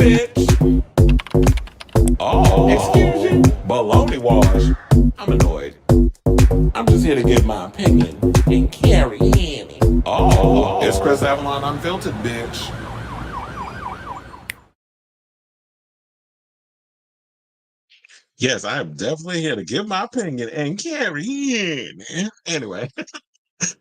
bitch. Oh, excuse you? Baloney wash. I'm annoyed. I'm just here to give my opinion and carry in. Oh, it's Chris Avalon Unfiltered, bitch. Yes, I am definitely here to give my opinion and carry in. Anyway,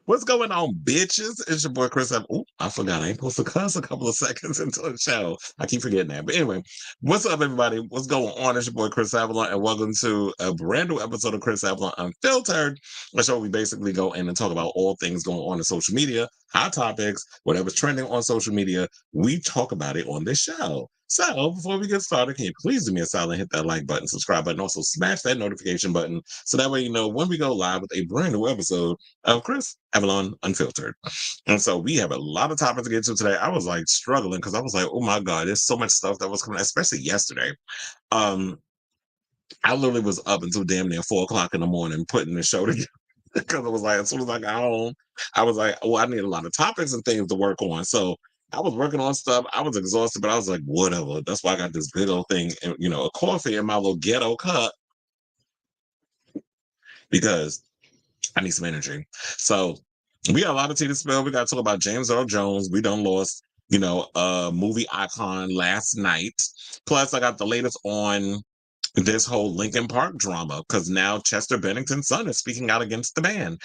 what's going on, bitches? It's your boy Chris. I forgot I ain't supposed to cuss a couple of seconds into the show. I keep forgetting that. But anyway, what's up, everybody? What's going on? It's your boy Chris Avalon, and welcome to a brand new episode of Chris Avalon Unfiltered, a show where we basically go in and talk about all things going on in social media, hot topics, whatever's trending on social media. We talk about it on this show. So before we get started, can you please do me a solid, hit that like button, subscribe button, also smash that notification button so that way you know when we go live with a brand new episode of Chris Avalon Unfiltered. And so we have a lot of topics to get to today. I was like struggling because I was like, oh my God, there's so much stuff that was coming, especially yesterday. I literally was up until damn near 4 o'clock in the morning putting the show together. Because it was like, as soon as I got home, I was like, oh, I need a lot of topics and things to work on. So I was working on stuff. I was exhausted, but I was like, whatever. That's why I got this big old thing, and, a coffee in my little ghetto cup because I need some energy. So we got a lot of tea to spill. We got to talk about James Earl Jones. We done lost, a movie icon last night. Plus, I got the latest on this whole Linkin Park drama because now Chester Bennington's son is speaking out against the band.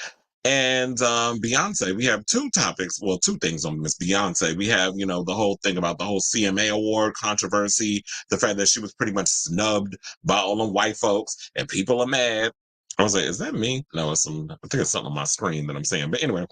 And Beyonce, we have two topics. Well, two things on Miss Beyonce. We have, the whole thing about the whole CMA award controversy, the fact that she was pretty much snubbed by all the white folks, and people are mad. I was like, is that me? No, I think it's something on my screen that I'm saying. But anyway,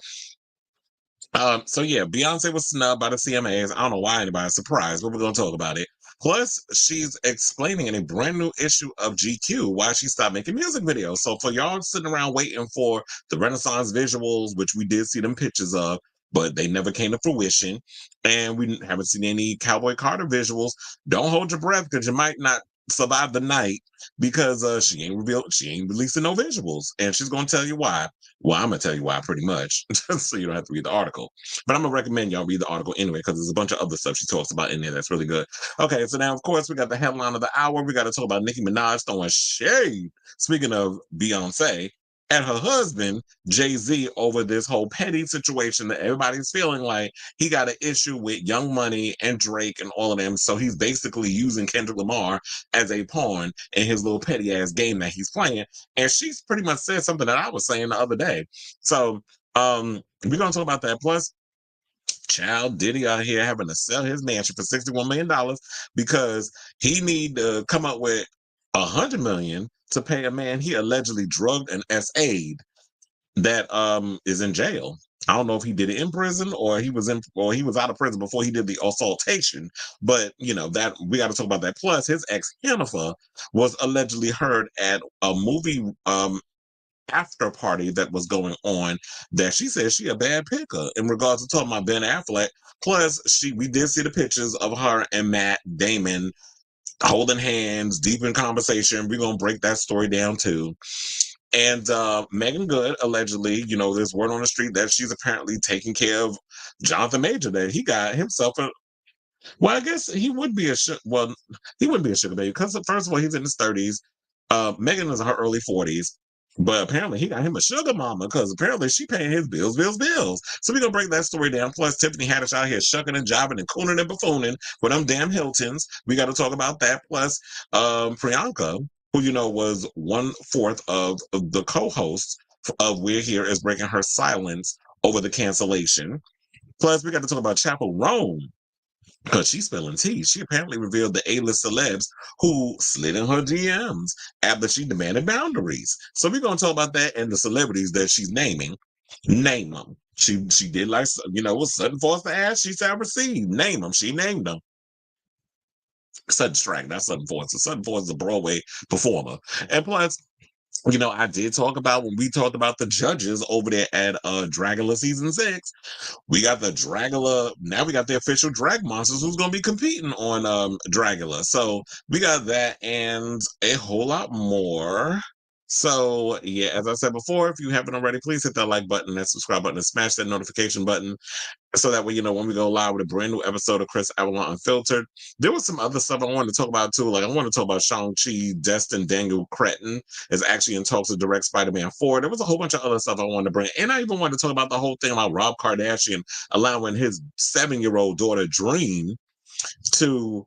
so yeah, Beyonce was snubbed by the CMAs. I don't know why anybody's surprised, but we're gonna talk about it. Plus, she's explaining in a brand new issue of GQ why she stopped making music videos. So for y'all sitting around waiting for the Renaissance visuals, which we did see them pictures of, but they never came to fruition, and we haven't seen any Cowboy Carter visuals, don't hold your breath because you might not survive the night because she ain't releasing no visuals, and she's gonna tell you why. Well, I'm gonna tell you why pretty much, so you don't have to read the article. But I'm gonna recommend y'all read the article anyway because there's a bunch of other stuff she talks about in there that's really good. Okay, so now of course we got the headline of the hour. We got to talk about Nicki Minaj throwing shade. Speaking of Beyonce and her husband Jay-Z over this whole petty situation that everybody's feeling like he got an issue with Young Money and Drake and all of them. So he's basically using Kendrick Lamar as a pawn in his little petty ass game that he's playing. And she's pretty much said something that I was saying the other day. So we're gonna talk about that. Plus, child Diddy out here having to sell his mansion for $61 million because he need to come up with $100 million to pay a man he allegedly drugged and SA'd that is in jail. I don't know if he did it in prison or he was out of prison before he did the assaultation. But that we got to talk about that. Plus, his ex Jennifer was allegedly heard at a movie after party that was going on that she said she a bad picker in regards to talking about Ben Affleck. Plus, we did see the pictures of her and Matt Damon holding hands, deep in conversation. We're gonna break that story down too. And Megan Good, allegedly, there's word on the street that she's apparently taking care of Jonathan Major, that he got himself well, I guess he would be he wouldn't be a sugar baby because first of all, he's in his 30s. Megan is in her early 40s. But apparently he got him a sugar mama because apparently she paying his bills. So we're going to break that story down. Plus, Tiffany Haddish out here shucking and jobbing and cooning and buffooning with them damn Hiltons. We got to talk about that. Plus, Priyanka, who, was 1/4 of the co-hosts of We're Here, is breaking her silence over the cancellation. Plus, we got to talk about Chapel Rome because she's spilling tea. She apparently revealed the A-list celebs who slid in her DMs after she demanded boundaries. So we're going to talk about that and the celebrities that she's naming. Name them. She did like, what Sutton Foster asked, she said receive. Name them. She named them. Sutton Strang, not Sutton Foster. Sutton Foster is a Broadway performer. And plus, I did talk about when we talked about the judges over there at Dragula season 6. We got the Dragula. Now we got the official drag monsters who's going to be competing on Dragula. So we got that and a whole lot more. So yeah, as I said before, if you haven't already, please hit that like button, that subscribe button, and smash that notification button. so that way, when we go live with a brand new episode of Chris Avalon Unfiltered. There was some other stuff I wanted to talk about too. Like I want to talk about Shang-Chi, Destin Daniel Cretton is actually in talks to direct Spider-Man 4. There was a whole bunch of other stuff I wanted to bring. And I even wanted to talk about the whole thing about Rob Kardashian allowing his 7-year-old daughter Dream to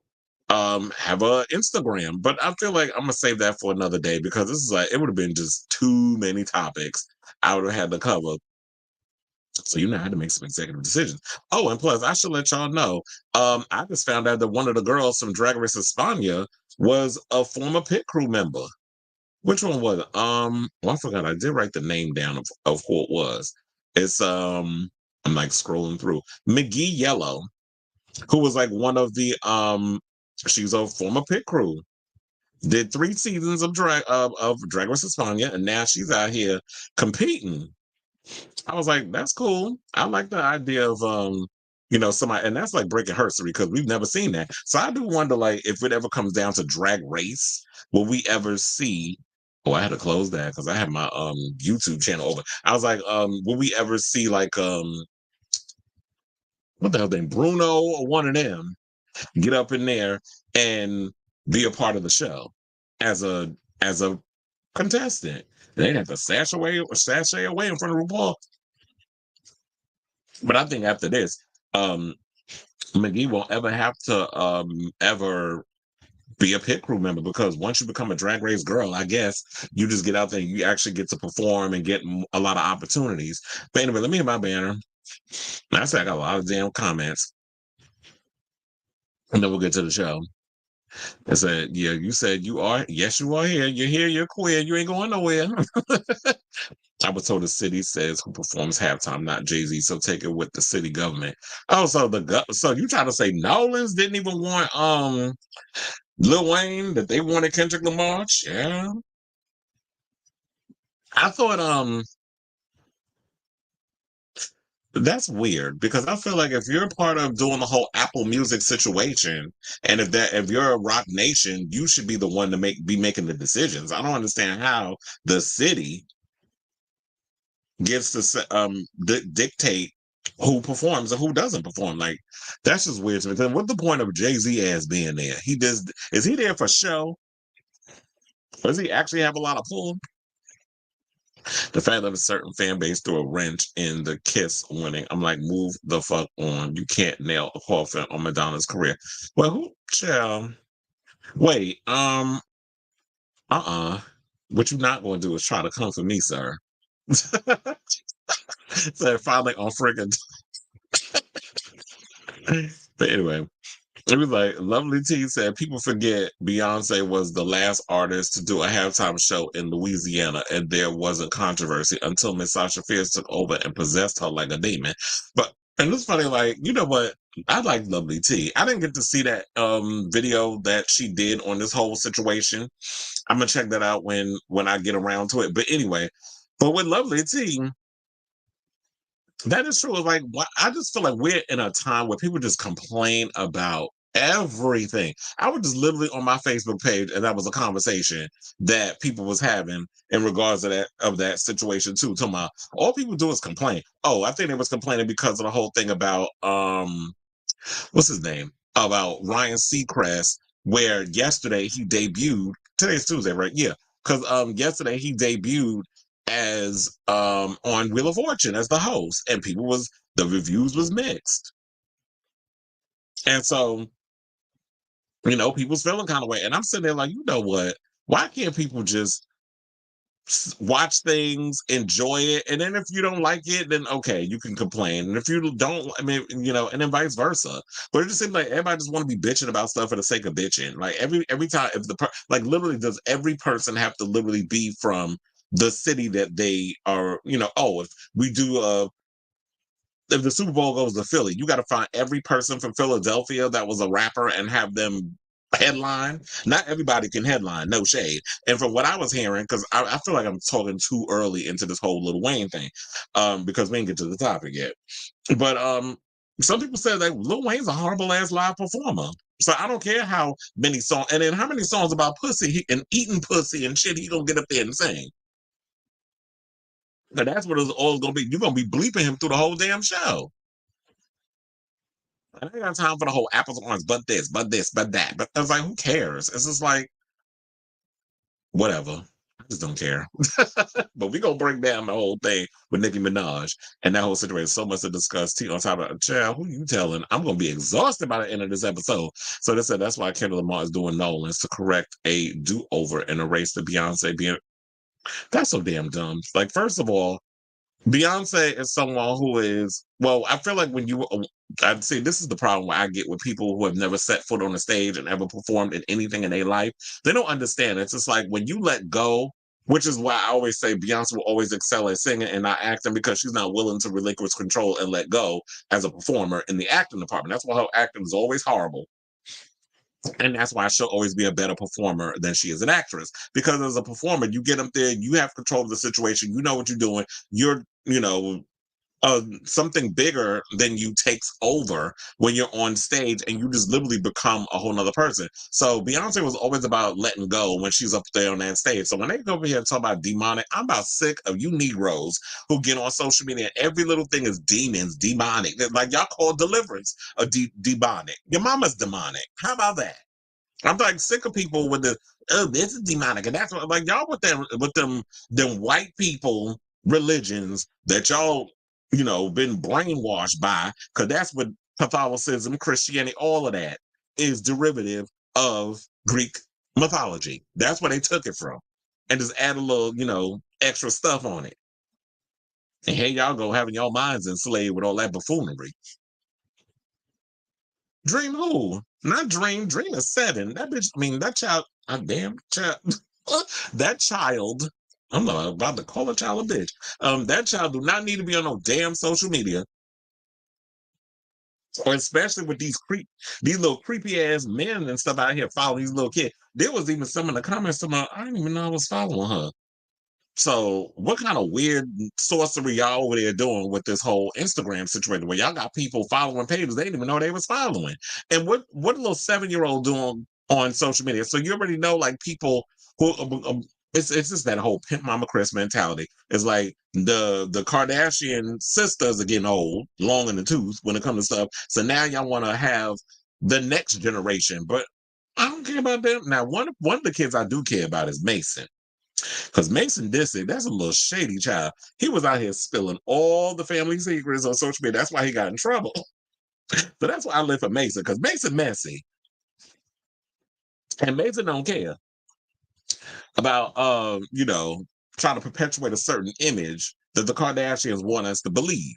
have a Instagram. But I feel like I'm gonna save that for another day because this is like it would have been just too many topics I would have had to cover. So I had to make some executive decisions. Oh, and plus, I should let y'all know. I just found out that one of the girls from Drag Race España was a former pit crew member. Which one was it? I forgot. I did write the name down of who it was. It's I'm like scrolling through. McGee Yellow, who was like one of the she's a former pit crew. Did 3 seasons of Drag Race España, and now she's out here competing. I was like, that's cool. I like the idea of somebody, and that's like breaking history because we've never seen that. So I do wonder, like, if it ever comes down to Drag Race, will we ever see? Oh, I had to close that because I had my YouTube channel open. I was like, will we ever see like what the hell name, Bruno or one of them get up in there and be a part of the show as a contestant? They have to sashay away in front of RuPaul. But I think after this, McGee won't ever have to ever be a pit crew member because once you become a Drag Race girl, I guess you just get out there and you actually get to perform and get a lot of opportunities. But anyway, let me hit my banner. I said I got a lot of damn comments. And then we'll get to the show. I said, yeah, you said you are. Yes, you are here. You're here. You're queer. You ain't going nowhere. I was told the city says who performs halftime, not Jay-Z. So take it with the city government. Oh, so so you trying to say Nolans didn't even want Lil Wayne, that they wanted Kendrick Lamar? Yeah. I thought that's weird because I feel like if you're part of doing the whole Apple Music situation, and if you're a Rock Nation, you should be the one to be making the decisions. I don't understand how the city gets to dictate who performs and who doesn't perform. Like that's just weird to me. Then what's the point of Jay-Z as being there? Is he there for show? Or does he actually have a lot of pull? The fact that a certain fan base threw a wrench in the Kiss winning, I'm like, move the fuck on. You can't nail a coffin on Madonna's career. Well, who child? Wait, what you're not going to do is try to come for me, sir. So finally on freaking. But anyway, it was like Lovely T said people forget Beyonce was the last artist to do a halftime show in Louisiana, and there wasn't controversy until Miss Sasha Fierce took over and possessed her like a demon. And it's funny, like, you know what? I like Lovely T. I didn't get to see that video that she did on this whole situation. I'm gonna check that out when I get around to it. But anyway, but with Lovely T, that is true. It's like I just feel like we're in a time where people just complain about everything. I was just literally on my Facebook page, and that was a conversation that people was having in regards to that situation too. Talking about all people do is complain. Oh, I think they was complaining because of the whole thing about what's his name? About Ryan Seacrest, where yesterday he debuted. Today's Tuesday, right? Yeah. Because yesterday he debuted as on Wheel of Fortune as the host, and the reviews was mixed. And so, people's feeling kind of way. And I'm sitting there like, you know what? Why can't people just watch things, enjoy it, and then if you don't like it, then okay, you can complain. And if you don't, I mean, and then vice versa. But it just seems like everybody just want to be bitching about stuff for the sake of bitching. Like every time, if like literally, does every person have to literally be from the city that they are? If we do if the Super Bowl goes to Philly, you got to find every person from Philadelphia that was a rapper and have them headline. Not everybody can headline, no shade. And from what I was hearing, because I feel like I'm talking too early into this whole Lil Wayne thing, because we didn't get to the topic yet. But some people said that Lil Wayne's a horrible ass live performer. So I don't care how many songs, and then how many songs about pussy and eating pussy and shit he gonna get up there and sing. But that's what it's all gonna be. You're gonna be bleeping him through the whole damn show. I ain't got time for the whole apples and oranges, but this, but this, but that. But I was like, who cares? It's just like, whatever. I just don't care. But we gonna break down the whole thing with Nicki Minaj and that whole situation. So much to discuss. T on top of child, who you telling? I'm gonna be exhausted by the end of this episode. So they said that's why Kendrick Lamar is doing Nolan's to correct a do-over and erase the Beyonce being. That's so damn dumb. Like, first of all, Beyonce is someone who is, well, I feel like when you, I'd say this is the problem where I get with people who have never set foot on a stage and ever performed in anything in their life. They don't understand. It's just like when you let go, which is why I always say Beyonce will always excel at singing and not acting because she's not willing to relinquish control and let go as a performer in the acting department. That's why her acting is always horrible. And that's why she'll always be a better performer than she is an actress. Because as a performer, you get up there, you have control of the situation, you know what you're doing, you're, something bigger than you takes over when you're on stage and you just literally become a whole nother person. So Beyonce was always about letting go when she's up there on that stage. So when they go over here and talk about demonic, I'm about sick of you Negroes who get on social media and every little thing is demons, demonic. Like y'all call deliverance a demonic. Your mama's demonic. How about that? I'm like sick of people with the this is demonic and that's what like y'all with them white people religions that y'all been brainwashed by because that's what Catholicism, Christianity, all of that is derivative of Greek mythology. That's where they took it from, and just add a little extra stuff on it. And here y'all go having your minds enslaved with all that buffoonery. Dream who? Not Dream. Dream is 7. That bitch, I mean, that child, damn child. That child, I'm not about to call a child a bitch. That child do not need to be on no damn social media. Or especially with these little creepy ass men and stuff out here following these little kids. There was even some in the comments about, I didn't even know I was following her. So what kind of weird sorcery y'all over there doing with this whole Instagram situation where y'all got people following pages they didn't even know they was following? And what a little 7-year-old doing on social media? So you already know like people who it's just that whole pimp mama Chris mentality. It's like the Kardashian sisters are getting old, long in the tooth when it comes to stuff. So now y'all want to have the next generation, but I don't care about them. Now one of the kids I do care about is Mason. Because Mason Disick, that's a little shady child. He was out here spilling all the family secrets on social media. That's why he got in trouble. So that's why I live for Mason, because Mason messy. And Mason don't care about, trying to perpetuate a certain image that the Kardashians want us to believe.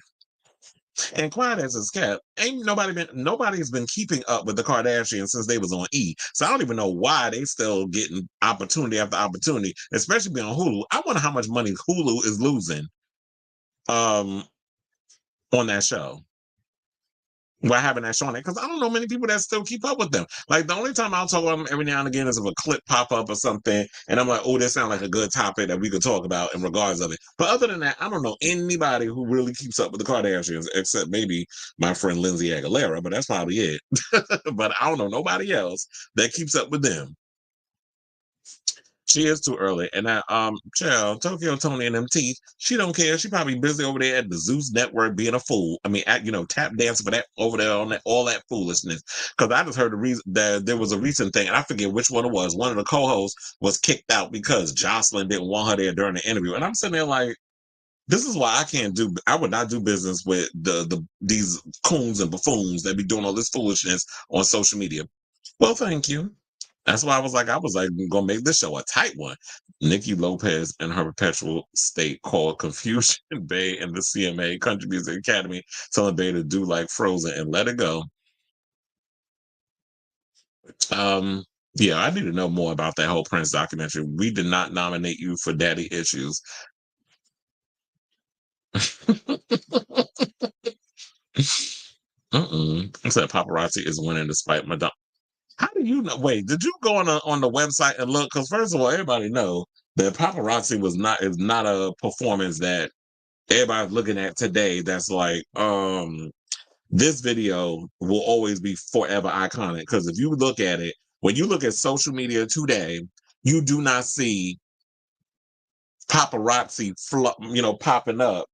And quiet as it's kept, ain't nobody's been keeping up with the Kardashians since they was on E. So I don't even know why they still getting opportunity after opportunity, especially being on Hulu. I wonder how much money Hulu is losing on that show. By having that show on it, because I don't know many people that still keep up with them. Like the only time I'll talk about them every now and again is if a clip pop up or something, and I'm like, oh, this sounds like a good topic that we could talk about in regards of it. But other than that, I don't know anybody who really keeps up with the Kardashians, except maybe my friend Lindsay Aguilera, but that's probably it. But I don't know nobody else that keeps up with them. She is too early. And that child, Tokyo Tony and them teeth, she don't care. She probably busy over there at the Zeus Network being a fool. I mean, tap dancing for that over there on that all that foolishness. Because I just heard the reason that there was a recent thing, and I forget which one it was. One of the co-hosts was kicked out because Jocelyn didn't want her there during the interview. And I'm sitting there like, this is why I would not do business with these coons and buffoons that be doing all this foolishness on social media. Well, thank you. That's why I was like, gonna make this show a tight one. Nicki Lopez and her perpetual state called Confusion Bay and the CMA Country Music Academy telling Bay to do like Frozen and let it go. Yeah, I need to know more about that whole Prince documentary. We did not nominate you for Daddy Issues. Said paparazzi is winning despite Madonna. How do you know? Wait, did you go on the website and look? Because first of all, everybody know that paparazzi is not a performance that everybody's looking at today. That's like, this video will always be forever iconic. Because if you look at it, when you look at social media today, you do not see paparazzi, popping up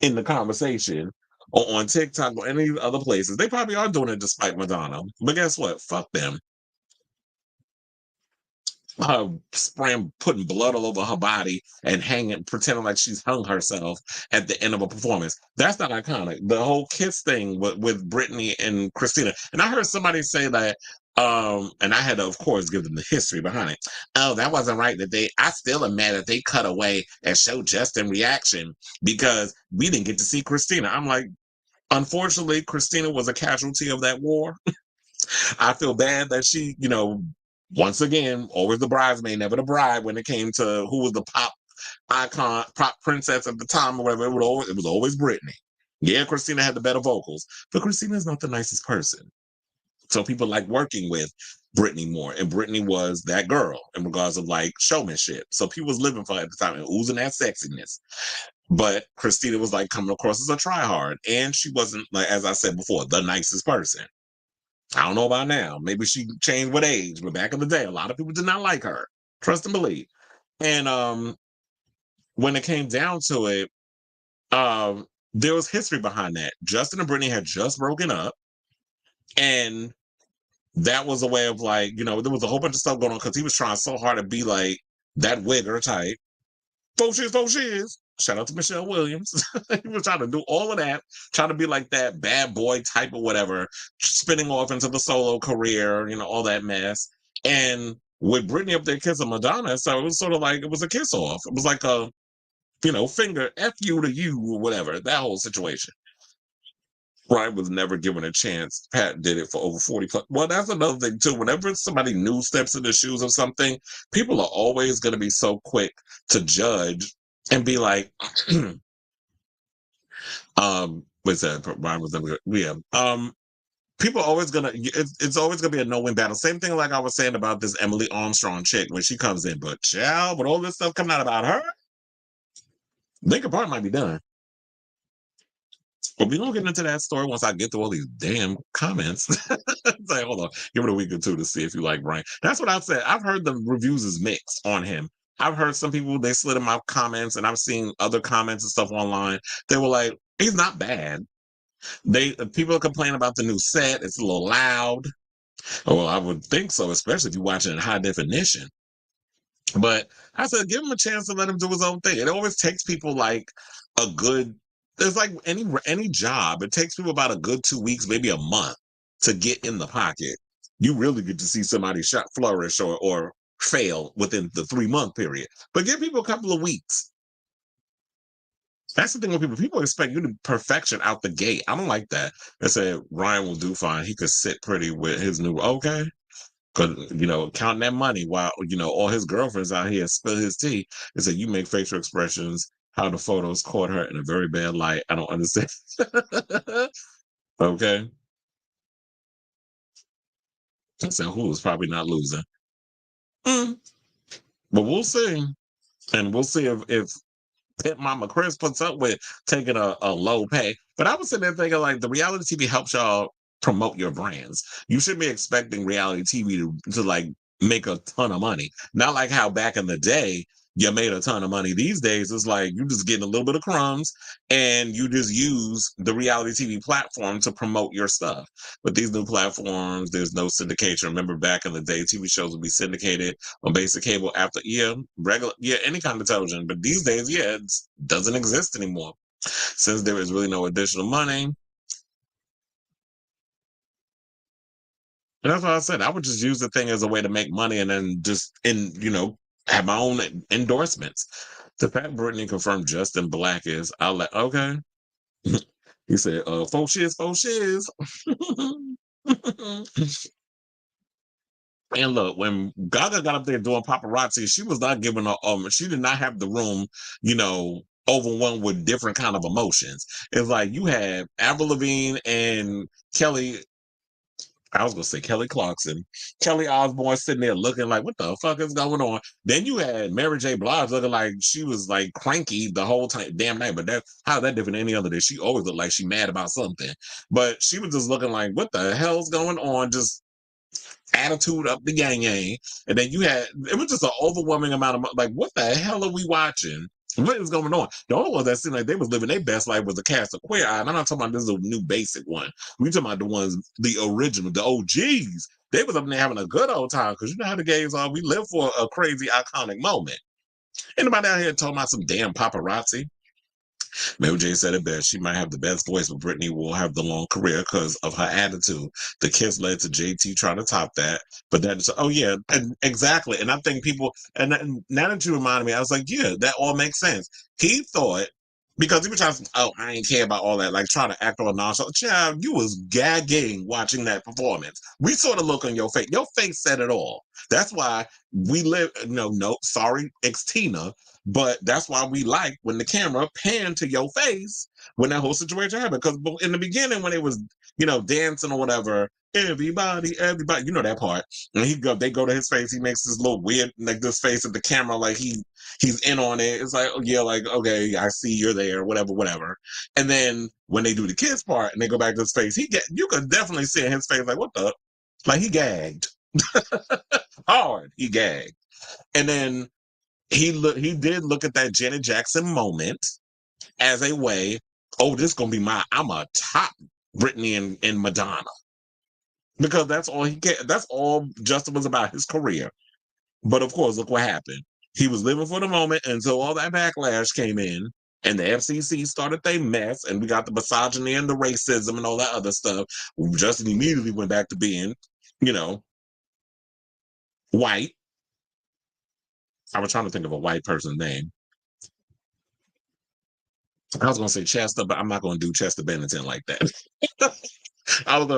in the conversation or on TikTok or any other places. They probably are doing it despite Madonna. But guess what? Fuck them. Her spraying, putting blood all over her body and hanging, pretending like she's hung herself at the end of a performance. That's not iconic. The whole kiss thing with Britney and Christina. And I heard somebody say that, and I had to, of course, give them the history behind it. Oh, that wasn't right. I still am mad that they cut away and showed Justin reaction because we didn't get to see Christina. I'm like, unfortunately, Christina was a casualty of that war. I feel bad that she, once again, always the bridesmaid, never the bride when it came to who was the pop icon, pop princess at the time or whatever. It was always Britney. Yeah, Christina had the better vocals, but Christina's not the nicest person. So people like working with Britney more. And Britney was that girl in regards of like showmanship. So people was living for her at the time and oozing that sexiness. But Christina was like coming across as a tryhard. And she wasn't, like, as I said before, the nicest person. I don't know about now. Maybe she changed with age, but back in the day, a lot of people did not like her. Trust and believe. And when it came down to it, there was history behind that. Justin and Britney had just broken up, and that was a way of like, there was a whole bunch of stuff going on because he was trying so hard to be like that wigger type. Faux shiz. Shout out to Michelle Williams. He was trying to do all of that, trying to be like that bad boy type or whatever, spinning off into the solo career, all that mess. And with Britney up there kissing Madonna, so it was sort of like it was a kiss off. It was like a, finger F you to you or whatever, that whole situation. Brian was never given a chance. Pat did it for over 40 plus. Well, that's another thing too. Whenever somebody new steps in the shoes of something, people are always going to be so quick to judge and be like, what's that? Brian was never, yeah. People are always gonna. It's always gonna be a no-win battle. Same thing like I was saying about this Emily Armstrong chick when she comes in, but child, with all this stuff coming out about her, Linkin Park might be done. But we don't get into that story once I get through all these damn comments. It's like, hold on, give it a week or two to see if you like Brian. That's what I've said. I've heard the reviews is mixed on him. I've heard some people, they slid in my comments, and I've seen other comments and stuff online. They were like, he's not bad. People are complaining about the new set. It's a little loud. Well, I would think so, especially if you watch it in high definition. But I said, give him a chance to let him do his own thing. It always takes people like a good. It's like any job. It takes people about a good 2 weeks, maybe a month, to get in the pocket. You really get to see somebody flourish or fail within the 3-month period. But give people a couple of weeks. That's the thing with people. People expect you to perfection out the gate. I don't like that. They say Ryan will do fine. He could sit pretty with his new. Okay. Because, counting that money while, all his girlfriends out here spill his tea and say, you make facial expressions, how the photos caught her in a very bad light. I don't understand. Okay. I said, who is probably not losing? Mm. But we'll see. And we'll see if Pit Mama Chris puts up with taking a low pay. But I was sitting there thinking, like, the reality TV helps y'all promote your brands. You should be expecting reality TV to like make a ton of money. Not like how back in the day you made a ton of money. These days it's like you just getting a little bit of crumbs and you just use the reality TV platform to promote your stuff. But these new platforms, there's no syndication. Remember back in the day, TV shows would be syndicated on basic cable after any kind of television. But these days, it doesn't exist anymore. Since there is really no additional money. And that's what I said. I would just use the thing as a way to make money and then just have my own endorsements. The fact Brittany confirmed Justin Black is, I'll let, okay. He said, faux shiz. And look, when Gaga got up there doing paparazzi, she was not giving she did not have the room, overwhelmed with different kind of emotions. It's like you had Avril Lavigne and Kelly. I was gonna say Kelly Clarkson, Kelly Osbourne sitting there looking like, what the fuck is going on? Then you had Mary J. Blige looking like she was like cranky the whole time, damn night. But how's that different than any other day? She always looked like she mad about something. But she was just looking like, what the hell's going on? Just attitude up the yang. And then it was just an overwhelming amount of, like, what the hell are we watching? What is going on? The only ones that seemed like they was living their best life was the cast of Queer Eye. And I'm not talking about this is a new basic one. We talking about the ones, the original, the OGs. They was up there having a good old time because you know how the gays are. We live for a crazy, iconic moment. Anybody out here talking about some damn paparazzi? Mary J said it best. She might have the best voice, but Britney will have the long career because of her attitude. The kiss led to JT trying to top that. But that's, oh, yeah, and exactly. And I think people, and now that you reminded me, I was like, yeah, that all makes sense. He thought, because he was trying to, oh, I ain't care about all that, like trying to act all nonchalant. Child, you was gagging watching that performance. We saw the look on your face. Your face said it all. That's why we live, no, sorry, ex Tina. But that's why we like when the camera panned to your face when that whole situation happened. Because in the beginning, when it was, dancing or whatever, everybody, you know that part. And they go to his face, he makes this little weird, like this face at the camera, like he's in on it. It's like, oh yeah, like, okay, I see you're there, whatever. And then when they do the kiss part and they go back to his face, you could definitely see in his face, like, what the? Like he gagged. Hard, he gagged. And then he did look at that Janet Jackson moment as a way, oh, this gonna be I'm a top Britney and Madonna. Because that's all that's all Justin was about, his career. But of course, look what happened. He was living for the moment until all that backlash came in and the FCC started their mess and we got the misogyny and the racism and all that other stuff. Justin immediately went back to being, white. I was trying to think of a white person's name. I was gonna say Chester, but I'm not gonna do Chester Bennington like that. I was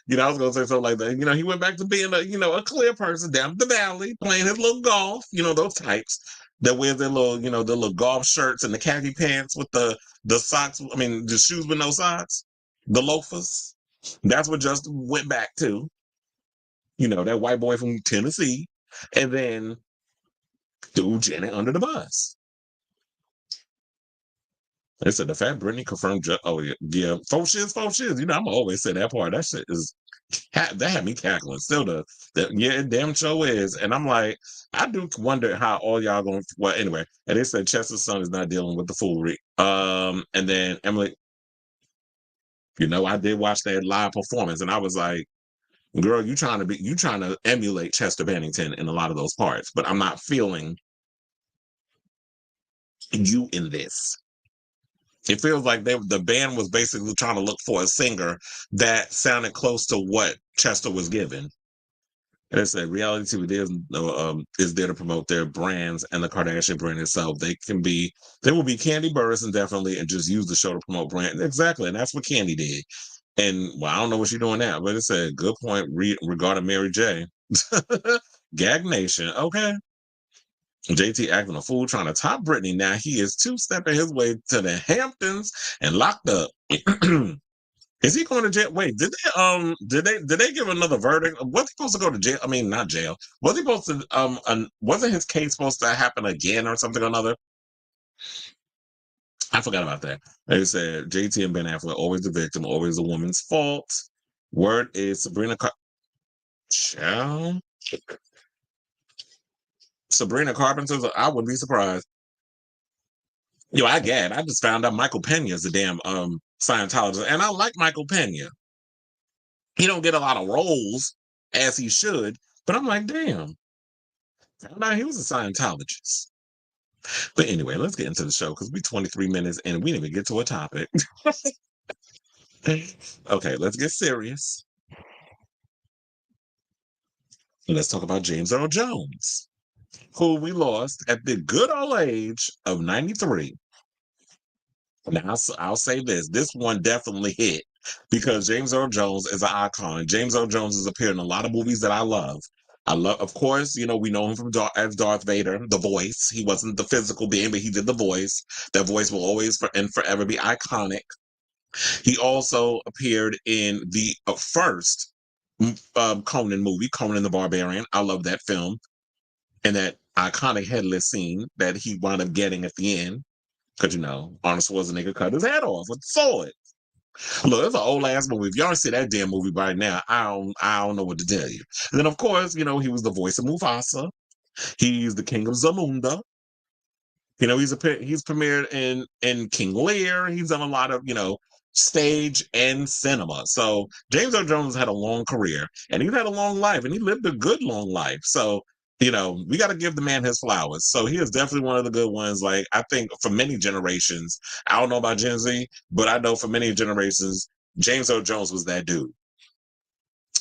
gonna say something like that. He went back to being a clear person down the valley, playing his little golf. Those types that wear their little, the little golf shirts and the khaki pants with the socks. I mean, the shoes with no socks, the loafers. That's what Justin went back to. That white boy from Tennessee, and then threw Janet under the bus. They said the fat Britney confirmed. Oh yeah, faux shiz. I'm always say that part. That shit is that had me cackling. Still, it damn show is. And I'm like, I do wonder how all y'all going. Well, anyway, and they said Chester's son is not dealing with the foolery. And then Emily, I did watch that live performance, and I was like, girl, you trying to emulate Chester Bennington in a lot of those parts, but I'm not feeling you in this. It feels like the band was basically trying to look for a singer that sounded close to what Chester was given. And I said, reality TV is there to promote their brands and the Kardashian brand itself. They will be Candy Burrison definitely, and just use the show to promote brand. Exactly, and that's what Candy did. And I don't know what she's doing now, but it's a good point regarding Mary J. Gag Nation, okay. JT acting a fool trying to top Britney. Now he is two-stepping his way to the Hamptons and locked up. Is he going to jail? Wait, did they give another verdict? Was he supposed to go to jail? I mean, not jail. Was he supposed to wasn't his case supposed to happen again or something or another? I forgot about that. They said JT and Ben Affleck always the victim, always the woman's fault. Word is Sabrina Carpenter's. I wouldn't be surprised. I just found out Michael Pena is a damn Scientologist, and I like Michael Pena. He don't get a lot of roles as he should, but I'm like, damn. Found out he was a Scientologist. But anyway, let's get into the show because we're 23 minutes and we didn't even get to a topic. Okay, let's get serious. Let's talk about James Earl Jones, who we lost at the good old age of 93. Now, I'll say this one definitely hit because James Earl Jones is an icon. James Earl Jones has appeared in a lot of movies that I love. Of course, we know him as Darth Vader, the voice. He wasn't the physical being, but he did the voice. That voice will always and forever be iconic. He also appeared in the first Conan movie, Conan the Barbarian. I love that film. And that iconic headless scene that he wound up getting at the end. Because, Arnold Schwarzenegger cut his head off with the sword. Look, it's an old ass movie. If y'all see that damn movie right now, I don't know what to tell you. And then, of course, he was the voice of Mufasa. He's the king of Zamunda. He's premiered in King Lear. He's done a lot of, stage and cinema. So James Earl Jones had a long career and he's had a long life and he lived a good long life. So, we got to give the man his flowers. So he is definitely one of the good ones. Like, I think for many generations, I don't know about Gen Z, but I know for many generations, James Earl Jones was that dude.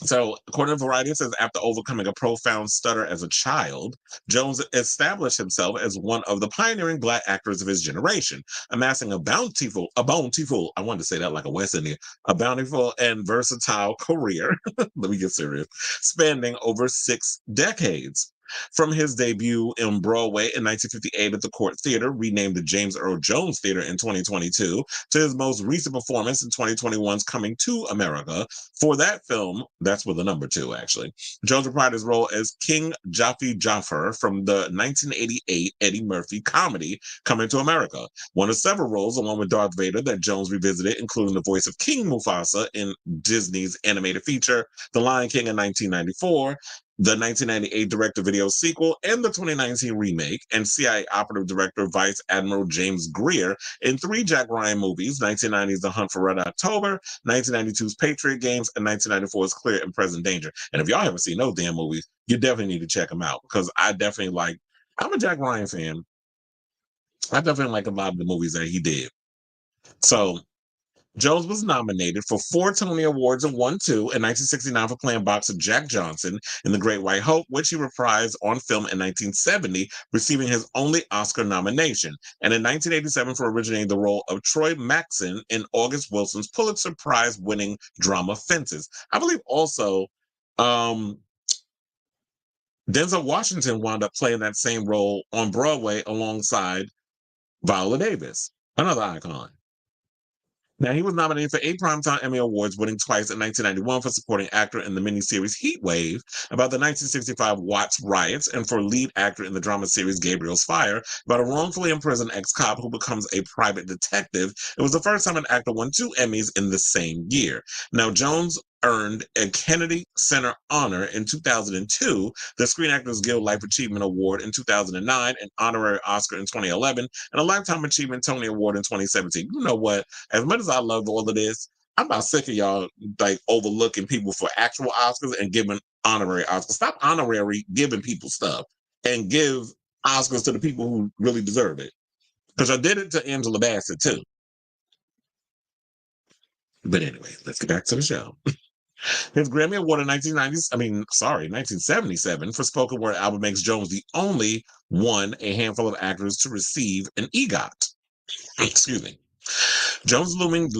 So, according to Variety, it says after overcoming a profound stutter as a child, Jones established himself as one of the pioneering Black actors of his generation, amassing I wanted to say that like a West Indian, a bountiful and versatile career. Let me get serious, spanning over 6 decades. From his debut in Broadway in 1958 at the Court Theater, renamed the James Earl Jones Theater in 2022, to his most recent performance in 2021's Coming to America. For that film, that's with the number 2, actually, Jones reprised his role as King Jafar from the 1988 Eddie Murphy comedy Coming to America, one of several roles along with Darth Vader that Jones revisited, including the voice of King Mufasa in Disney's animated feature The Lion King in 1994, the 1998 direct-to-video sequel, and the 2019 remake, and CIA operative director Vice Admiral James Greer in 3 Jack Ryan movies, 1990's The Hunt for Red October, 1992's Patriot Games, and 1994's Clear and Present Danger. And if y'all haven't seen those damn movies, you definitely need to check them out, because I'm a Jack Ryan fan. I definitely like a lot of the movies that he did. So, Jones was nominated for 4 Tony Awards and won 2 in 1969 for playing boxer Jack Johnson in The Great White Hope, which he reprised on film in 1970, receiving his only Oscar nomination, and in 1987 for originating the role of Troy Maxson in August Wilson's Pulitzer Prize-winning drama Fences. I believe also Denzel Washington wound up playing that same role on Broadway alongside Viola Davis, another icon. Now, he was nominated for 8 Primetime Emmy Awards, winning twice in 1991 for supporting actor in the miniseries Heat Wave about the 1965 Watts riots, and for lead actor in the drama series Gabriel's Fire about a wrongfully imprisoned ex-cop who becomes a private detective. It was the first time an actor won 2 Emmys in the same year. Now, Jones earned a Kennedy Center honor in 2002, the Screen Actors Guild Life Achievement Award in 2009, an honorary Oscar in 2011, and a Lifetime Achievement Tony Award in 2017. You know what? As much as I love all of this, I'm about sick of y'all like overlooking people for actual Oscars and giving honorary Oscars. Stop honorary giving people stuff and give Oscars to the people who really deserve it. Because I did it to Angela Bassett too. But anyway, let's get back to the show. His Grammy Award in 1977 for spoken word album makes Jones the only one a handful of actors to receive an EGOT. Excuse me. Jones' looming,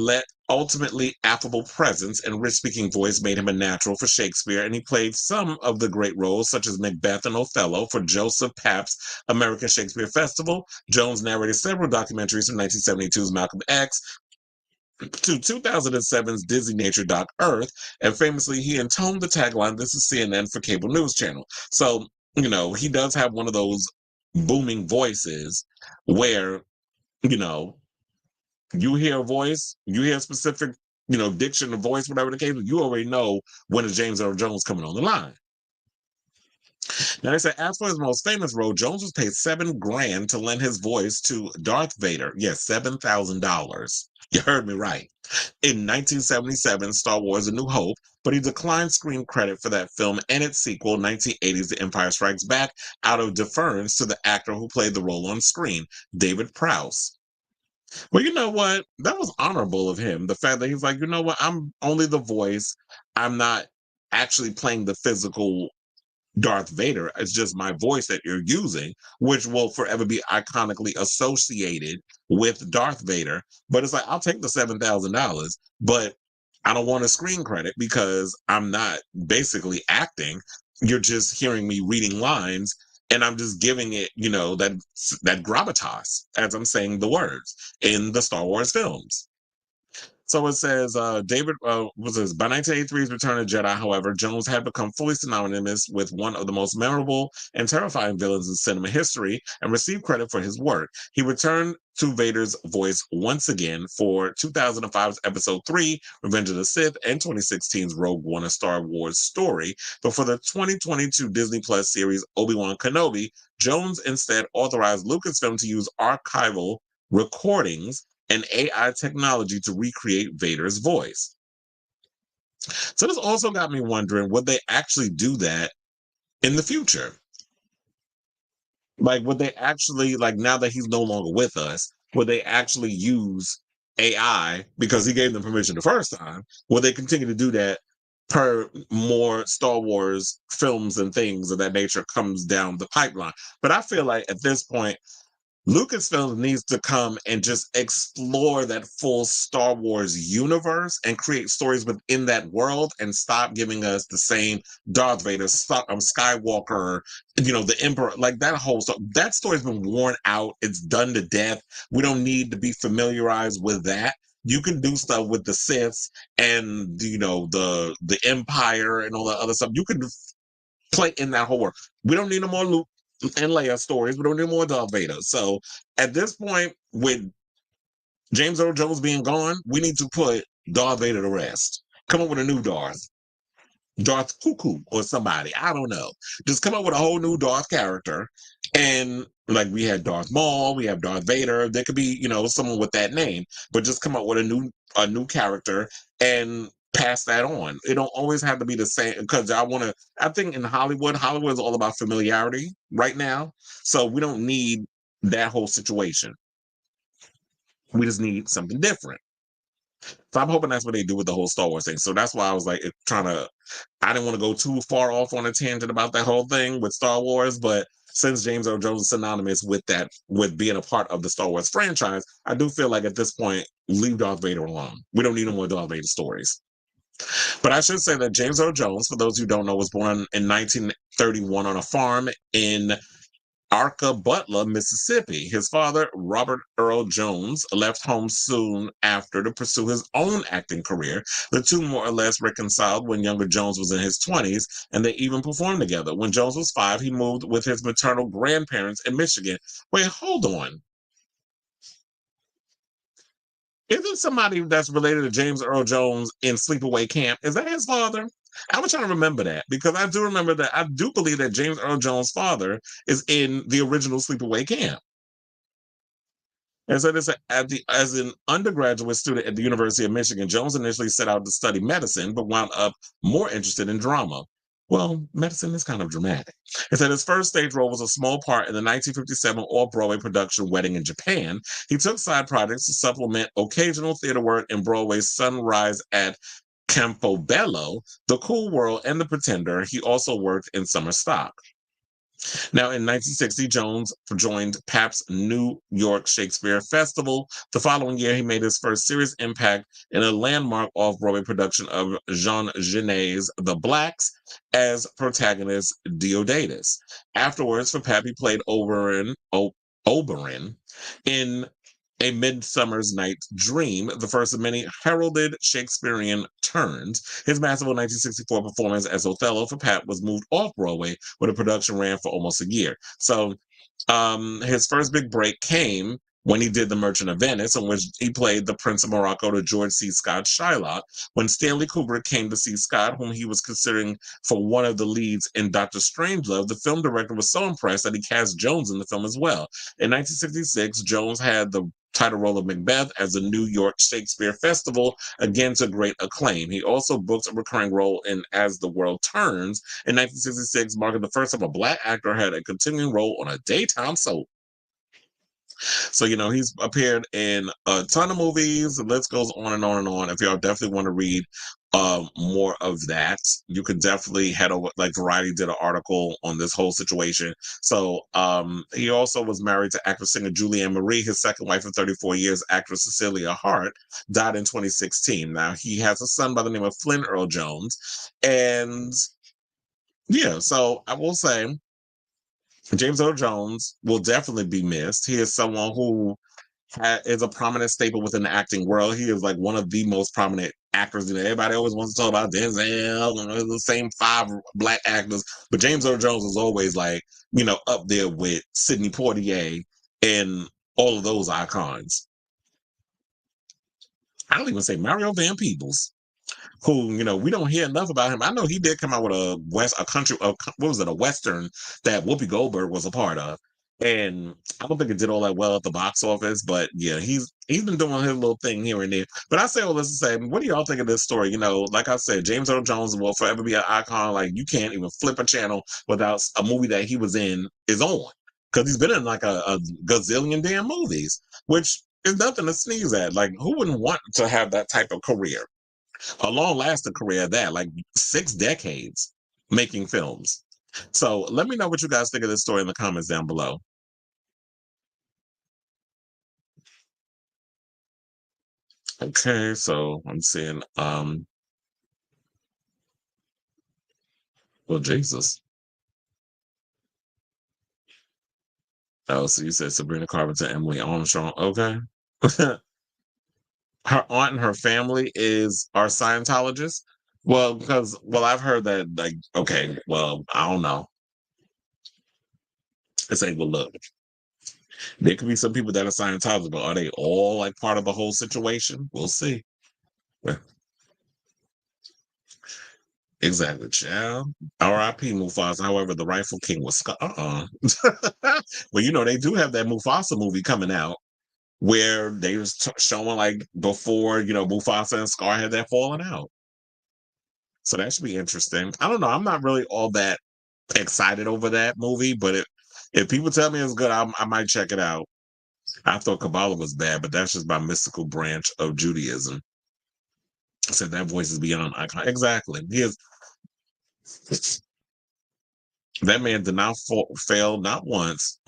ultimately affable presence and rich-speaking voice made him a natural for Shakespeare, and he played some of the great roles, such as Macbeth and Othello, for Joseph Papp's American Shakespeare Festival. Jones narrated several documentaries from 1972's Malcolm X to 2007's Disney nature doc Earth, and famously he intoned the tagline, "This is CNN" for cable news channel. So, he does have one of those booming voices where, you hear a voice, you hear a specific, diction of voice, whatever the case, you already know when it's James Earl Jones coming on the line. Now, they say, as for his most famous role, Jones was paid $7,000 to lend his voice to Darth Vader. Yes, $7,000. You heard me right. In 1977, Star Wars: A New Hope, but he declined screen credit for that film and its sequel, 1980's The Empire Strikes Back, out of deference to the actor who played the role on screen, David Prowse. Well, you know what? That was honorable of him. The fact that he's like, you know what? I'm only the voice. I'm not actually playing the physical Darth Vader. It's just my voice that you're using, which will forever be iconically associated with Darth Vader. But it's like, I'll take the $7,000, but I don't want a screen credit because I'm not basically acting. You're just hearing me reading lines, and I'm just giving it, that gravitas as I'm saying the words in the Star Wars films. So it says, David was this by 1983's Return of the Jedi. However, Jones had become fully synonymous with one of the most memorable and terrifying villains in cinema history and received credit for his work. He returned to Vader's voice once again for 2005's Episode 3, Revenge of the Sith, and 2016's Rogue One, a Star Wars story. But for the 2022 Disney Plus series Obi-Wan Kenobi, Jones instead authorized Lucasfilm to use archival recordings and AI technology to recreate Vader's voice. So this also got me wondering, would they actually do that in the future? Like, would they actually, like, now that he's no longer with us, would they actually use AI because he gave them permission the first time? Will they continue to do that per more Star Wars films and things of that nature comes down the pipeline? But I feel like at this point, Lucasfilm needs to come and just explore that full Star Wars universe and create stories within that world and stop giving us the same Darth Vader, Skywalker, the Emperor, like that whole stuff. That story's been worn out. It's done to death. We don't need to be familiarized with that. You can do stuff with the Siths and the Empire and all that other stuff. You can play in that whole world. We don't need no more Luke and Leia stories. We don't need more Darth Vader. So at this point, with James Earl Jones being gone, we need to put Darth Vader to rest. Come up with a new Darth Cuckoo or somebody. I don't know. Just come up with a whole new Darth character. And like we had Darth Maul, we have Darth Vader. There could be, someone with that name, but just come up with a new character and pass that on. It don't always have to be the same because I think in Hollywood is all about familiarity right now. So we don't need that whole situation. We just need something different. So I'm hoping that's what they do with the whole Star Wars thing. So that's why I was like I didn't want to go too far off on a tangent about that whole thing with Star Wars, but since James Earl Jones is synonymous with that, with being a part of the Star Wars franchise, I do feel like at this point, leave Darth Vader alone. We don't need no more Darth Vader stories. But I should say that James Earl Jones, for those who don't know, was born in 1931 on a farm in Arca Butler, Mississippi. His father, Robert Earl Jones, left home soon after to pursue his own acting career. The two more or less reconciled when younger Jones was in his 20s, and they even performed together. When Jones was 5, he moved with his maternal grandparents in Michigan. Wait, hold on. Isn't somebody that's related to James Earl Jones in Sleepaway Camp? Is that his father? I was trying to remember that because I do remember that. I do believe that James Earl Jones' father is in the original Sleepaway Camp. And so this as an undergraduate student at the University of Michigan, Jones initially set out to study medicine, but wound up more interested in drama. Well, medicine is kind of dramatic. It said his first stage role was a small part in the 1957 off-Broadway production Wedding in Japan. He took side projects to supplement occasional theater work in Broadway's Sunrise at Campobello, The Cool World, and The Pretender. He also worked in Summer Stock. Now, in 1960, Jones joined Pabst New York Shakespeare Festival. The following year, he made his first serious impact in a landmark off-Broadway production of Jean Genet's The Blacks as protagonist Deodatus. Afterwards, for Pab, he played Oberyn in A Midsummer's Night's Dream, the first of many heralded Shakespearean turns. His masterful 1964 performance as Othello for Pat was moved off Broadway, where the production ran for almost a year. So his first big break came when he did The Merchant of Venice, in which he played the Prince of Morocco to George C. Scott's Shylock. When Stanley Kubrick came to see Scott, whom he was considering for one of the leads in Dr. Strangelove, the film director was so impressed that he cast Jones in the film as well. In 1966, Jones had the title role of Macbeth as the New York Shakespeare Festival, again to great acclaim. He also booked a recurring role in As the World Turns in 1966, marking the first time a Black actor had a continuing role on a daytime soap. So, he's appeared in a ton of movies. The list goes on and on and on. If y'all definitely want to read more of that, you can definitely head over. Like Variety did an article on this whole situation. So he also was married to actress singer Julianne Marie. His second wife of 34 years, actress Cecilia Hart, died in 2016. Now he has a son by the name of Flynn Earl Jones. And yeah, so I will say James Earl Jones will definitely be missed. He is someone who is a prominent staple within the acting world. He is like one of the most prominent actors. You know, everybody always wants to talk about Denzel and the same five black actors, but James Earl Jones is always like, you know, up there with Sidney Poitier and all of those icons. I don't even say Mario Van Peebles, who, you know, we don't hear enough about him. I know he did come out with a country, what was it, a western that Whoopi Goldberg was a part of, and I don't think it did all that well at the box office. But yeah, he's been doing his little thing here and there. But I say all this to say, what do y'all think of this story? You know, like I said, James Earl Jones will forever be an icon. Like you can't even flip a channel without a movie that he was in is on, because he's been in like a gazillion damn movies, which is nothing to sneeze at. Like who wouldn't want to have that type of career? A long lasting career at that, like 6 decades making films. So let me know what you guys think of this story in the comments down below. Okay, so I'm seeing well, Jesus. Oh, so you said Sabrina Carpenter, Emily Armstrong. Okay. Her aunt and her family are Scientologists. Well, because I've heard that, like, okay, well, I don't know. It's like, well, look, there could be some people that are Scientologists, but are they all like part of the whole situation? We'll see. Yeah, exactly, child. R.I.P. Mufasa. However, the rightful king was well, you know, they do have that Mufasa movie coming out where they was showing like before, you know, Mufasa and Scar had that falling out. So that should be interesting. I don't know. I'm not really all that excited over that movie, but if people tell me it's good, I might check it out. I thought Kabbalah was bad, but that's just my mystical branch of Judaism. I said that voice is beyond icon. Exactly. He is. That man did not fail not once.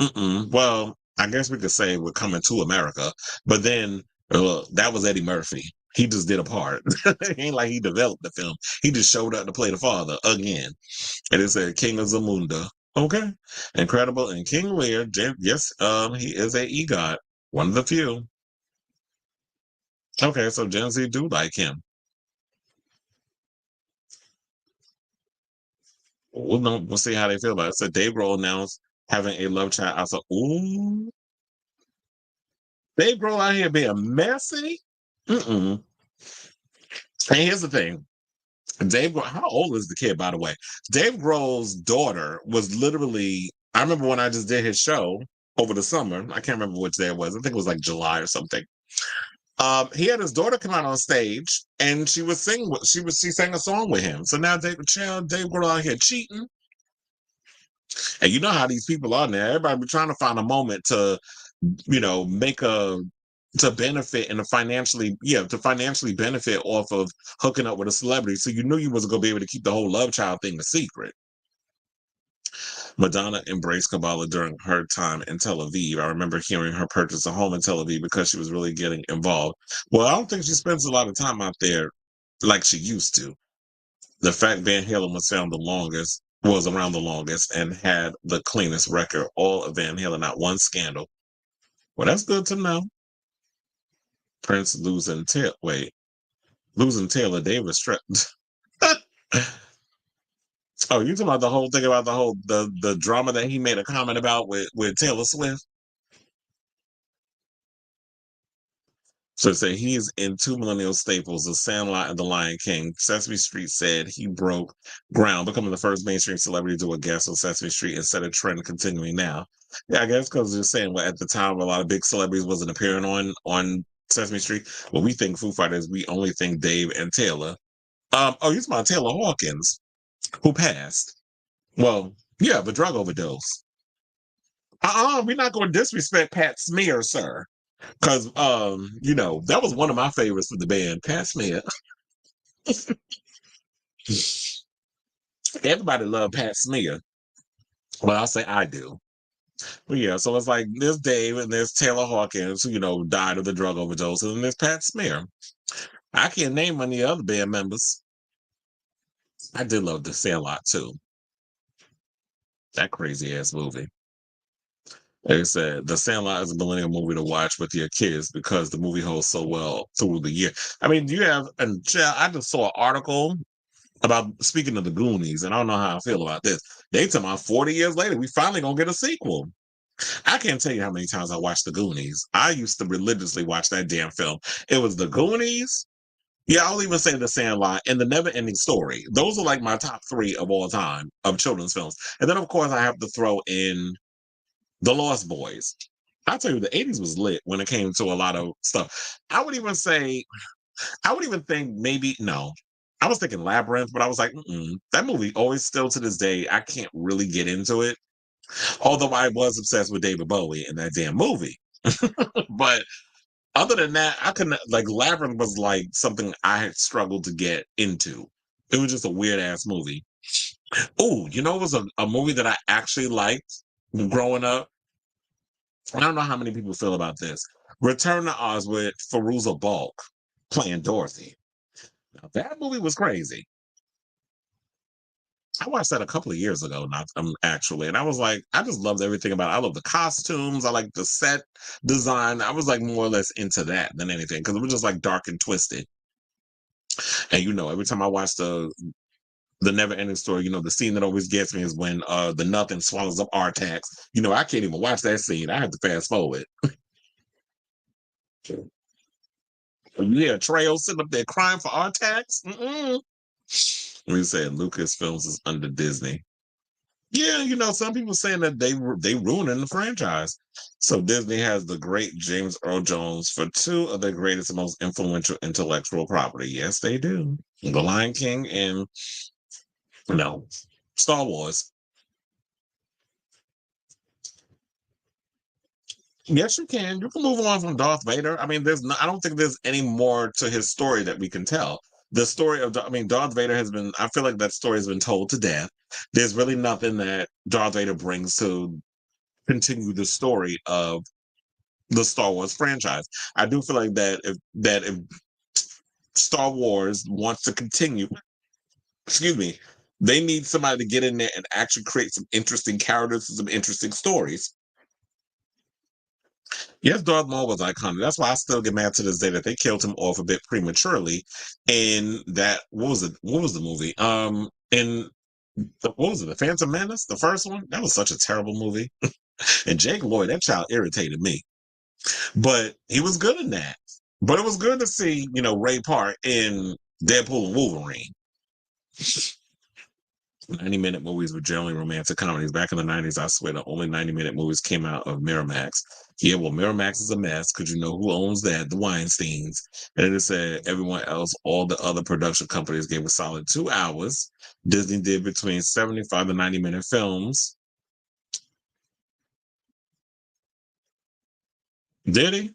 Well, I guess we could say we're coming to America, but then that was Eddie Murphy. He just did a part. It ain't like he developed the film. He just showed up to play the father again. And it said King of Zamunda. Okay. Incredible. And King Lear, yes, he is a EGOT. One of the few. Okay, so Gen Z do like him. We'll know, we'll see how they feel about it. So Dave Grohl announced having a love child. I said, ooh, Dave Grohl out here being messy. Mm-mm. And here's the thing. Dave Grohl, how old is the kid, by the way? Dave Grohl's daughter was literally, I remember when I just did his show over the summer. I can't remember which day it was. I think it was like July or something. He had his daughter come out on stage and she sang a song with him. So now Dave Grohl out here cheating. And you know how these people are now. Everybody be trying to find a moment to, you know, to benefit and to financially benefit off of hooking up with a celebrity. So you knew you wasn't gonna be able to keep the whole love child thing a secret. Madonna embraced Kabbalah during her time in Tel Aviv. I remember hearing her purchase a home in Tel Aviv because she was really getting involved. Well, I don't think she spends a lot of time out there like she used to. The fact Van Halen was around the longest and had the cleanest record, all of Van Halen, not one scandal. Well, that's good to know. Prince losing Taylor Davis. Oh, you talking about the whole thing about the drama that he made a comment about with Taylor Swift? So say he's in two millennial staples, The Sandlot and The Lion King. Sesame Street said he broke ground, becoming the first mainstream celebrity to do a guest on Sesame Street and set a trend continuing now. Yeah, I guess because they're saying well, at the time a lot of big celebrities wasn't appearing on Sesame Street. Well, we think Foo Fighters, we only think Dave and Taylor. Oh, you're talking about Taylor Hawkins, who passed. Well, yeah, but drug overdose. We're not going to disrespect Pat Smear, sir. Because, you know, that was one of my favorites for the band, Pat Smear. Everybody loved Pat Smear. Well, I'll say I do. But yeah, so it's like there's Dave and there's Taylor Hawkins, who, you know, died of the drug overdose, and then there's Pat Smear. I can't name any other band members. I did love The Sandlot too. That crazy ass movie. They said The Sandlot is a millennial movie to watch with your kids because the movie holds so well through the year. I mean, you have, and I just saw an article about speaking of the Goonies, and I don't know how I feel about this. They tell me 40 years later, we finally gonna get a sequel. I can't tell you how many times I watched the Goonies. I used to religiously watch that damn film. It was the Goonies. Yeah, I'll even say The Sandlot and The Never Ending Story. Those are like my top three of all time of children's films. And then, of course, I have to throw in The Lost Boys. I tell you, the 80s was lit when it came to a lot of stuff. I would even say, I would even think maybe, no. I was thinking Labyrinth, but I was like, that movie always still to this day, I can't really get into it. Although I was obsessed with David Bowie in that damn movie. But other than that, I couldn't, like, Labyrinth was like something I had struggled to get into. It was just a weird ass movie. Oh, you know, it was a movie that I actually liked growing up. I don't know how many people feel about this. Return to Oz with Fairuza Balk playing Dorothy. Now, that movie was crazy. I watched that a couple of years ago, not actually, and I was like, I just loved everything about it. I love the costumes. I like the set design. I was like more or less into that than anything because it was just like dark and twisted. And you know, every time I watch the Never Ending Story, you know, the scene that always gets me is when the nothing swallows up Artax. You know, I can't even watch that scene. I have to fast forward. You hear Trail sitting up there crying for Artax? We said Lucasfilms is under Disney. Yeah, you know, some people saying that they ruining the franchise. So Disney has the great James Earl Jones for two of their greatest and most influential intellectual property. Yes, they do. The Lion King and no Star Wars. Yes, you can. You can move on from Darth Vader. I mean, I don't think there's any more to his story that we can tell. The story of, I mean, Darth Vader has been, I feel like that story has been told to death. There's really nothing that Darth Vader brings to continue the story of the Star Wars franchise. I do feel like that if Star Wars wants to continue, excuse me, they need somebody to get in there and actually create some interesting characters and some interesting stories. Yes, Darth Maul was iconic. That's why I still get mad to this day that they killed him off a bit prematurely. In that, what was it? What was the movie? In what was it? The Phantom Menace, the first one. That was such a terrible movie. And Jake Lloyd, that child irritated me, but he was good in that. But it was good to see, you know, Ray Park in Deadpool and Wolverine. 90-minute movies were generally romantic comedies. Back in the 90s, I swear the only 90-minute movies came out of Miramax. Yeah, well, Miramax is a mess because you know who owns that? The Weinsteins. And it said everyone else, all the other production companies gave a solid 2 hours. Disney did between 75 and 90-minute films. Did he?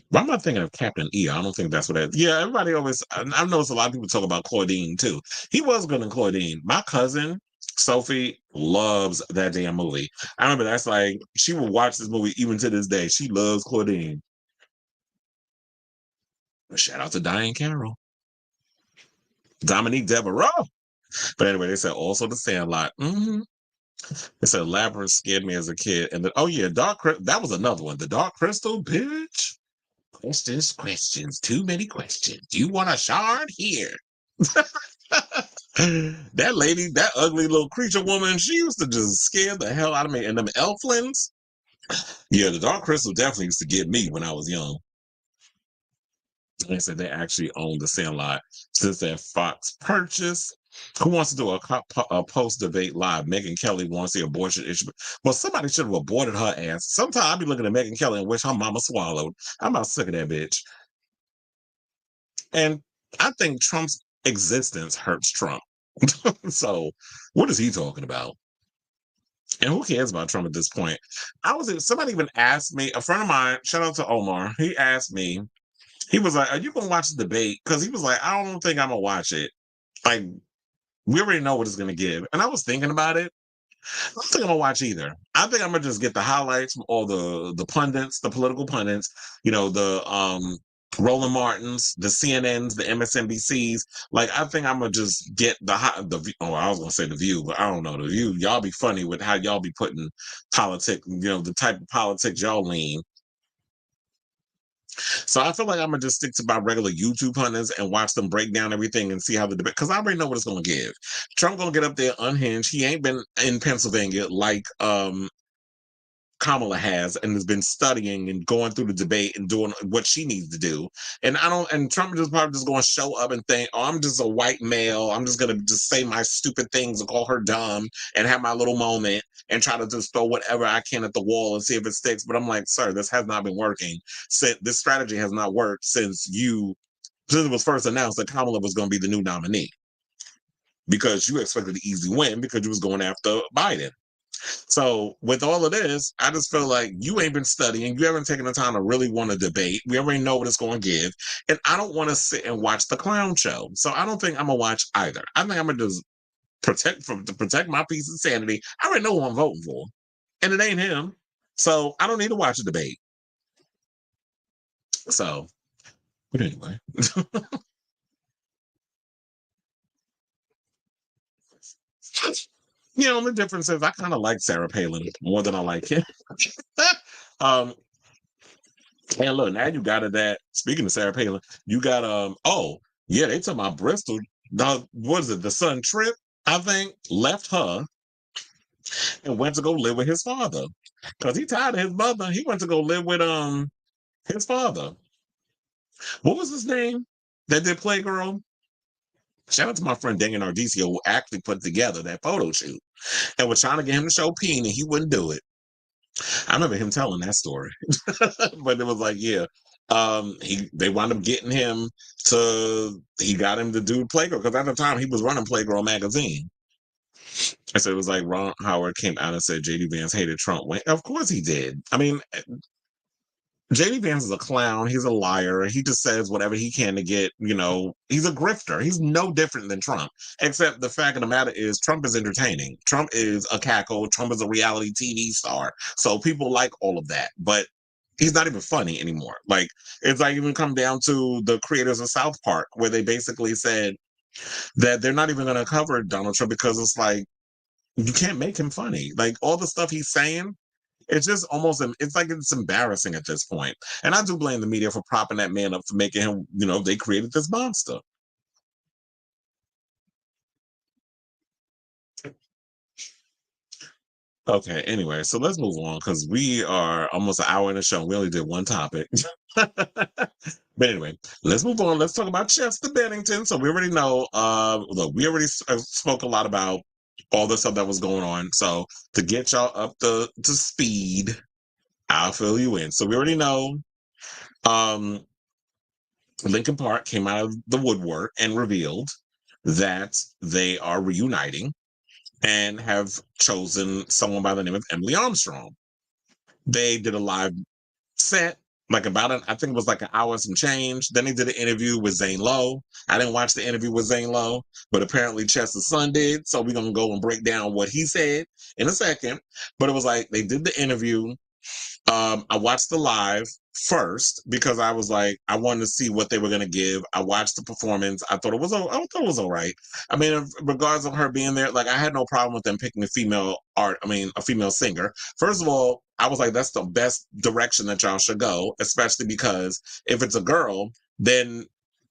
Why am I thinking of Captain E? I don't think that's what that. Yeah, everybody always. I've noticed a lot of people talk about Claudine too. He was good in Claudine. My cousin Sophie loves that damn movie. I remember that's like she will watch this movie even to this day. She loves Claudine. Shout out to Diane Carroll, Dominique Devereaux. But anyway, they said also The Sandlot. They said Labyrinth scared me as a kid, and then oh yeah, that was another one. The Dark Crystal, bitch. Questions, questions, too many questions. You want a shard? Here. That lady, that ugly little creature woman, she used to just scare the hell out of me. And them elflings, yeah, the Dark Crystal definitely used to get me when I was young. They said they actually own the Sandlot since their Fox purchase. Who wants to do a post debate live? Megyn Kelly wants the abortion issue. Well, somebody should have aborted her ass. Sometimes I be looking at Megyn Kelly and wish her mama swallowed. I'm about sick of that bitch. And I think Trump's existence hurts Trump. So what is he talking about? And who cares about Trump at this point? Somebody even asked me, a friend of mine, shout out to Omar, he asked me, he was like, are you gonna watch the debate? Because he was like, I don't think I'm gonna watch it. Like, we already know what it's gonna give. And I was thinking about it. I don't think I'm gonna watch either. I think I'm gonna just get the highlights from all the pundits, the political pundits, you know, Roland Martins, the CNNs, the MSNBCs. Like, I think I'm gonna just get I was gonna say the View, but I don't know the View. Y'all be funny with how y'all be putting politics, the type of politics y'all lean. So I feel like I'm gonna just stick to my regular YouTube hunters and watch them break down everything and see how the debate. Because I already know what it's gonna give. Trump gonna get up there unhinged. He ain't been in Pennsylvania like Kamala has, and has been studying and going through the debate and doing what she needs to do. And Trump is probably just going to show up and think, oh, I'm just a white male. I'm just going to just say my stupid things and call her dumb and have my little moment and try to just throw whatever I can at the wall and see if it sticks. But I'm like, sir, this has not been working. This strategy has not worked since it was first announced that Kamala was going to be the new nominee, because you expected an easy win because you was going after Biden. So with all of this, I just feel like you ain't been studying. You haven't taken the time to really want to debate. We already know what it's going to give. And I don't want to sit and watch the clown show. So I don't think I'm going to watch either. I think I'm going to just protect my peace and sanity. I already know who I'm voting for. And it ain't him. So I don't need to watch a debate. So, but anyway. The difference is I kind of like Sarah Palin more than I like him. And look, now you got it that, speaking of Sarah Palin, you got they talking about Bristol. What is it? The son Trip, I think, left her and went to go live with his father. Because he tired of his mother. He went to go live with his father. What was his name that did Playgirl? Shout out to my friend Daniel Nardicio, who actually put together that photo shoot and was trying to get him to show Peen, and he wouldn't do it. I remember him telling that story. But it was like, they wound up getting him he got him to do Playgirl, because at the time he was running Playgirl magazine. And so it was like Ron Howard came out and said JD Vance hated Trump. Of course he did. I mean, JD Vance is a clown. He's a liar. He just says whatever he can to get, he's a grifter. He's no different than Trump, except the fact of the matter is Trump is entertaining. Trump is a cackle. Trump is a reality TV star. So people like all of that, but he's not even funny anymore. Like, it's like even come down to the creators of South Park, where they basically said that they're not even going to cover Donald Trump because it's like, you can't make him funny. Like, all the stuff he's saying, it's just it's like it's embarrassing at this point. And I do blame the media for propping that man up, for making him, they created this monster. Okay, anyway, so let's move on, because we are almost an hour in the show. We only did one topic. But anyway, let's move on. Let's talk about Chester Bennington. So we already know, look, we already spoke a lot about all the stuff that was going on. So to get y'all up to speed, I'll fill you in. So we already know Linkin Park came out of the woodwork and revealed that they are reuniting and have chosen someone by the name of Emily Armstrong. They did a live set, like I think it was like an hour and some change. Then they did an interview with Zane Lowe. I didn't watch the interview with Zane Lowe, but apparently Chester's son did. So we're going to go and break down what he said in a second. But it was like, they did the interview. I watched the live first because I was like, I wanted to see what they were going to give. I watched the performance. I thought it was all right. I mean, regardless of her being there, like, I had no problem with them picking a female singer. First of all, I was like, that's the best direction that y'all should go, especially because if it's a girl, then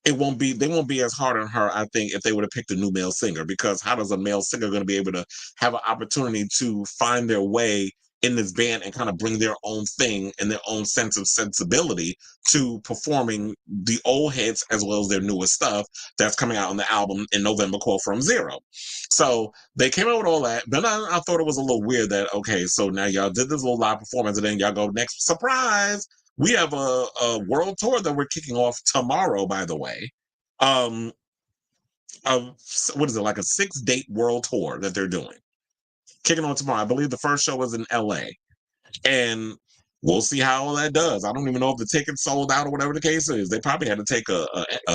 they won't be as hard on her, I think, if they would have picked a new male singer, because how does a male singer going to be able to have an opportunity to find their way in this band and kind of bring their own thing and their own sense of sensibility to performing the old hits as well as their newest stuff that's coming out on the album in November called From Zero. So they came out with all that. Then I thought it was a little weird that, okay, so now y'all did this little live performance and then y'all go, next surprise, we have a world tour that we're kicking off tomorrow, by the way. What is it, like a 6-date world tour that they're doing? Kicking on tomorrow. I believe the first show was in LA. And we'll see how all that does. I don't even know if the tickets sold out or whatever the case is. They probably had to take a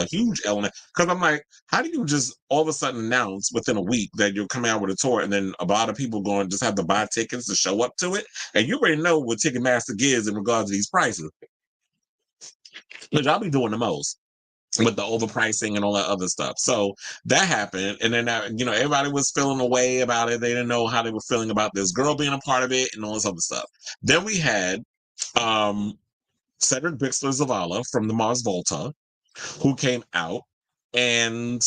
huge element. Because I'm like, how do you just all of a sudden announce within a week that you're coming out with a tour, and then a lot of people going to just have to buy tickets to show up to it? And you already know what Ticketmaster gives in regards to these prices. Which I'll be doing the most with the overpricing and all that other stuff. So that happened. And then, everybody was feeling a way about it. They didn't know how they were feeling about this girl being a part of it and all this other stuff. Then we had um, Cedric Bixler Zavala from the Mars Volta, who came out and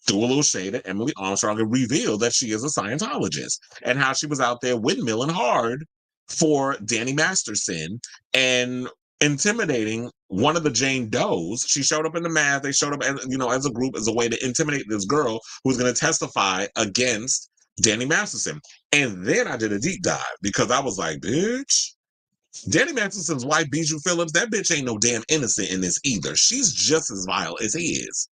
threw a little shade at Emily Armstrong and revealed that she is a Scientologist and how she was out there windmilling hard for Danny Masterson and intimidating one of the Jane Does. She showed up in the mask. They showed up as a group as a way to intimidate this girl who's going to testify against Danny Masterson. And then I did a deep dive because I was like, bitch, Danny Masterson's wife, Bijou Phillips, that bitch ain't no damn innocent in this either. She's just as vile as he is.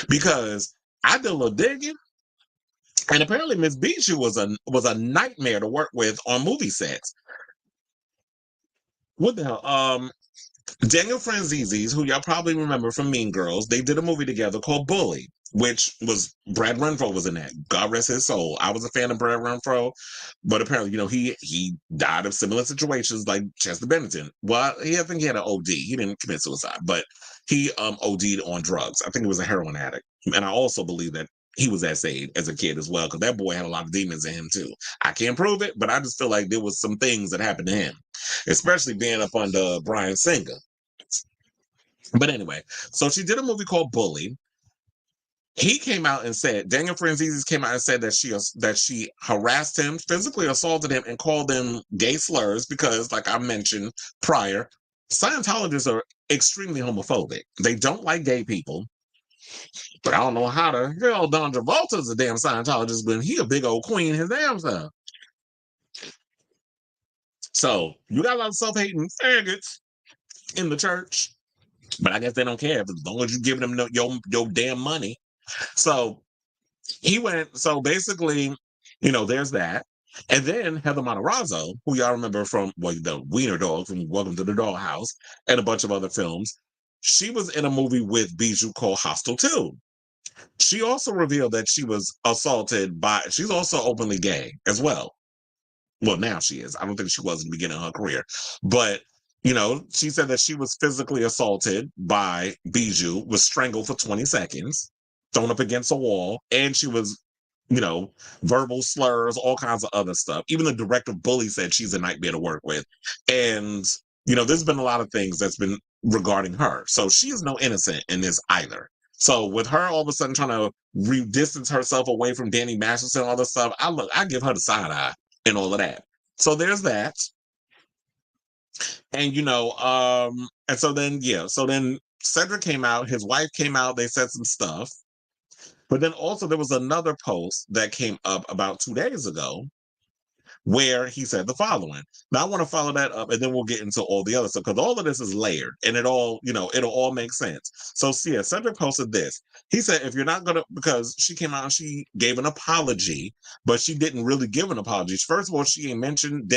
Because I did a little digging, and apparently Miss Bijou was a nightmare to work with on movie sets. What the hell? Daniel Franzese, who y'all probably remember from Mean Girls, they did a movie together called Bully, which was Brad Renfro was in that. God rest his soul. I was a fan of Brad Renfro, but apparently, he died of similar situations like Chester Bennington. Well, I think he had an OD. He didn't commit suicide, but he OD'd on drugs. I think he was a heroin addict, and I also believe that he was essayed as a kid as well, because that boy had a lot of demons in him too. I can't prove it, but I just feel like there was some things that happened to him, especially being up under Bryan Singer. But anyway, so she did a movie called Bully. He came out and said, Daniel Franzese came out and said that she harassed him, physically assaulted him, and called him gay slurs because, like I mentioned prior, Scientologists are extremely homophobic. They don't like gay people. But I don't know how to hell Don Travolta's a damn Scientologist, but he a big old queen his damn self. So you got a lot of self-hating faggots in the church, but I guess they don't care as long as you give them your damn money. So he went. So basically, there's that. And then Heather Matarazzo, who y'all remember from the Wiener Dog from Welcome to the Dollhouse and a bunch of other films, she was in a movie with Bijou called Hostel 2. She also revealed that she was assaulted she's also openly gay as well. Well, now she is. I don't think she was in the beginning of her career. But, she said that she was physically assaulted by Bijou, was strangled for 20 seconds, thrown up against a wall, and she was, verbal slurs, all kinds of other stuff. Even the director of Bully said she's a nightmare to work with. And, there's been a lot of things that's been regarding her. So she is no innocent in this either. So with her all of a sudden trying to distance herself away from Danny Masterson and all this stuff, I give her the side eye and all of that. So there's that. And and so then Cedric came out, his wife came out, they said some stuff. But then also there was another post that came up about 2 days ago where he said the following. Now I want to follow that up and then we'll get into all the other stuff because all of this is layered and it'll all make sense. So Cedric posted this. He said, if you're not going to, because she came out and she gave an apology, but she didn't really give an apology. First of all, she ain't mentioned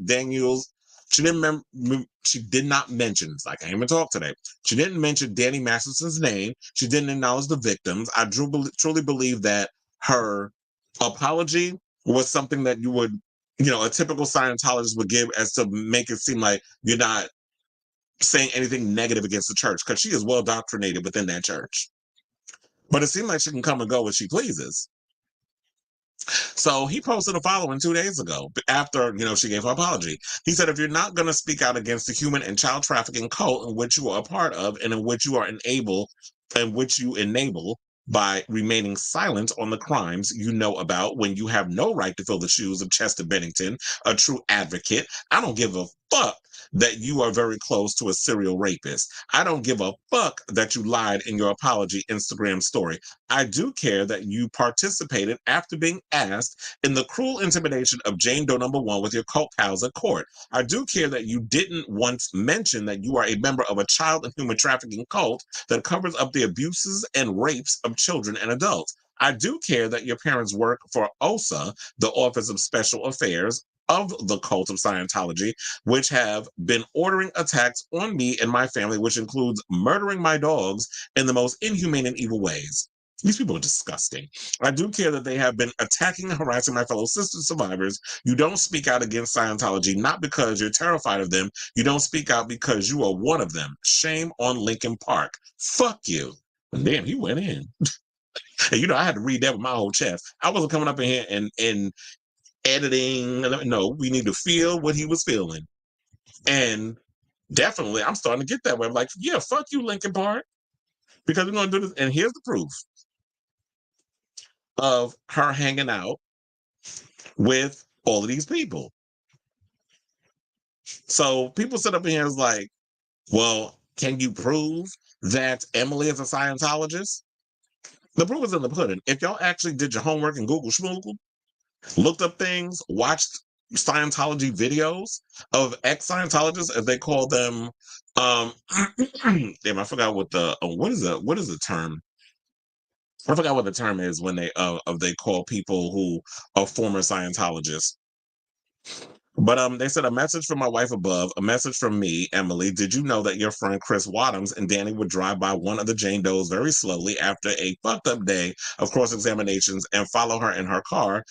Daniel's. She did not mention, it's like I ain't even talk today. She didn't mention Danny Masterson's name. She didn't acknowledge the victims. I truly believe that her apology was something that you would, a typical Scientologist would give as to make it seem like you're not saying anything negative against the church because she is well doctrinated within that church. But it seemed like she can come and go as she pleases. So he posted the following 2 days ago after, she gave her apology. He said, if you're not going to speak out against the human and child trafficking cult in which you are a part of and in which you enable by remaining silent on the crimes you know about when you have no right to fill the shoes of Chester Bennington, a true advocate, I don't give a fuck that you are very close to a serial rapist. I don't give a fuck that you lied in your apology Instagram story. I do care that you participated after being asked in the cruel intimidation of Jane Doe #1 with your cult pals at court. I do care that you didn't once mention that you are a member of a child and human trafficking cult that covers up the abuses and rapes of children and adults. I do care that your parents work for OSA, the Office of Special Affairs of the cult of Scientology, which have been ordering attacks on me and my family, which includes murdering my dogs in the most inhumane and evil ways. These people are disgusting. I do care that they have been attacking and harassing my fellow sister survivors. You don't speak out against Scientology, not because you're terrified of them. You don't speak out because you are one of them. Shame on Linkin Park. Fuck you. Damn, he went in. And I had to read that with my whole chest. I wasn't coming up in here and editing. No, we need to feel what he was feeling. And definitely, I'm starting to get that way. I'm like, yeah, fuck you, Linkin Park. Because we're going to do this. And here's the proof of her hanging out with all of these people. So people sit up here and is like, well, can you prove that Emily is a Scientologist? The proof is in the pudding. If y'all actually did your homework and Google schmoogle, looked up things, watched Scientology videos of ex-Scientologists, as they call them, damn, I forgot what what is the term? I forgot what the term is when they call people who are former Scientologists. But they said, a message from my wife above, a message from me, Emily. Did you know that your friend Chris Wadhams and Danny would drive by one of the Jane Does very slowly after a fucked up day of cross-examinations and follow her in her car,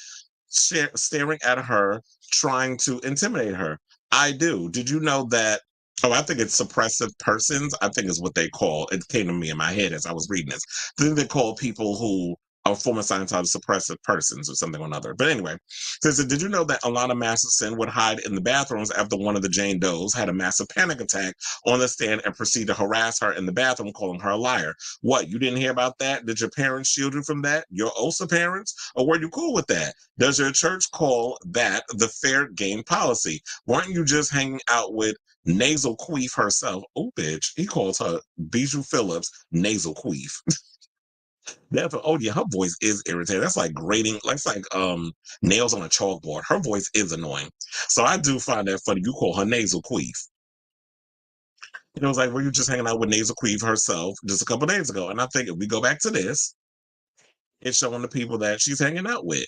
staring at her, trying to intimidate her? I do. Did you know that? Oh, I think it's suppressive persons. I think is what they call it. Came to me in my head as I was reading this. I think they call people who are former Scientology suppressive persons or something or another. But anyway, says, did you know that Alana Masterson would hide in the bathrooms after one of the Jane Does had a massive panic attack on the stand and proceed to harass her in the bathroom, calling her a liar? What, you didn't hear about that? Did your parents shield you from that? Your OSA parents? Or were you cool with that? Does your church call that the fair game policy? Weren't you just hanging out with Nasal Queef herself? Oh, bitch. He calls her Bijou Phillips Nasal Queef. Oh yeah, her voice is irritating. That's like grating, that's like nails on a chalkboard. Her voice is annoying. So I do find that funny. You call her Nasal Queef. It was like, were you just hanging out with Nasal Queef herself just a couple days ago? And I think if we go back to this, it's showing the people that she's hanging out with.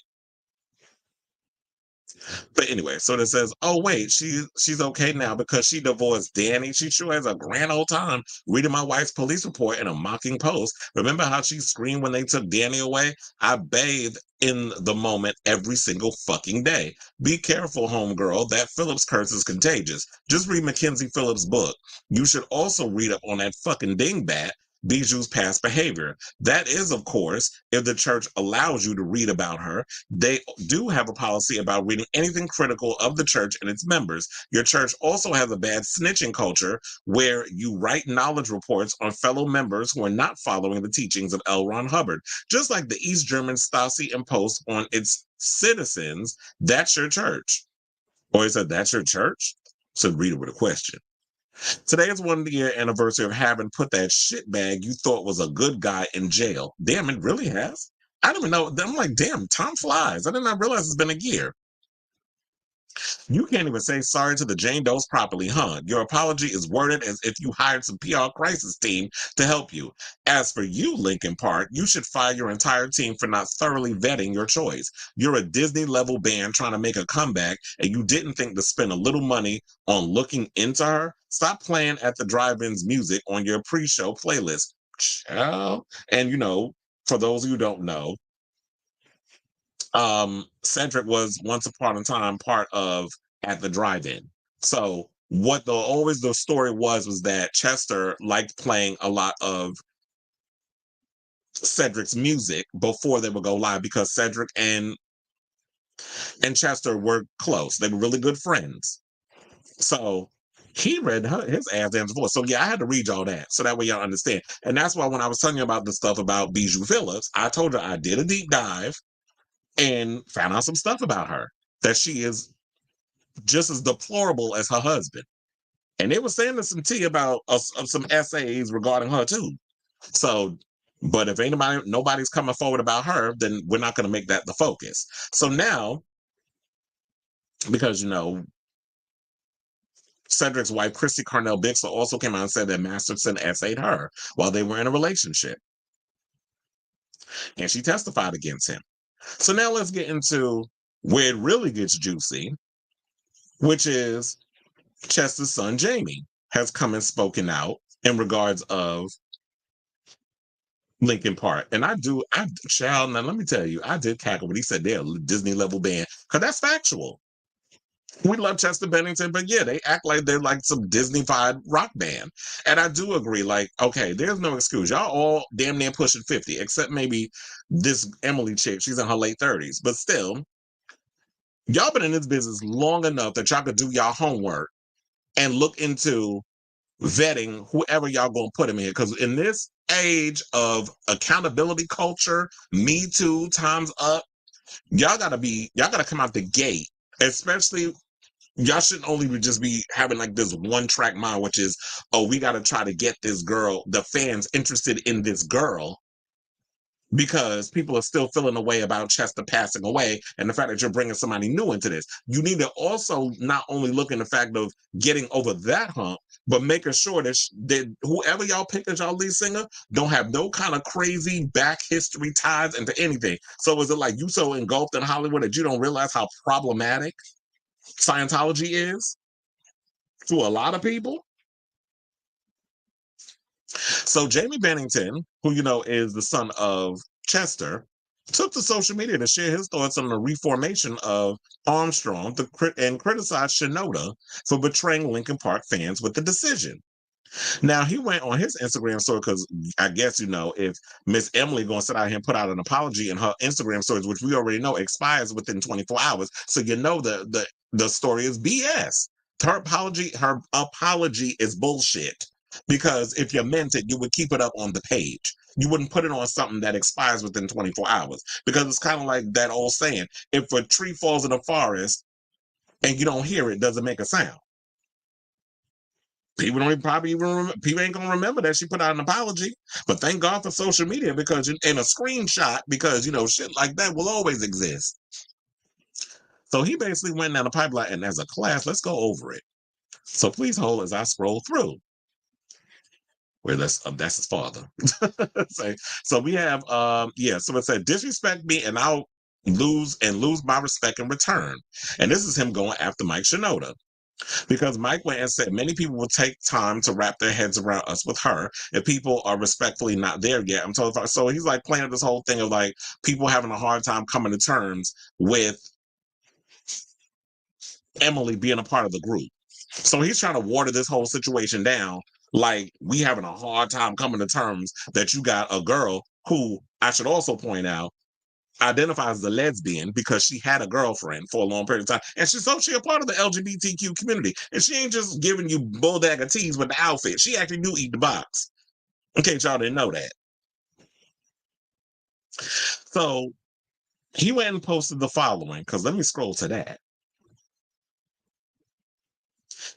But anyway, so it says, oh wait, she's okay now because she divorced Danny. She sure has a grand old time reading my wife's police report in a mocking post. Remember how she screamed when they took Danny away? I bathe in the moment every single fucking day. Be careful, homegirl. That Phillips curse is contagious. Just read Mackenzie Phillips' book. You should also read up on that fucking dingbat, Bijou's past behavior. That is, of course, if the church allows you to read about her. They do have a policy about reading anything critical of the church and its members. Your church also has a bad snitching culture where you write knowledge reports on fellow members who are not following the teachings of L. Ron Hubbard. Just like the East German Stasi imposed on its citizens, that's your church. Or he said, that's your church? So read it with a question. Today is 1 year anniversary of having put that shitbag you thought was a good guy in jail. Damn, it really has? I don't even know. I'm like, damn, time flies. I did not realize it's been a year. You can't even say sorry to the Jane Does properly, huh? Your apology is worded as if you hired some PR crisis team to help you. As for you, Linkin Park, you should fire your entire team for not thoroughly vetting your choice. You're a Disney-level band trying to make a comeback, and you didn't think to spend a little money on looking into her? Stop playing at the drive-ins music on your pre-show playlist. Ciao. And, for those of you who don't know, Cedric was once upon a time part of At the Drive-In. So what the story was that Chester liked playing a lot of Cedric's music before they would go live because Cedric and Chester were close. They were really good friends. So he read his ass down voice. So yeah, I had to read y'all that so that way y'all understand. And that's why when I was telling you about the stuff about Bijou Phillips, I told you I did a deep dive and found out some stuff about her, that she is just as deplorable as her husband. And they were saying some tea about some essays regarding her too. So, but if nobody's coming forward about her, then we're not going to make that the focus. So now, because Cedric's wife, Christy Carnell Bixler, also came out and said that Masterson essayed her while they were in a relationship. And she testified against him. So now let's get into where it really gets juicy, which is Chester's son, Jamie, has come and spoken out in regards of Linkin Park. And child, now let me tell you, I did cackle when he said they're a Disney level band, because that's factual. We love Chester Bennington, but yeah, they act like they're like some Disney-fied rock band. And I do agree, like, okay, there's no excuse. Y'all all damn near pushing 50, except maybe this Emily chick, she's in her late 30s. But still, y'all been in this business long enough that y'all could do y'all homework and look into vetting whoever y'all gonna put him in. Because in this age of accountability culture, Me Too, time's up, y'all gotta come out the gate, especially y'all shouldn't only just be having like this one track mind, which is, oh, we got to try to get this girl, the fans interested in this girl, because people are still feeling a way about Chester passing away and the fact that you're bringing somebody new into this. You need to also not only look in the fact of getting over that hump, but making sure that whoever y'all pick as y'all lead singer don't have no kind of crazy back history ties into anything. So is it like you so engulfed in Hollywood that you don't realize how problematic Scientology is to a lot of people? So Jamie Bennington, who is the son of Chester, took to social media to share his thoughts on the reformation of Armstrong and criticized Shinoda for betraying Linkin Park fans with the decision. Now he went on his Instagram story because I guess if Miss Emily gonna sit out here and put out an apology in her Instagram stories, which we already know expires within 24 hours, so the story is BS. Her apology is bullshit. Because if you meant it, you would keep it up on the page. You wouldn't put it on something that expires within 24 hours. Because it's kind of like that old saying: if a tree falls in the forest and you don't hear it, does it make a sound? People don't even probably even people ain't gonna remember that she put out an apology. But thank God for social media, because in a screenshot, because shit like that will always exist. So he basically went down the pipeline, and as a class, let's go over it. So please hold as I scroll through. Where that's his father. So we have so it said, disrespect me and I'll lose my respect in return. And this is him going after Mike Shinoda. Because Mike went and said many people will take time to wrap their heads around us with her if people are respectfully not there yet. I'm told. So he's like playing this whole thing of like people having a hard time coming to terms with Emily being a part of the group. So he's trying to water this whole situation down. Like, we having a hard time coming to terms that you got a girl who, I should also point out, identifies as a lesbian because she had a girlfriend for a long period of time. And she's a part of the LGBTQ community. And she ain't just giving you bulldagger tees with the outfit. She actually do eat the box. In case y'all didn't know that. So he went and posted the following, because let me scroll to that.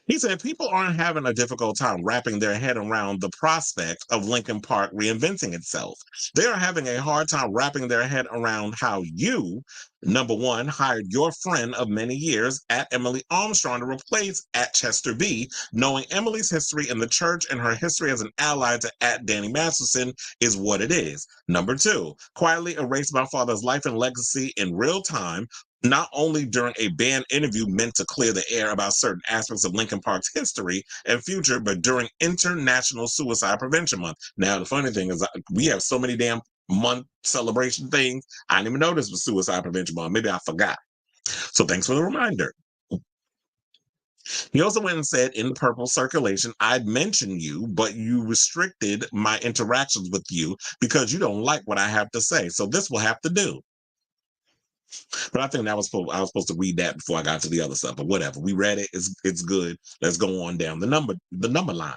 He said people aren't having a difficult time wrapping their head around the prospect of Linkin Park reinventing itself. They are having a hard time wrapping their head around how you, number one, hired your friend of many years at Emily Armstrong to replace at Chester B, knowing Emily's history in the church and her history as an ally to at Danny Masterson is what it is. Number two, quietly erased my father's life and legacy in real time, not only during a band interview meant to clear the air about certain aspects of Linkin Park's history and future, but during International Suicide Prevention Month. Now, the funny thing is, we have so many damn month celebration things. I didn't even know this was Suicide Prevention Month. Maybe I forgot. So thanks for the reminder. He also went and said, in the purple circulation, I'd mention you, but you restricted my interactions with you because you don't like what I have to say. So this will have to do. But I think I was supposed to read that before I got to the other stuff. But whatever, we read it. It's good. Let's go on down the number line.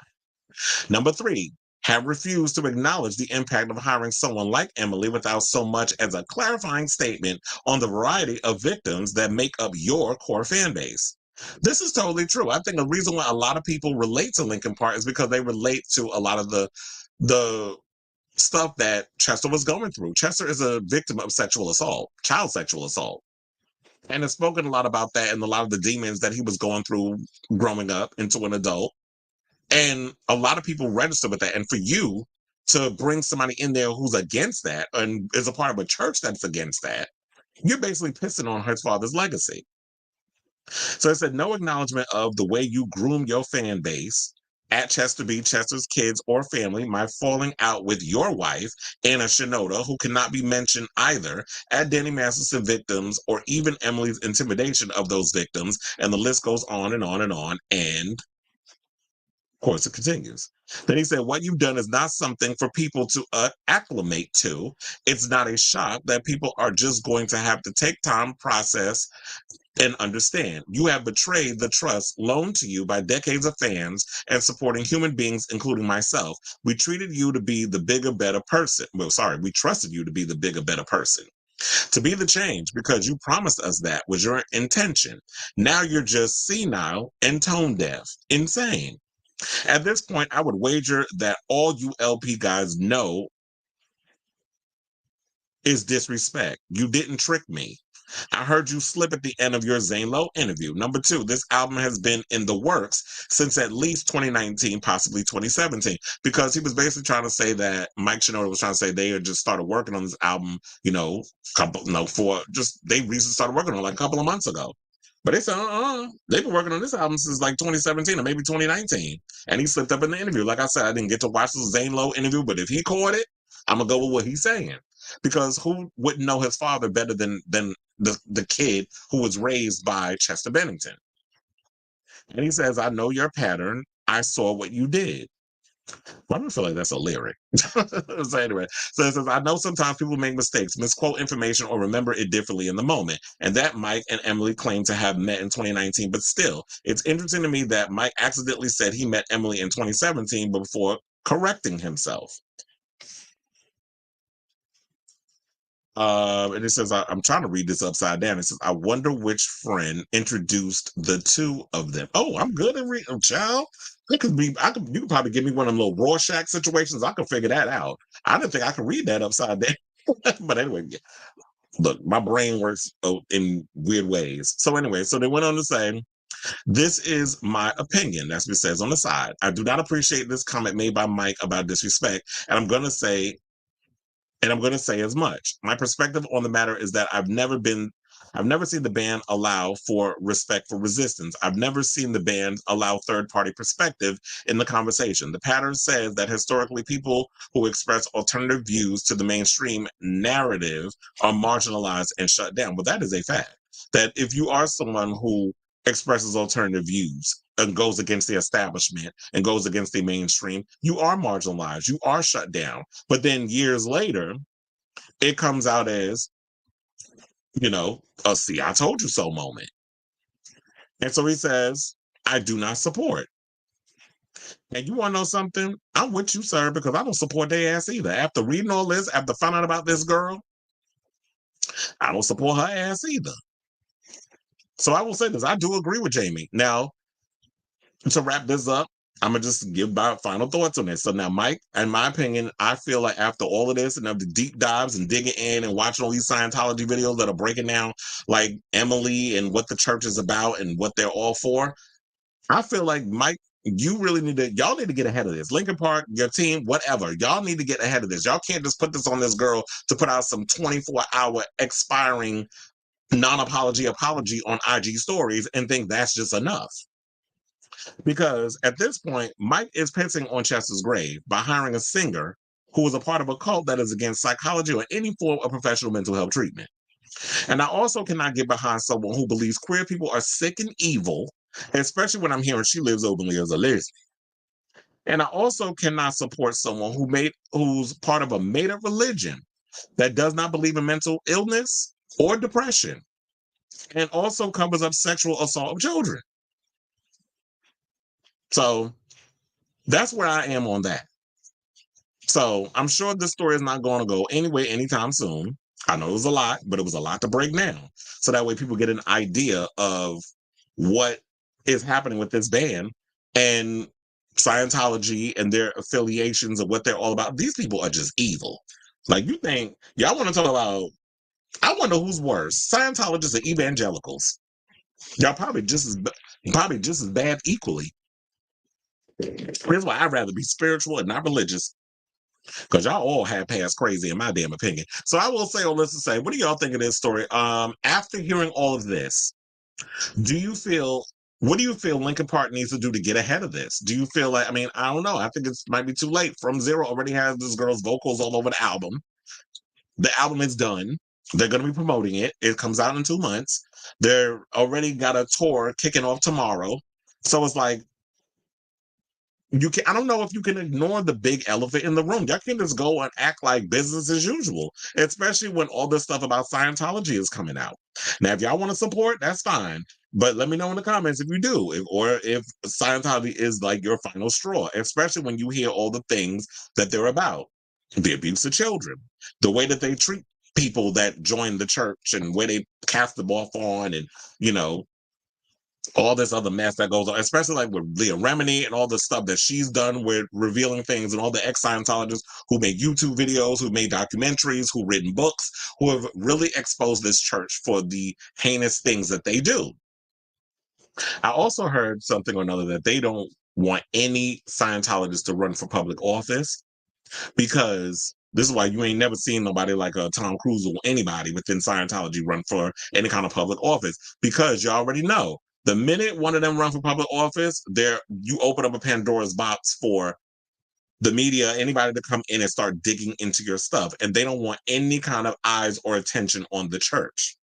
Number three, have refused to acknowledge the impact of hiring someone like Emily without so much as a clarifying statement on the variety of victims that make up your core fan base. This is totally true. I think the reason why a lot of people relate to Linkin Park is because they relate to a lot of the stuff that Chester was going through. Chester is a victim of sexual assault, child sexual assault, and has spoken a lot about that and a lot of the demons that he was going through growing up into an adult. And a lot of people register with that. And for you to bring somebody in there who's against that and is a part of a church that's against that, you're basically pissing on his father's legacy. So it said no acknowledgement of the way you groom your fan base at Chester B, Chester's kids or family, my falling out with your wife, Anna Shinoda, who cannot be mentioned either, at Danny Masterson victims, or even Emily's intimidation of those victims, and the list goes on and on and on, and of course it continues. Then he said, what you've done is not something for people to acclimate to. It's not a shock that people are just going to have to take time, process, and understand. You have betrayed the trust loaned to you by decades of fans and supporting human beings, including myself. We treated you to be the bigger, better person. Well, sorry, we trusted you to be the bigger, better person, to be the change, because you promised us that was your intention. Now you're just senile and tone deaf, insane. At this point, I would wager that all you LP guys know is disrespect. You didn't trick me. I heard you slip at the end of your Zane Lowe interview. Number two, this album has been in the works since at least 2019, possibly 2017, because he was basically trying to say that Mike Shinoda was trying to say they had just started working on this album, they recently started working on it like a couple of months ago. But they said, they've been working on this album since like 2017 or maybe 2019. And he slipped up in the interview. Like I said, I didn't get to watch the Zane Lowe interview, but if he caught it, I'm going to go with what he's saying. Because who wouldn't know his father better than the kid who was raised by Chester Bennington? And he says, I know your pattern. I saw what you did. Well, I don't feel like that's a lyric. So anyway, so it says, I know sometimes people make mistakes, misquote information, or remember it differently in the moment. And that Mike and Emily claim to have met in 2019. But still, it's interesting to me that Mike accidentally said he met Emily in 2017 before correcting himself. And it says, I'm trying to read this upside down. It says, I wonder which friend introduced the two of them. Oh, I'm good at reading, child. You could probably give me one of them little Rorschach situations. I could figure that out. I didn't think I could read that upside down. But anyway, look, my brain works in weird ways. So anyway, so they went on to say, this is my opinion. That's what it says on the side. I do not appreciate this comment made by Mike about disrespect. And I'm going to say as much. My perspective on the matter is that I've never seen the band allow for respect for resistance. I've never seen the band allow third-party perspective in the conversation. The pattern says that historically people who express alternative views to the mainstream narrative are marginalized and shut down. Well, that is a fact. That if you are someone who expresses alternative views and goes against the establishment and goes against the mainstream, you are marginalized, you are shut down. But then years later, it comes out as, a see, I told you so moment. And so he says, I do not support. And you want to know something? I'm with you, sir, because I don't support their ass either. After reading all this, after finding out about this girl, I don't support her ass either. So I will say this, I do agree with Jamie. Now, to wrap this up, I'm going to just give my final thoughts on this. So now, Mike, in my opinion, I feel like after all of this and of the deep dives and digging in and watching all these Scientology videos that are breaking down like Emily and what the church is about and what they're all for, I feel like, Mike, y'all need to get ahead of this. Linkin Park, your team, whatever. Y'all need to get ahead of this. Y'all can't just put this on this girl to put out some 24-hour expiring non-apology apology on IG stories and think that's just enough. Because at this point, Mike is pissing on Chester's grave by hiring a singer who is a part of a cult that is against psychology or any form of professional mental health treatment. And I also cannot get behind someone who believes queer people are sick and evil, especially when I'm hearing she lives openly as a lesbian. And I also cannot support someone who's part of a made-up religion that does not believe in mental illness or depression, and also covers up sexual assault of children. So that's where I am on that. So I'm sure this story is not going to go anywhere anytime soon. I know it was a lot, but it was a lot to break down. So that way people get an idea of what is happening with this band and Scientology and their affiliations and what they're all about. These people are just evil. Like, you think, y'all want to talk about, I wonder who's worse, Scientologists or evangelicals? Y'all probably just as bad equally. Here's why I'd rather be spiritual and not religious, because y'all all have passed crazy in my damn opinion. So I will say all this to say, what do y'all think of this story? After hearing all of this, do you feel What do you feel Linkin Park needs to do to get ahead of this? Do you feel like, I mean, I don't know. I think it might be too late. From Zero already has this girl's vocals all over the album. The album is done. They're going to be promoting it. It comes out in 2 months. They're already got a tour kicking off tomorrow. So it's like, you can, I don't know if you can ignore the big elephant in the room. Y'all can just go and act like business as usual, especially when all this stuff about Scientology is coming out. Now, if y'all want to support, that's fine. But let me know in the comments if you do, or if Scientology is like your final straw, especially when you hear all the things that they're about. The abuse of children, the way that they treat people that join the church, and where they cast them off on, and, you know, all this other mess that goes on, especially like with Leah Remini and all the stuff that she's done with revealing things, and all the ex-Scientologists who made YouTube videos, who made documentaries, who written books, who have really exposed this church for the heinous things that they do. I also heard something or another that they don't want any Scientologists to run for public office, because this is why you ain't never seen nobody like Tom Cruise or anybody within Scientology run for any kind of public office, because you already know the minute one of them run for public office, you open up a Pandora's box for the media, anybody to come in and start digging into your stuff, and they don't want any kind of eyes or attention on the church,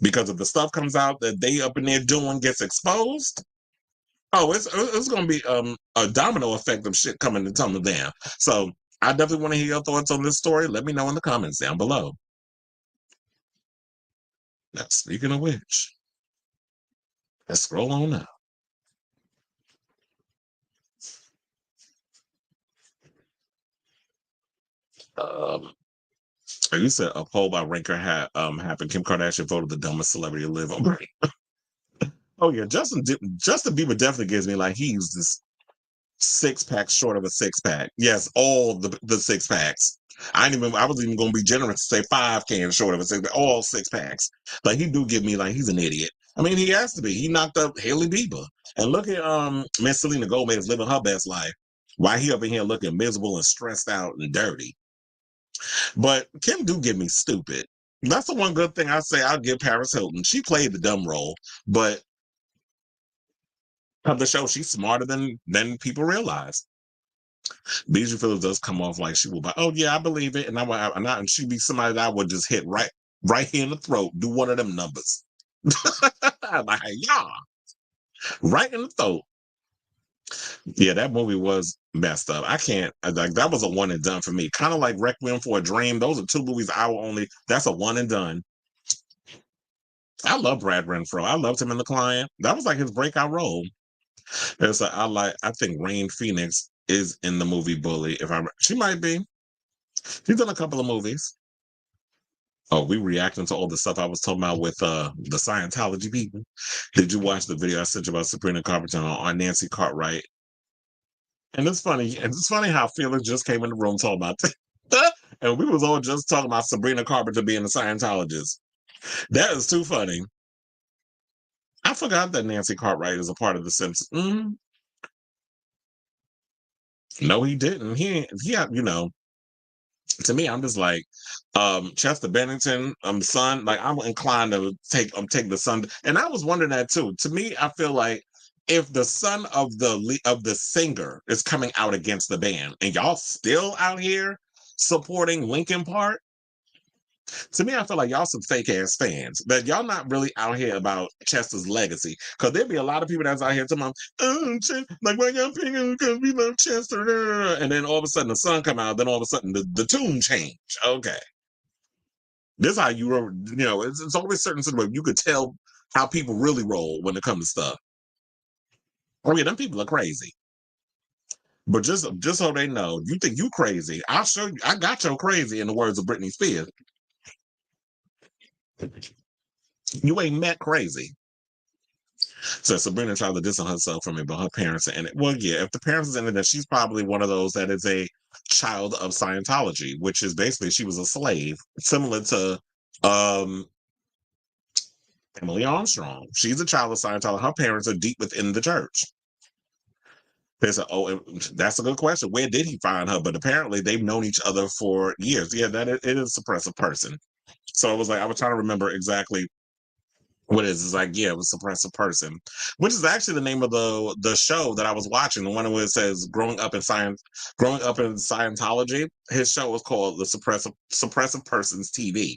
because if the stuff comes out that they up in there doing gets exposed, oh, it's going to be a domino effect of shit coming to tumble down. So I definitely want to hear your thoughts on this story. Let me know in the comments down below. Now, speaking of which, let's scroll on up. You said a poll by Ranker happened. Kim Kardashian voted the dumbest celebrity to live on. Oh yeah, Justin Bieber definitely gives me like he's this 6-pack short of a 6-pack. Yes, all the 6-packs. I was even gonna be generous to say 5 cans short of a 6-pack. All 6-packs. Like, he do give me like he's an idiot. I mean, he has to be. He knocked up Hailey Bieber. And look at Miss Selena Gomez living her best life. Why he up in here looking miserable and stressed out and dirty. But Kim do give me stupid. That's the one good thing I say I'll give Paris Hilton. She played the dumb role, but of the show, she's smarter than people realize. Bijou Phillips does come off like she will buy. Oh yeah, I believe it, and and she'd be somebody that I would just hit right here in the throat. Do one of them numbers, like, yeah, right in the throat. Yeah, that movie was messed up. I can't like, that was a one and done for me. Kind of like Requiem for a Dream. Those are 2 movies I will only. That's a one and done. I love Brad Renfro. I loved him in The Client. That was like his breakout role. It's like, I think Rain Phoenix is in the movie Bully. She might be. She's done a couple of movies. Oh, we reacting to all the stuff I was talking about with the Scientology people. Did you watch the video I sent you about Sabrina Carpenter on Nancy Cartwright? And it's funny. And it's funny how Felix just came in the room talking about that. And we was all just talking about Sabrina Carpenter being a Scientologist. That is too funny. I forgot that Nancy Cartwright is a part of The Simpsons. No, he didn't. He you know, to me, I'm just like, Chester Bennington, son. Like, I'm inclined to take the son. And I was wondering that too. To me, I feel like if the son of the singer is coming out against the band, and y'all still out here supporting Linkin Park, to me, I feel like y'all some fake ass fans. That y'all not really out here about Chester's legacy. Because there'd be a lot of people that's out here talking about, oh, like, why y'all picking because we love Chester? And then all of a sudden the sun come out, then all of a sudden the tune change. Okay. This is how you know, it's always certain sort of way you could tell how people really roll when it comes to stuff. Oh yeah, them people are crazy. But just so they know, you think you crazy, I'll show you. I got your crazy, in the words of Britney Spears. You ain't met crazy. So Sabrina tried to distance herself from it, but her parents are in it. Well, yeah, if the parents are in it, then she's probably one of those that is a child of Scientology, which is basically she was a slave, similar to Emily Armstrong. She's a child of Scientology. Her parents are deep within the church. They said, oh, that's a good question. Where did he find her? But apparently they've known each other for years. Yeah, it is a suppressive person. So it was like, I was trying to remember exactly What is it's like, yeah, it was suppressive person, which is actually the name of the show that I was watching. The one where it says growing up in Scientology. His show was called the Suppressive Persons TV.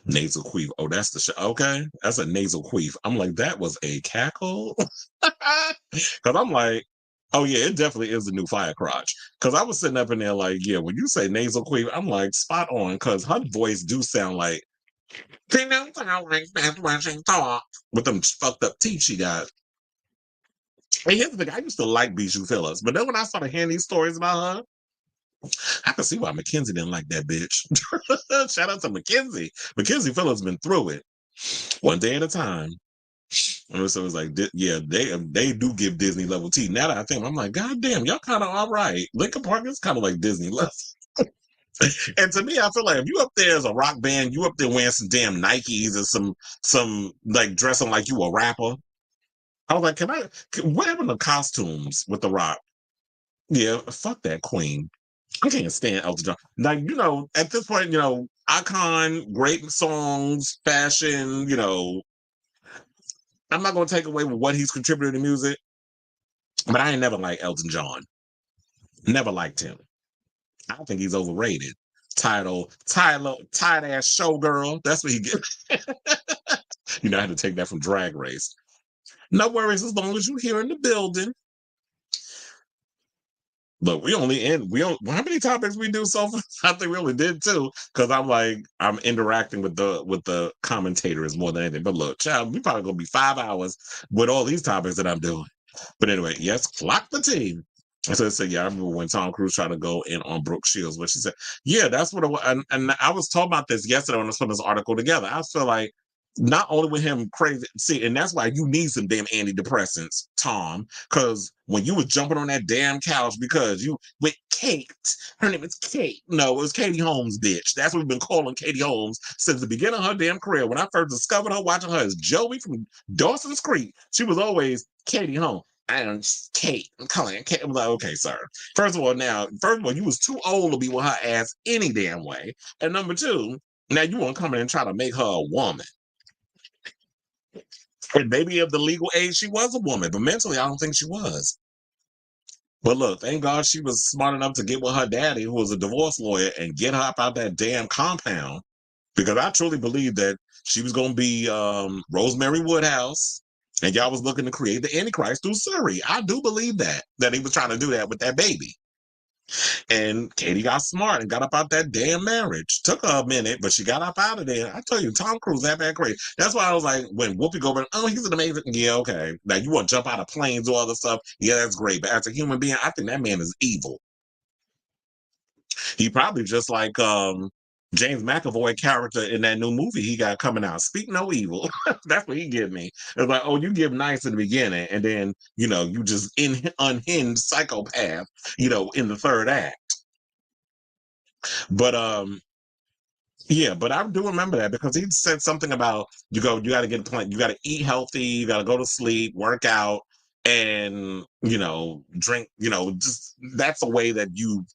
Nasal queef. Oh, that's the show. Okay, that's a nasal queef. I'm like, that was a cackle, because I'm like, oh yeah, it definitely is the new fire crotch. Because I was sitting up in there like, yeah, when you say nasal queef, I'm like spot on. Because her voice do sound like she don't sound like that's what she thought with them fucked up teeth she got. And here's the thing, I used to like Bijou Phillips, but then when I started hearing these stories about her, I can see why Mackenzie didn't like that bitch. Shout out to Mackenzie. Mackenzie Phillips been through it one day at a time. And so it's like, yeah, they do give Disney level tea. Now that I think, I'm like, God damn, y'all kind of all right. Linkin Park is kind of like Disney level. And to me, I feel like if you up there as a rock band, you up there wearing some damn Nikes and some like dressing like you a rapper. I was like, what happened to costumes with the rock? Yeah, fuck that queen. I can't stand Elton John. Like, at this point, icon, great songs, fashion, I'm not gonna take away with what he's contributed to music, but I ain't never liked Elton John. Never liked him. I think he's overrated. Tired ass showgirl. That's what he gets. I had to take that from Drag Race. No worries, as long as you're here in the building. Look, how many topics we do so far? I think we only did two, because I'm interacting with the commentators more than anything. But look, child, we probably gonna be 5 hours with all these topics that I'm doing. But anyway, yes, clock the team. And so I said, yeah, I remember when Tom Cruise tried to go in on Brooke Shields, but she said, yeah, that's what it was. And I was talking about this yesterday when I was putting this article together. I feel like not only with him crazy, see, and that's why you need some damn antidepressants, Tom, because when you was jumping on that damn couch because you with Kate, her name is Kate. No, it was Katie Holmes, bitch. That's what we've been calling Katie Holmes since the beginning of her damn career. When I first discovered her, watching her as Joey from Dawson's Creek, she was always Katie Holmes. And Kate, I'm calling her Kate. I'm like, okay, sir. First of all, you was too old to be with her ass any damn way. And number two, now you want to come in and try to make her a woman. And maybe of the legal age, she was a woman, but mentally, I don't think she was. But look, thank God she was smart enough to get with her daddy, who was a divorce lawyer, and get her up out that damn compound. Because I truly believe that she was going to be Rosemary Woodhouse, and y'all was looking to create the Antichrist through Surrey. I do believe that he was trying to do that with that baby. And Katie got smart and got up out that damn marriage. Took her a minute, but she got up out of there. I tell you, Tom Cruise, that bad crazy. That's why I was like, when Whoopi Goldberg, oh, he's an amazing, yeah, okay. Now you want to jump out of planes or other stuff, yeah, that's great. But as a human being, I think that man is evil. He probably just like James McAvoy character in that new movie he got coming out. Speak no evil. That's what he give me. It's like, oh, you give nice in the beginning, and then you just unhinged psychopath, in the third act. But yeah, but I do remember that because he said something about you got to get a plan, you got to eat healthy, you got to go to sleep, work out, and drink. Just that's a way that you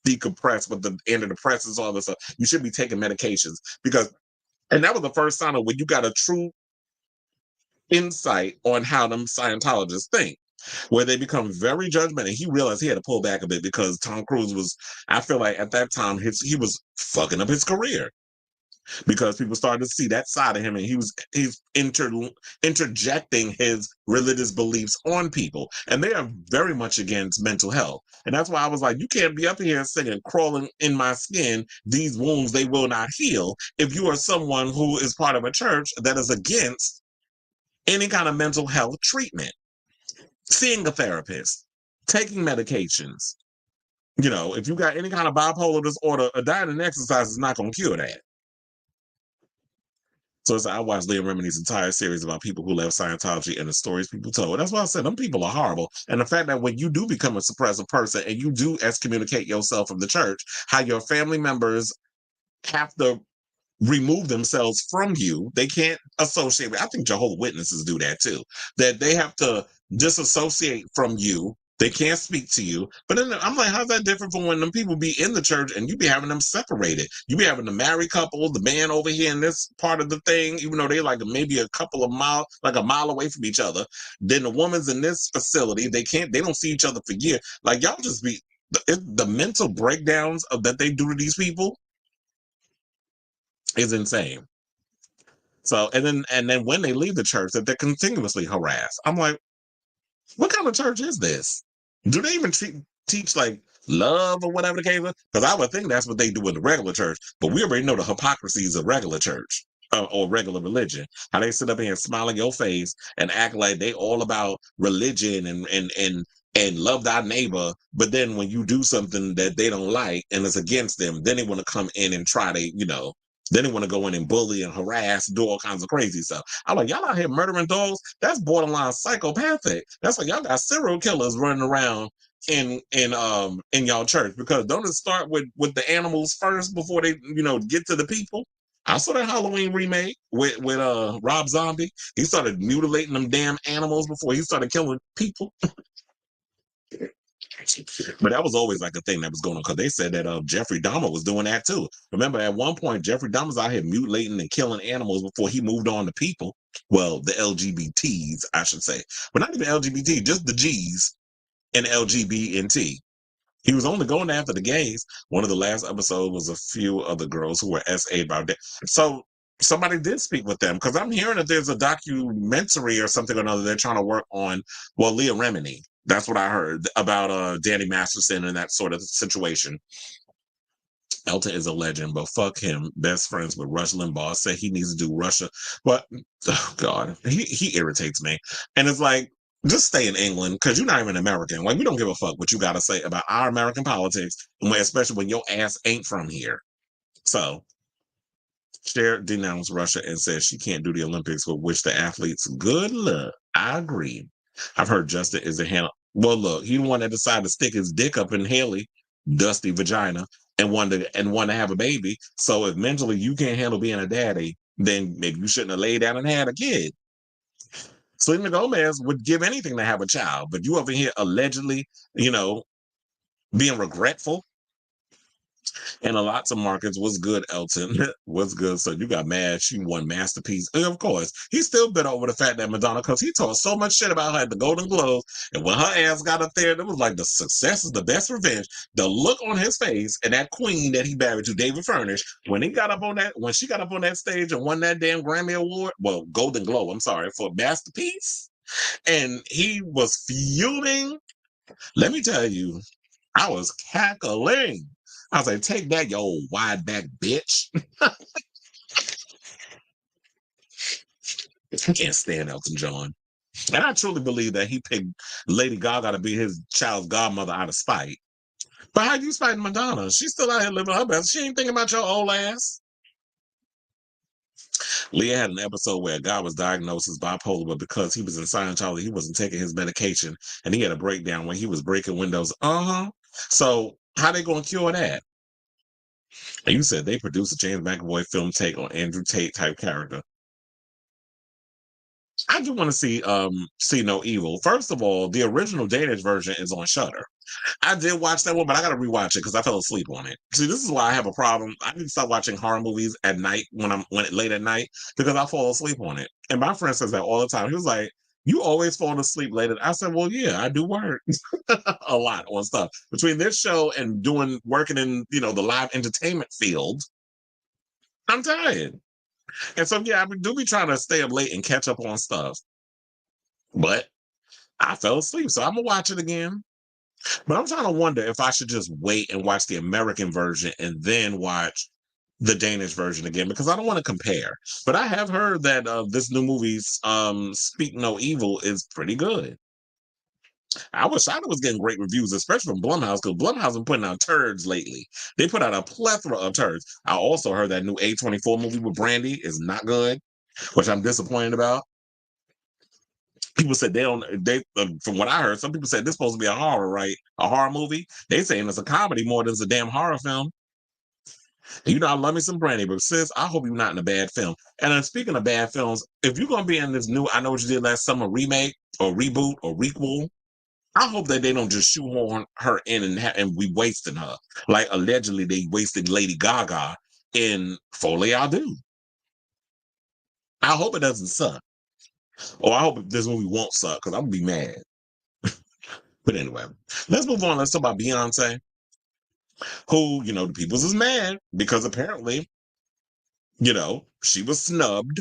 decompress with the antidepressants, all this stuff. You should be taking medications and that was the first sign of when you got a true insight on how them Scientologists think, where they become very judgmental. He realized he had to pull back a bit because Tom Cruise was, I feel like at that time, he was fucking up his career because people started to see that side of him, and he's interjecting his religious beliefs on people, and they are very much against mental health. And that's why I was like, you can't be up here singing crawling in my skin, these wounds they will not heal, if you are someone who is part of a church that is against any kind of mental health treatment, seeing a therapist, taking medications. If you got any kind of bipolar disorder, a diet and exercise is not going to cure that. So I watched Leah Remini's entire series about people who left Scientology and the stories people told. And that's why I said them people are horrible. And the fact that when you do become a suppressive person and you do excommunicate yourself from the church, how your family members have to remove themselves from you. They can't associate with. I think Jehovah's Witnesses do that too. That they have to disassociate from you They can't speak to you. But then I'm like, how's that different from when them people be in the church and you be having them separated? You be having the married couple, the man over here in this part of the thing, even though they like maybe a couple of miles, like a mile away from each other. Then the woman's in this facility. They don't see each other for years. Like y'all just be the mental breakdowns of that they do to these people is insane. So and then when they leave the church, that they're continuously harassed. I'm like, what kind of church is this? Do they even teach like love or whatever the case is? Because I would think that's what they do in the regular church. But we already know the hypocrisies of regular church or regular religion. How they sit up here and smile in your face and act like they all about religion and love thy neighbor. But then when you do something that they don't like and it's against them, then they want to come in and try to, then they want to go in and bully and harass, do all kinds of crazy stuff. I'm like, y'all out here murdering dogs? That's borderline psychopathic. That's like y'all got serial killers running around in y'all church, because don't it start with the animals first before they get to the people? I saw that Halloween remake with Rob Zombie. He started mutilating them damn animals before he started killing people. But that was always like a thing that was going on, because they said that Jeffrey Dahmer was doing that too. Remember, at one point, Jeffrey Dahmer was out here mutilating and killing animals before he moved on to people. Well, the LGBTs, I should say. But not even LGBT, just the G's and LGBT. He was only going after the gays. One of the last episodes was a few of the girls who were SA'd about that. So somebody did speak with them, because I'm hearing that there's a documentary or something or another they're trying to work on. Well, Leah Remini. That's what I heard about Danny Masterson and that sort of situation. Elton is a legend, but fuck him. Best friends with Rush Limbaugh. Say he needs to do Russia. But, oh God, he irritates me. And it's like, just stay in England, because you're not even American. Like, we don't give a fuck what you got to say about our American politics, especially when your ass ain't from here. So, Cher denounced Russia and says she can't do the Olympics, but wish the athletes good luck. I agree. I've heard Justin is a handle. Well, look, he the one that decided to stick his dick up in Haley, dusty vagina, and wanted to have a baby. So if mentally you can't handle being a daddy, then maybe you shouldn't have laid down and had a kid. Selena Gomez would give anything to have a child, but you over here allegedly, being regretful. And a lots of markets. Was good, Elton. Was good. So you got mad. She won Masterpiece. And of course, he's still bitter over the fact that Madonna, because he talked so much shit about her at the Golden Globes. And when her ass got up there, it was like the success is the best revenge. The look on his face and that queen that he married to, David Furnish, when she got up on that stage and won that damn Grammy Award, well, Golden Globe, I'm sorry, for Masterpiece. And he was fuming. Let me tell you, I was cackling. I was like, take that, you old wide back bitch. I can't stand Elton John. And I truly believe that he picked Lady Gaga to be his child's godmother out of spite. But how you spiting Madonna? She's still out here living her best. She ain't thinking about your old ass. Leah had an episode where a guy was diagnosed as bipolar, but because he was in Scientology, he wasn't taking his medication, and he had a breakdown when he was breaking windows. So how they gonna cure that? And you said they produced a James McAvoy film take on Andrew Tate type character. I do want to see No Evil. First of all, the original Danish version is on Shudder. I did watch that one, but I got to rewatch it because I fell asleep on it. See, this is why I have a problem. I need to start watching horror movies at night when late at night, because I fall asleep on it. And my friend says that all the time. He was like, "You always fall asleep late." I said, "Well, yeah, I do work a lot on stuff between this show and working in the live entertainment field. I'm tired." And so, yeah, I do be trying to stay up late and catch up on stuff. But I fell asleep, so I'm going to watch it again. But I'm trying to wonder if I should just wait and watch the American version and then watch the Danish version again, because I don't want to compare. But I have heard that this new movie's Speak No Evil is pretty good. I was shocked it was getting great reviews, especially from Blumhouse, because Blumhouse been putting out turds lately. They put out a plethora of turds. I also heard that new A24 movie with Brandy is not good, which I'm disappointed about. People said from what I heard, some people said this is supposed to be a horror, right? A horror movie. They saying it's a comedy more than it's a damn horror film. I love me some Brandy, but sis, I hope you're not in a bad film. And then speaking of bad films, if you're going to be in this new I Know What You Did Last Summer remake or reboot or requel, I hope that they don't just shoehorn her in and we wasting her. Like allegedly they wasted Lady Gaga in Foley I Do. I hope it doesn't suck. Or I hope this movie won't suck because I'm gonna be mad. But anyway, let's move on. Let's talk about Beyonce, who, the people's is mad because apparently, she was snubbed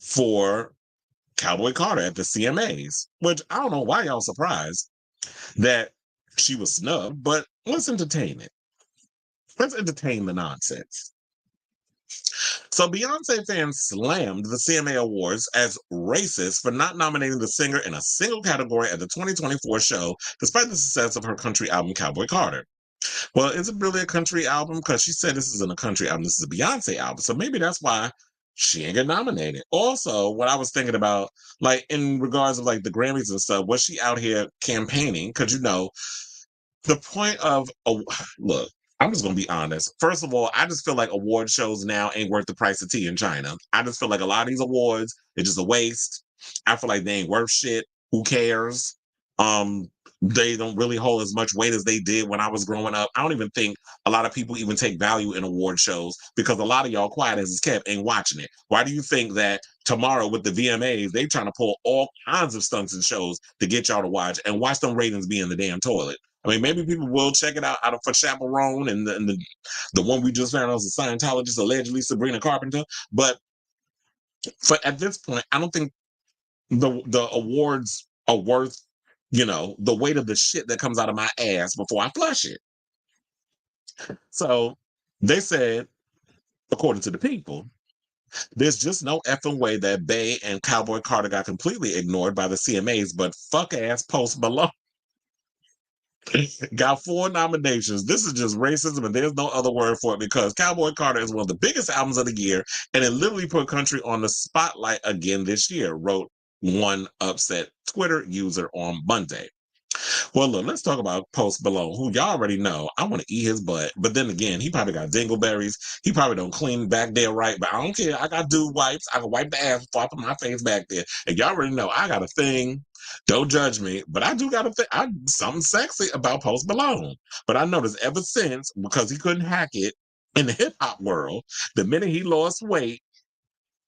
for Cowboy Carter at the CMAs, which I don't know why y'all surprised that she was snubbed, but let's entertain it. Let's entertain the nonsense. So Beyonce fans slammed the CMA Awards as racist for not nominating the singer in a single category at the 2024 show, despite the success of her country album Cowboy Carter. Well, is it really a country album? Because she said this isn't a country album, this is a Beyonce album. So maybe that's why she ain't get nominated. Also, what I was thinking about, like in regards of like the Grammys and stuff, was she out here campaigning? Because the point of look, I'm just gonna be honest. First of all, I just feel like award shows now ain't worth the price of tea in China. I just feel like a lot of these awards are just a waste. I feel like they ain't worth shit. Who cares? They don't really hold as much weight as they did when I was growing up. I don't even think a lot of people even take value in award shows because a lot of y'all, quiet as it's kept, ain't watching it. Why do you think that tomorrow with the VMAs, they trying to pull all kinds of stunts and shows to get y'all to watch them ratings be in the damn toilet? I mean, maybe people will check it out for Chaperone and the one we just found out was a Scientologist, allegedly Sabrina Carpenter. But at this point, I don't think the awards are worth the weight of the shit that comes out of my ass before I flush it. So they said, according to the people, there's just no effing way that Bey and Cowboy Carter got completely ignored by the CMAs, but fuck ass Post Malone got 4 nominations. This is just racism, and there's no other word for it because Cowboy Carter is one of the biggest albums of the year, and it literally put country on the spotlight again this year, wrote one upset Twitter user on Monday. Well, look, let's talk about Post Malone, who y'all already know. I want to eat his butt. But then again, he probably got dingleberries. He probably don't clean back there right. But I don't care. I got dude wipes. I can wipe the ass before I put my face back there. And y'all already know I got a thing. Don't judge me. But I do got a thing. Something sexy about Post Malone. But I noticed ever since, because he couldn't hack it in the hip hop world, the minute he lost weight,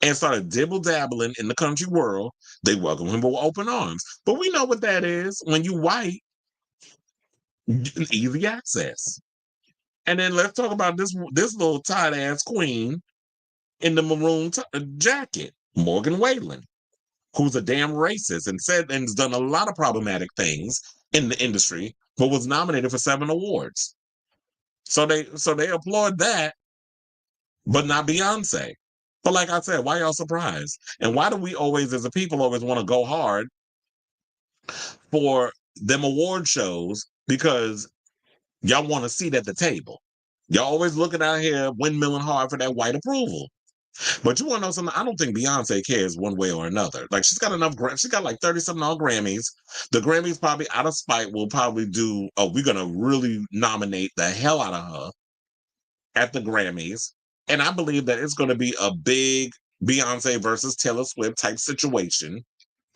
and started dibble-dabbling in the country world, they welcome him with open arms. But we know what that is. When you white, easy access. And then let's talk about this little tight-ass queen in the maroon jacket, Morgan Whalen, who's a damn racist and has done a lot of problematic things in the industry, but was nominated for 7 awards. So they applaud that, but not Beyonce. But like I said, why y'all surprised? And why do we always, as a people, always want to go hard for them award shows? Because y'all want a seat at the table. Y'all always looking out here windmilling hard for that white approval. But you want to know something? I don't think Beyonce cares one way or another. Like she's got enough. She got like 30-something all Grammys. The Grammys probably out of spite will probably do. Oh, we're gonna really nominate the hell out of her at the Grammys. And I believe that it's going to be a big Beyonce versus Taylor Swift type situation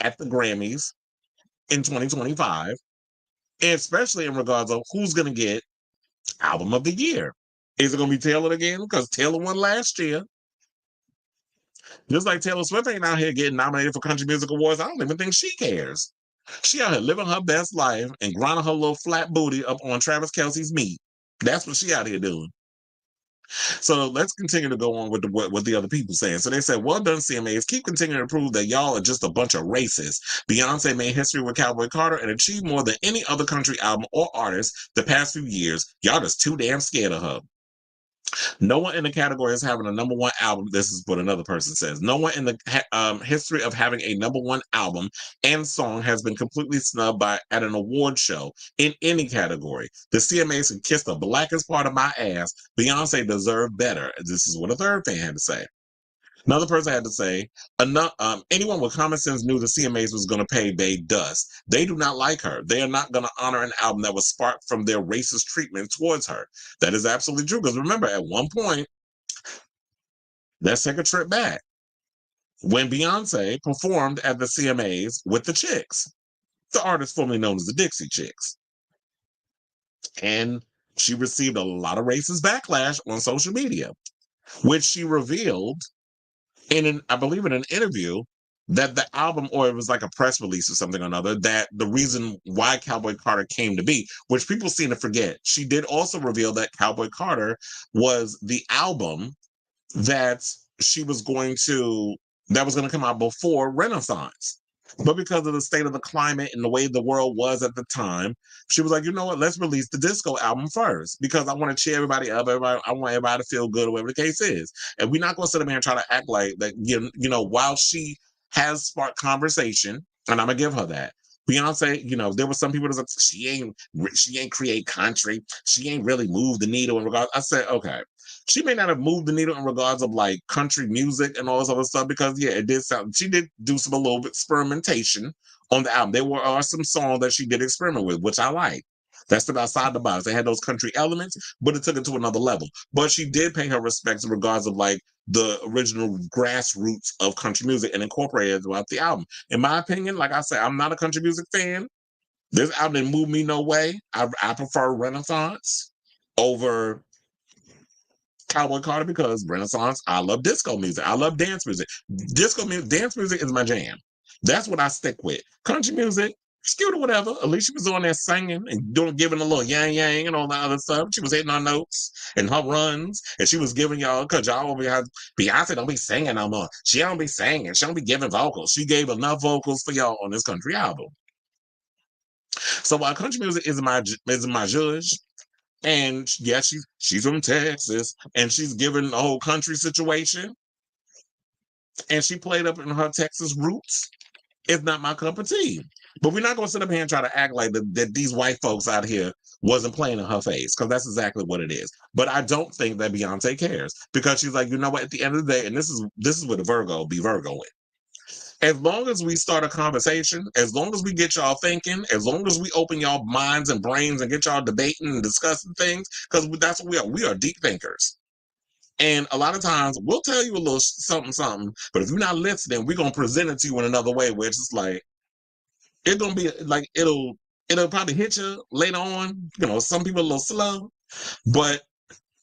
at the Grammys in 2025, especially in regards of who's going to get Album of the Year. Is it going to be Taylor again? Because Taylor won last year. Just like Taylor Swift ain't out here getting nominated for Country Music Awards. I don't even think she cares. She out here living her best life and grinding her little flat booty up on Travis Kelce's meat. That's what she out here doing. So let's continue to go on with what the other people saying. So they said, well done, CMAs. Keep continuing to prove that y'all are just a bunch of racists. Beyonce made history with Cowboy Carter and achieved more than any other country album or artist the past few years. Y'all just too damn scared of her. No one in the category is having a #1 album. This is what another person says. No one in the history of having a #1 album and song has been completely snubbed at an award show in any category. The CMAs can kiss the blackest part of my ass. Beyonce deserved better. This is what a third fan had to say. Another person had to say, anyone with common sense knew the CMAs was going to pay Bey dust. They do not like her. They are not going to honor an album that was sparked from their racist treatment towards her. That is absolutely true. Because remember, at one point, let's take a trip back. When Beyonce performed at the CMAs with the Chicks, the artist formerly known as the Dixie Chicks. And she received a lot of racist backlash on social media, which she revealed I believe in an interview, that the album, or it was like a press release or something or another, that the reason why Cowboy Carter came to be, which people seem to forget, she did also reveal that Cowboy Carter was the album that that was going to come out before Renaissance. But because of the state of the climate and the way the world was at the time, she was like, you know what, let's release the disco album first, because I want to cheer everybody up. I want everybody to feel good, or whatever the case is. And we're not going to sit up here and try to act like that, while she has sparked conversation, and I'm going to give her that. Beyonce, there were some people that was like, she ain't create country. She ain't really moved the needle in regards. I said, okay. She may not have moved the needle in regards of like country music and all this other stuff, because it did sound, she did do a little bit experimentation on the album. There are some songs that she did experiment with, which I like. That's outside the box. They had those country elements, but it took it to another level. But she did pay her respects in regards of like the original grassroots of country music and incorporated it throughout the album. In my opinion, like I said, I'm not a country music fan. This album didn't move me no way. I prefer Renaissance over Cowboy Carter, because Renaissance, I love disco music. I love dance music. Dance music is my jam. That's what I stick with. Country music, cute or whatever. Alicia was on there singing and giving a little yang yang and all that other stuff. She was hitting her notes and her runs, and she was giving y'all, because y'all over here, Beyonce don't be singing no more. She don't be singing. She don't be giving vocals. She gave enough vocals for y'all on this country album. So while country music is my judge, and yeah, she's from Texas, and she's given the whole country situation, and she played up in her Texas roots. It's not my cup of tea. But we're not going to sit up here and try to act like that these white folks out here wasn't playing in her face, because that's exactly what it is. But I don't think that Beyonce cares, because she's like, you know what? At the end of the day, and this is what a Virgo be Virgoing. As long as we start a conversation, as long as we get y'all thinking, as long as we open y'all minds and brains and get y'all debating and discussing things, because that's what we are. We are deep thinkers. And a lot of times we'll tell you a little something, but if you're not listening, we're going to present it to you in another way, where it's just like, it's going to be like, it'll probably hit you later on. Some people a little slow, but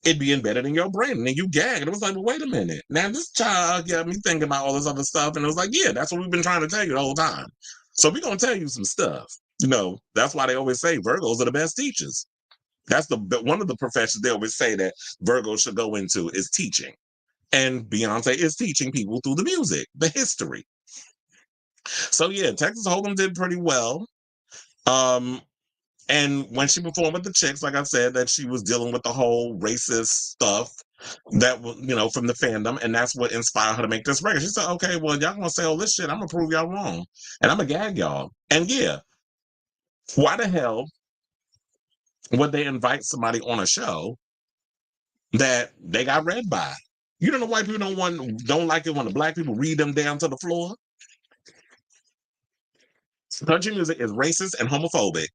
it'd be embedded in your brain, and then you gag. And it was like, well, wait a minute. Now this child got me thinking about all this other stuff, and it was like, yeah, that's what we've been trying to tell you the whole time. So we're gonna tell you some stuff. That's why they always say Virgos are the best teachers. That's one of the professions they always say that Virgos should go into is teaching, and Beyonce is teaching people through the music, the history. So yeah, Texas Hold'em did pretty well. And when she performed with the Chicks, like I said, that she was dealing with the whole racist stuff that was, from the fandom, and that's what inspired her to make this record. She said, okay, well, y'all gonna say all this shit, I'm gonna prove y'all wrong, and I'm gonna gag y'all. And yeah, why the hell would they invite somebody on a show that they got read by? You don't know white people don't like it when the black people read them down to the floor? Country music is racist and homophobic.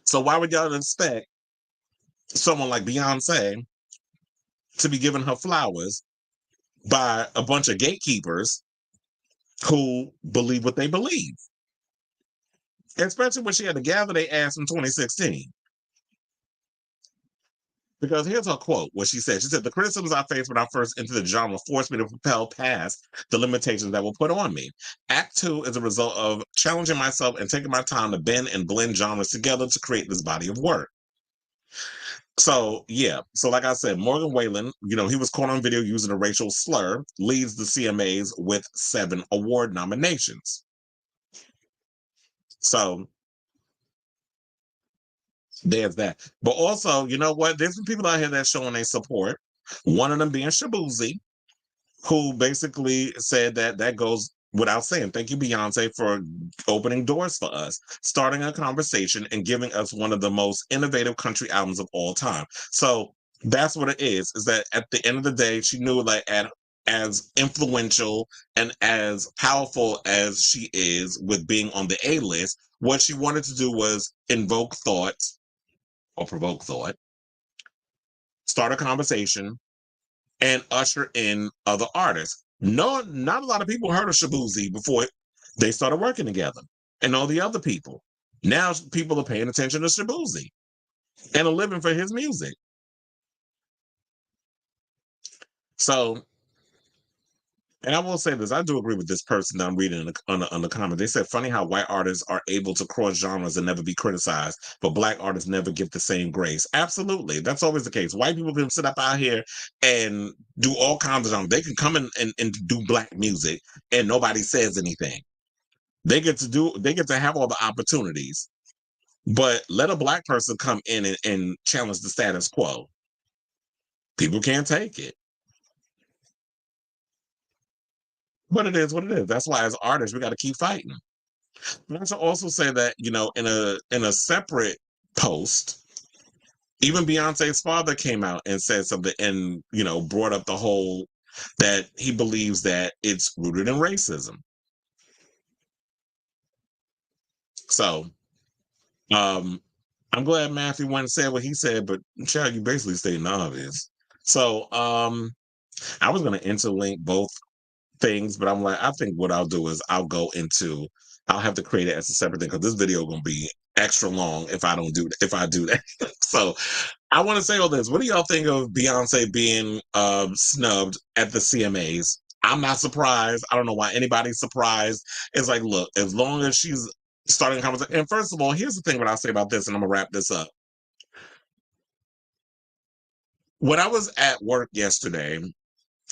So why would y'all expect someone like Beyonce to be giving her flowers by a bunch of gatekeepers who believe what they believe? Especially when she had to gather their ass in 2016. Because here's her quote, what she said. She said, the criticisms I faced when I first entered the genre forced me to propel past the limitations that were put on me. Act 2 is a result of challenging myself and taking my time to bend and blend genres together to create this body of work. So, yeah. So, like I said, Morgan Wallen, he was caught on video using a racial slur, leads the CMAs with 7 award nominations. So, there's that. But also, you know what? There's some people out here that's showing their support. One of them being Shabuzi, who basically said that goes without saying. Thank you, Beyonce, for opening doors for us, starting a conversation, and giving us one of the most innovative country albums of all time. So that's what it is that at the end of the day, she knew as influential and as powerful as she is with being on the A-list, what she wanted to do was invoke thought or provoke thought, start a conversation, and usher in other artists. No, not a lot of people heard of Shabuzi before they started working together. and all the other people. Now people are paying attention to Shabuzi and are living for his music. So, and I will say this, I do agree with this person that I'm reading on the comment. They said, funny how white artists are able to cross genres and never be criticized, but black artists never get the same grace. Absolutely. That's always the case. White people can sit up out here and do all kinds of genres. They can come in and do black music and nobody says anything. They get to have all the opportunities. But let a black person come in and challenge the status quo. People can't take it. But it is what it is. That's why as artists, we got to keep fighting. I should also say that, in a separate post, even Beyonce's father came out and said something and, brought up the whole that he believes that it's rooted in racism. So, I'm glad Matthew went and said what he said, but child, you basically stating the obvious. So, I was going to interlink both things, but I'm like, I think what I'll do is I'll have to create it as a separate thing because this video is gonna be extra long if I do that. So I want to say all this. What do y'all think of Beyonce being snubbed at the CMAs? I'm not surprised. I don't know why anybody's surprised. It's like, look, as long as she's starting a conversation. And first of all, here's the thing what I'll say about this, and I'm gonna wrap this up. When I was at work yesterday,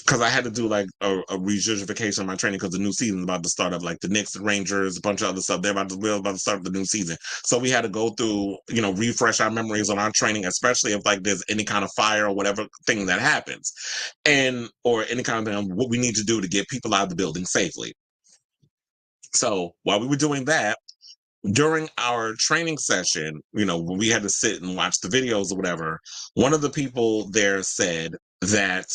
because I had to do like a rejustification of my training because the new season's about to start up, like the Knicks, Rangers, a bunch of other stuff. We're about to start the new season. So we had to go through, refresh our memories on our training, especially if like there's any kind of fire or whatever thing that happens. Or any kind of thing, what we need to do to get people out of the building safely. So while we were doing that, during our training session, when we had to sit and watch the videos or whatever, one of the people there said that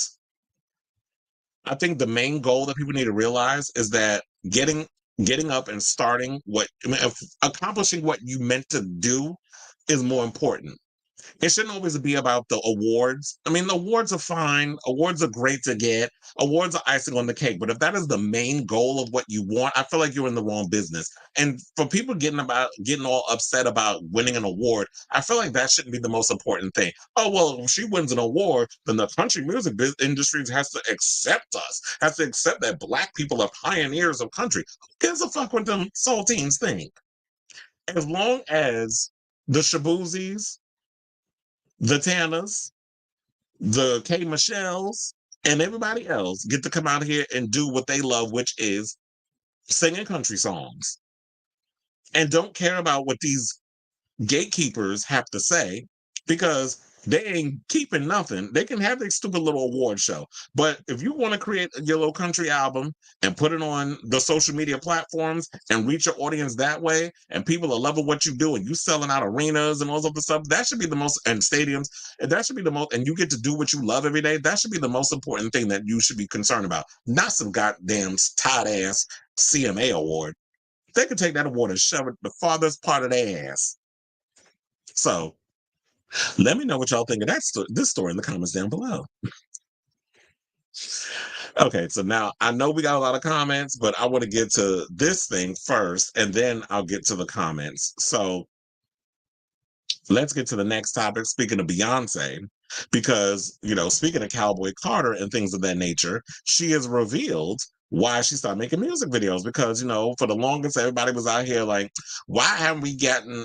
I think the main goal that people need to realize is that getting up and starting accomplishing what you meant to do is more important. It shouldn't always be about the awards. I mean, the awards are fine. Awards are great to get. Awards are icing on the cake. But if that is the main goal of what you want, I feel like you're in the wrong business. And for people getting all upset about winning an award, I feel like that shouldn't be the most important thing. Oh, well, if she wins an award, then the country music industry has to accept us, has to accept that black people are pioneers of country. Who gives a fuck what them saltines think? As long as the Shabuzis, the Tannas, the K Michelles, and everybody else get to come out here and do what they love, which is singing country songs. And don't care about what these gatekeepers have to say because they ain't keeping nothing. They can have their stupid little award show. But if you want to create your little country album and put it on the social media platforms and reach your audience that way, and people are loving what you do, and you selling out arenas and all this other stuff, that should be the most, and stadiums, and that should be the most, and you get to do what you love every day, that should be the most important thing that you should be concerned about. Not some goddamn tight ass CMA award. They could take that award and shove it the farthest part of their ass. So let me know what y'all think of this story in the comments down below. Okay, so now I know we got a lot of comments, but I want to get to this thing first, and then I'll get to the comments. So let's get to the next topic. Speaking of Beyonce, because, speaking of Cowboy Carter and things of that nature, she has revealed why she started making music videos. Because, for the longest, everybody was out here like, why haven't we gotten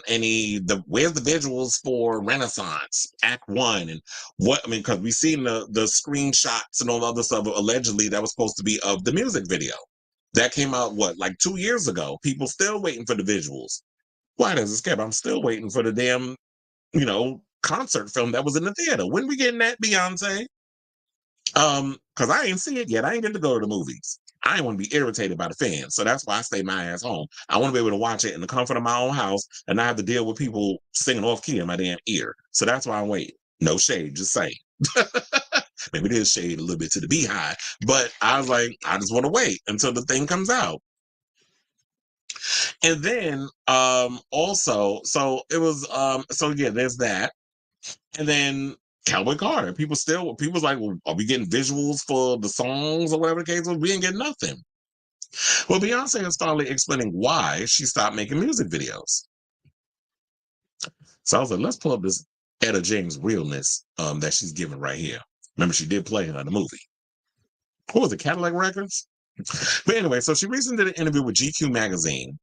where's the visuals for Renaissance Act One? And because we seen the screenshots and all the other stuff allegedly that was supposed to be of the music video. That came out, like 2 years ago. People still waiting for the visuals. Why does it scare? I'm still waiting for the damn concert film that was in the theater. When we getting that, Beyonce? Because I ain't see it yet. I ain't get to go to the movies. I ain't want to be irritated by the fans. So that's why I stay my ass home. I want to be able to watch it in the comfort of my own house and not have to deal with people singing off key in my damn ear. So that's why I'm waiting. No shade, just saying. Maybe there's shade a little bit to the beehive. But I was like, I just want to wait until the thing comes out. And then also, so it was so yeah, there's that. And then Cowboy Carter. People's like, well, are we getting visuals for the songs or whatever the case was? We ain't getting nothing. Well, Beyonce is finally explaining why she stopped making music videos. So I was like, let's pull up this Etta James realness that she's giving right here. Remember, she did play her in the movie. What was it, Cadillac Records? But anyway, so she recently did an interview with GQ magazine.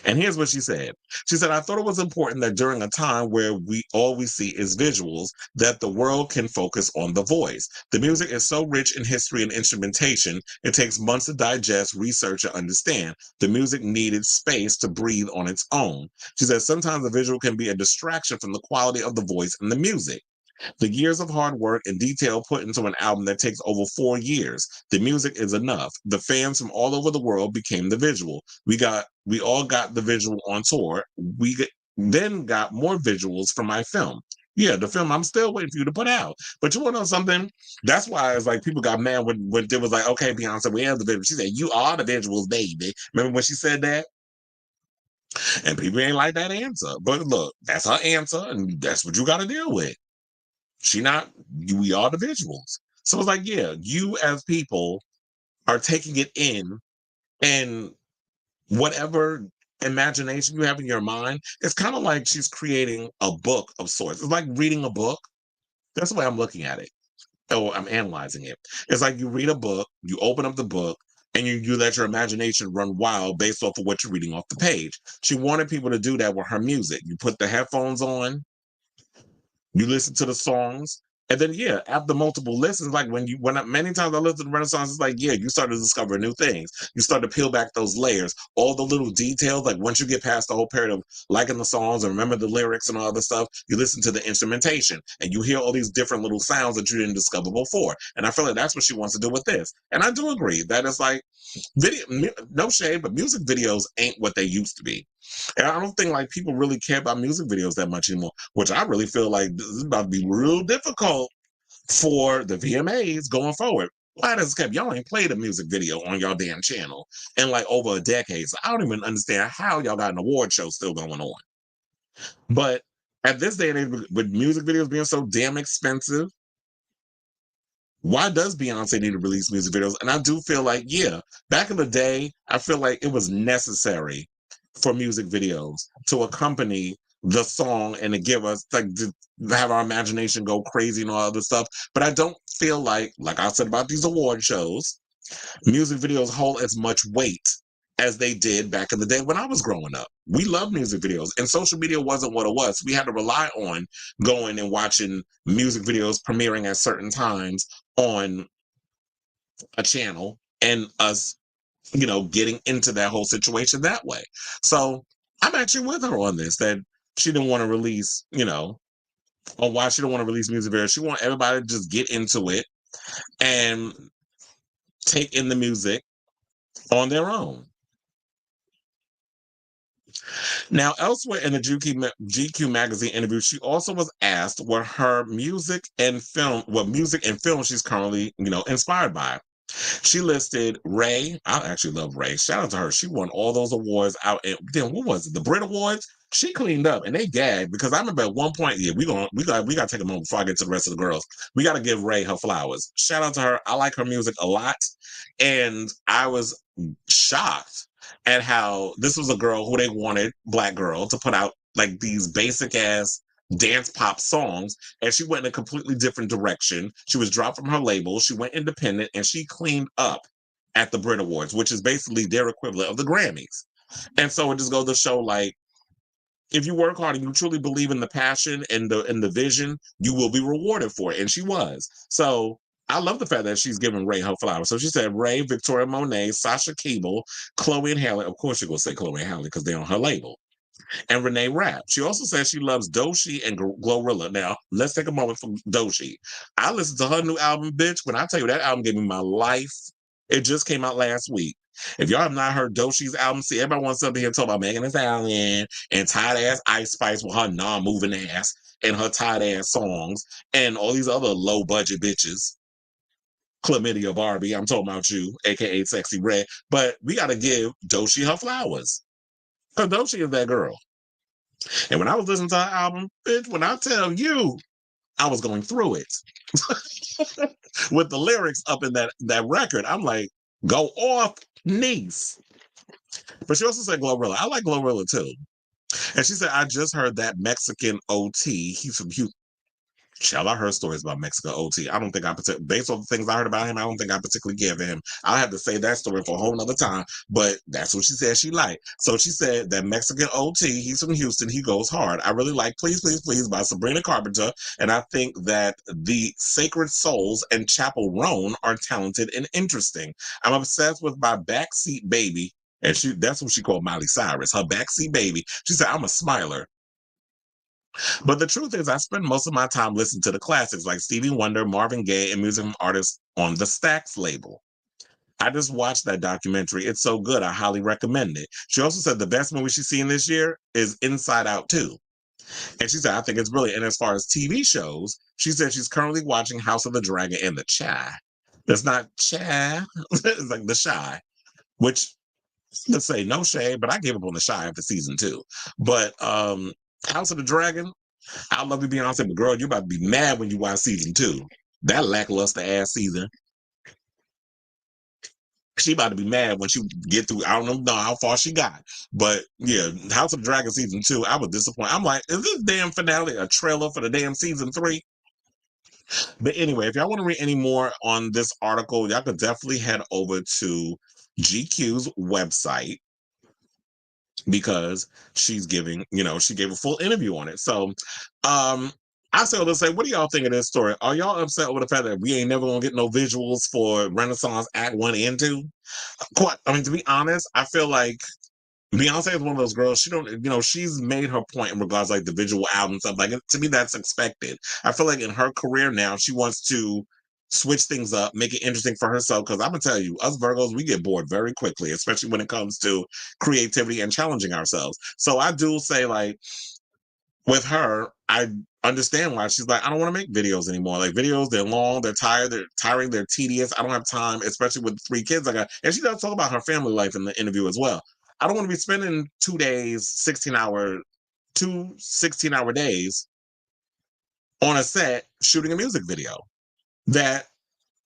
And here's what she said. She said, I thought it was important that during a time where we see is visuals, that the world can focus on the voice. The music is so rich in history and instrumentation, it takes months to digest, research, and understand. The music needed space to breathe on its own. She said, sometimes the visual can be a distraction from the quality of the voice and the music. The years of hard work and detail put into an album that takes over 4 years. The music is enough. The fans from all over the world became the visual. We all got the visual on tour. Then got more visuals from my film. Yeah, the film I'm still waiting for you to put out. But you want to know something? That's why it's like people got mad when it was like, okay, Beyonce, we have the visuals. She said, you are the visuals, baby. Remember when she said that? And people ain't like that answer. But look, that's her answer, and that's what you got to deal with. We are the visuals. So it's like, yeah, you as people are taking it in, and whatever imagination you have in your mind, it's kind of like she's creating a book of sorts. It's like reading a book. That's the way I'm looking at it. Oh, I'm analyzing it. It's like you read a book, you open up the book, and you let your imagination run wild based off of what you're reading off the page. She wanted people to do that with her music. You put the headphones on, you listen to the songs, and then yeah, after multiple listens, like many times I listen to Renaissance, it's like yeah, you start to discover new things. You start to peel back those layers, all the little details. Like once you get past the whole period of liking the songs and remember the lyrics and all the stuff, you listen to the instrumentation and you hear all these different little sounds that you didn't discover before. And I feel like that's what she wants to do with this. And I do agree that it's like no shade, but music videos ain't what they used to be. And I don't think like people really care about music videos that much anymore, which I really feel like this is about to be real difficult for the VMAs going forward. Why does kept y'all ain't played a music video on y'all damn channel in like over a decade? So I don't even understand how y'all got an award show still going on. But at this day and age, with music videos being so damn expensive, why does Beyonce need to release music videos? And I do feel like, yeah, back in the day, I feel like it was necessary for music videos to accompany the song and to give us to have our imagination go crazy and all other stuff. But I don't feel like I said about these award shows, music videos hold as much weight as they did back in the day when I was growing up. We loved music videos, and social media wasn't what it was. We had to rely on going and watching music videos premiering at certain times on a channel and us, getting into that whole situation that way. So I'm actually with her on this, that she didn't want to release, on why she don't want to release music videos. She want everybody to just get into it and take in the music on their own. Now, elsewhere in the GQ magazine interview, she also was asked what music and film she's currently, inspired by. She listed Ray. I actually love Ray. Shout out to her. She won all those awards out. Then what was it? The Brit Awards. She cleaned up, and they gagged because I remember at one point. Yeah, we got to take a moment before I get to the rest of the girls. We got to give Ray her flowers. Shout out to her. I like her music a lot, and I was shocked at how this was a girl who they wanted, black girl, to put out like these basic ass dance pop songs, and she went in a completely different direction. She was dropped from her label, she went independent, and she cleaned up at the Brit Awards, which is basically their equivalent of the Grammys. And so it just goes to show, like, if you work hard and you truly believe in the passion and the vision, you will be rewarded for it. And she was. So I love the fact that she's giving Ray her flowers. So she said Ray, Victoria Monet, Sasha Keeble, Chloe and Halle. Of course, you're going to say Chloe and Halle because they're on her label. And Renee Rapp. She also says she loves Doechii and Glorilla. Now, let's take a moment for Doechii. I listened to her new album, bitch. When I tell you that album gave me my life, it just came out last week. If y'all have not heard Doechii's album, see, everybody wants something here to talk about Megan Thee Stallion and tight ass Ice Spice with her non-moving ass and her tight ass songs and all these other low budget bitches. Chlamydia Barbie, I'm talking about you, aka Sexy Red. But we got to give Doechii her flowers. Because Doechii is that girl. And when I was listening to her album, bitch, when I tell you, I was going through it. With the lyrics up in that record, I'm like, go off. niece. But she also said Glorilla. I like Glorilla too. And she said, I just heard that Mexican OT. He's from Houston. Child, I heard stories about Mexico OT. I don't think based on the things I heard about him, I don't think I particularly care for him. I'll have to say that story for a whole nother time, but that's what she said she liked. So she said that Mexican OT, he's from Houston, he goes hard. I really like Please, Please, Please by Sabrina Carpenter, and I think that the Sacred Souls and Chapel Roan are talented and interesting. I'm obsessed with my backseat baby, and that's what she called Miley Cyrus, her backseat baby. She said, I'm a smiler. But the truth is, I spend most of my time listening to the classics like Stevie Wonder, Marvin Gaye, and music from artists on the Stax label. I just watched that documentary. It's so good. I highly recommend it. She also said the best movie she's seen this year is Inside Out 2. And she said, I think it's brilliant. And as far as TV shows, she said she's currently watching House of the Dragon and The Chi. That's not Chi. It's like The Chi, which, let's say no shade, but I gave up on The Chi after season 2. But House of the Dragon, I love you, Beyonce, but girl, you about to be mad when you watch season 2. That lackluster ass season. She about to be mad when she get through. I don't know how far she got, but yeah, House of the Dragon season 2. I was disappointed. I'm like, is this damn finale a trailer for the damn season 3? But anyway, if y'all want to read any more on this article, y'all could definitely head over to GQ's website, because she's giving, she gave a full interview on it. So I say, let's say, what do y'all think of this story? Are y'all upset over the fact that we ain't never gonna get no visuals for Renaissance Act 1 and 2? I mean, to be honest, I feel like Beyonce is one of those girls. She don't, she's made her point in regards like the visual album stuff. Like to me, that's expected. I feel like in her career now, she wants to switch things up, make it interesting for herself. Because I'm gonna tell you, us Virgos, we get bored very quickly, especially when it comes to creativity and challenging ourselves. So I do say, like, with her, I understand why she's like, I don't want to make videos anymore. Like videos, they're long, they're tired, they're tiring, they're tedious. I don't have time, especially with 3 kids I got. And she does talk about her family life in the interview as well. I don't want to be spending 2 days, 16-hour days on a set shooting a music video that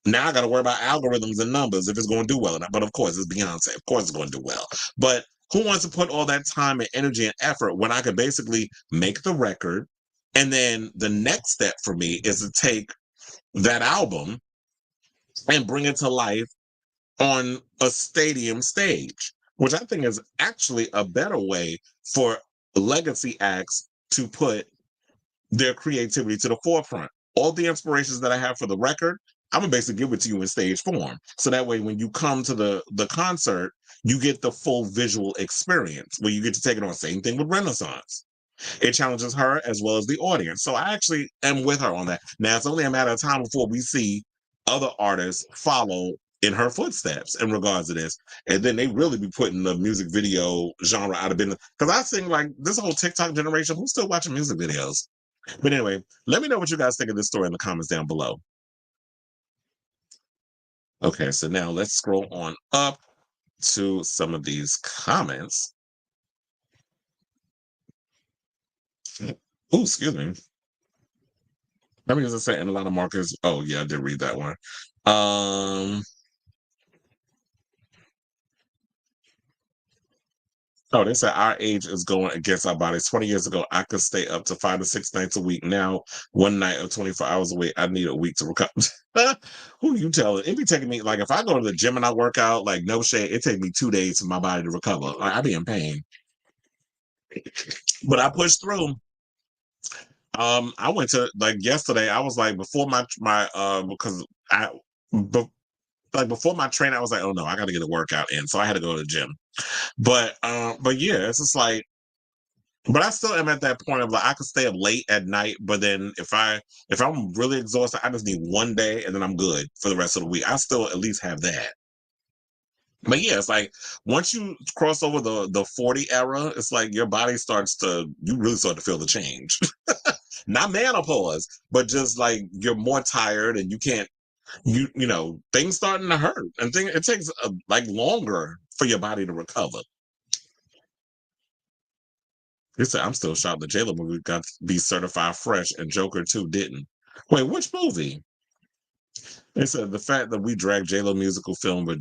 now I got to worry about algorithms and numbers if it's going to do well or not. But of course, it's Beyonce. Of course, it's going to do well. But who wants to put all that time and energy and effort when I could basically make the record? And then the next step for me is to take that album and bring it to life on a stadium stage, which I think is actually a better way for legacy acts to put their creativity to the forefront. All the inspirations that I have for the record, I'm gonna basically give it to you in stage form. So that way, when you come to the concert, you get the full visual experience where you get to take it on. Same thing with Renaissance. It challenges her as well as the audience. So I actually am with her on that. Now it's only a matter of time before we see other artists follow in her footsteps in regards to this. And then they really be putting the music video genre out of business. Because I think like this whole TikTok generation, who's still watching music videos? But anyway, let me know what you guys think of this story in the comments down below. Okay, so now let's scroll on up to some of these comments. Oh, excuse me. Let me just say, and a lot of markers. Oh, yeah, I did read that one. Oh, they said our age is going against our bodies. 20 years ago, I could stay up to 5 to 6 nights a week. Now, one night or 24 hours a week, I need a week to recover. Who you telling? It be taking me, like, if I go to the gym and I work out, like, no shade, it take me 2 days for my body to recover. Like, I be in pain. But I pushed through. I went to, like, yesterday, I was like, before because before my training, I was like, oh no, I got to get a workout in. So I had to go to the gym. But yeah, it's just like, but I still am at that point of like I could stay up late at night, but then if I'm really exhausted, I just need one day and then I'm good for the rest of the week. I still at least have that. But yeah, it's like once you cross over the 40 era, it's like your body you really start to feel the change. Not menopause, but just like you're more tired and you can't things starting to hurt and it takes like longer for your body to recover. He said, I'm still shocked the J-Lo movie got to be certified fresh and Joker 2 didn't. Wait, which movie? They said the fact that we dragged J-Lo musical film with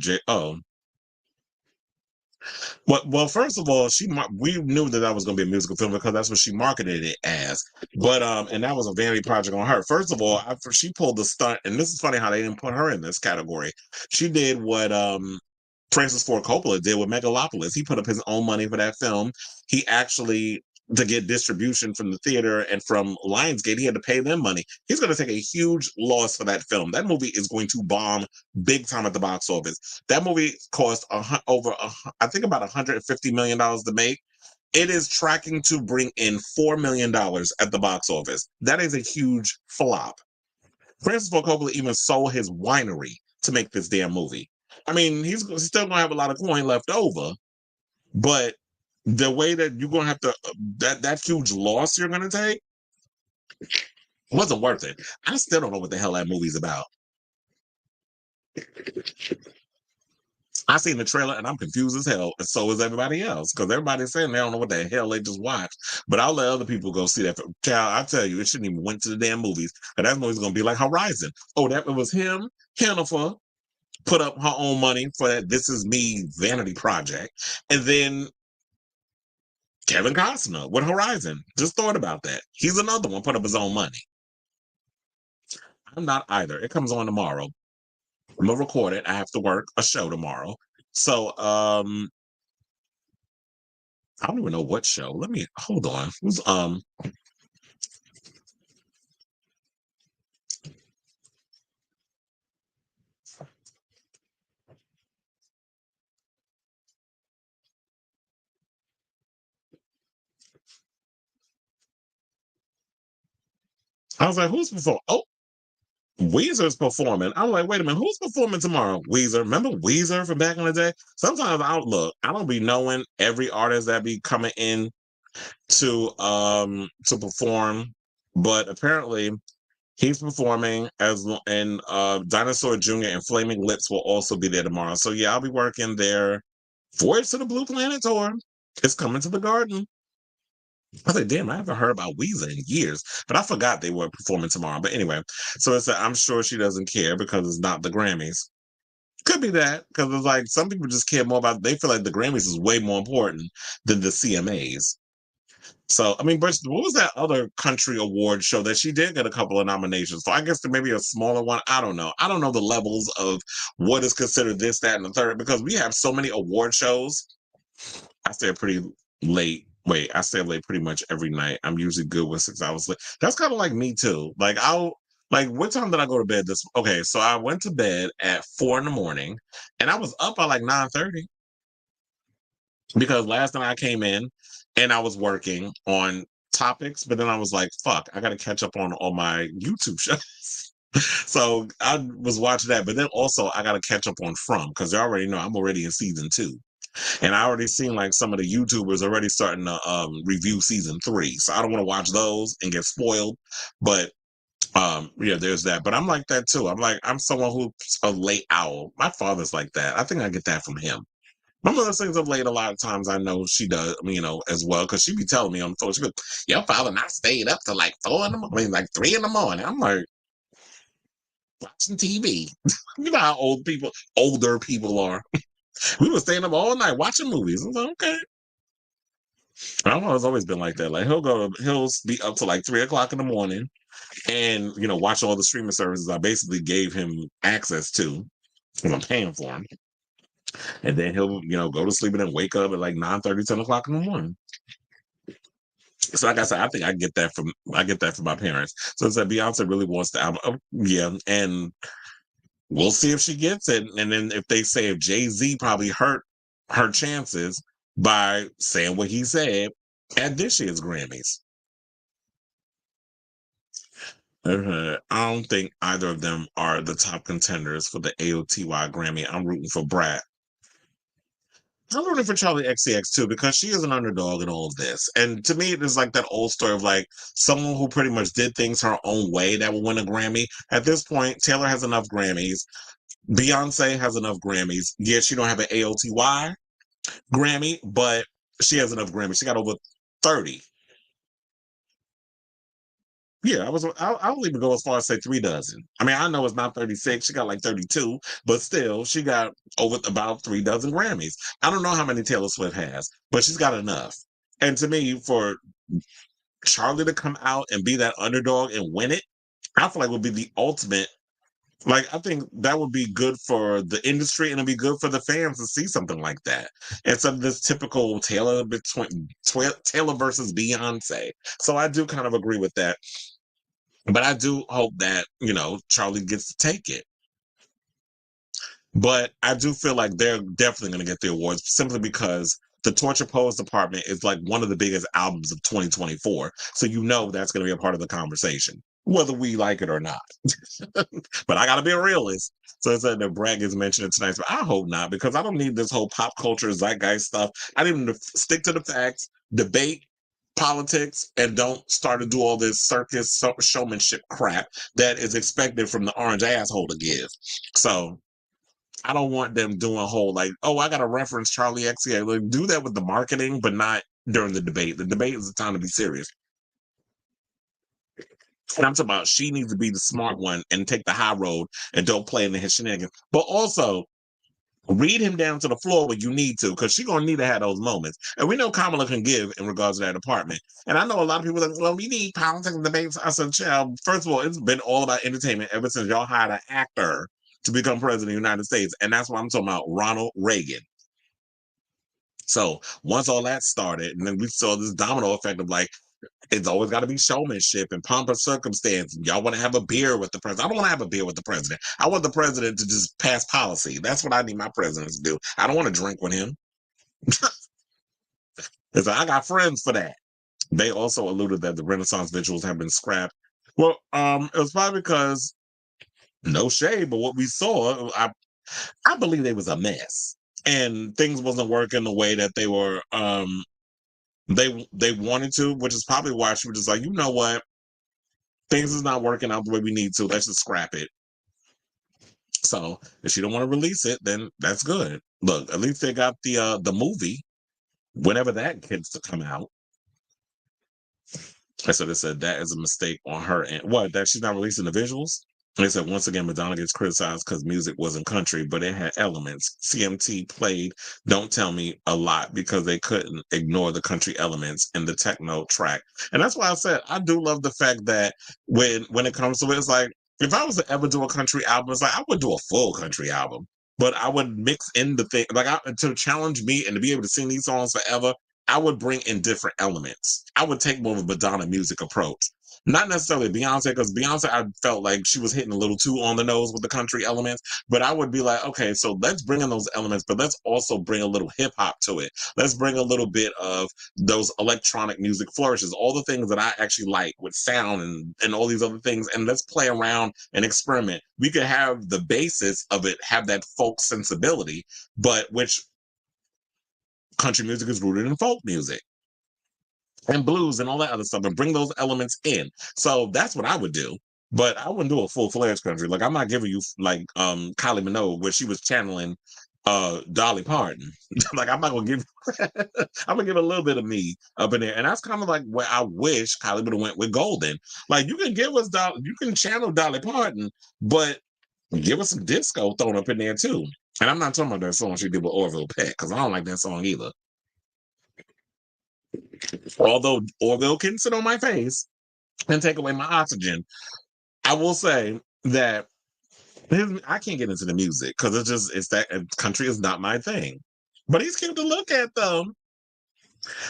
Well, first of all, we knew that was going to be a musical film because that's what she marketed it as. But and that was a vanity project on her. First of all, she pulled the stunt, and this is funny how they didn't put her in this category. She did what Francis Ford Coppola did with Megalopolis. He put up his own money for that film. He actually, to get distribution from the theater and from Lionsgate, he had to pay them money. He's going to take a huge loss for that film. That movie is going to bomb big time at the box office. That movie cost I think about $150 million to make. It is tracking to bring in $4 million at the box office. That is a huge flop. Francis Ford Coppola even sold his winery to make this damn movie. I mean, he's still going to have a lot of coin left over, but the way that you're going to have to that huge loss you're going to take wasn't worth it. I still don't know what the hell that movie's about. I seen the trailer and I'm confused as hell, and so is everybody else because everybody's saying they don't know what the hell they just watched. But I'll let other people go see that. Child, I tell you, it shouldn't even went to the damn movies. And that movie's gonna be like Horizon. Oh, that it was him, Jennifer put up her own money for that This Is Me vanity project, and then Kevin Costner with Horizon. Just thought about that. He's another one put up his own money. I'm not either. It comes on tomorrow. I'm gonna record it. I have to work a show tomorrow. So I don't even know what show. Let me hold on. Who's I was like, who's performing? Oh, Weezer's performing. I'm like, wait a minute, who's performing tomorrow? Weezer. Remember Weezer from back in the day? Sometimes I don't be knowing every artist that be coming in to perform, but apparently he's performing and Dinosaur Jr. and Flaming Lips will also be there tomorrow. So yeah, I'll be working their Voyage to the Blue Planet tour. It's coming to the Garden. I was like, damn, I haven't heard about Weezer in years, but I forgot they were performing tomorrow. But anyway, so it's I'm sure she doesn't care because it's not the Grammys. Could be that because it's like some people just care more about. They feel like the Grammys is way more important than the CMAs. So I mean, but what was that other country award show that she did get a couple of nominations for? I guess there may be a smaller one. I don't know. I don't know the levels of what is considered this, that, and the third because we have so many award shows. I stay pretty late. Wait, I stay late pretty much every night. I'm usually good with 6 hours late. That's kind of like me too. Like what time did I go to bed this? Okay, so I went to bed at 4 in the morning, and I was up by like 9:30 because last night I came in and I was working on topics, but then I was like, fuck, I got to catch up on all my YouTube shows. So I was watching that, but then also I got to catch up on From because you already know I'm already in season 2. And I already seen like some of the YouTubers already starting to review season 3. So I don't want to watch those and get spoiled. But yeah, there's that. But I'm like that too. I'm someone who's a late owl. My father's like that. I think I get that from him. My mother sings up late a lot of times. I know she does, as well, because she be telling me on the phone. She goes, "Your father and I stayed up till like 4 in the morning, like 3 in the morning." I'm like watching TV. You know how older people are. We were staying up all night watching movies. I was like, okay. My father's always been like that. Like he'll be up to like 3 o'clock in the morning, and watch all the streaming services I basically gave him access to because I'm paying for him. And then he'll go to sleep and then wake up at like 9:30, 10 o'clock in the morning. So like I said, I think I get that from my parents. So it's that Beyonce really wants the album. Oh, yeah, and we'll see if she gets it. And then if they say if Jay-Z probably hurt her chances by saying what he said at this year's Grammys. I don't think either of them are the top contenders for the AOTY Grammy. I'm rooting for Brat. I'm rooting for Charlie XCX too because she is an underdog in all of this. And to me, it is like that old story of like someone who pretty much did things her own way that will win a Grammy. At this point, Taylor has enough Grammys. Beyonce has enough Grammys. Yeah, she don't have an AOTY Grammy, but she has enough Grammys. She got over 30. Yeah, I'll even go as far as say 3 dozen. I mean, I know it's not 36. She got like 32, but still, she got over about 3 dozen Grammys. I don't know how many Taylor Swift has, but she's got enough. And to me, for Charlie to come out and be that underdog and win it, I feel like would be the ultimate. Like, I think that would be good for the industry and it'd be good for the fans to see something like that instead of this typical Taylor versus Beyonce. So I do kind of agree with that. But I do hope that, Charlie gets to take it. But I do feel like they're definitely going to get the awards simply because the Torture Pose Department is like one of the biggest albums of 2024. So that's going to be a part of the conversation, whether we like it or not. But I got to be a realist. So I said that Brad gets mentioned tonight. But I hope not, because I don't need this whole pop culture zeitgeist stuff. I need them to stick to the facts, debate politics, and don't start to do all this circus showmanship crap that is expected from the orange asshole to give. So I don't want them doing a whole like, oh, I got to reference Charlie XCA. Like, do that with the marketing, but not during the debate. The debate is the time to be serious. And I'm talking about she needs to be the smart one and take the high road and don't play in the shenanigans. But also read him down to the floor when you need to, because she's gonna need to have those moments. And we know Kamala can give in regards to that department. And I know a lot of people that, well, we need politics and debates. I said, child, first of all, it's been all about entertainment ever since y'all hired an actor to become president of the United States. And that's why I'm talking about Ronald Reagan. So once all that started, and then we saw this domino effect of like, it's always got to be showmanship and pomp and circumstance. Y'all want to have a beer with the president. I don't want to have a beer with the president. I want the president to just pass policy. That's what I need my president to do. I don't want to drink with him. It's like, I got friends for that. They also alluded that the Renaissance visuals have been scrapped. Well, it was probably because, no shade, but what we saw, I believe they was a mess. And things wasn't working the way that they were they wanted to, which is probably why she was just like, you know what? Things is not working out the way we need to. Let's just scrap it. So if she don't want to release it, then that's good. Look, at least they got the movie whenever that gets to come out. And so they said that is a mistake on her end. What, that she's not releasing the visuals? They said once again, Madonna gets criticized because music wasn't country, but it had elements. CMT played "Don't Tell Me" a lot because they couldn't ignore the country elements in the techno track. And that's why I said I do love the fact that when it comes to it, it's like, if I was to ever do a country album, it's like I would do a full country album, but I would mix in the thing like to challenge me and to be able to sing these songs forever. I would bring in different elements. I would take more of a Madonna music approach. Not necessarily Beyonce, because Beyonce, I felt like she was hitting a little too on the nose with the country elements. But I would be like, okay, so let's bring in those elements, but let's also bring a little hip hop to it. Let's bring a little bit of those electronic music flourishes, all the things that I actually like with sound and all these other things. And let's play around and experiment. We could have the basis of it, have that folk sensibility, but which country music is rooted in folk music and blues and all that other stuff, and bring those elements in. So that's what I would do. But I wouldn't do a full-fledged country. Like, I'm not giving you like Kylie Minogue, where she was channeling Dolly Parton. Like, I'm not gonna give I'm gonna give a little bit of me up in there. And that's kind of like where I wish Kylie would have went with Golden. Like, you can give us you can channel Dolly Parton, but give us some disco thrown up in there too. And I'm not talking about that song she did with Orville Peck, because I don't like that song either. Although Orville can sit on my face and take away my oxygen, I will say that I can't get into the music because it's that country is not my thing. But he's cute to look at though.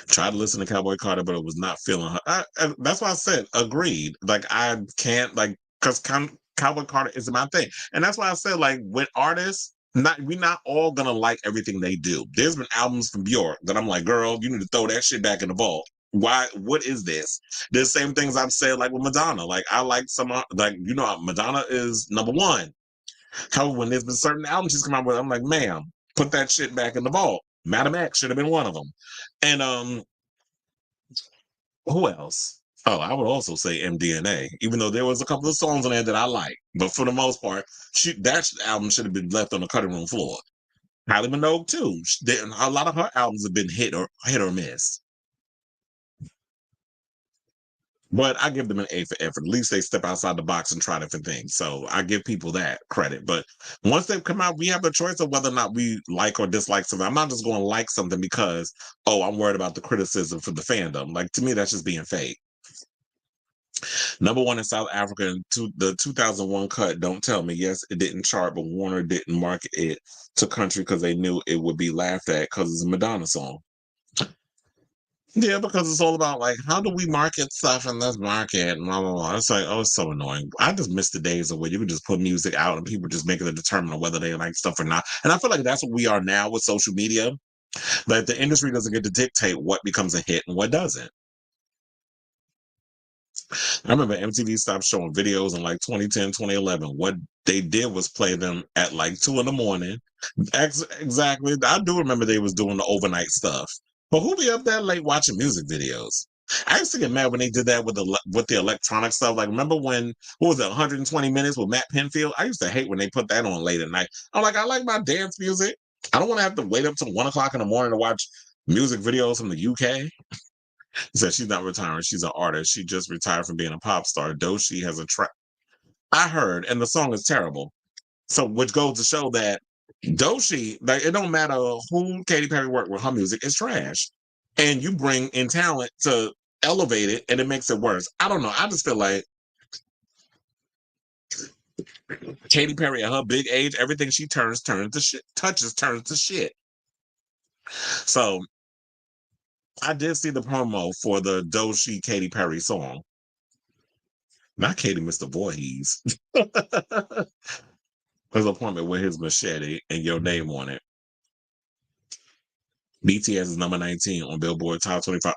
Tried to listen to Cowboy Carter, but it was not feeling her. That's why I said agreed. Like, I can't, like, because Cowboy Carter isn't my thing, and that's why I said, like, with artists, we're not all gonna like everything they do. There's been albums from Bjork that I'm like, girl, you need to throw that shit back in the vault. Why? What is this? The same things I've said, like with Madonna. Like, I like some, like, Madonna is number one. However, when there's been certain albums she's come out with, I'm like, ma'am, put that shit back in the vault. Madam X should have been one of them. And who else? Oh, I would also say MDNA, even though there was a couple of songs on there that I like. But for the most part, that album should have been left on the cutting room floor. Kylie Minogue too. A lot of her albums have been hit or miss. But I give them an A for effort. At least they step outside the box and try different things. So I give people that credit. But once they've come out, we have the choice of whether or not we like or dislike something. I'm not just going to like something because, oh, I'm worried about the criticism for the fandom. Like, to me, that's just being fake. Number one in South Africa in the 2001 cut, Don't Tell Me. Yes, it didn't chart, but Warner didn't market it to country because they knew it would be laughed at because it's a Madonna song. Yeah, because it's all about like, how do we market stuff in this market? And blah, blah, blah. It's like, oh, it's so annoying. I just miss the days of where you could just put music out and people just make it a determinant whether they like stuff or not. And I feel like that's what we are now with social media. Like the industry doesn't get to dictate what becomes a hit and what doesn't. I remember MTV stopped showing videos in like 2010, 2011. What they did was play them at like 2 in the morning. Exactly. I do remember they was doing the overnight stuff. But who be up that late watching music videos? I used to get mad when they did that with the electronic stuff. Like, remember when, what was it, 120 Minutes with Matt Penfield? I used to hate when they put that on late at night. I'm like, I like my dance music. I don't want to have to wait up till 1 o'clock in the morning to watch music videos from the UK. He said she's not retiring. She's an artist. She just retired from being a pop star. Doshi has a track. I heard, and the song is terrible. So, which goes to show that Doshi, like, it don't matter who Katy Perry worked with, her music is trash. And you bring in talent to elevate it, and it makes it worse. I don't know. I just feel like Katy Perry at her big age, everything she turns to shit, touches turns to shit. So I did see the promo for the Doshi Katy Perry song. Not Katie, Mr. Voorhees. His appointment with his machete and your name on it. BTS is number 19 on Billboard Top 25.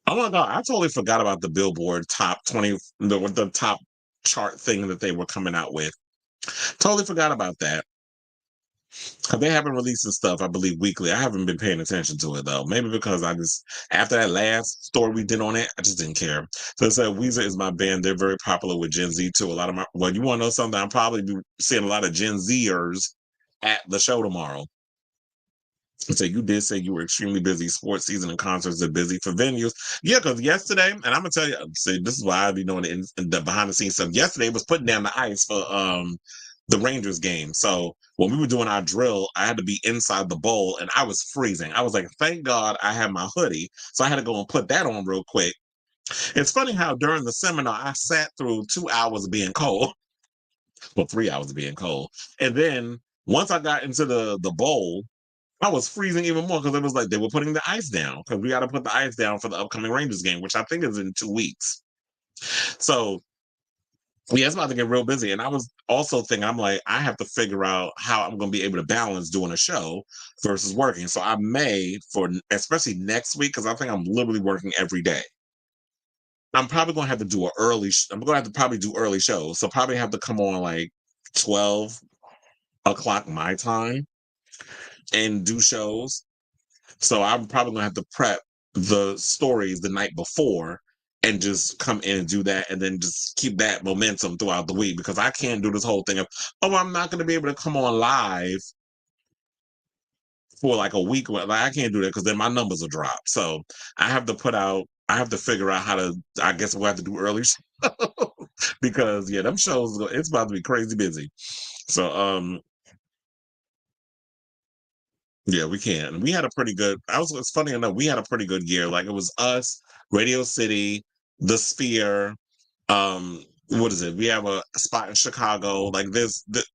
Oh my God, I totally forgot about the Billboard Top 20, the top chart thing that they were coming out with. Totally forgot about that. They haven't released the stuff, I believe, weekly. I haven't been paying attention to it though. Maybe because I just, after that last story we did on it, I just didn't care. So it said Weezer is my band. They're very popular with Gen Z too. A lot of my, well, you want to know something? I'm probably be seeing a lot of Gen Zers at the show tomorrow. So you did say you were extremely busy. Sports season and concerts are busy for venues. Yeah, because yesterday, and I'm gonna tell you, say this is why I be doing the behind the scenes stuff. Yesterday was putting down the ice for the Rangers game. So when we were doing our drill, I had to be inside the bowl and I was freezing. I was like, thank God I had my hoodie. So I had to go and put that on real quick. It's funny how during the seminar I sat through 2 hours of being cold. Well, 3 hours of being cold. And then once I got into the bowl, I was freezing even more because it was like they were putting the ice down because we got to put the ice down for the upcoming Rangers game, which I think is in 2 weeks. So yeah, it's about to get real busy. And I was also thinking, I'm like, I have to figure out how I'm going to be able to balance doing a show versus working. So I may, for especially next week, because I think I'm literally working every day. I'm probably going to have to do I'm going to have to probably do early shows. So probably have to come on like 12 o'clock my time and do shows. So I'm probably gonna have to prep the stories the night before and just come in and do that and then just keep that momentum throughout the week because I can't do this whole thing of, oh, I'm not gonna be able to come on live for like a week. Like, I can't do that because then my numbers will drop. So I have to figure out how to, I guess we'll have to do early because yeah, them shows, it's about to be crazy busy. So yeah, we can. We had a pretty good. It's funny enough. We had a pretty good year. Like it was us, Radio City, The Sphere. What is it? We have a spot in Chicago. Like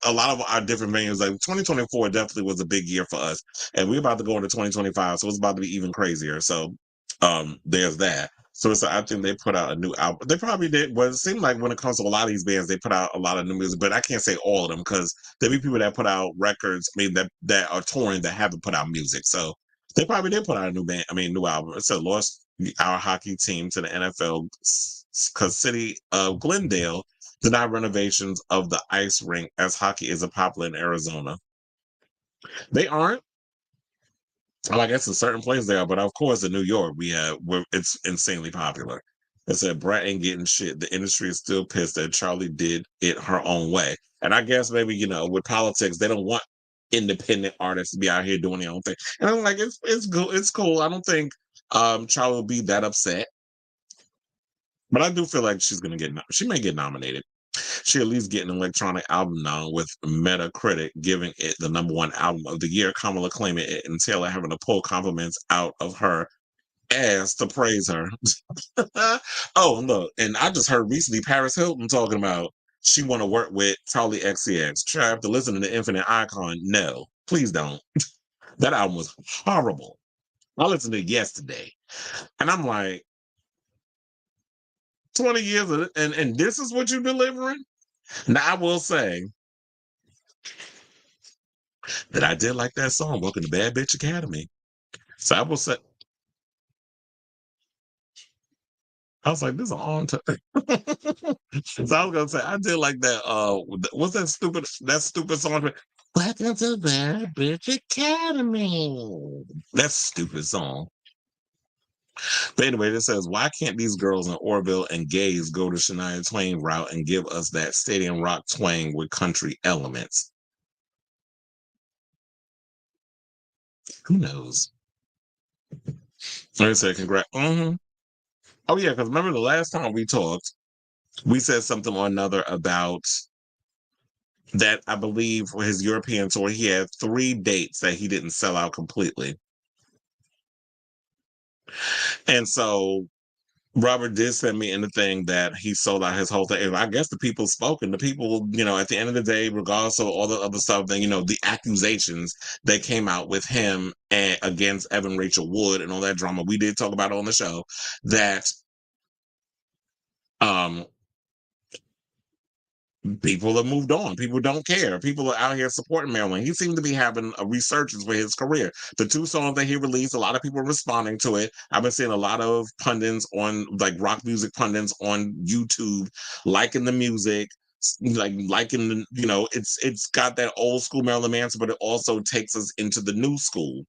a lot of our different venues. Like 2024 definitely was a big year for us, and we're about to go into 2025, so it's about to be even crazier. So, there's that. So I think they put out a new album. They probably did. Well, it seemed like when it comes to a lot of these bands, they put out a lot of new music, but I can't say all of them because there be people that put out records. I mean, that are touring that haven't put out music. So they probably did put out a new band. I mean, new album. It said lost our hockey team to the NFL because City of Glendale denied renovations of the ice rink as hockey is a popular in Arizona. They aren't. Well, I guess in certain places they are, but of course in New York it's insanely popular. It said Brett ain't getting shit. The industry is still pissed that Charlie did it her own way. And I guess maybe, with politics, they don't want independent artists to be out here doing their own thing. And I'm like, it's good, it's cool. I don't think Charlie will be that upset. But I do feel like she's gonna she may get nominated. She at least get an electronic album now with Metacritic giving it the #1 album of the year. Kamala claiming it and Taylor having to pull compliments out of her ass to praise her. Oh, look, and I just heard recently Paris Hilton talking about she want to work with Charlie XCX. Try have to listen to the Infinite Icon. No, please don't. That album was horrible. I listened to it yesterday, and I'm like, 20 years of it, and this is what you're delivering. Now I will say that I did like that song, "Welcome to Bad Bitch Academy." So I will say, I was like, this is on to. So I was gonna say, I did like that. What's that stupid song? Welcome to Bad Bitch Academy. That stupid song. But anyway, it says, why can't these girls in Orville and Gays go to Shania Twain route and give us that stadium rock twang with country elements? Who knows? Like I said, congrats. Oh yeah, because remember the last time we talked, we said something or another about that. I believe for his European tour, he had 3 dates that he didn't sell out completely, and so Robert did send me in the thing that he sold out his whole thing. And I guess the people spoken. The people, at the end of the day, regardless of all the other stuff, then the accusations that came out with him and against Evan Rachel Wood and all that drama. We did talk about it on the show that um people have moved on. People don't care. People are out here supporting Maryland. He seemed to be having a resurgence for his career. The 2 songs that he released, a lot of people are responding to it. I've been seeing a lot of pundits on like rock music pundits on YouTube liking the music, like liking it's got that old school Marilyn Manson, but it also takes us into the new school.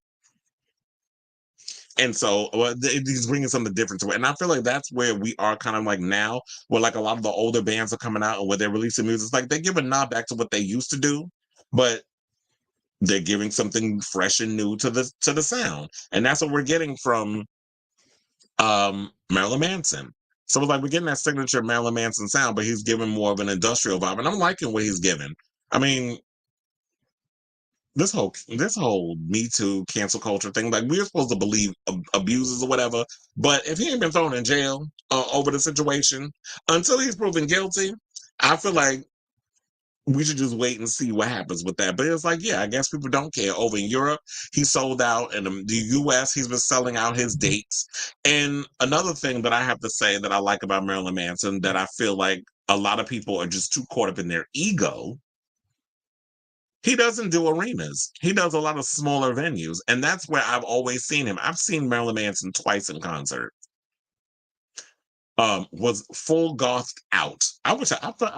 And so he's bringing something different to it. And I feel like that's where we are kind of like now, where like a lot of the older bands are coming out and where they're releasing music. It's like they give a nod back to what they used to do, but they're giving something fresh and new to the sound. And that's what we're getting from Marilyn Manson. So it's like we're getting that signature Marilyn Manson sound, but he's giving more of an industrial vibe. And I'm liking what he's giving. I mean, this whole Me Too cancel culture thing, like we're supposed to believe abuses or whatever, but if he ain't been thrown in jail over the situation until he's proven guilty, I feel like we should just wait and see what happens with that. But it's like, yeah, I guess people don't care. Over in Europe, he sold out. In the US, he's been selling out his dates. And another thing that I have to say that I like about Marilyn Manson that I feel like a lot of people are just too caught up in their ego. He doesn't do arenas. He does a lot of smaller venues, and that's where I've always seen him. I've seen Marilyn Manson twice in concert. Was full gothed out. I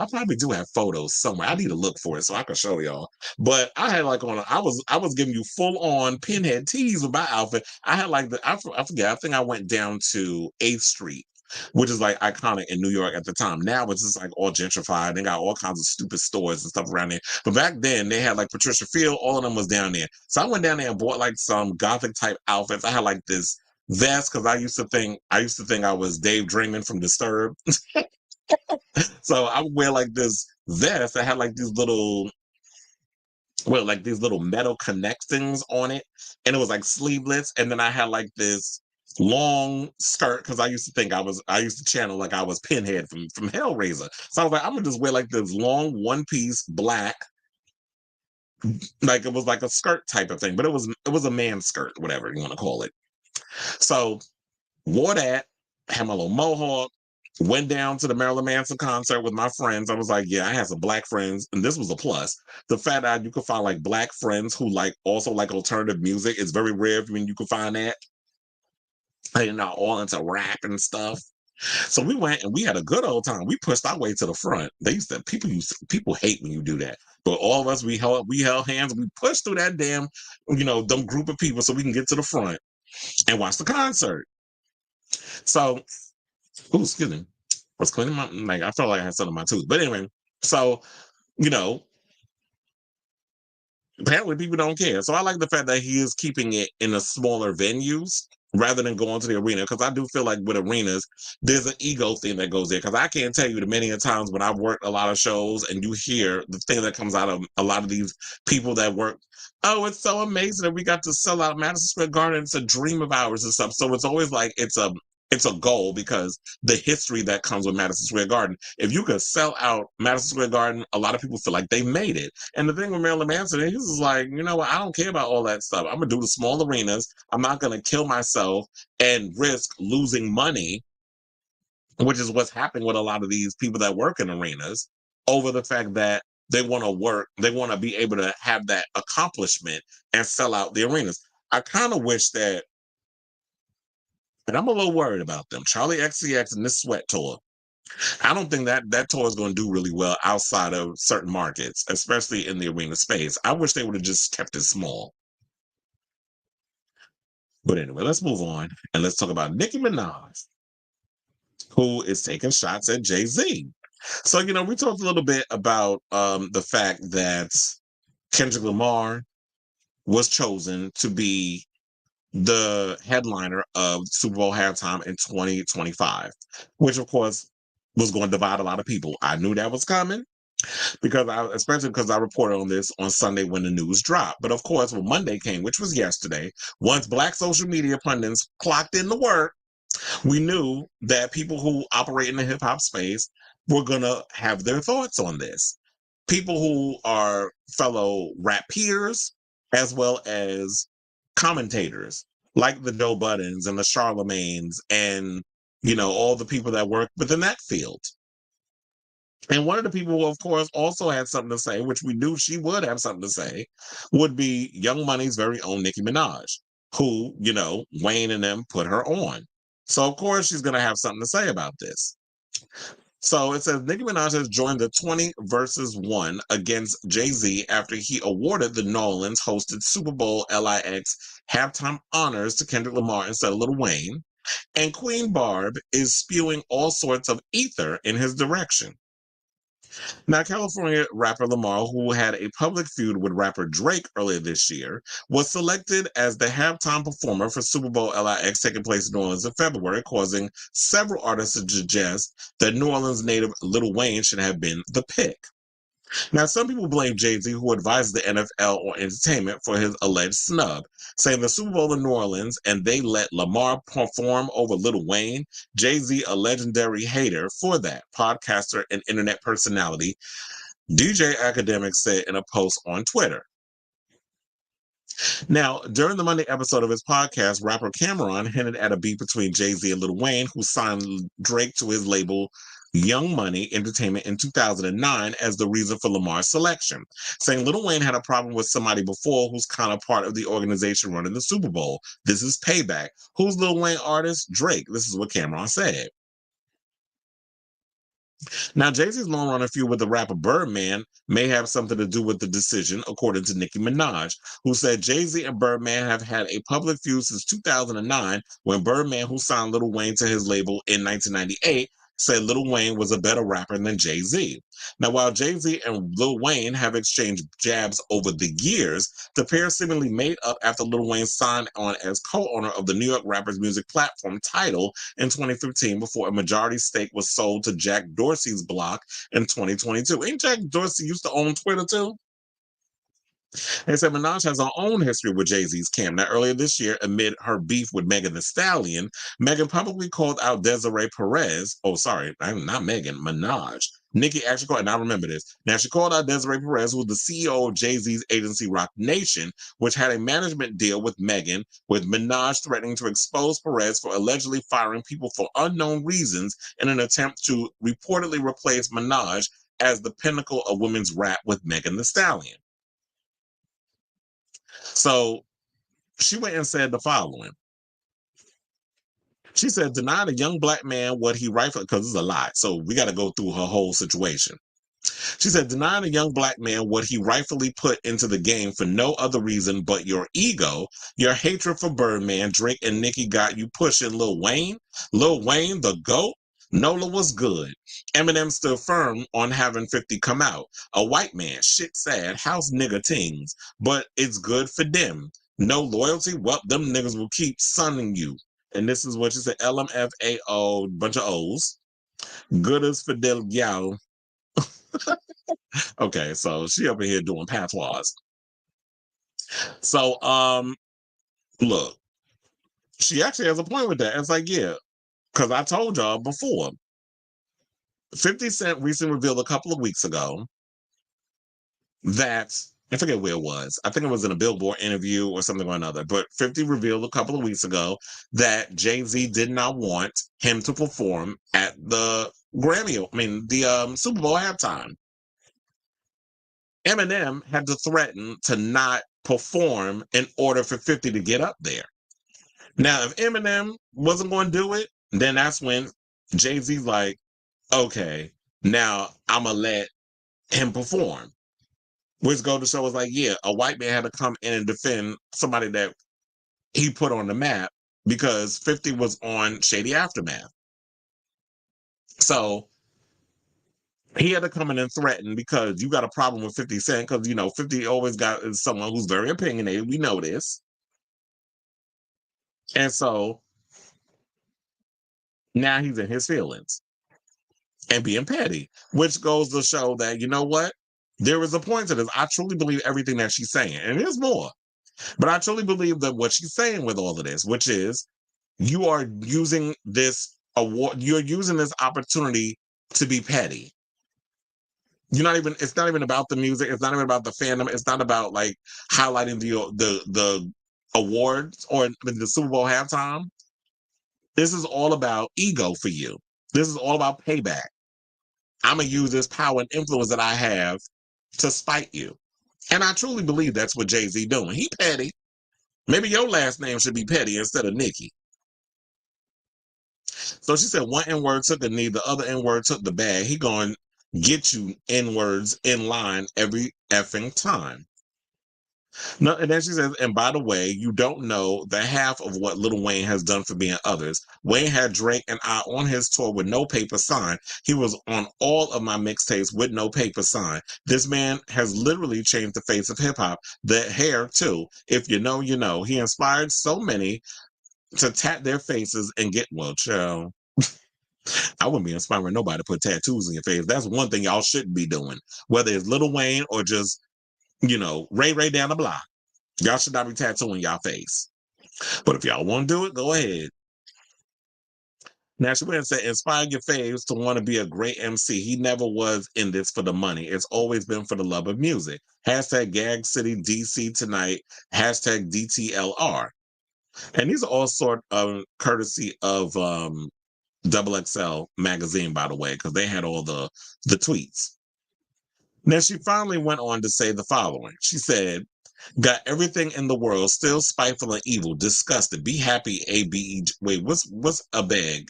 probably do have photos somewhere. I need to look for it so I can show y'all. But I had like I was giving you full on pinhead tees with my outfit. I had like I forget. I think I went down to 8th Street, which is like iconic in New York at the time. Now it's just like all gentrified. They got all kinds of stupid stores and stuff around there. But back then they had like Patricia Field. All of them was down there. So I went down there and bought like some gothic type outfits. I had like this vest because I used to think I was Dave Draymond from Disturbed. So I would wear like this vest that had like these little metal connect things on it, and it was like sleeveless. And then I had like this long skirt because I used to channel like I was Pinhead from Hellraiser. So I was like, I'm gonna just wear like this long one piece black, like it was like a skirt type of thing, but it was a man skirt, whatever you want to call it. So wore that, had my little mohawk, went down to the Marilyn Manson concert with my friends. I was like, yeah, I had some black friends, and this was a plus. The fact that you could find like black friends who like also like alternative music is very rare when you can find that. And not all into rap and stuff. So we went and we had a good old time. We pushed our way to the front. People hate when you do that. But all of us, we held hands, we pushed through that damn, them group of people so we can get to the front and watch the concert. So, excuse me. I was cleaning I felt like I had something in my tooth. But anyway, so, you know, apparently people don't care. So I like the fact that he is keeping it in the smaller venues rather than going to the arena. Because I do feel like with arenas, there's an ego thing that goes there. Because I can't tell you the many a times when I've worked a lot of shows and you hear the thing that comes out of a lot of these people that work. Oh, it's so amazing that we got to sell out Madison Square Garden. It's a dream of ours and stuff. So it's always like it's a goal because the history that comes with Madison Square Garden. If you could sell out Madison Square Garden, a lot of people feel like they made it. And the thing with Marilyn Manson, he's just like, you know what? I don't care about all that stuff. I'm gonna do the small arenas. I'm not gonna kill myself and risk losing money, which is what's happening with a lot of these people that work in arenas over the fact that they want to work, they want to be able to have that accomplishment and sell out the arenas. I kind of wish that, and I'm a little worried about them. Charlie XCX and this Sweat tour. I don't think that tour is going to do really well outside of certain markets, especially in the arena space. I wish they would have just kept it small. But anyway, let's move on and let's talk about Nicki Minaj, who is taking shots at Jay-Z. So, we talked a little bit about the fact that Kendrick Lamar was chosen to be the headliner of Super Bowl halftime in 2025, which of course was going to divide a lot of people. I knew that was coming especially because I reported on this on Sunday when the news dropped. But of course, when Monday came, which was yesterday, once Black social media pundits clocked in the work, we knew that people who operate in the hip hop space were going to have their thoughts on this. People who are fellow rap peers, as well as commentators like the Joe Buddens and the Charlemagnes and, all the people that work within that field. And one of the people who, of course, also had something to say, which we knew she would have something to say, would be Young Money's very own Nicki Minaj, who, Wayne and them put her on. So, of course, she's going to have something to say about this. So it says Nicki Minaj has joined the 20 versus 1 against Jay-Z after he awarded the New Orleans hosted Super Bowl LIX halftime honors to Kendrick Lamar instead of Lil Wayne. And Queen Barb is spewing all sorts of ether in his direction. Now, California rapper Lamar, who had a public feud with rapper Drake earlier this year, was selected as the halftime performer for Super Bowl LIX taking place in New Orleans in February, causing several artists to suggest that New Orleans native Lil Wayne should have been the pick. Now, some people blame Jay-Z, who advises the NFL on entertainment, for his alleged snub, saying the Super Bowl in New Orleans and they let Lamar perform over Lil Wayne. Jay-Z, a legendary hater for that, podcaster and internet personality, DJ Academic said in a post on Twitter. Now, during the Monday episode of his podcast, rapper Cameron hinted at a beef between Jay-Z and Lil Wayne, who signed Drake to his label Young Money Entertainment in 2009 as the reason for Lamar's selection, saying Lil Wayne had a problem with somebody before who's kind of part of the organization running the Super Bowl. This is payback. Who's Lil Wayne artist? Drake. This is what Cameron said. Now, Jay-Z's long-running feud with the rapper Birdman may have something to do with the decision, according to Nicki Minaj, who said Jay-Z and Birdman have had a public feud since 2009 when Birdman, who signed Lil Wayne to his label in 1998, said Lil Wayne was a better rapper than Jay-Z. Now, while Jay-Z and Lil Wayne have exchanged jabs over the years, the pair seemingly made up after Lil Wayne signed on as co-owner of the New York rappers music platform Tidal in 2015 before a majority stake was sold to Jack Dorsey's block in 2022. Ain't Jack Dorsey used to own Twitter too? They said Minaj has her own history with Jay-Z's camp. Now, earlier this year, amid her beef with Megan Thee Stallion, Megan publicly called out Desiree Perez. Oh, sorry, not Megan, Minaj. Nicki actually called, and I remember this. Now, she called out Desiree Perez, who was the CEO of Jay-Z's agency Roc Nation, which had a management deal with Megan, with Minaj threatening to expose Perez for allegedly firing people for unknown reasons in an attempt to reportedly replace Minaj as the pinnacle of women's rap with Megan Thee Stallion. So she went and said the following. She said, denying a young black man what he rightfully, because it's a lot, so we got to go through her whole situation. She said, denying a young black man what he rightfully put into the game for no other reason but your ego, your hatred for Birdman, Drake, and Nicki got you pushing Lil Wayne. Lil Wayne, the GOAT. Nola was good. Eminem stood firm on having 50 come out. A white man, shit sad, house nigga tings, but it's good for them. No loyalty, well, them niggas will keep sunning you. And this is what you said, LMFAO, bunch of O's. Good as Fidel Yao. Okay, so she up in here doing patois. So, look, she actually has a point with that. It's like, yeah, because I told y'all before, 50 Cent recently revealed a couple of weeks ago that, I forget where it was. I think it was in a Billboard interview or something or another. But 50 revealed a couple of weeks ago that Jay-Z did not want him to perform at the the Super Bowl halftime. Eminem had to threaten to not perform in order for 50 to get up there. Now, if Eminem wasn't going to do it, then that's when Jay-Z's like, okay, now I'm going to let him perform. Which go to show was like, yeah, a white man had to come in and defend somebody that he put on the map because 50 was on Shady Aftermath. So he had to come in and threaten because you got a problem with 50 Cent because, 50 always got someone who's very opinionated. We know this. And so now he's in his feelings and being petty, which goes to show that, you know what? There is a point to this. I truly believe everything that she's saying. And there's more. But I truly believe that what she's saying with all of this, which is you are using this award, you're using this opportunity to be petty. It's not even about the music, it's not even about the fandom, it's not about like highlighting the awards or the Super Bowl halftime. This is all about ego for you. This is all about payback. I'm gonna use this power and influence that I have to spite you. And I truly believe that's what Jay-Z doing. He petty. Maybe your last name should be Petty instead of Nicki. So she said one N-word took a knee, the other N-word took the bag. He going to get you N-words in line every effing time. No, and then she says, and by the way, you don't know the half of what Lil Wayne has done for me and others. Wayne had Drake and I on his tour with no paper sign. He was on all of my mixtapes with no paper sign. This man has literally changed the face of hip hop. The hair, too. If you know, you know. He inspired so many to tat their faces and get, well, child. I wouldn't be inspiring nobody to put tattoos in your face. That's one thing y'all shouldn't be doing. Whether it's Lil Wayne or just, Ray down the block. Y'all should not be tattooing y'all face. But if y'all want to do it, go ahead. Now she went and said, inspire your faves to want to be a great MC. He never was in this for the money. It's always been for the love of music. Hashtag Gag City DC tonight. Hashtag DTLR. And these are all sort of courtesy of Double XL magazine, by the way, because they had all the tweets. Now she finally went on to say the following. She said, got everything in the world, still spiteful and evil, disgusted. Be happy, A-B-E. Wait, what's a bag?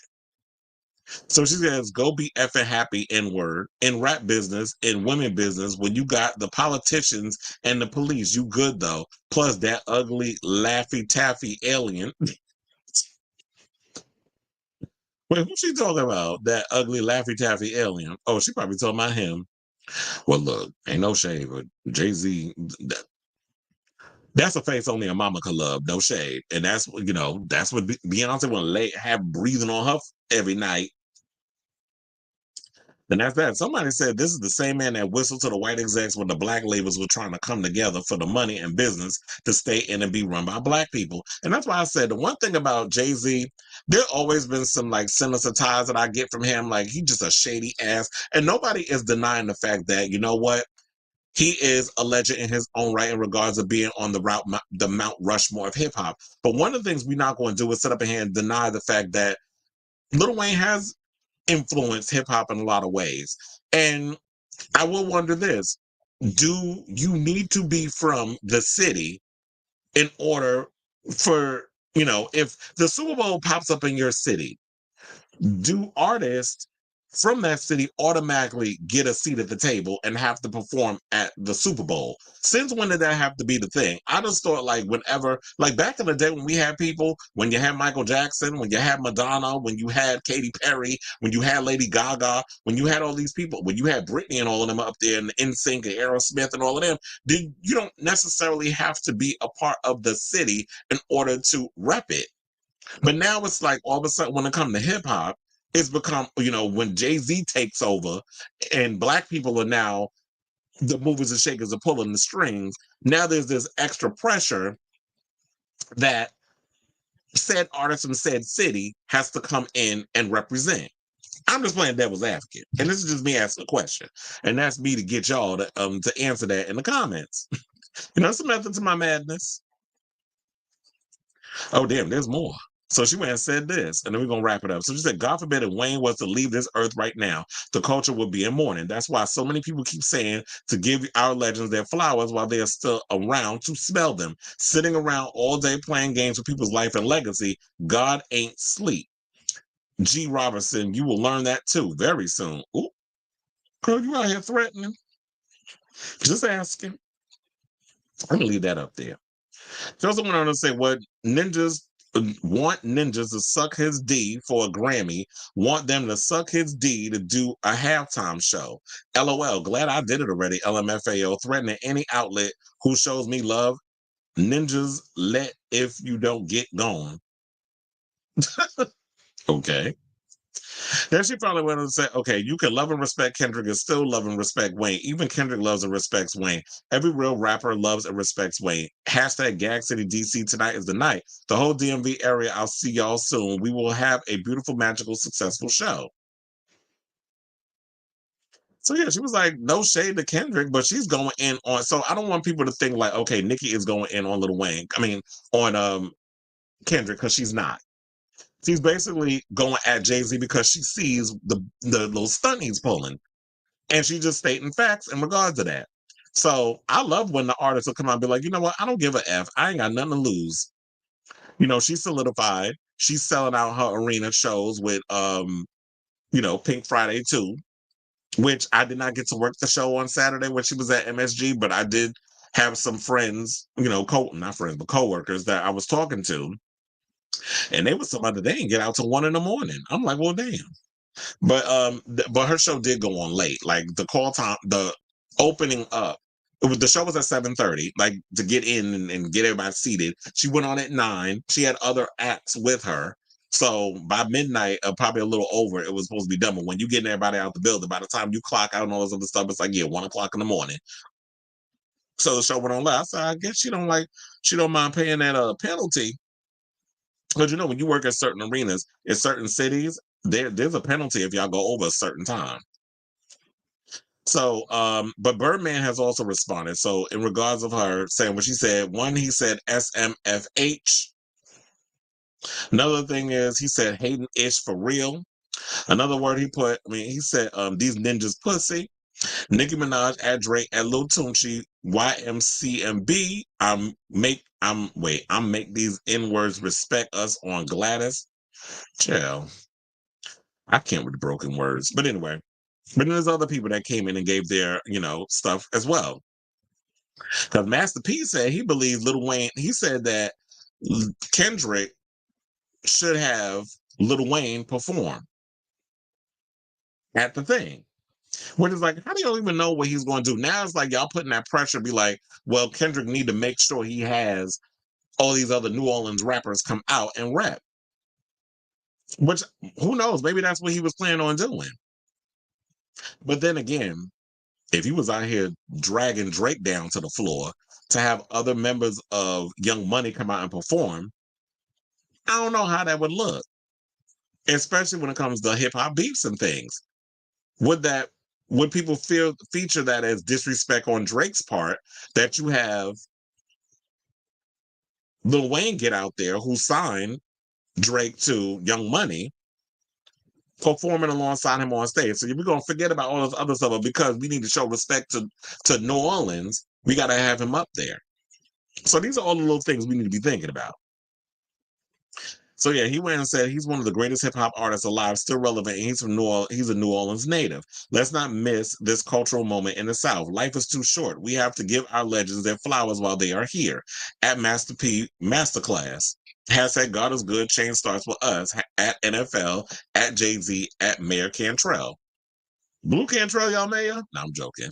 So she says, go be effing happy, N-word. In rap business, in women business, when you got the politicians and the police, you good though. Plus that ugly, laffy taffy alien. Wait, who's she talking about? That ugly, laffy taffy alien. Oh, she probably talking about him. Well, look, ain't no shade, but Jay-Z, that's a face only a mama could love, no shade. And that's what Beyonce want to have breathing on her every night. And that's that. Somebody said this is the same man that whistled to the white execs when the black labels were trying to come together for the money and business to stay in and be run by black people. And that's why I said the one thing about Jay-Z, there always been some like sinister ties that I get from him. Like he just a shady ass. And nobody is denying the fact that, you know what? He is a legend in his own right in regards of being on the Mount Rushmore of hip hop. But one of the things we're not going to do is sit up here and deny the fact that Lil Wayne has influenced hip hop in a lot of ways. And I will wonder this: do you need to be from the city in order for if the Super Bowl pops up in your city? Do artists from that city automatically get a seat at the table and have to perform at the Super Bowl. Since when did that have to be the thing? I just thought like whenever, like back in the day when we had people, when you had Michael Jackson, when you had Madonna, when you had Katy Perry, when you had Lady Gaga, when you had all these people, when you had Britney and all of them up there and NSYNC and Aerosmith and all of them, you don't necessarily have to be a part of the city in order to rep it. But now it's like all of a sudden when it comes to hip hop, it's become, when Jay-Z takes over and black people are now the movers and shakers are pulling the strings. Now there's this extra pressure that said artist from said city has to come in and represent. I'm just playing devil's advocate. And this is just me asking a question. And that's me to get y'all to answer that in the comments. It's a method to my madness. Oh, damn, there's more. So she went and said this, and then we're going to wrap it up. So she said, God forbid if Wayne was to leave this earth right now, the culture would be in mourning. That's why so many people keep saying to give our legends their flowers while they are still around to smell them. Sitting around all day playing games with people's life and legacy, God ain't sleep. G. Robertson, you will learn that too very soon. Ooh, girl, you out here threatening? Just asking. I'm going to leave that up there. She also went on to say what ninjas want ninjas to suck his D for a Grammy, want them to suck his D to do a halftime show. LOL, glad I did it already. LMFAO, threatening any outlet who shows me love. Ninjas let if you don't get gone. Okay. Then she probably went on to say, okay, you can love and respect Kendrick and still love and respect Wayne. Even Kendrick loves and respects Wayne. Every real rapper loves and respects Wayne. Hashtag Gag City DC, tonight is the night. The whole DMV area, I'll see y'all soon. We will have a beautiful, magical, successful show. So yeah, she was like, no shade to Kendrick, but she's going in on, so I don't want people to think like, okay, Nicki is going in on Lil Wayne. I mean, on Kendrick, because she's not. She's basically going at Jay-Z because she sees the little stunt he's pulling. And she's just stating facts in regards to that. So I love when the artists will come out and be like, you know what? I don't give a F. I ain't got nothing to lose. She's solidified. She's selling out her arena shows with Pink Friday too, which I did not get to work the show on Saturday when she was at MSG, but I did have some friends, not friends, but coworkers that I was talking to. And they was somebody they didn't get out till 1 a.m. I'm like, well, damn. But her show did go on late. Like the call time, the opening up, the show was at 7:30. Like to get in and get everybody seated. She went on at 9. She had other acts with her. So by midnight, probably a little over, it was supposed to be done. But when you getting everybody out the building, by the time you clock out and all this other stuff, it's like 1 o'clock in the morning. So the show went on late. I said, I guess she don't mind paying that penalty. Because when you work at certain arenas in certain cities, there's a penalty if y'all go over a certain time. So, but Birdman has also responded. So, in regards of her saying what she said, one, he said SMFH. Another thing is he said hating ish for real. Another word he said these ninjas pussy. Nicki Minaj at Drake at Lil Tunchi YMCMB. I'm make these N-words respect us on Gladys. Chill. I can't with the broken words. But anyway. But then there's other people that came in and gave their, stuff as well. Because Master P said he believes Lil Wayne, he said that Kendrick should have Lil Wayne perform at the thing. Which is like, how do y'all even know what he's going to do? Now it's like y'all putting that pressure to be like, well, Kendrick need to make sure he has all these other New Orleans rappers come out and rap. Which, who knows? Maybe that's what he was planning on doing. But then again, if he was out here dragging Drake down to the floor to have other members of Young Money come out and perform, I don't know how that would look. Especially when it comes to hip hop beefs and things. Would people feature that as disrespect on Drake's part that you have Lil Wayne get out there who signed Drake to Young Money performing alongside him on stage? So we're gonna forget about all this other stuff, but because we need to show respect to New Orleans, we gotta have him up there. So these are all the little things we need to be thinking about. So yeah, he went and said he's one of the greatest hip hop artists alive, still relevant. And he's from New Orleans. He's a New Orleans native. Let's not miss this cultural moment in the South. Life is too short. We have to give our legends their flowers while they are here. At Master P Masterclass. Hashtag God is good. Change starts with us. At NFL. At Jay-Z. At Mayor Cantrell. Blue Cantrell, y'all mayor? No, I'm joking.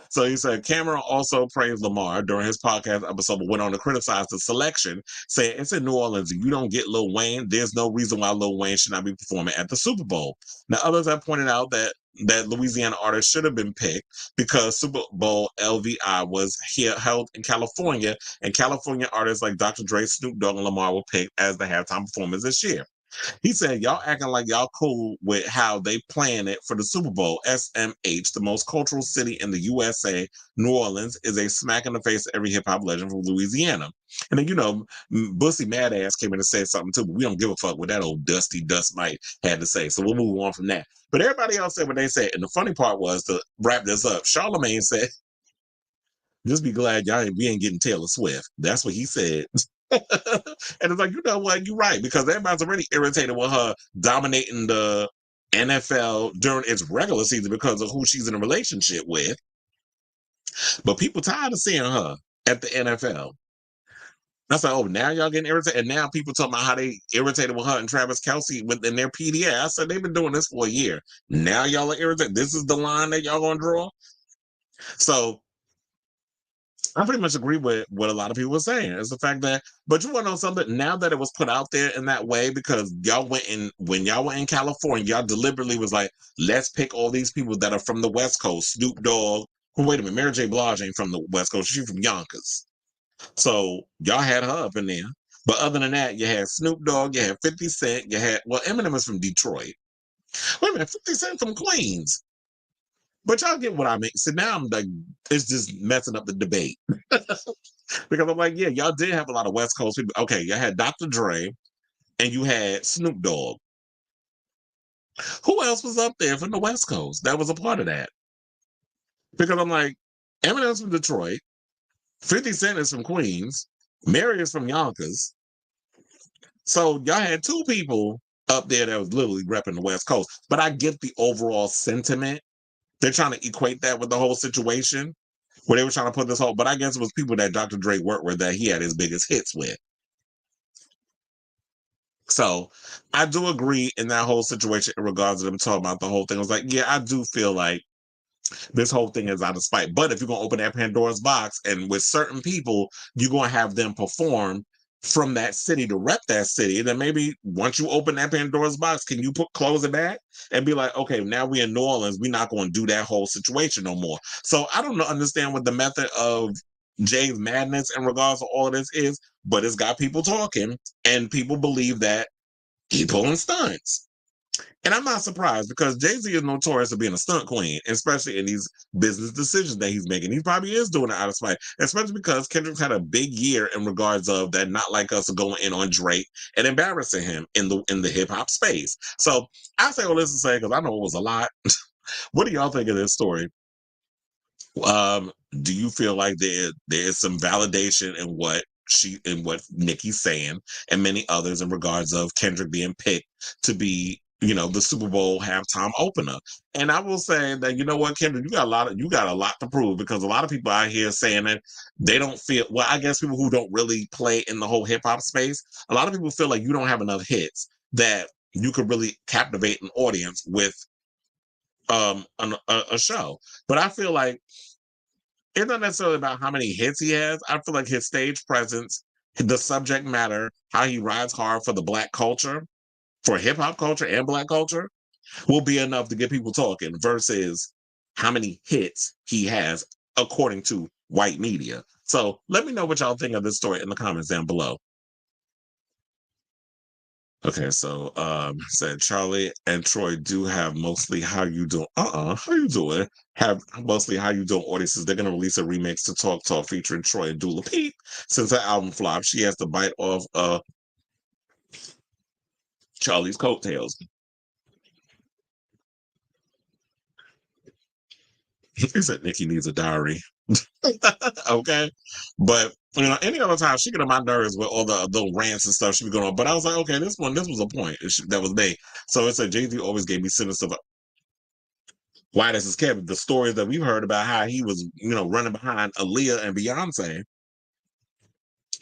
So he said Cameron also praised Lamar during his podcast episode, but went on to criticize the selection, saying it's in New Orleans. If you don't get Lil Wayne, there's no reason why Lil Wayne should not be performing at the Super Bowl. Now, others have pointed out that Louisiana artists should have been picked because Super Bowl LVI was here held in California, and California artists like Dr. Dre, Snoop Dogg, and Lamar were picked as the halftime performers this year. He said, y'all acting like y'all cool with how they plan it for the Super Bowl. SMH, the most cultural city in the USA, New Orleans, is a smack in the face of every hip hop legend from Louisiana. And then, Bussy Madass came in and said something too, but we don't give a fuck what that old Dusty Dust Mite had to say. So we'll move on from that. But everybody else said what they said. And the funny part was, to wrap this up, Charlemagne said, just be glad we ain't getting Taylor Swift. That's what he said. And it's like, you know what, you're right, because everybody's already irritated with her dominating the NFL during its regular season because of who she's in a relationship with. But people tired of seeing her at the NFL. That's like, oh, now y'all getting irritated. And now people talking about how they irritated with her and Travis Kelce within their PDA. I said, they've been doing this for a year. Now y'all are irritated. This is the line that y'all gonna draw. So I pretty much agree with what a lot of people were saying. It's the fact that, but you want to know something? Now that it was put out there in that way, because when y'all were in California, y'all deliberately was like, let's pick all these people that are from the West Coast. Snoop Dogg. Wait a minute, Mary J. Blige ain't from the West Coast. She's from Yonkers. So y'all had her up in there. But other than that, you had Snoop Dogg, you had 50 Cent, Eminem is from Detroit. Wait a minute, 50 Cent from Queens. But y'all get what I mean. So now I'm like, it's just messing up the debate. Because I'm like, yeah, y'all did have a lot of West Coast people. Okay, you had Dr. Dre and you had Snoop Dogg. Who else was up there from the West Coast that was a part of that? Because I'm like, Eminem's from Detroit, 50 Cent is from Queens, Mary is from Yonkers. So y'all had two people up there that was literally repping the West Coast. But I get the overall sentiment. They're trying to equate that with the whole situation where they were trying to put this whole, but I guess it was people that Dr. Dre worked with that he had his biggest hits with. So I do agree in that whole situation in regards to them talking about the whole thing. I was like, yeah, I do feel like this whole thing is out of spite. But if you're going to open that Pandora's box and with certain people, you're going to have them perform from that city to rep that city. And then maybe once you open that Pandora's box, can you close it back and be like, okay, now we're in New Orleans. We're not going to do that whole situation no more. So I don't understand what the method of Jay's madness in regards to all of this is, but it's got people talking and people believe that he pulling stunts. And I'm not surprised because Jay-Z is notorious for being a stunt queen, especially in these business decisions that he's making. He probably is doing it out of spite, especially because Kendrick's had a big year in regards of that Not Like Us going in on Drake and embarrassing him in the hip hop space. So I say all this to say, because I know it was a lot. What do y'all think of this story? Do you feel like there is some validation in what Nicki's saying and many others in regards of Kendrick being picked to be, the Super Bowl halftime opener? And I will say that, you know what, Kendrick, you got a lot to prove, because a lot of people out here saying that they don't feel, well, I guess people who don't really play in the whole hip hop space, a lot of people feel like you don't have enough hits that you could really captivate an audience with a show. But I feel like it's not necessarily about how many hits he has. I feel like his stage presence, the subject matter, how he rides hard for the Black culture, for hip hop culture and Black culture, will be enough to get people talking versus how many hits he has according to white media. So let me know what y'all think of this story in the comments down below. Okay, so said Charlie and Troy do have mostly How You Doing. How you doing? Have mostly How You Doing audiences. They're gonna release a remix to Talk Talk featuring Troy and Dula Peep. Since her album flopped, she has to bite off Charlie's coattails. He said Nicki needs a diary. Okay. But any other time she get on my nerves with all the little rants and stuff she be going on. But I was like, okay, this was a point. That was me. So it said Jay-Z always gave me sinister. Why this is Kevin? The stories that we've heard about how he was, running behind Aaliyah and Beyonce.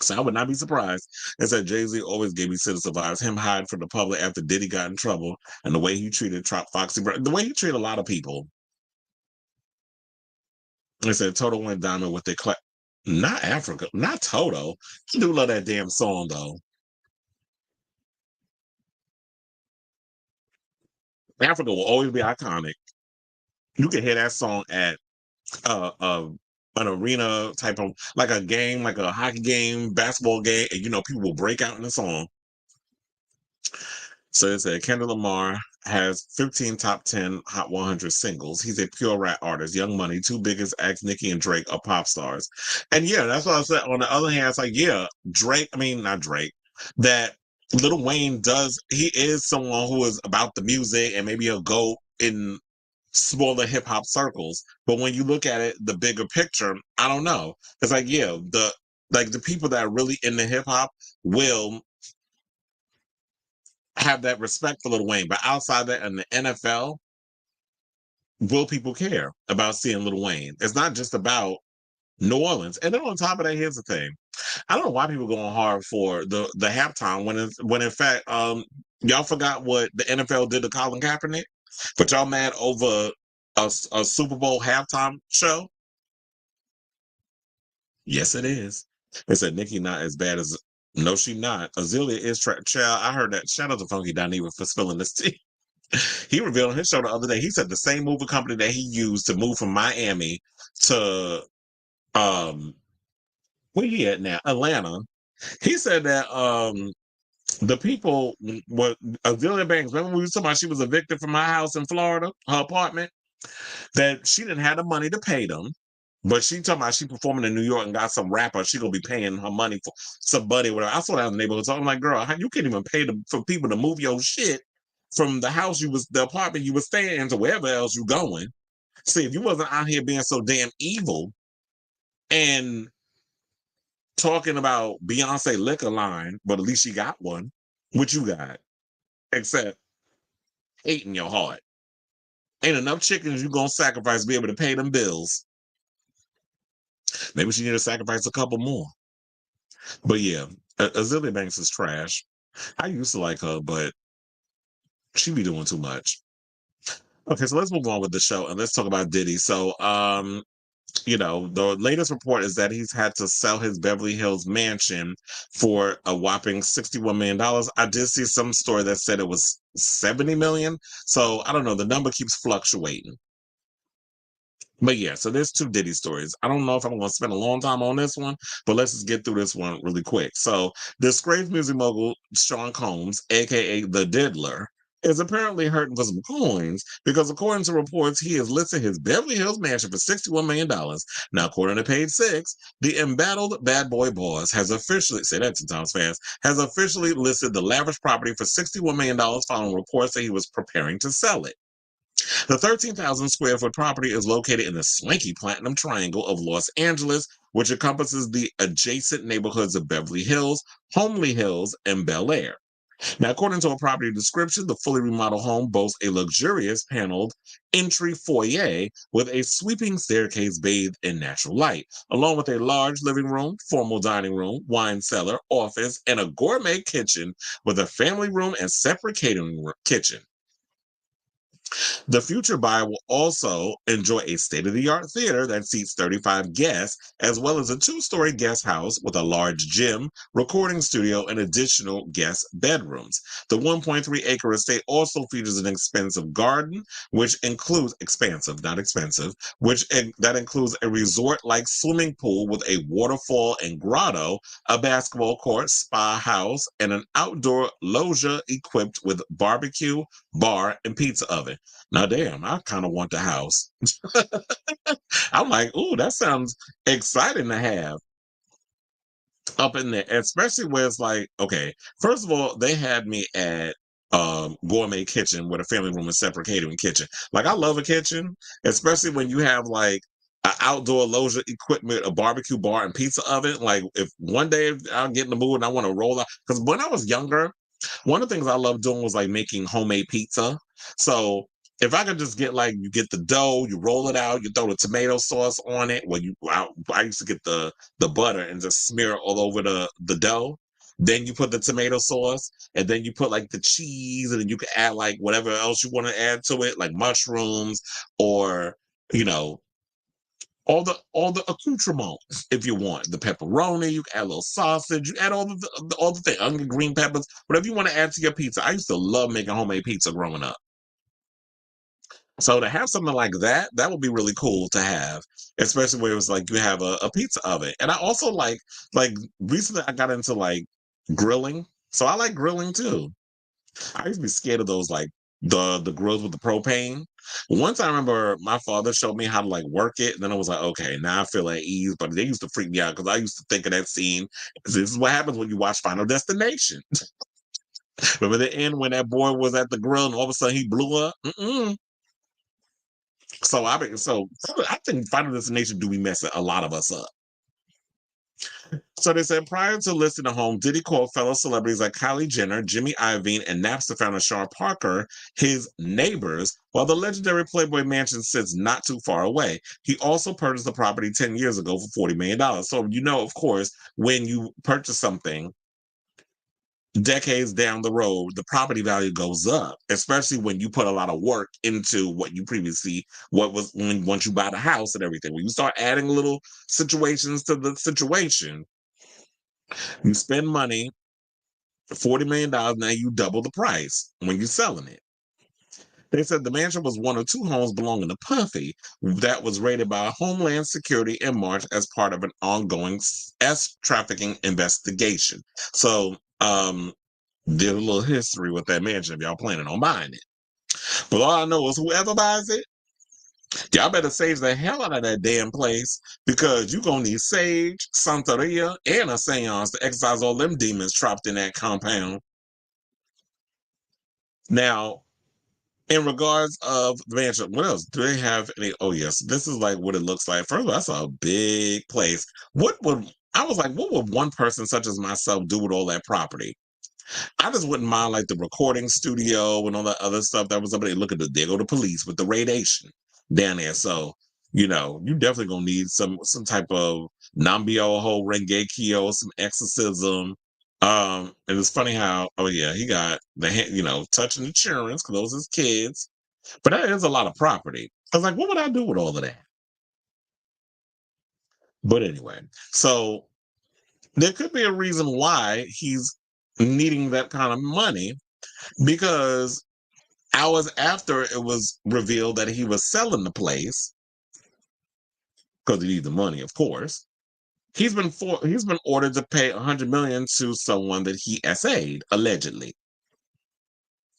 So I would not be surprised. It said Jay-Z always gave me sinister vibes. Him hiding from the public after Diddy got in trouble, and the way he treated Foxy Brown, the way he treated a lot of people. It said Toto went diamond with their not Africa, not Toto. I do love that damn song though. Africa will always be iconic. You can hear that song at an arena type of like a game, like a hockey game, basketball game, and people will break out in the song. So it said Kendrick Lamar has 15 top 10 Hot 100 singles. He's a pure rap artist. Young Money, two biggest acts, Nicki and Drake, are pop stars. And yeah, that's what I said. On the other hand, it's like, yeah, Drake, I mean, not Drake, that Lil Wayne he is someone who is about the music and maybe he'll go in smaller hip hop circles. But when you look at it, the bigger picture, I don't know. It's like, yeah, the people that are really into hip hop will have that respect for Lil Wayne. But outside that, in the NFL, will people care about seeing Lil Wayne? It's not just about New Orleans. And then on top of that, here's the thing. I don't know why people going hard for the halftime when in fact y'all forgot what the NFL did to Colin Kaepernick, but y'all mad over a Super Bowl halftime show. Yes, it is. They said Nicki not as bad as. No, she not. Azealia is child. I heard that. Shout out to Funky Dineva for spilling this tea. He revealed on his show the other day. He said the same moving company that he used to move from Miami to where he at now? Atlanta. He said that the people what Azealia Banks, remember we were talking about she was evicted from my house in Florida, her apartment, that she didn't have the money to pay them. But she talking about she performing in New York and got some rapper. She gonna be paying her money for somebody, whatever. I saw that in the neighborhood. So I'm like, girl, how you can't even pay for people to move your shit from the house the apartment you was staying in to wherever else you going. See, if you wasn't out here being so damn evil and talking about Beyonce liquor line, but at least she got one. What you got? Except hate in your heart. Ain't enough chickens you gonna sacrifice to be able to pay them bills. Maybe she need to sacrifice a couple more. But yeah, Azealia Banks is trash. I used to like her, but she be doing too much. Okay, so let's move on with the show and let's talk about Diddy. So, the latest report is that he's had to sell his Beverly Hills mansion for a whopping $61 million. I did see some story that said it was 70 million. So I don't know. The number keeps fluctuating. But yeah, so there's two Diddy stories. I don't know if I'm going to spend a long time on this one, but let's just get through this one really quick. So, disgraced music mogul Sean Combs, aka the Diddler, is apparently hurting for some coins because, according to reports, he has listed his Beverly Hills mansion for $61 million. Now, according to Page Six, the embattled bad boy boss has officially, say that 2 times fast, has officially listed the lavish property for $61 million following reports that he was preparing to sell it. The 13,000 square foot property is located in the swanky Platinum Triangle of Los Angeles, which encompasses the adjacent neighborhoods of Beverly Hills, Homely Hills, and Bel Air. Now, according to a property description, the fully remodeled home boasts a luxurious paneled entry foyer with a sweeping staircase bathed in natural light, along with a large living room, formal dining room, wine cellar, office, and a gourmet kitchen with a family room and separate catering kitchen. The future buyer will also enjoy a state-of-the-art theater that seats 35 guests, as well as a 2-story guest house with a large gym, recording studio, and additional guest bedrooms. The 1.3-acre estate also features an expensive garden, which includes expansive, not expensive, that includes a resort-like swimming pool with a waterfall and grotto, a basketball court, spa house, and an outdoor loggia equipped with barbecue, bar, and pizza oven. Now, damn, I kind of want the house. I'm like, ooh, that sounds exciting to have up in there, especially where it's like, okay, first of all, they had me at gourmet kitchen with a family room and separate catering kitchen. Like, I love a kitchen, especially when you have like outdoor leisure equipment, a barbecue bar, and pizza oven. Like, if one day I'll get in the mood and I want to roll out, because when I was younger, one of the things I loved doing was like making homemade pizza. So if I could just get like, you get the dough, you roll it out, you throw the tomato sauce on it. Well, I used to get the butter and just smear it all over the dough. Then you put the tomato sauce, and then you put like the cheese, and then you can add like whatever else you want to add to it, like mushrooms or you know all the accoutrements if you want. The pepperoni, you can add a little sausage, you add all the thing, onion, green peppers, whatever you want to add to your pizza. I used to love making homemade pizza growing up. So to have something like that, that would be really cool to have, especially where it was like you have a pizza oven. And I also like recently I got into like grilling. So I like grilling too. I used to be scared of those like the grills with the propane. Once I remember my father showed me how to like work it, and then I was like, okay, now I feel at ease. But they used to freak me out because I used to think of that scene. This is what happens when you watch Final Destination. Remember the end when that boy was at the grill and all of a sudden he blew up? Mm-mm. So I think Final Destination do be messing a lot of us up. So they said prior to listing the home, Diddy called fellow celebrities like Kylie Jenner, Jimmy Iovine, and Napster founder Sean Parker his neighbors, while the legendary Playboy Mansion sits not too far away. He also purchased the property 10 years ago for $40 million. So, of course, when you purchase something decades down the road, the property value goes up, especially when you put a lot of work into what you previously, what was when once you buy the house and everything. When you start adding little situations to the situation, you spend money, $40 million, now you double the price when you're selling it. They said the mansion was one of two homes belonging to Puffy that was raided by Homeland Security in March as part of an ongoing trafficking investigation. So, did a little history with that mansion if y'all planning on buying it. But all I know is whoever buys it, y'all better sage the hell out of that damn place because you're going to need sage, Santeria, and a seance to exorcise all them demons trapped in that compound. Now, in regards of the mansion, what else? Do they have any? Oh, yes. This is like what it looks like. First of all, that's a big place. I was like, what would one person such as myself do with all that property? I just wouldn't mind like the recording studio and all that other stuff that was up there. Look at there go the police with the radiation down there. So, you definitely gonna need some type of Nambio ho Rengekio, some exorcism. And it's funny how, oh yeah, he got touching insurance because those his kids. But that is a lot of property. I was like, what would I do with all of that? But anyway, so there could be a reason why he's needing that kind of money because hours after it was revealed that he was selling the place because he needs the money, of course. He's been ordered to pay $100 million to someone that he SA'd allegedly.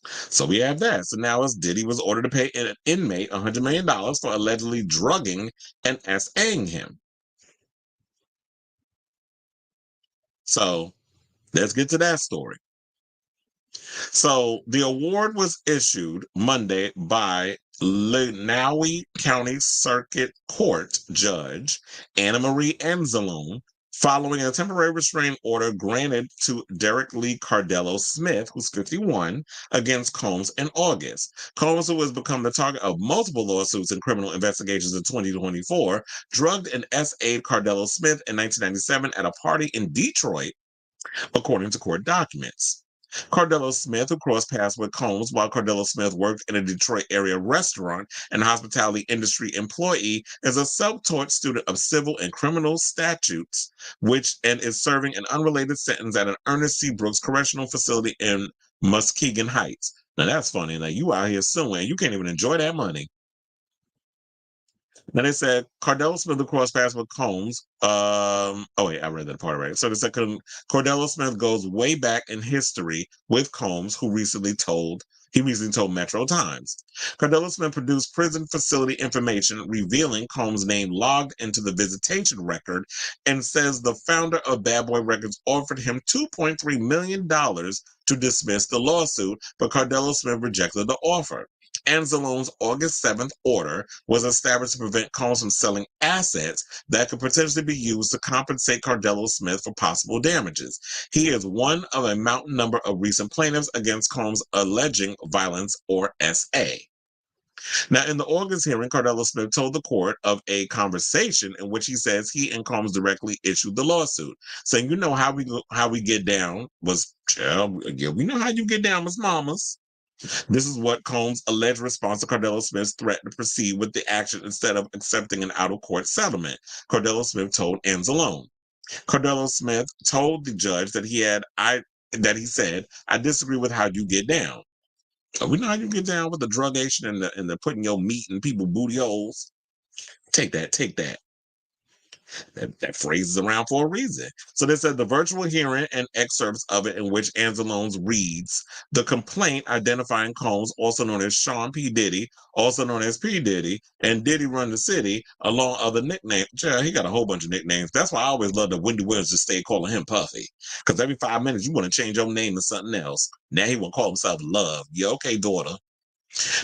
So we have that. So now it's Diddy was ordered to pay an inmate $100 million for allegedly drugging and SAing him. So let's get to that story. So the award was issued Monday by Lenawee County Circuit Court Judge Anna Marie Anzalone following a temporary restraining order granted to Derek Lee Cardello Smith, who's 51, against Combs in August. Combs, who has become the target of multiple lawsuits and criminal investigations in 2024, drugged and SA'd Cardello Smith in 1997 at a party in Detroit, according to court documents. Cardello Smith, who crossed paths with Combs while Cardello Smith worked in a Detroit area restaurant and hospitality industry employee, is a self-taught student of civil and criminal statutes, and is serving an unrelated sentence at an Ernest C. Brooks Correctional Facility in Muskegon Heights. Now that's funny. Now you out here suing, you can't even enjoy that money. Then they said Cardello Smith will cross paths with Combs. Oh wait, I read that part right. So they said Cardello Smith goes way back in history with Combs, who recently told Metro Times. Cardello Smith produced prison facility information revealing Combs' name logged into the visitation record and says the founder of Bad Boy Records offered him $2.3 million to dismiss the lawsuit, but Cardello Smith rejected the offer. Anzalone's August 7th order was established to prevent Combs from selling assets that could potentially be used to compensate Cardelo Smith for possible damages. He is one of a mountain number of recent plaintiffs against Combs alleging violence or SA. Now, in the August hearing, Cardelo Smith told the court of a conversation in which he says he and Combs directly issued the lawsuit, saying, "You know how we get down was, yeah, we know how you get down, Miss Mamas." This is what Combs' alleged response to Cardelo Smith's threat to proceed with the action instead of accepting an out-of-court settlement. Cardelo Smith told Anzalone. Cardelo Smith told the judge that he said, "I disagree with how you get down." We know how you get down with the drugation and the putting your meat in people's booty holes. Take that, take that. That phrase is around for a reason. So they said the virtual hearing and excerpts of it in which Anzalone's reads the complaint identifying Combs, also known as Sean P. Diddy, also known as P. Diddy, and Diddy Run the City, along other nicknames. Yeah, he got a whole bunch of nicknames. That's why I always love that Wendy Williams just stay calling him Puffy. Because every 5 minutes you want to change your name to something else. Now he want to call himself Love. Yeah, okay, daughter.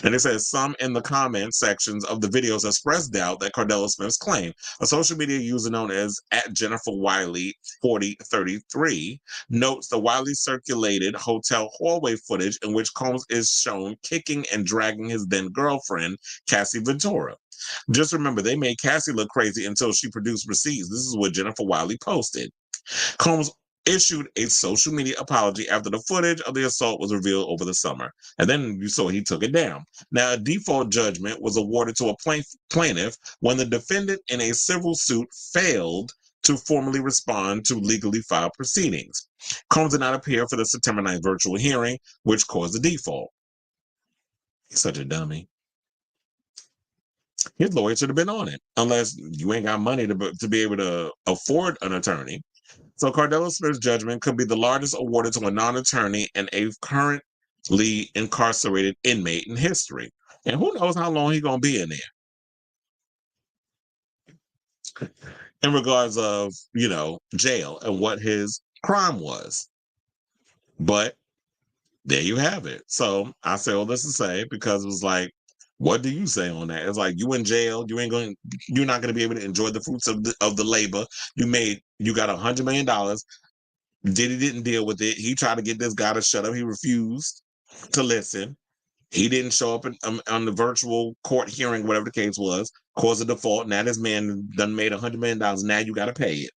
And it says some in the comment sections of the videos expressed doubt that Cardelo Smith's claim. A social media user known as @JenniferWiley4033 notes the widely circulated hotel hallway footage in which Combs is shown kicking and dragging his then girlfriend, Cassie Ventura. Just remember, they made Cassie look crazy until she produced receipts. This is what Jennifer Wiley posted. Combs issued a social media apology after the footage of the assault was revealed over the summer. And then you saw he took it down. Now, a default judgment was awarded to a plaintiff when the defendant in a civil suit failed to formally respond to legally filed proceedings. Combs did not appear for the September 9th virtual hearing, which caused the default. He's such a dummy. His lawyer should have been on it, unless you ain't got money to be able to afford an attorney. So Cardelo Smith's judgment could be the largest awarded to a non-attorney and a currently incarcerated inmate in history. And who knows how long he's going to be in there in regards of, jail and what his crime was. But there you have it. So I say all this to say, because it was like, what do you say on that? It's like, you in jail, you're not going to be able to enjoy the fruits of the labor. You got $100 million. Diddy didn't deal with it. He tried to get this guy to shut up. He refused to listen. He didn't show up on the virtual court hearing, whatever the case was, caused a default. Now this man done made $100 million. Now you got to pay it.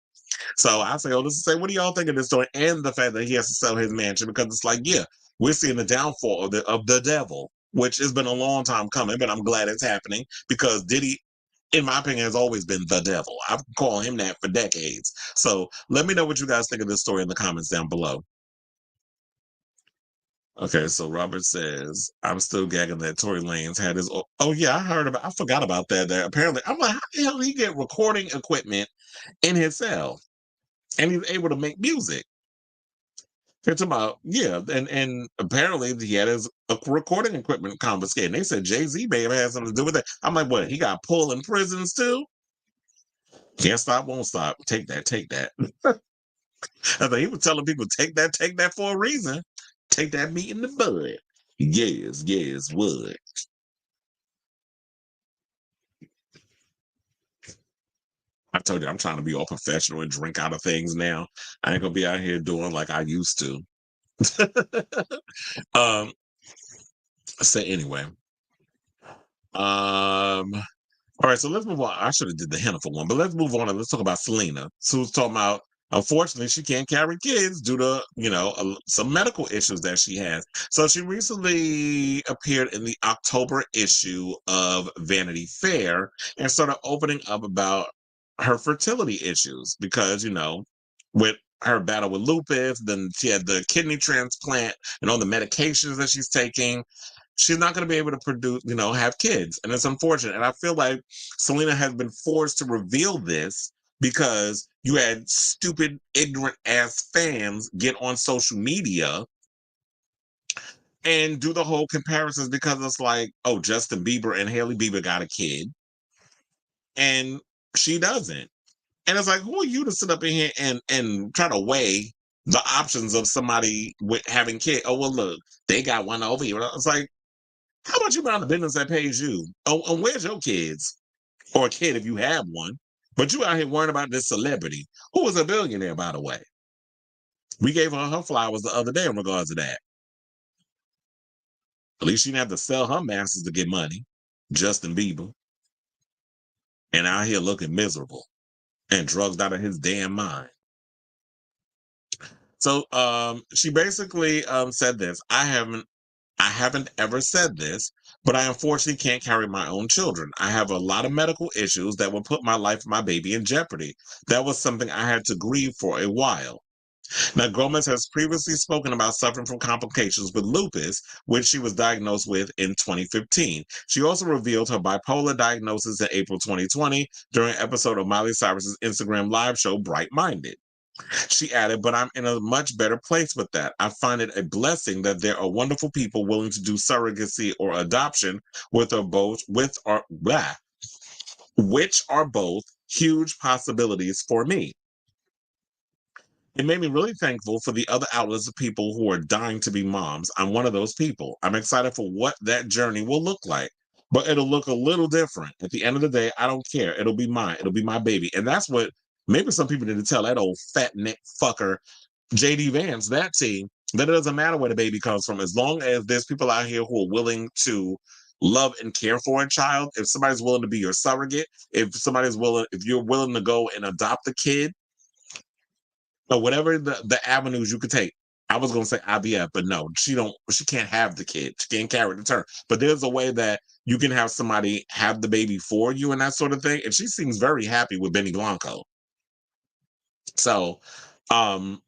So I say, this is say, what do y'all think of this story? And the fact that he has to sell his mansion, because it's like, yeah, we're seeing the downfall of the devil, which has been a long time coming, but I'm glad it's happening because Diddy, in my opinion, has always been the devil. I've called him that for decades. So let me know what you guys think of this story in the comments down below. Okay, so Robert says, I'm still gagging that Tory Lanez had his. Oh, yeah, I forgot about that. Apparently, I'm like, how the hell did he get recording equipment in his cell? And he's able to make music. They're talking about, yeah, and apparently he had his recording equipment confiscated. They said Jay-Z may have had something to do with it. I'm like, what? He got pulled in prisons too? Can't stop, won't stop. Take that, take that. I thought he was telling people, take that for a reason. Take that meat in the bud. Yes, would. I told you I'm trying to be all professional and drink out of things now. I ain't gonna be out here doing like I used to. So anyway. All right, so let's move on. I should have did the Hennepin one, but let's move on and let's talk about Selena. So who's talking about, unfortunately, she can't carry kids due to, some medical issues that she has. So she recently appeared in the October issue of Vanity Fair and started opening up about her fertility issues because, with her battle with lupus, then she had the kidney transplant and all the medications that she's taking. She's not going to be able to produce, have kids. And it's unfortunate. And I feel like Selena has been forced to reveal this because you had stupid, ignorant ass fans get on social media and do the whole comparisons because it's like, oh, Justin Bieber and Hailey Bieber got a kid and she doesn't. And it's like, who are you to sit up in here and try to weigh the options of somebody with having kids? Oh, well, look, they got one over here. It's like, How about you mind the business that pays you? Oh, and where's your kids? Or a kid if you have one. But you out here worrying about this celebrity, who was a billionaire, by the way. We gave her flowers the other day in regards to that. At least she didn't have to sell her masters to get money. Justin Bieber. And out here looking miserable and drugged out of his damn mind. So she basically said this. I haven't ever said this, but I unfortunately can't carry my own children. I have a lot of medical issues that would put my life and my baby in jeopardy. That was something I had to grieve for a while. Now, Gomez has previously spoken about suffering from complications with lupus, which she was diagnosed with in 2015. She also revealed her bipolar diagnosis in April 2020 during an episode of Miley Cyrus's Instagram live show, Bright Minded. She added, but I'm in a much better place with that. I find it a blessing that there are wonderful people willing to do surrogacy or adoption with or both, which are both huge possibilities for me. It made me really thankful for the other outlets of people who are dying to be moms. I'm one of those people. I'm excited for what that journey will look like, but it'll look a little different. At the end of the day, I don't care. It'll be mine. It'll be my baby. And that's what maybe some people need to tell that old fat neck fucker, JD Vance, that team, that it doesn't matter where the baby comes from. As long as there's people out here who are willing to love and care for a child, if somebody's willing to be your surrogate, if you're willing to go and adopt a kid, or whatever the avenues you could take. I was gonna say IVF, but no, she can't have the kid. She can't carry the term. But there's a way that you can have somebody have the baby for you and that sort of thing. And she seems very happy with Benny Blanco. So um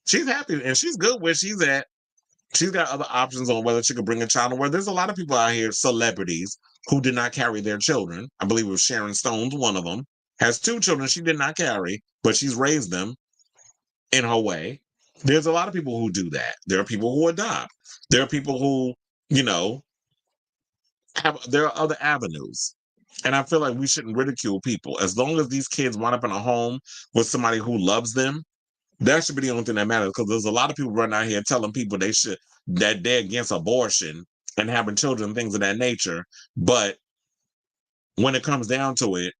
she's happy and she's good where she's at. She's got other options on whether she could bring a child or where there's a lot of people out here, celebrities, who did not carry their children. I believe it was Sharon Stone's one of them. Has two children she did not carry, but she's raised them in her way. There's a lot of people who do that. There are people who adopt. There are people who, you know, there are other avenues. And I feel like we shouldn't ridicule people. As long as these kids wind up in a home with somebody who loves them, that should be the only thing that matters. Because there's a lot of people running out here telling people that they're against abortion and having children, things of that nature. But when it comes down to it,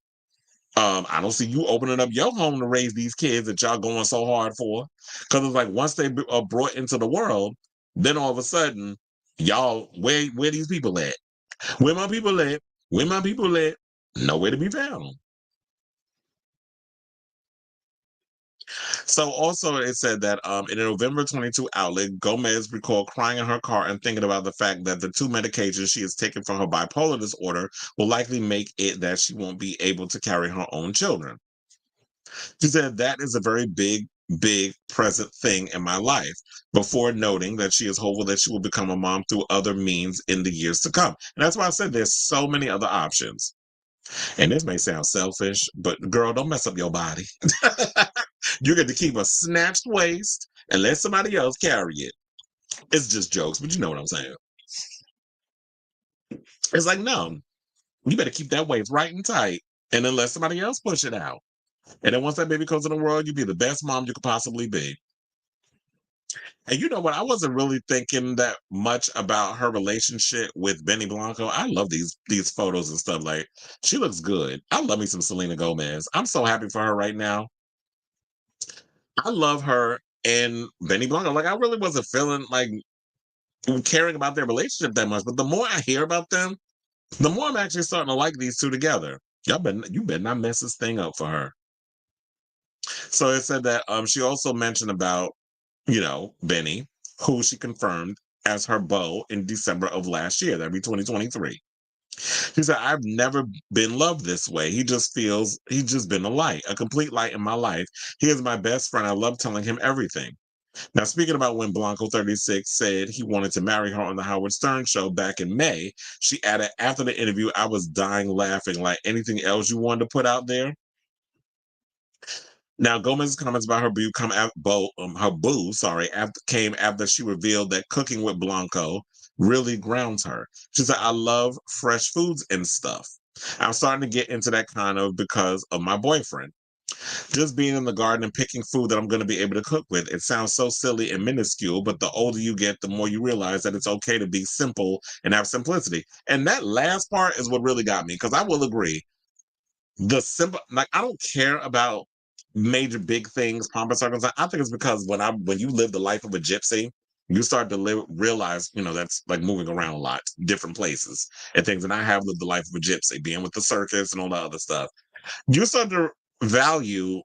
I don't see you opening up your home to raise these kids that y'all going so hard for. Because it's like once they are brought into the world, then all of a sudden, y'all, where these people at? Where my people at? Where my people at? Nowhere to be found. So also it said that in a November 22 outlet, Gomez recalled crying in her car and thinking about the fact that the two medications she is taking for her bipolar disorder will likely make it that she won't be able to carry her own children. She said that is a very big present thing in my life, before noting that she is hopeful that she will become a mom through other means in the years to come. And that's why I said there's so many other options. And this may sound selfish, but girl, don't mess up your body. You get to keep a snatched waist and let somebody else carry it. It's just jokes, but you know what I'm saying. It's like, no, you better keep that waist right and tight and then let somebody else push it out. And then once that baby comes in the world, you'll be the best mom you could possibly be. And you know what? I wasn't really thinking that much about her relationship with Benny Blanco. I love these photos and stuff. Like, she looks good. I love me some Selena Gomez. I'm so happy for her right now. I love her and Benny Blanco. Like, I really wasn't feeling like caring about their relationship that much. But the more I hear about them, the more I'm actually starting to like these two together. You better not mess this thing up for her. So it said that she also mentioned about, Benny, who she confirmed as her beau in December of last year, that'd be 2023. She said, I've never been loved this way. He's just been a light, a complete light in my life. He is my best friend. I love telling him everything. Now, speaking about when Blanco 36 said he wanted to marry her on the Howard Stern show back in May, she added, after the interview, I was dying laughing. Like, anything else you wanted to put out there? Now, Gomez's comments about her boo came after she revealed that cooking with Blanco really grounds her. She said, I love fresh foods and stuff. I'm starting to get into that kind of because of my boyfriend. Just being in the garden and picking food that I'm going to be able to cook with. It sounds so silly and minuscule, but the older you get, the more you realize that it's okay to be simple and have simplicity. And that last part is what really got me, because I will agree. The simple, like, I don't care about major big things, pomp and circumstance. I think it's because when you live the life of a gypsy, you start to realize, that's like moving around a lot, different places and things. And I have lived the life of a gypsy, being with the circus and all the other stuff. You start to value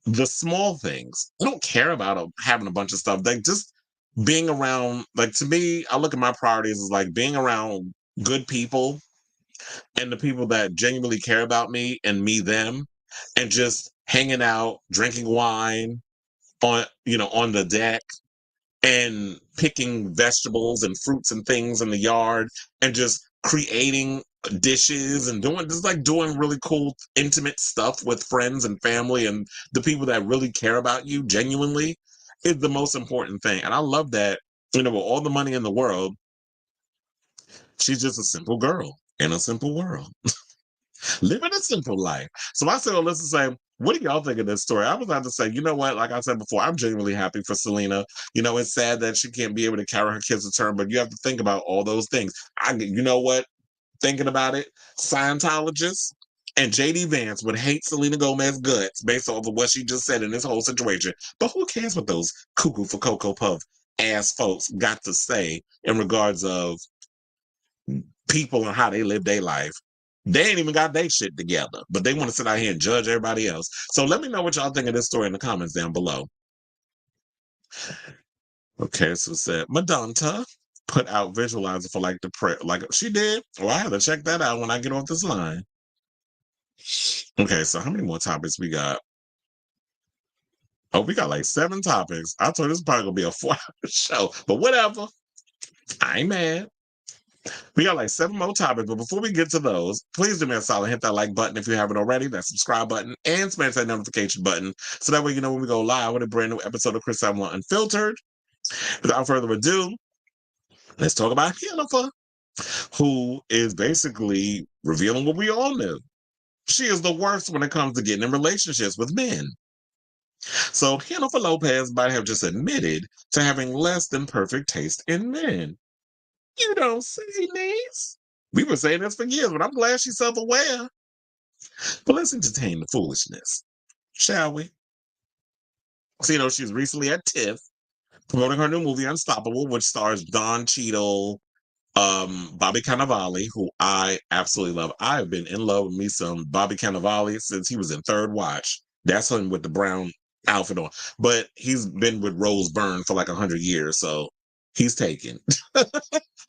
the small things. I don't care about having a bunch of stuff. Like, just being around, like, to me, I look at my priorities as like being around good people and the people that genuinely care about me and me them, and just hanging out, drinking wine on the deck, and picking vegetables and fruits and things in the yard, and just creating dishes and doing really cool intimate stuff with friends and family and the people that really care about you genuinely is the most important thing. And I love that, with all the money in the world, she's just a simple girl in a simple world, living a simple life. So I said, well, listen, say, what do y'all think of this story? I was about to say, you know what? Like I said before, I'm genuinely happy for Selena. It's sad that she can't be able to carry her kids to term, but you have to think about all those things. You know what? Thinking about it, Scientologists and JD Vance would hate Selena Gomez guts based off of what she just said in this whole situation. But who cares what those cuckoo for Cocoa Puff ass folks got to say in regards of people and how they live their life? They ain't even got their shit together, but they want to sit out here and judge everybody else. So let me know what y'all think of this story in the comments down below. Okay, so it said Madonna put out visualizer for like the prayer, like she did. Well, I have to check that out when I get off this line. Okay, so how many more topics we got? Oh, we got like 7 topics. I thought this was probably gonna be a 4-hour show, but whatever. I ain't mad. We got like 7 more topics, but before we get to those, please do me a solid, hit that like button if you haven't already, that subscribe button, and smash that notification button so that way you know when we go live with a brand new episode of Chris Samler Unfiltered. Without further ado, let's talk about Jennifer, who is basically revealing what we all knew. She is the worst when it comes to getting in relationships with men. So Jennifer Lopez might have just admitted to having less than perfect taste in men. You don't say, niece. We were saying this for years, but I'm glad she's self-aware. But let's entertain the foolishness, shall we? So, she's recently at TIFF promoting her new movie Unstoppable, which stars Don Cheadle, Bobby Cannavale, who I absolutely love. I've been in love with me some Bobby Cannavale since he was in Third Watch. That's him with the brown outfit on. But he's been with Rose Byrne for like 100 years, so he's taken.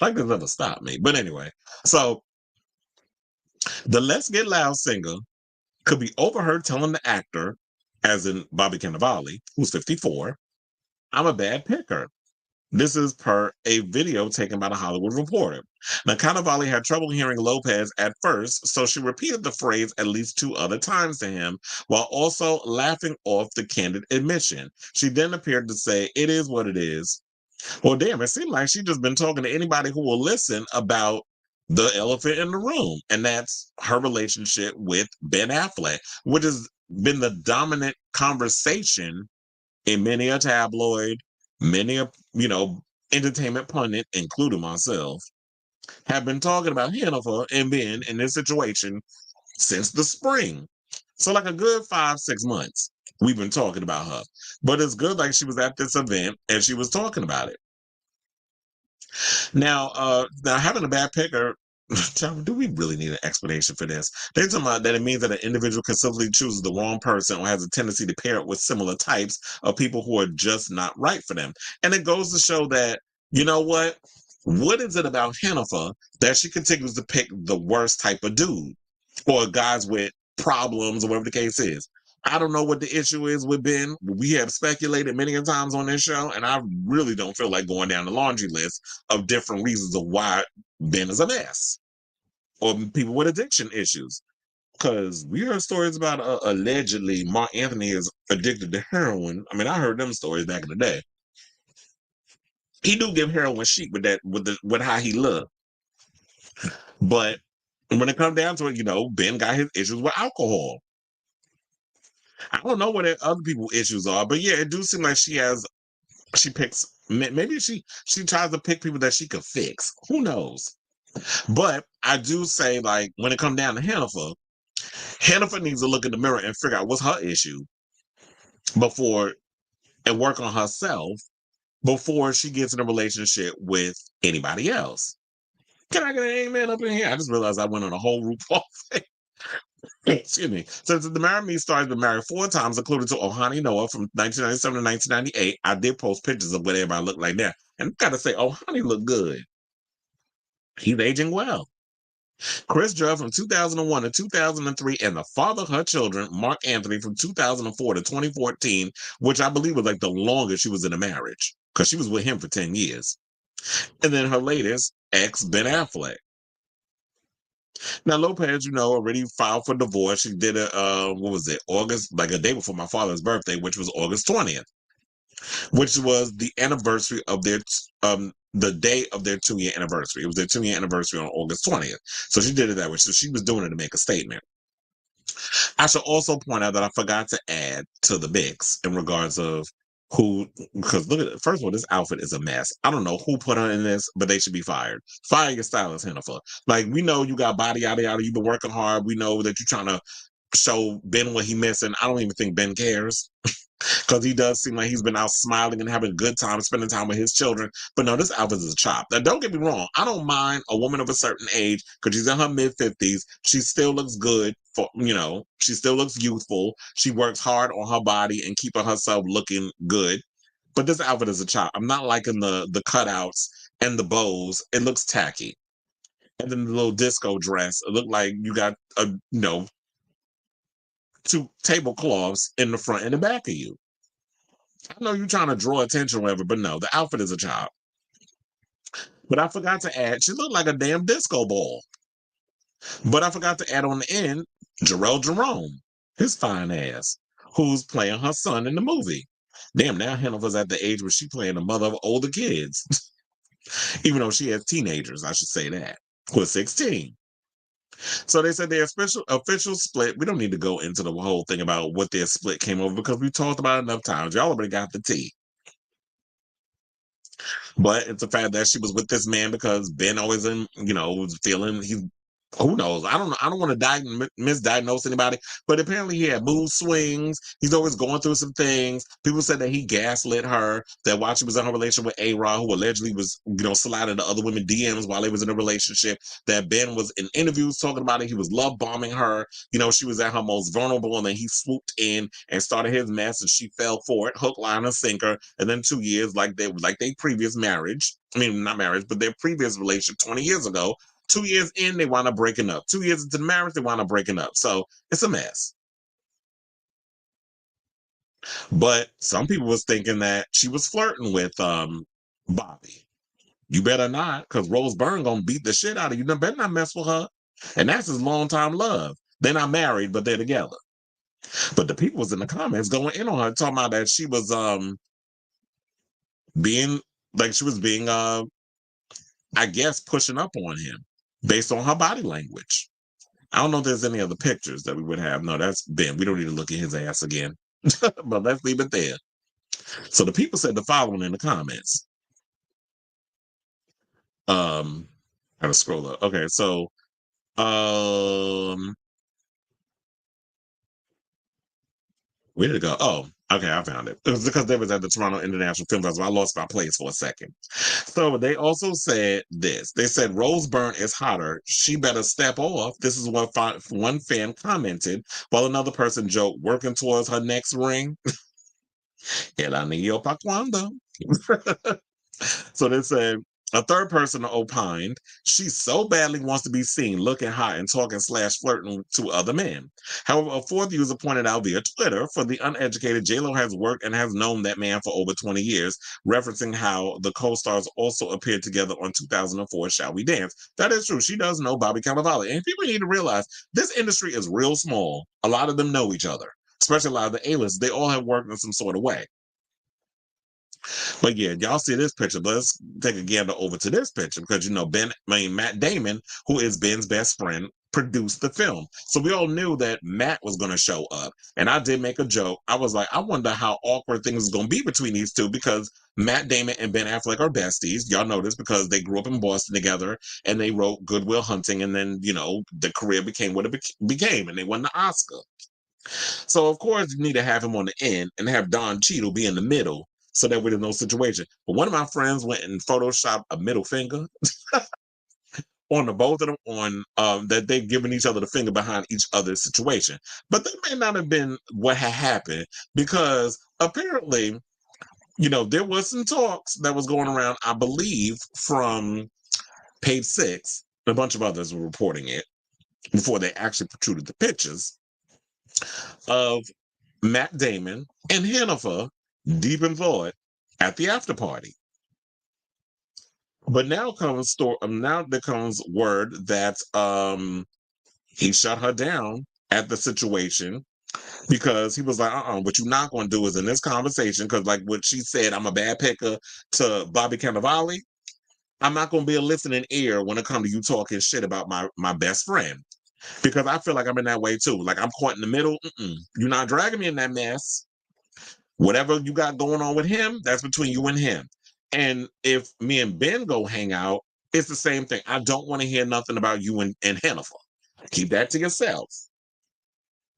Like this never stopped me. But anyway, so the Let's Get Loud singer could be overheard telling the actor, as in Bobby Cannavale, who's 54, I'm a bad picker. This is per a video taken by the Hollywood Reporter. Now, Cannavale had trouble hearing Lopez at first, so she repeated the phrase at least 2 other times to him, while also laughing off the candid admission. She then appeared to say, "It is what it is." Well, damn, it seemed like she's just been talking to anybody who will listen about the elephant in the room, and that's her relationship with Ben Affleck, which has been the dominant conversation in many a tabloid, many a, entertainment pundit, including myself, have been talking about Jennifer and Ben in this situation since the spring. So like a good 5-6 months, we've been talking about her. But it's good like she was at this event and she was talking about it. Now having a bad picker, do we really need an explanation for this? They're talking about that it means that an individual consistently chooses the wrong person or has a tendency to pair it with similar types of people who are just not right for them. And it goes to show that, you know what? What is it about Jennifer that she continues to pick the worst type of dude or guys with problems or whatever the case is? I don't know what the issue is with Ben. We have speculated many a times on this show, and I really don't feel like going down the laundry list of different reasons of why Ben is a mess or people with addiction issues. Because we heard stories about allegedly Mark Anthony is addicted to heroin. I mean, I heard them stories back in the day. He do give heroin chic with how he look. But when it comes down to it, Ben got his issues with alcohol. I don't know what other people's issues are, but yeah, it do seem like she picks, maybe she tries to pick people that she could fix. Who knows? But I do say, like, when it comes down to Hannaford needs to look in the mirror and figure out what's her issue before and work on herself before she gets in a relationship with anybody else. Can I get an amen up in here? I just realized I went on a whole RuPaul thing. Excuse me. Since the Marry Me star has been married 4 times, including to Ohani Noah from 1997 to 1998, I did post pictures of what everybody looked like now. And I gotta say, Ohani looked good. He's aging well. Chris Judd from 2001 to 2003, and the father of her children, Mark Anthony, from 2004 to 2014, which I believe was like the longest she was in a marriage because she was with him for 10 years. And then her latest ex, Ben Affleck. Now, Lopez, already filed for divorce. She did it, what was it, August, like a day before my father's birthday, which was August 20th, which was the anniversary of the day of their 2-year anniversary. It was their 2-year anniversary on August 20th. So she did it that way. So she was doing it to make a statement. I should also point out that I forgot to add to the mix in regards of because look at it. First of all, this outfit is a mess. I don't know who put her in this, but they should be fired. Fire your stylist, Hennaford. Like, we know you got body, yada, yada. You've been working hard. We know that you're trying to show Ben what he missing. I don't even think Ben cares because he does seem like he's been out smiling and having a good time, spending time with his children. But no, this outfit is a chop. Now, don't get me wrong. I don't mind a woman of a certain age because she's in her mid-50s. She still looks good she still looks youthful. She works hard on her body and keeping herself looking good. But this outfit is a chop. I'm not liking the cutouts and the bows. It looks tacky. And then the little disco dress. It looked like you got two tablecloths in the front and the back of you. I know you're trying to draw attention or whatever, but no, the outfit is a chop. But I forgot to add, she looked like a damn disco ball. But I forgot to add on the end, Jarrell Jerome, his fine ass, who's playing her son in the movie. Damn, now Hannah at the age where she playing the mother of older kids. Even though she has teenagers, I should say that. Who is 16. So they said their official split. We don't need to go into the whole thing about what their split came over because we talked about it enough times. Y'all already got the tea. But it's the fact that she was with this man because Ben always was feeling who knows? I don't know. I don't want to misdiagnose anybody, but apparently he had mood swings. He's always going through some things. People said that he gaslit her, that while she was in her relationship with A-Rod, who allegedly was, sliding to other women DMs while they was in a relationship, that Ben was in interviews talking about it. He was love bombing her. She was at her most vulnerable, and then he swooped in and started his mess, and she fell for it, hook, line, and sinker. And then 2 years, like their previous marriage, I mean, not marriage, but their previous relationship 20 years ago, 2 years in, they wound up breaking up. 2 years into the marriage, they wound up breaking up. So it's a mess. But some people was thinking that she was flirting with Bobby. You better not, because Rose Byrne gonna beat the shit out of you. You better not mess with her. And that's his longtime love. They're not married, but they're together. But the people was in the comments going in on her, talking about that she was being I guess pushing up on him based on her body language. I don't know if there's any other pictures that we would have. No, that's Ben. We don't need to look at his ass again. But let's leave it there. So the people said the following in the comments. I gotta scroll up. Okay, so where did it go? Oh, okay, I found it. It was because they was at the Toronto International Film Festival. I lost my place for a second. So they also said this. They said Rose Byrne is hotter. She better step off. This is what one fan commented, while another person joked, working towards her next ring. El anillo pa cuando. So they said a third person opined, she so badly wants to be seen looking hot and talking / flirting to other men. However, a fourth user pointed out via Twitter, for the uneducated, J-Lo has worked and has known that man for over 20 years, referencing how the co-stars also appeared together on 2004 Shall We Dance. That is true. She does know Bobby Cannavale. And people need to realize this industry is real small. A lot of them know each other, especially a lot of the A-list. They all have worked in some sort of way. But yeah, y'all see this picture. But let's take a gander over to this picture because Matt Damon, who is Ben's best friend, produce the film. So we all knew that Matt was going to show up. And I did make a joke. I was like, I wonder how awkward things is going to be between these two, because Matt Damon and Ben Affleck are besties. Y'all know this because they grew up in Boston together and they wrote Good Will Hunting. And then, the career became what it became, and they won the Oscar. So, of course, you need to have him on the end and have Don Cheadle be in the middle so that way there's no situation. But one of my friends went and photoshopped a middle finger on the both of them, on that they've given each other the finger behind each other's situation. But that may not have been what had happened, because apparently, there was some talks that was going around, I believe, from Page Six. A bunch of others were reporting it before they actually protruded the pictures of Matt Damon and Jennifer deep in thought at the after party. But now there comes word that he shut her down at the situation, because he was like, what you're not going to do is in this conversation, because like what she said, I'm a bad picker to Bobby Cannavale. I'm not going to be a listening ear when it comes to you talking shit about my best friend, because I feel like I'm in that way too. Like I'm caught in the middle. You're not dragging me in that mess. Whatever you got going on with him, that's between you and him. And if me and Ben go hang out, it's the same thing. I don't want to hear nothing about you and Jennifer. Keep that to yourself.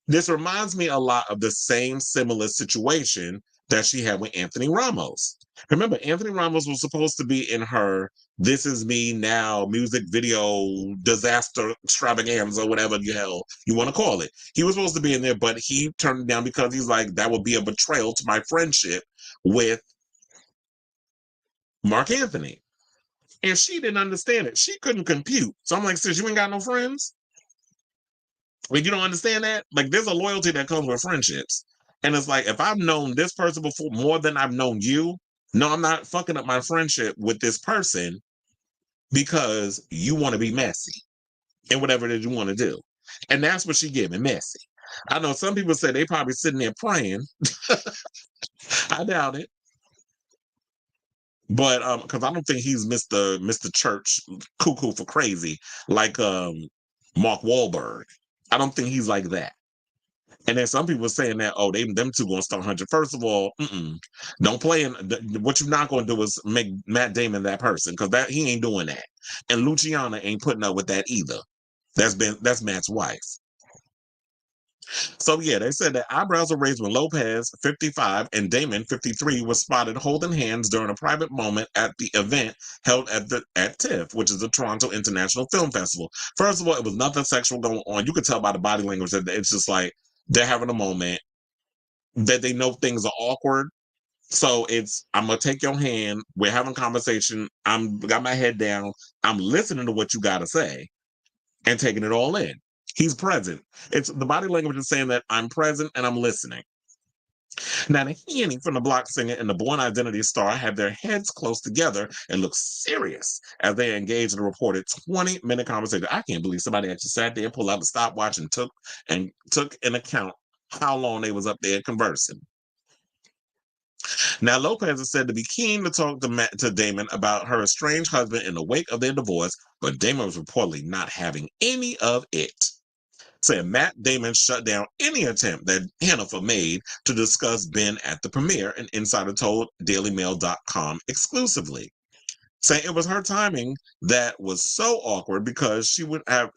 This reminds me a lot of the same similar situation that she had with Anthony Ramos. Remember, Anthony Ramos was supposed to be in her This Is Me Now music video disaster extravaganza, or whatever the hell you want to call it. He was supposed to be in there, but he turned it down because he's like, that would be a betrayal to my friendship with Mark Anthony. And she didn't understand it. She couldn't compute. So I'm like, sis, you ain't got no friends? Like, you don't understand that? Like, there's a loyalty that comes with friendships. And it's like, if I've known this person before more than I've known you, no, I'm not fucking up my friendship with this person because you want to be messy and whatever it is you want to do. And that's what she giving, messy. I know some people say they probably sitting there praying. I doubt it. But because I don't think he's Mr. Church cuckoo for crazy like Mark Wahlberg. I don't think he's like that. And then some people saying that, them two gonna start 100. First of all, don't play in. What you're not gonna do is make Matt Damon that person, because that he ain't doing that. And Luciana ain't putting up with that either. That's Matt's wife. So yeah, they said that eyebrows were raised when Lopez, 55, and Damon, 53, was spotted holding hands during a private moment at the event held at TIFF, which is the Toronto International Film Festival. First of all, it was nothing sexual going on. You could tell by the body language that it's just like they're having a moment, that they know things are awkward. So I'm gonna take your hand. We're having conversation. I'm got my head down. I'm listening to what you gotta say and taking it all in. He's present. It's the body language is saying that I'm present and I'm listening. Now, the Henny from the Block Singer and the Born Identity star have their heads close together and look serious as they engage in a reported 20-minute conversation. I can't believe somebody actually sat there and pulled out the stopwatch and took in account how long they was up there conversing. Now, Lopez is said to be keen to talk to Damon about her estranged husband in the wake of their divorce, but Damon was reportedly not having any of it. Saying Matt Damon shut down any attempt that Jennifer made to discuss Ben at the premiere, an insider told DailyMail.com exclusively. Saying it was her timing that was so awkward because she would have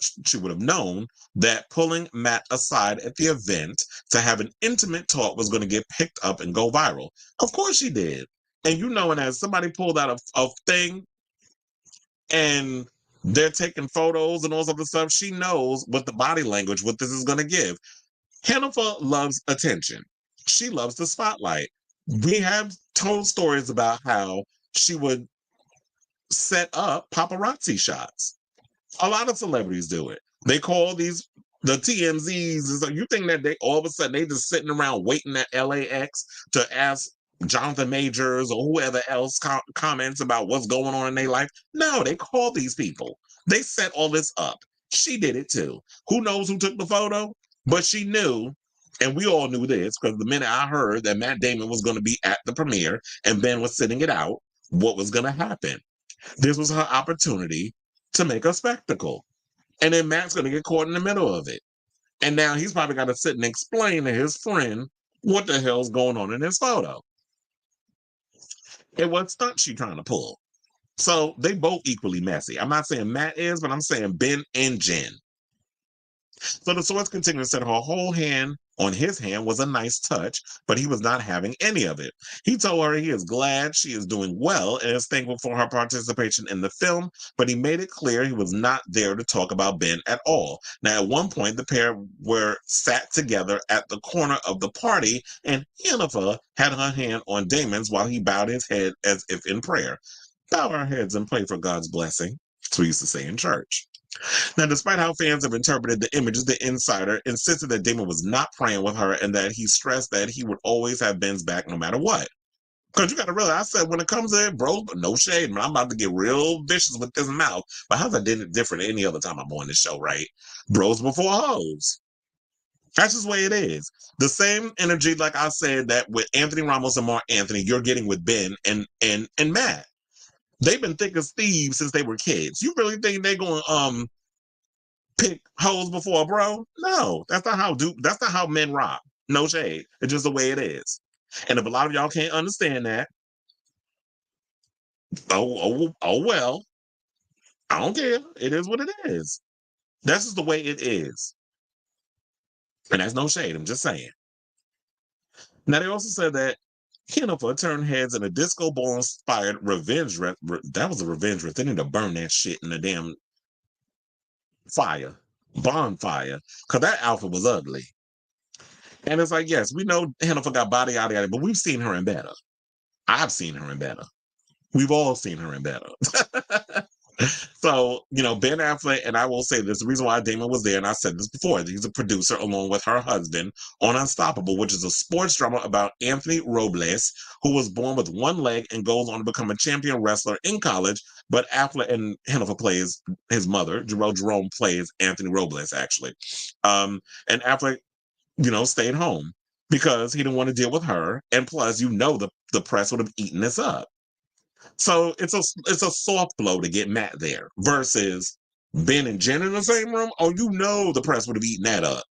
known that pulling Matt aside at the event to have an intimate talk was going to get picked up and go viral. Of course she did. And and as somebody pulled out a thing and they're taking photos and all this other stuff, she knows what the body language, what this is going to give. Jennifer loves attention. She loves the spotlight. We have told stories about how she would set up paparazzi shots. A lot of celebrities do it. They call the TMZs. You think that they all of a sudden they just sitting around waiting at LAX to ask Jonathan Majors or whoever else comments about what's going on in their life? No, they call these people. They set all this up. She did it too. Who knows who took the photo? But she knew, and we all knew this because the minute I heard that Matt Damon was going to be at the premiere and Ben was sitting it out, what was going to happen? This was her opportunity to make a spectacle. And then Matt's going to get caught in the middle of it. And now he's probably got to sit and explain to his friend what the hell's going on in this photo. And what stunt she trying to pull. So they both equally messy. I'm not saying Matt is, but I'm saying Ben and Jen. So the source continues said her whole hand on his hand was a nice touch, but he was not having any of it. He told her he is glad she is doing well and is thankful for her participation in the film, but he made it clear he was not there to talk about Ben at all. Now, at one point, the pair were sat together at the corner of the party, and Jennifer had her hand on Damon's while he bowed his head as if in prayer. Bow our heads and pray for God's blessing. That's what we used to say in church. Now, despite how fans have interpreted the images, the insider insisted that Damon was not praying with her and that he stressed that he would always have Ben's back no matter what. Because you got to realize, I said, when it comes to it, bro, no shade, man. I'm about to get real vicious with this mouth. But how's that different than any other time I'm on this show, right? Bros before hoes. That's just the way it is. The same energy, like I said, that with Anthony Ramos and Mark Anthony, you're getting with Ben and Matt. They've been thick as thieves since they were kids. You really think they're going to pick hoes before a bro? No, that's not how men rock. No shade. It's just the way it is. And if a lot of y'all can't understand that, oh well. I don't care. It is what it is. That's just the way it is. And that's no shade. I'm just saying. Now they also said that Jennifer turned heads in a disco ball inspired revenge. That was a revenge riff. They need to burn that shit in the damn bonfire, because that outfit was ugly. And it's like, yes, we know Jennifer got body, yada, yada, but we've seen her in better. I've seen her in better. We've all seen her in better. So, Ben Affleck, and I will say this, the reason why Damon was there, and I said this before, he's a producer along with her husband on Unstoppable, which is a sports drama about Anthony Robles, who was born with one leg and goes on to become a champion wrestler in college. But Affleck and Jennifer plays his mother. Jerome plays Anthony Robles, actually. And Affleck, stayed home because he didn't want to deal with her. And plus, the press would have eaten this up. So it's a soft blow to get Matt there versus Ben and Jen in the same room. Oh, the press would have eaten that up.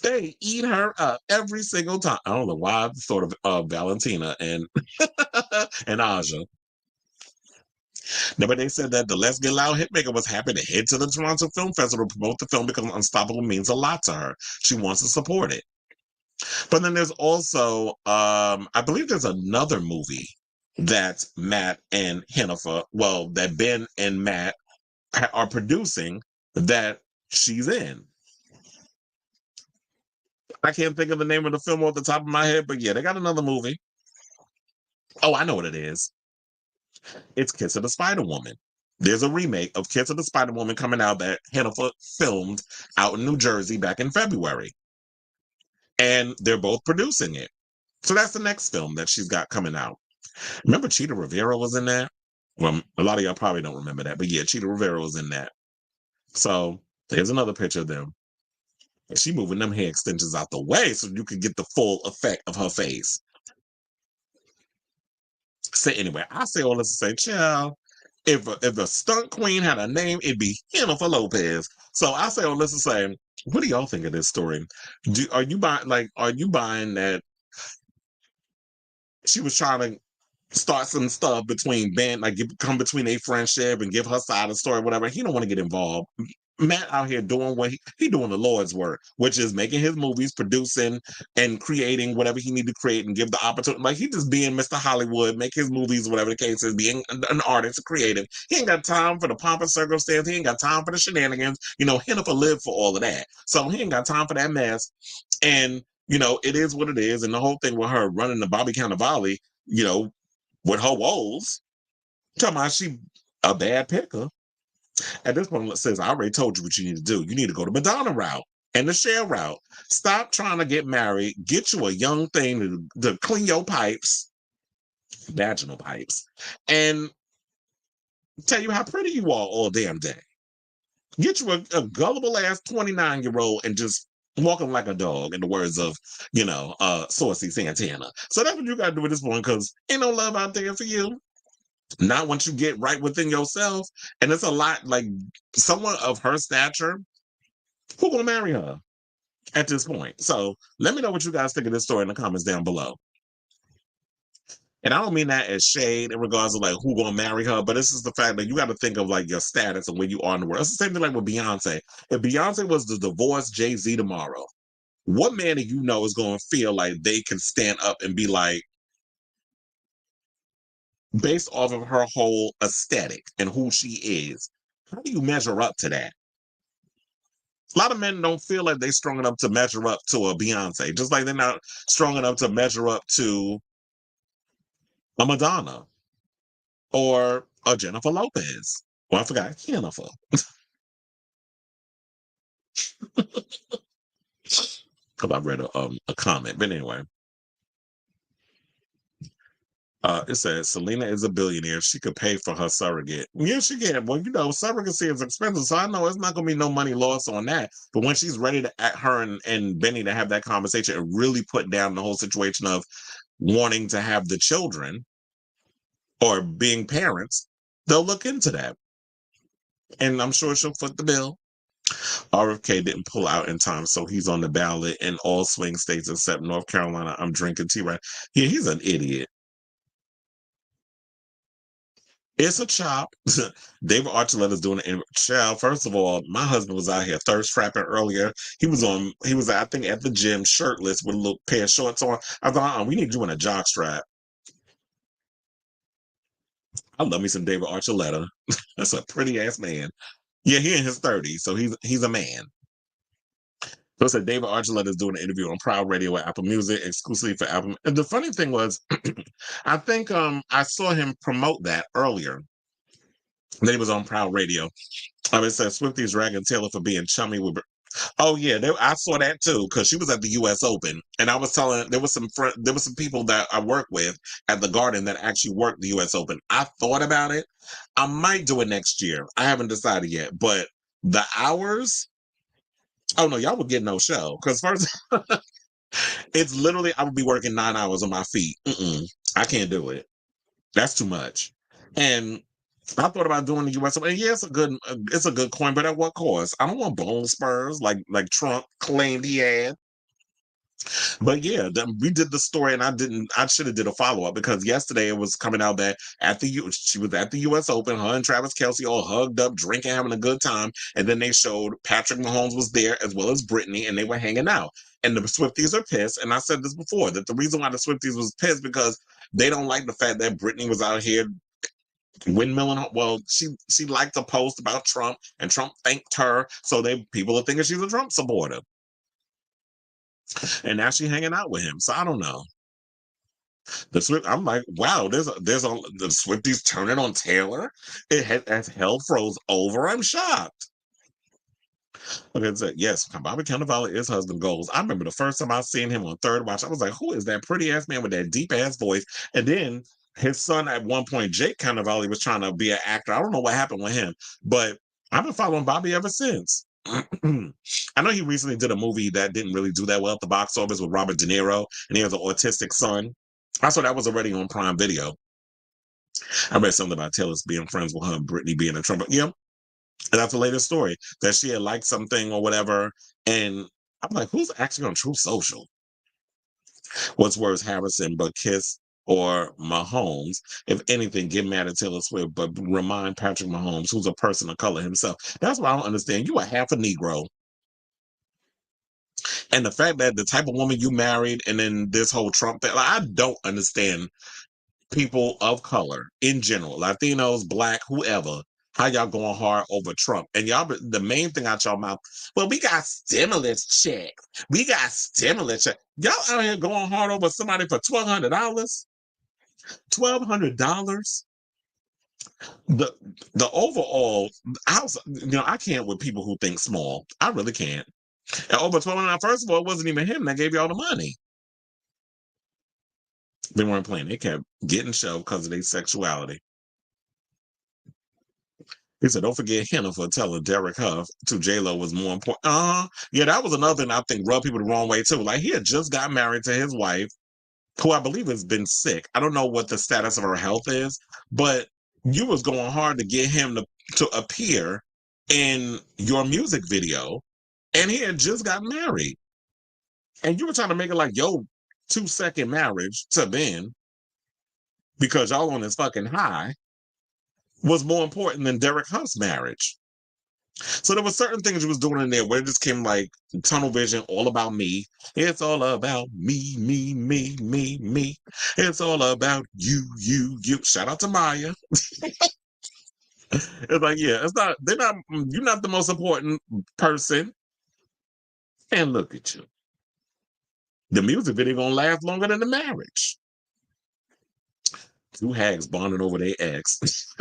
They eat her up every single time. I don't know why I thought of Valentina and and Aja. No, but they said that the Let's Get Loud hitmaker was happy to head to the Toronto Film Festival to promote the film because Unstoppable means a lot to her. She wants to support it. But then there's also, I believe there's another movie that Matt and Jennifer, that Ben and Matt are producing that she's in. I can't think of the name of the film off the top of my head, but yeah, they got another movie. Oh, I know what it is. It's Kiss of the Spider Woman. There's a remake of Kiss of the Spider Woman coming out that Jennifer filmed out in New Jersey back in February. And they're both producing it. So that's the next film that she's got coming out. Remember Cheetah Rivera was in that? Well, a lot of y'all probably don't remember that, but yeah, Cheetah Rivera was in that. So there's another picture of them. She moving them hair extensions out the way so you can get the full effect of her face. So anyway, I say all this to say, child, if a stunt queen had a name, it'd be Jennifer Lopez. So I say all this to say, what do y'all think of this story? Are you buying that she was trying to start some stuff between Ben, come between a friendship and give her side of the story, whatever? He don't want to get involved. Matt out here doing what he doing the Lord's work, which is making his movies, producing and creating whatever he need to create and give the opportunity. Like he just being Mr. Hollywood, make his movies, whatever the case is, being an artist, a creative. He ain't got time for the pomp and circumstance. He ain't got time for the shenanigans. Jennifer lived for all of that. So he ain't got time for that mess. And, it is what it is. And the whole thing with her running the Bobby Cannavale, with her woes, talking about she a bad picker. At this point, it says, I already told you what you need to do. You need to go the Madonna route and the Cher route. Stop trying to get married. Get you a young thing to clean your pipes, vaginal pipes, and tell you how pretty you are all damn day. Get you a gullible ass 29-year-old and just walking like a dog, in the words of, Saucy Santana. So that's what you got to do at this point, because ain't no love out there for you. Not once you get right within yourself. And it's a lot like someone of her stature, who gonna marry her at this point? So let me know what you guys think of this story in the comments down below. And I don't mean that as shade in regards to like who gonna marry her, but this is the fact that you got to think of like your status and where you are in the world. It's the same thing like with Beyonce. If Beyonce was to divorce Jay-Z tomorrow, what man do you know is gonna feel like they can stand up and be like, based off of her whole aesthetic and who she is, how do you measure up to that? A lot of men don't feel like they're strong enough to measure up to a Beyonce, just like they're not strong enough to measure up to a Madonna or a Jennifer Lopez. Well, I forgot Jennifer. Because I read a comment. But anyway, it says Selena is a billionaire. She could pay for her surrogate. Yeah, she can. Well, you know, surrogacy is expensive, so I know it's not going to be no money lost on that. But when she's ready to, at her and Benny to have that conversation and really put down the whole situation of wanting to have the children or being parents, they'll look into that. And I'm sure she'll foot the bill. RFK didn't pull out in time, so he's on the ballot in all swing states except North Carolina. I'm drinking tea right. Yeah, he's an idiot. It's a chop. David Archuleta's doing it. Child, first of all, my husband was out here thirst trapping earlier. He was, I think, at the gym, shirtless with a little pair of shorts on. I thought, we need you in a jock strap. I love me some David Archuleta. That's a pretty ass man. Yeah, he in his 30s, so he's a man. So it said David Archuleta is doing an interview on Proud Radio at Apple Music exclusively for Apple. And the funny thing was, I think I saw him promote that earlier. That he was on Proud Radio. It says Swifties ragging Taylor for being chummy with. Oh yeah, I saw that too because she was at the U.S. Open, and I was telling there was some people that I work with at the Garden that actually worked the U.S. Open. I thought about it. I might do it next year. I haven't decided yet, but the hours. Oh no, y'all would get no show because first, it's literally I would be working 9 hours on my feet. I can't do it. That's too much. And I thought about doing the U.S. Open. Yeah, it's a good coin, but at what cost? I don't want bone spurs like Trump claimed he had. But yeah, we did the story, and I should have did a follow up because yesterday it was coming out that she was at the U.S. Open, her and Travis Kelce all hugged up, drinking, having a good time, and then they showed Patrick Mahomes was there as well as Brittany, and they were hanging out. And the Swifties are pissed, and I said this before that the reason why the Swifties was pissed because they don't like the fact that Brittany was out here windmilling. Well, she liked to post about Trump, and Trump thanked her, so people are thinking she's a Trump supporter. And now she's hanging out with him. So I don't know. I'm like, wow, the Swifties turning on Taylor. As hell froze over. I'm shocked. Okay, so yes, Bobby Cannavale is husband goals. I remember the first time I seen him on Third Watch, I was like, who is that pretty ass man with that deep ass voice? And then his son at one point, Jake Cannavale, was trying to be an actor. I don't know what happened with him, but I've been following Bobby ever since. I know he recently did a movie that didn't really do that well at the box office with Robert De Niro, and he has an autistic son. I saw that was already on Prime Video. I read something about Taylor's being friends with her and Brittany being in trouble. Yeah, and that's the latest story that she had liked something or whatever. And I'm like, who's actually on Truth Social? What's worse, Harrison, but Kiss or Mahomes? If anything, get mad at Taylor Swift, but remind Patrick Mahomes, who's a person of color himself. That's what I don't understand. You are half a Negro. And the fact that the type of woman you married and then this whole Trump thing, like, I don't understand people of color in general, Latinos, Black, whoever, how y'all going hard over Trump. And y'all, the main thing out y'all mouth, well, we got stimulus check. We got stimulus check. Y'all out here going hard over somebody for $1,200? $1,200? The overall house, I can't with people who think small. I really can't. And over 12, first of all, it wasn't even him that gave you all the money. They weren't playing. They kept getting shoved because of their sexuality. He said, don't forget Hannah for telling Derek Huff to J-Lo was more important. Yeah, that was another thing I think rubbed people the wrong way, too. Like, he had just got married to his wife, who I believe has been sick. I don't know what the status of her health is, but you was going hard to get him to appear in your music video, and he had just got married. And you were trying to make it like your 2-second marriage to Ben because y'all on this fucking high was more important than Derek Huff's marriage. So there were certain things you was doing in there where it just came like tunnel vision, all about me. It's all about me, me, me, me, me. It's all about you, you, you. Shout out to Maya. It's like, yeah, you're not the most important person. And look at you. The music video gonna last longer than the marriage. Two hags bonding over their ex.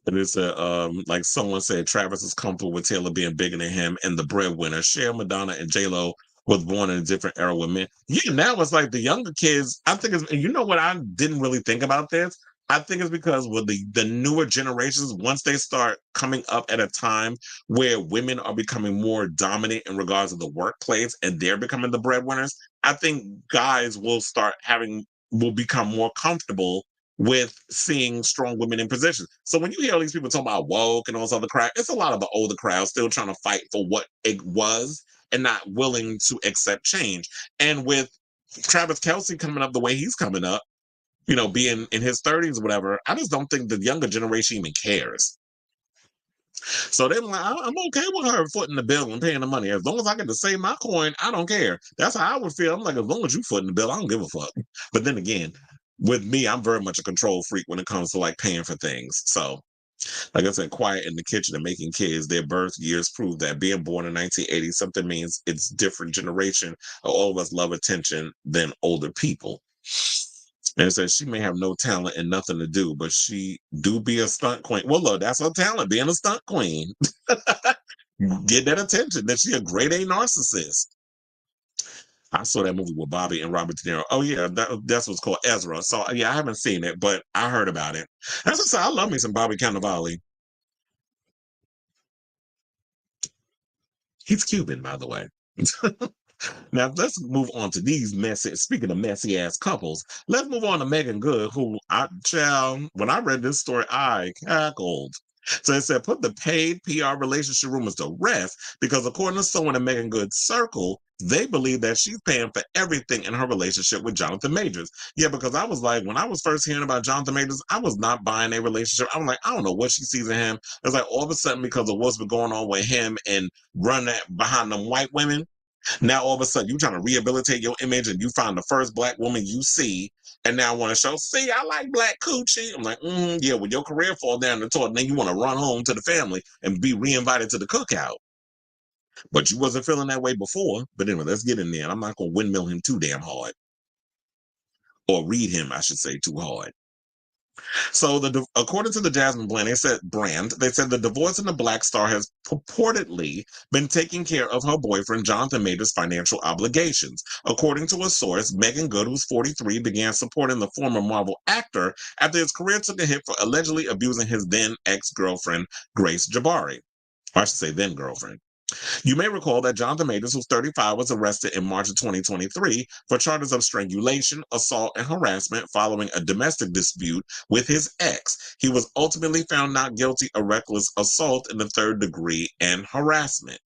And it's like someone said, Travis is comfortable with Taylor being bigger than him and the breadwinner. Cher, Madonna, and J Lo was born in a different era with men. Yeah, now it's like the younger kids. I think it's, and you know what, I didn't really think about this. I think it's because with the newer generations, once they start coming up at a time where women are becoming more dominant in regards to the workplace and they're becoming the breadwinners, I think guys will become more comfortable with seeing strong women in positions. So when you hear all these people talking about woke and all this other crap, it's a lot of the older crowd still trying to fight for what it was and not willing to accept change. And with Travis Kelce coming up the way he's coming up, being in his 30s or whatever, I just don't think the younger generation even cares. So they're like, I'm okay with her footing the bill and paying the money. As long as I get to save my coin, I don't care. That's how I would feel. I'm like, as long as you footing the bill, I don't give a fuck. But then again, with me, I'm very much a control freak when it comes to like paying for things. So, like I said, quiet in the kitchen and making kids, their birth years prove that being born in 1980 something means it's different generation. All of us love attention than older people. And it says she may have no talent and nothing to do, but she do be a stunt queen. Well, look, that's her talent, being a stunt queen. Get that attention. That she a grade A narcissist. I saw that movie with Bobby and Robert De Niro. Oh yeah, that's what's called Ezra. So yeah, I haven't seen it, but I heard about it. That's what I say. I love me some Bobby Cannavale. He's Cuban, by the way. Now let's move on to these messy. Speaking of messy ass couples, let's move on to Megan Good, who when I read this story, I cackled. So it said, put the paid PR relationship rumors to rest because according to someone in Megan Good's circle, they believe that she's paying for everything in her relationship with Jonathan Majors. Yeah, because I was like, when I was first hearing about Jonathan Majors, I was not buying a relationship. I'm like, I don't know what she sees in him. It's like all of a sudden, because of what's been going on with him and run that behind them white women, now all of a sudden you're trying to rehabilitate your image and you find the first black woman you see and now want to show, see, I like black coochie. I'm like, yeah, when your career fall down the toilet, then you want to run home to the family and be re-invited to the cookout. But you wasn't feeling that way before. But anyway, let's get in there. I'm not going to windmill him too damn hard. Or read him, I should say, too hard. So, according to the Jasmine brand, they said the divorce in the Black Star has purportedly been taking care of her boyfriend Jonathan Major's financial obligations. According to a source, Megan Good, who's 43, began supporting the former Marvel actor after his career took a hit for allegedly abusing his then ex-girlfriend Grace Jabari. Or I should say then girlfriend. You may recall that Jonathan Majors, who's 35, was arrested in March of 2023 for charges of strangulation, assault, and harassment following a domestic dispute with his ex. He was ultimately found not guilty of reckless assault in the third degree and harassment.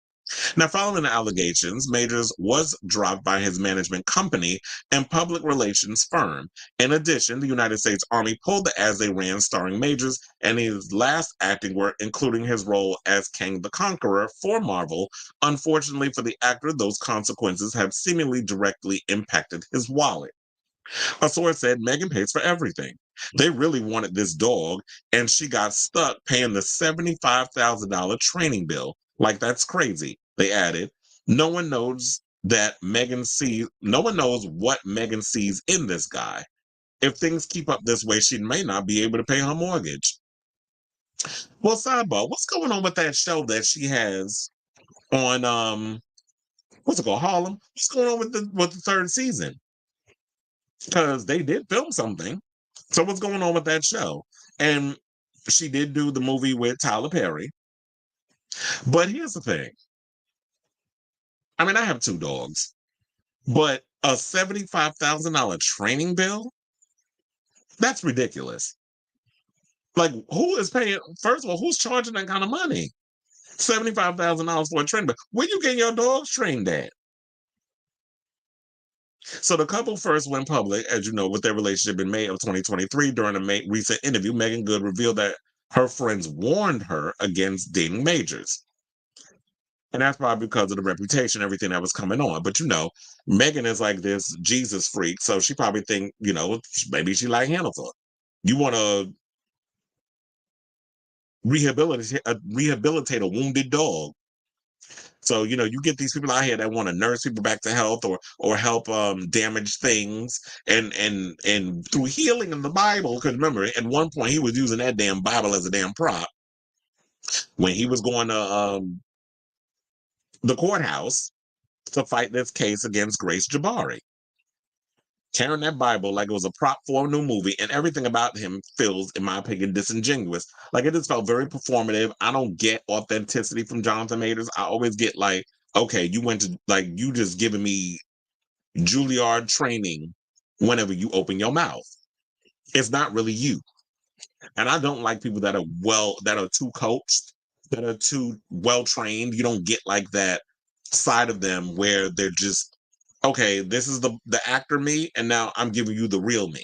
Now, following the allegations, Majors was dropped by his management company and public relations firm. In addition, the United States Army pulled the As They Ran starring Majors and his last acting work, including his role as Kang the Conqueror for Marvel. Unfortunately for the actor, those consequences have seemingly directly impacted his wallet. A source said Megan pays for everything. They really wanted this dog, and she got stuck paying the $75,000 training bill. Like, that's crazy. They added, no one knows no one knows what Megan sees in this guy. If things keep up this way, she may not be able to pay her mortgage. Well, sidebar, what's going on with that show that she has on what's it called, Harlem? What's going on with the third season? Because they did film something. So what's going on with that show? And she did do the movie with Tyler Perry. But here's the thing. I mean, I have two dogs, but a $75,000 training bill? That's ridiculous. Like, who is paying? First of all, who's charging that kind of money? $75,000 for a trainer. Where you getting your dogs trained at? So the couple first went public, as you know, with their relationship in May of 2023. During a recent interview, Megan Good revealed that her friends warned her against dating majors. And that's probably because of the reputation, everything that was coming on. But you know, Megan is like this Jesus freak, so she probably think, you know, maybe she like Hannaford. You want to rehabilitate a wounded dog. So you know, you get these people out here that want to nurse people back to health or help damage things and through healing in the Bible. Because remember, at one point he was using that damn Bible as a damn prop when he was going to the courthouse to fight this case against Grace Jabari. Carrying that Bible like it was a prop for a new movie, and everything about him feels, in my opinion, disingenuous. Like it just felt very performative. I don't get authenticity from Jonathan Majors. I always get like, okay, you went to like you just giving me Juilliard training whenever you open your mouth. It's not really you. And I don't like people that are too coached, that are too well trained. You don't get like that side of them where they're just, okay, this is the actor me, and now I'm giving you the real me.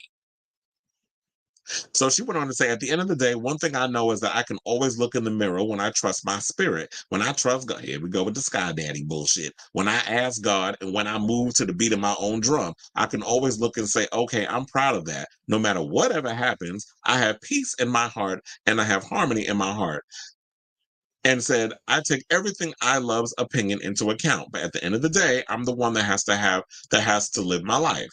So she went on to say, at the end of the day, one thing I know is that I can always look in the mirror when I trust my spirit. When I trust God, here we go with the Sky Daddy bullshit. When I ask God and when I move to the beat of my own drum, I can always look and say, okay, I'm proud of that. No matter whatever happens, I have peace in my heart and I have harmony in my heart. And said, I take everything I love's opinion into account. But at the end of the day, I'm the one that has to live my life.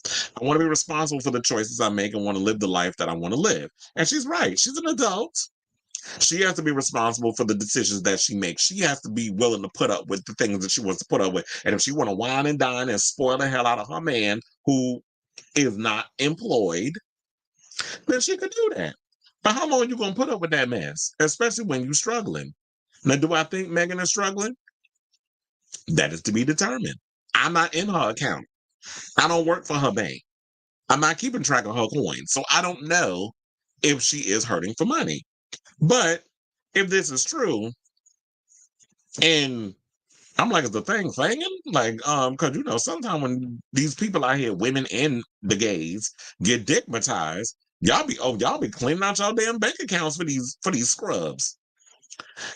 I want to be responsible for the choices I make and want to live the life that I want to live. And she's right. She's an adult. She has to be responsible for the decisions that she makes. She has to be willing to put up with the things that she wants to put up with. And if she want to wine and dine and spoil the hell out of her man who is not employed, then she could do that. But how long are you going to put up with that mess? Especially when you're struggling. Now, do I think Megan is struggling? That is to be determined. I'm not in her account. I don't work for her bank. I'm not keeping track of her coins. So I don't know if she is hurting for money. But if this is true, and I'm like, is the thing clanging? Like, because you know, sometimes when these people out here, women and the gays, get dickmatized, y'all be cleaning out y'all damn bank accounts for these scrubs.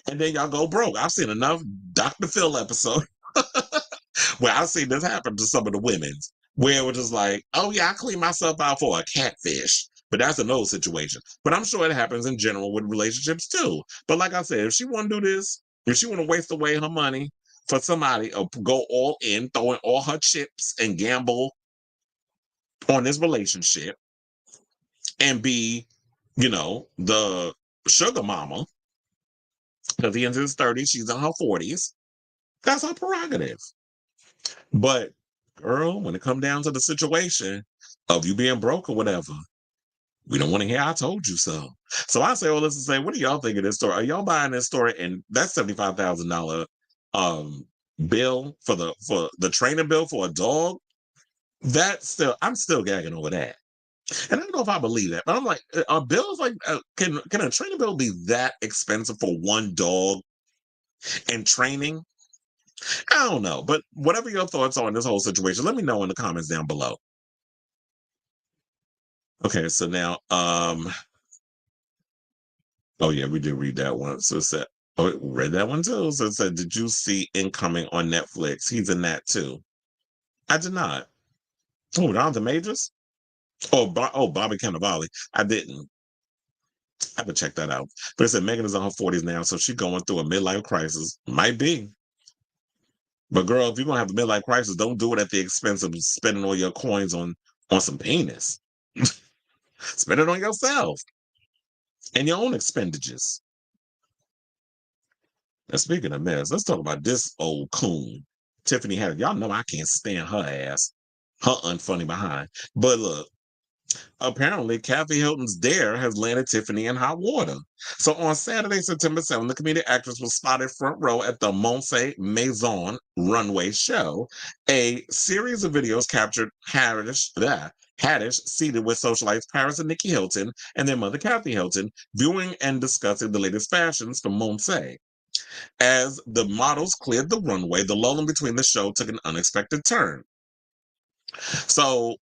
And then y'all go broke. I've seen enough Dr. Phil episodes where I've seen this happen to some of the women's, where it was just like, oh yeah, I clean myself out for a catfish. But that's an old situation. But I'm sure it happens in general with relationships too. But like I said, if she want to do this, if she want to waste away her money for somebody or go all in, throwing all her chips and gamble on this relationship and be, you know, the sugar mama, because he's in his 30s, she's in her 40s, that's her prerogative. But girl, when it come down to the situation of you being broke or whatever, we don't want to hear I told you so. So I say all this to say, what do y'all think of this story? Are y'all buying this story? And that $75,000 bill for the training bill for a dog, I'm still gagging over that. And I don't know if I believe that, but I'm like, are bills like can a training bill be that expensive for one dog and training? I don't know, but whatever your thoughts are on this whole situation, let me know in the comments down below. Okay, so now, oh yeah, we did read that one. So it said, oh, we read that one too. So it said, did you see Incoming on Netflix? He's in that too. I did not. Oh, Jonathan Majors? Oh, Bobby Cannavale. I didn't. I have to check that out. But it said Megan is in her 40s now, so she's going through a midlife crisis. Might be. But girl, if you're gonna have a midlife crisis, don't do it at the expense of spending all your coins on some penis. Spend it on yourself and your own expenditures. Now, speaking of mess, let's talk about this old coon, Tiffany Haddish. Y'all know I can't stand her ass, her unfunny behind. But look, Apparently, Kathy Hilton's dare has landed Tiffany in hot water. So on Saturday, September 7th, the comedic actress was spotted front row at the Monse Maison runway show. A series of videos captured Haddish seated with socialites Paris and Nicki Hilton and their mother Kathy Hilton, viewing and discussing the latest fashions from Monse. As the models cleared the runway, the lull in between the show took an unexpected turn. So,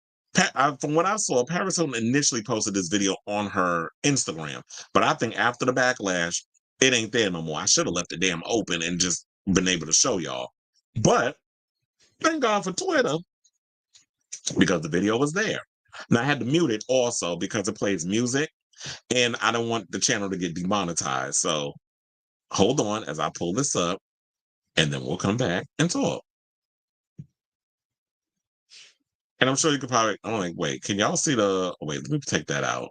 from what I saw, Paris Hilton initially posted this video on her Instagram, but I think after the backlash, it ain't there no more. I should have left it damn open and just been able to show y'all. But thank God for Twitter because the video was there. Now I had to mute it also because it plays music, and I don't want the channel to get demonetized. So hold on as I pull this up, and then we'll come back and talk. And I'm sure you could probably. I'm like, wait, can y'all see the? Wait, let me take that out.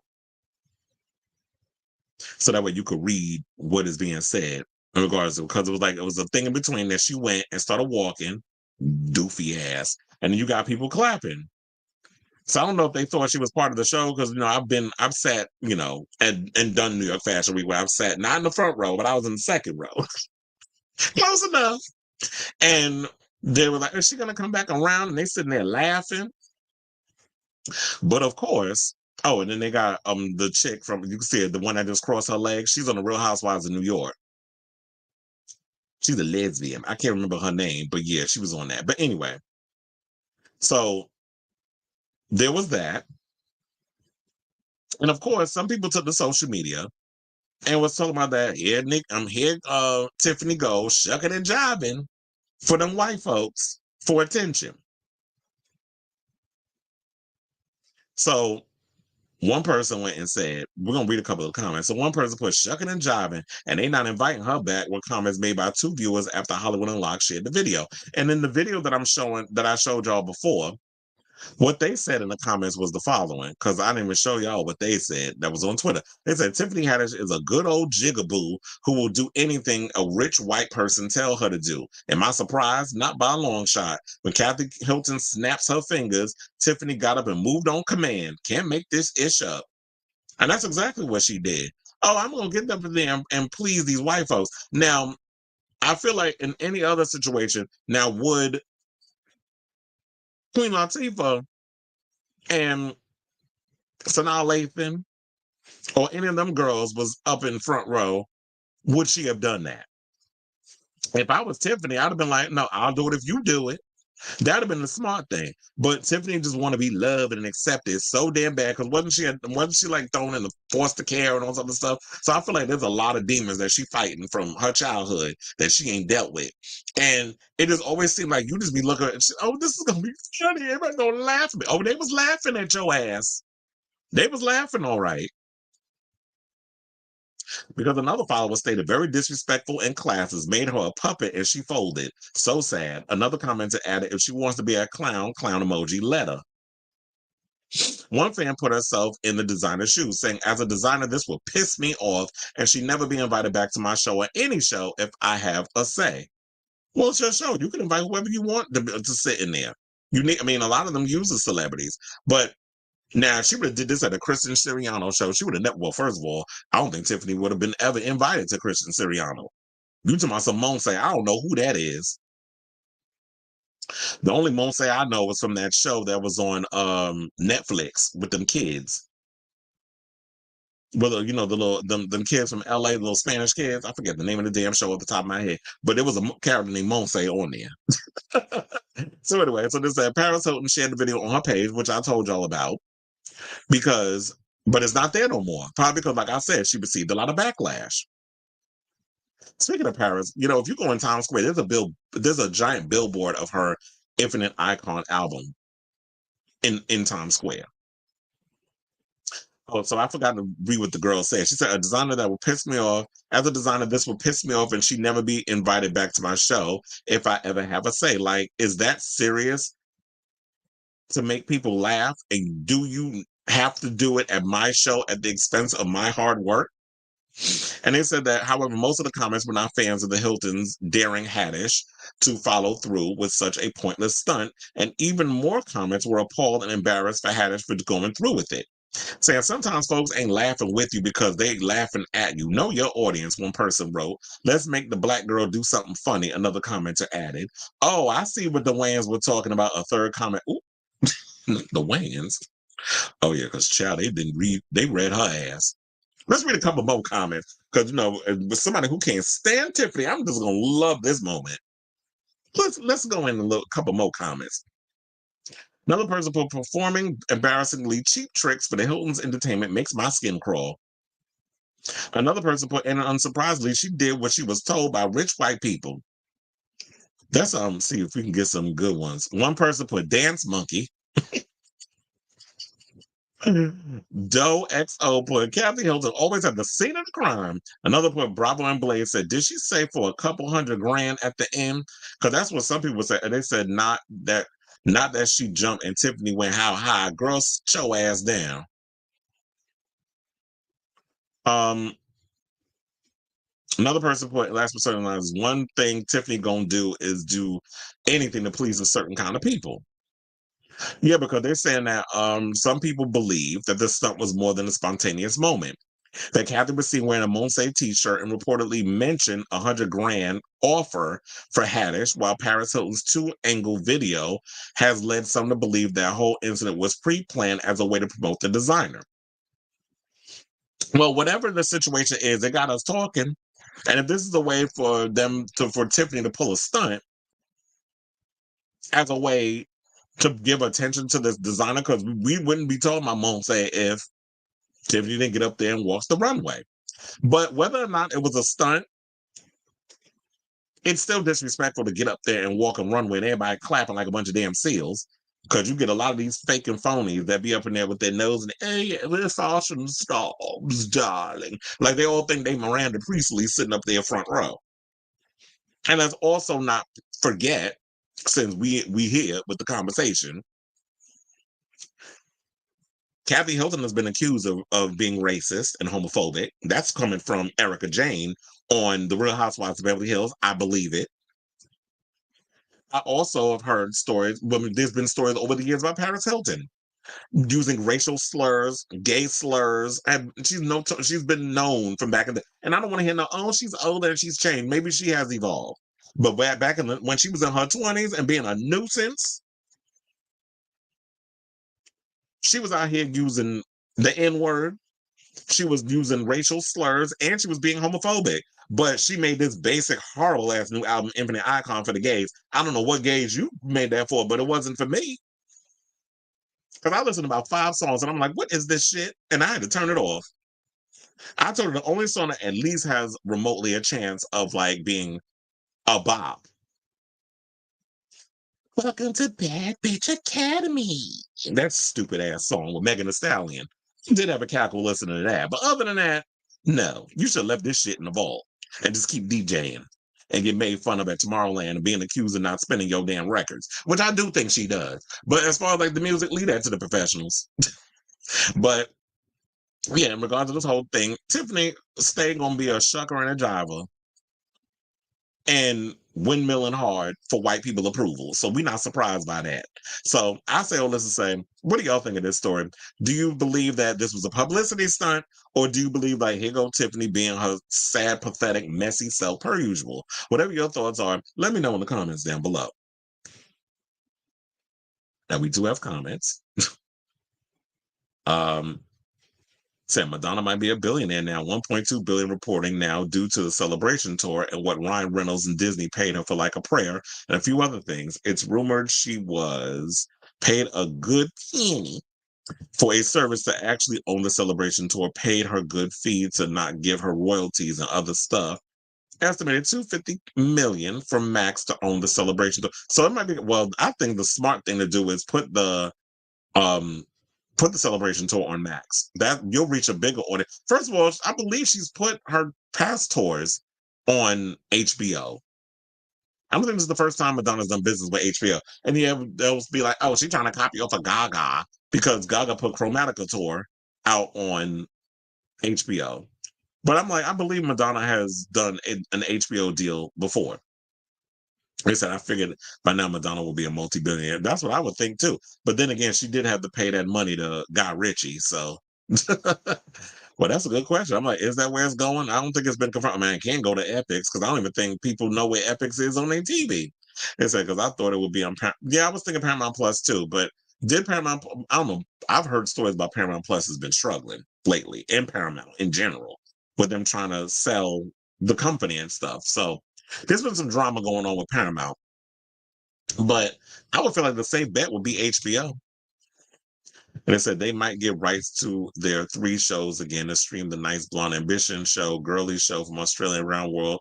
So that way you could read what is being said in regards to, because it was a thing in between that she went and started walking, doofy ass, and then you got people clapping. So I don't know if they thought she was part of the show because I've sat and done New York Fashion Week where I've sat not in the front row but I was in the second row, close enough, and they were like, "Is she gonna come back around?" And they sitting there laughing, but of course. Oh, and then they got the chick from, you can see it, the one that just crossed her legs. She's on the Real Housewives of New York. She's a lesbian. I can't remember her name, but yeah, she was on that. But anyway, so there was that. And of course, some people took to social media and was talking about that. Here, Nick, I'm here, Tiffany goes shucking and jiving for them white folks for attention. So one person went and said, we're going to read a couple of comments. So one person put shucking and jiving, and they not inviting her back were comments made by two viewers after Hollywood Unlocked shared the video. And in the video that I showed y'all before, what they said in the comments was the following, because I didn't even show y'all what they said that was on Twitter. They said, Tiffany Haddish is a good old jigaboo who will do anything a rich white person tell her to do. Am I surprised? Not by a long shot. When Kathy Hilton snaps her fingers, Tiffany got up and moved on command. Can't make this ish up. And that's exactly what she did. Oh, I'm going to get up there and please these white folks. Now, I feel like in any other situation, now would Queen Latifah and Sanaa Lathan or any of them girls was up in front row, would she have done that? If I was Tiffany, I'd have been like, no, I'll do it if you do it. That'd have been the smart thing. But Tiffany just want to be loved and accepted so damn bad because wasn't she like thrown in the foster care and all this other stuff? So I feel like there's a lot of demons that she fighting from her childhood that she ain't dealt with. And it just always seemed like you just be looking at, oh, this is gonna be funny. Everybody's gonna laugh at me. Oh, they was laughing at your ass. They was laughing all right. Because another follower stated very disrespectful and classes, made her a puppet and she folded. So sad. Another commenter added, if she wants to be a clown, clown emoji, let her. One fan put herself in the designer's shoes, saying, as a designer, this will piss me off and she never be invited back to my show or any show if I have a say. Well, it's your show. You can invite whoever you want to sit in there. A lot of them use the celebrities, but now, if she would have did this at a Christian Siriano show, she would have never. Well, first of all, I don't think Tiffany would have been ever invited to Christian Siriano. You talking about some Monse? I don't know who that is. The only Monse I know was from that show that was on Netflix with them kids. Well, the little them kids from LA, the little Spanish kids. I forget the name of the damn show at the top of my head, but there was a character named Monse on there. So anyway, so this Paris Hilton shared the video on her page, which I told y'all about. But it's not there no more. Probably because, like I said, she received a lot of backlash. Speaking of Paris, if you go in Times Square, there's a giant billboard of her Infinite Icon album in Times Square. Oh, so I forgot to read what the girl said. She said, a designer that will piss me off. As a designer, this will piss me off and she'd never be invited back to my show if I ever have a say. Like, is that serious to make people laugh? And do you have to do it at my show at the expense of my hard work? And they said that, however, most of the comments were not fans of the Hiltons daring Haddish to follow through with such a pointless stunt. And even more comments were appalled and embarrassed for Haddish for going through with it. Saying sometimes folks ain't laughing with you because they laughing at you. Know your audience, one person wrote. Let's make the black girl do something funny, another commenter added. Oh, I see what the Wayans were talking about, a third comment. Ooh, the Wayans. Oh yeah, because child, they read her ass. Let's read a couple more comments. Because with somebody who can't stand Tiffany, I'm just gonna love this moment. Let's go in a couple more comments. Another person put performing embarrassingly cheap tricks for the Hilton's entertainment makes my skin crawl. Another person put, and unsurprisingly, she did what she was told by rich white people. That's see if we can get some good ones. One person put dance monkey. Doe XO put Kathy Hilton always at the scene of the crime. Another put Bravo and Blaze said, did she say for a couple $100,000 at the end? Because that's what some people said. And they said not that she jumped and Tiffany went how high. Girl, sit your ass down. Another person put last but certainly not, one thing Tiffany gonna do is do anything to please a certain kind of people. Yeah, because they're saying that some people believe that this stunt was more than a spontaneous moment. That Kathy was seen wearing a Monse t-shirt and reportedly mentioned $100,000 offer for Haddish, while Paris Hilton's two-angle video has led some to believe that whole incident was pre-planned as a way to promote the designer. Well, whatever the situation is, they got us talking. And if this is a way for Tiffany to pull a stunt as a way to give attention to this designer, because we wouldn't be talking about Monse if Tiffany didn't get up there and walk the runway. But whether or not it was a stunt, it's still disrespectful to get up there and walk a runway and everybody clapping like a bunch of damn seals. Because you get a lot of these fake and phonies that be up in there with their nose and, hey, we're awesome stars, darling. Like they all think they Miranda Priestley sitting up there front row. And let's also not forget, since we here with the conversation, Kathy Hilton has been accused of being racist and homophobic. That's coming from Erica Jane on The Real Housewives of Beverly Hills. I believe it. I also have heard stories, there's been stories over the years about Paris Hilton using racial slurs, gay slurs, and she's been known from back in the. And I don't want to hear no, oh, she's older and she's changed. Maybe she has evolved, but back when she was in her 20s and being a nuisance, she was out here using the N word. She was using racial slurs and she was being homophobic. But she made this basic, horrible ass new album, Infinite Icon, for the gays. I don't know what gays you made that for, but it wasn't for me. Because I listened to about 5 songs and I'm like, what is this shit? And I had to turn it off. I told her the only song that at least has remotely a chance of like being a bop. Welcome to Bad Bitch Academy. That stupid ass song with Megan Thee Stallion. Did have a cackle listening to that. But other than that, no. You should have left this shit in the vault and just keep DJing and get made fun of at Tomorrowland and being accused of not spinning your damn records, which I do think she does. But as far as like the music, leave that to the professionals. But yeah, in regards to this whole thing, Tiffany stay gonna be a shucker and a jiver and windmilling hard for white people approval. So we're not surprised by that. So I say all this to say, what do y'all think of this story? Do you believe that this was a publicity stunt, or do you believe like here go Tiffany being her sad, pathetic, messy self per usual? Whatever your thoughts are, let me know in the comments down below. Now we do have comments. Said Madonna might be a billionaire now, 1.2 billion reporting now due to the celebration tour and what Ryan Reynolds and Disney paid her for like a prayer and a few other things. It's rumored she was paid a good penny for a service to actually own the celebration tour, paid her good fee to not give her royalties and other stuff. Estimated 250 million from Max to own the celebration tour. So it might be, well, I think the smart thing to do is put the celebration tour on Max. That you'll reach a bigger audience. First of all, I believe she's put her past tours on HBO. I don't think this is the first time Madonna's done business with HBO. And they'll be like, oh, she's trying to copy off of Gaga because Gaga put Chromatica tour out on HBO. But I'm like, I believe Madonna has done an HBO deal before. They said, I figured by now Madonna will be a multi-billionaire. That's what I would think too. But then again, she did have to pay that money to Guy Ritchie. So, well, that's a good question. I'm like, is that where it's going? I don't think it's been confirmed. I mean, it can't go to Epics because I don't even think people know where Epics is on their TV. They said, because I thought it would be on Yeah, I was thinking Paramount Plus too. But did Paramount, I don't know. I've heard stories about Paramount Plus has been struggling lately, and Paramount in general, with them trying to sell the company and stuff. So, there's been some drama going on with Paramount, but I would feel like the safe bet would be HBO. And they said they might get rights to their three shows again to stream the Nice Blonde Ambition show, Girly show from Australia Around World.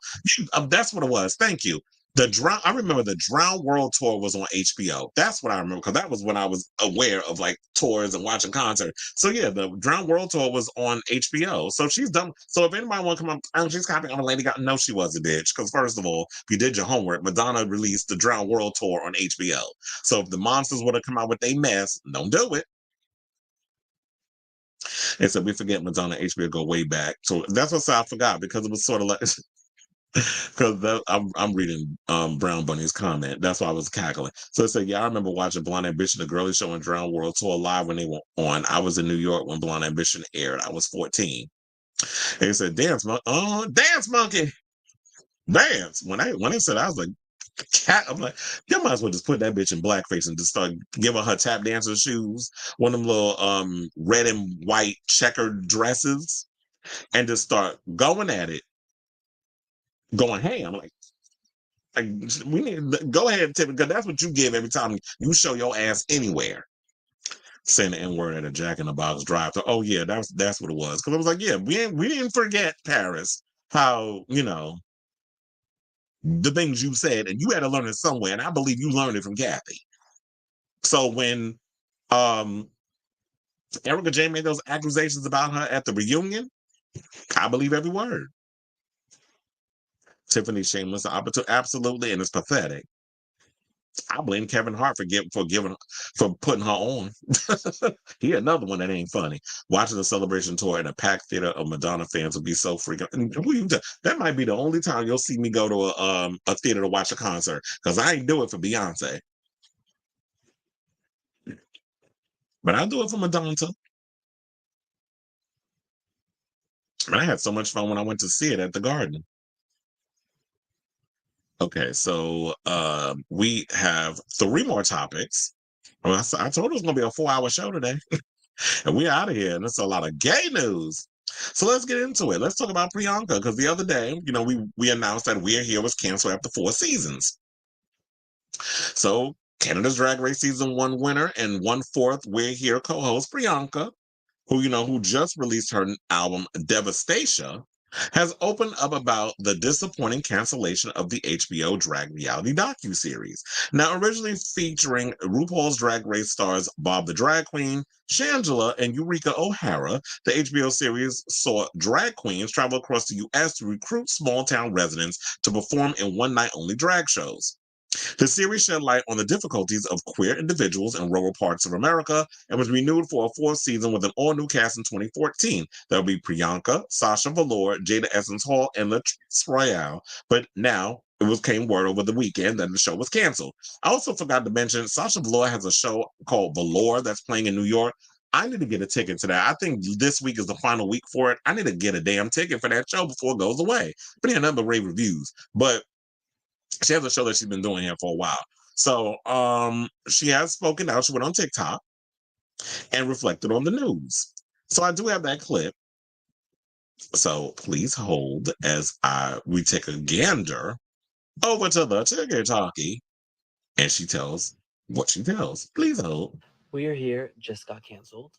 That's what it was. Thank you. I remember the Drown World tour was on HBO. That's what I remember because that was when I was aware of like tours and watching concerts. So yeah, the Drown World tour was on HBO. So she's done. So if anybody want to come up, oh, she's copying on a Lady Gaga. No, she was a bitch. Because first of all, if you did your homework, Madonna released the Drown World tour on HBO. So if the monsters would have come out with a mess, don't do it. And so we forget Madonna HBO go way back. So that's what I forgot because it was sort of like because I'm reading Brown Bunny's comment. That's why I was cackling. So it said, yeah, I remember watching Blonde Ambition, the Girly Show, and Drown World Tour live when they were on. I was in New York when Blonde Ambition aired. I was 14. And he said, dance monkey, dance. When they said, I was like, cat. I'm like, you might as well just put that bitch in blackface and just start giving her tap dancer shoes, one of them little red and white checkered dresses, and just start going at it, going, hey, I'm like we need to go ahead, Tiffany, because that's what you give every time you show your ass anywhere. Saying the N word at a Jack in the Box drive. So, oh yeah, that's what it was. Because I was like, yeah, we didn't forget Paris. How the things you said, and you had to learn it somewhere, and I believe you learned it from Kathy. So when um Erica Jane made those accusations about her at the reunion, I believe every word. Tiffany shameless opportunity, absolutely, and it's pathetic. I blame Kevin Hart for putting her on. He another one that ain't funny. Watching the celebration tour in a packed theater of Madonna fans would be so freaking. And that might be the only time you'll see me go to a theater to watch a concert because I ain't do it for Beyonce, but I'll do it for Madonna. And I had so much fun when I went to see it at the Garden. Okay, so we have three more topics. Well, I told it was going to be a 4-hour show today. And we're out of here. And it's a lot of gay news. So let's get into it. Let's talk about Priyanka because the other day, we announced that We're Here was canceled after 4 seasons. So Canada's Drag Race season 1 winner and 1/4 We're Here co-host Priyanka, who just released her album Devastation, has opened up about the disappointing cancellation of the HBO drag reality docuseries. Now, originally featuring RuPaul's Drag Race stars Bob the Drag Queen, Shangela, and Eureka O'Hara, the HBO series saw drag queens travel across the U.S. to recruit small town residents to perform in one-night only drag shows. The series shed light on the difficulties of queer individuals in rural parts of America and was renewed for a fourth season with an all-new cast in 2014. There'll be Priyanka, Sasha Velour, Jada Essence Hall, and Latrice Royale. But now came word over the weekend that the show was canceled. I also forgot to mention Sasha Velour has a show called Velour that's playing in New York. I need to get a ticket to that. I think this week is the final week for it. I need to get a damn ticket for that show before it goes away. But yeah, nothing but rave reviews. But she has a show that she's been doing here for a while. So she has spoken out. She went on TikTok and reflected on the news. So I do have that clip. So please hold as we take a gander over to the ticket talkie and she tells what she tells. Please hold. We Are Here just got canceled.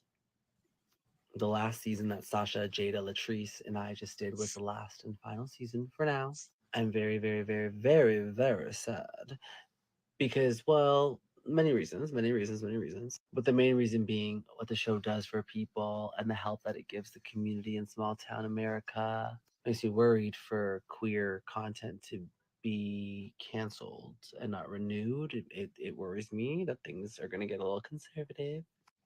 The last season that Sasha, Jada, Latrice, and I just did was the last and final season for now. I'm very, very, very, very, very sad because, well, many reasons, many reasons, many reasons. But the main reason being what the show does for people and the help that it gives the community in small town America. Makes me worried for queer content to be canceled and not renewed. It worries me that things are going to get a little conservative,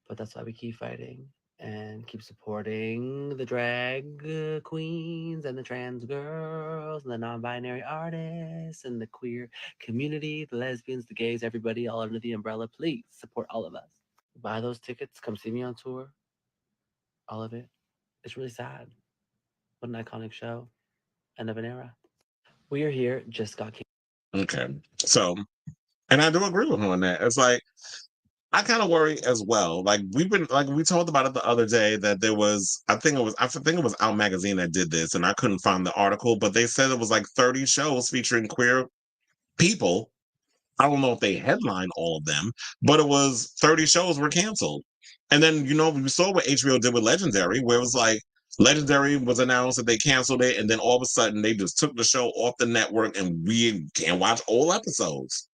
but that's why we keep fighting. and keep supporting the drag queens and the trans girls and the non-binary artists and the queer community, the lesbians, the gays, everybody all under the umbrella. Please support all of us. Buy those tickets. Come see me on tour. All of it. It's really sad. What an iconic show. End of an era. We are here. Just got canceled. Okay. So, and I do agree with him on that. It's like, I kind of worry as well. Like we talked about it the other day that there was, I think it was Out Magazine that did this, and I couldn't find the article, but they said it was like 30 shows featuring queer people. I don't know if they headline all of them, but it was 30 shows were canceled. And then, we saw what HBO did with Legendary, where it was like Legendary was announced that they canceled it, and then all of a sudden they just took the show off the network and we can't watch all episodes.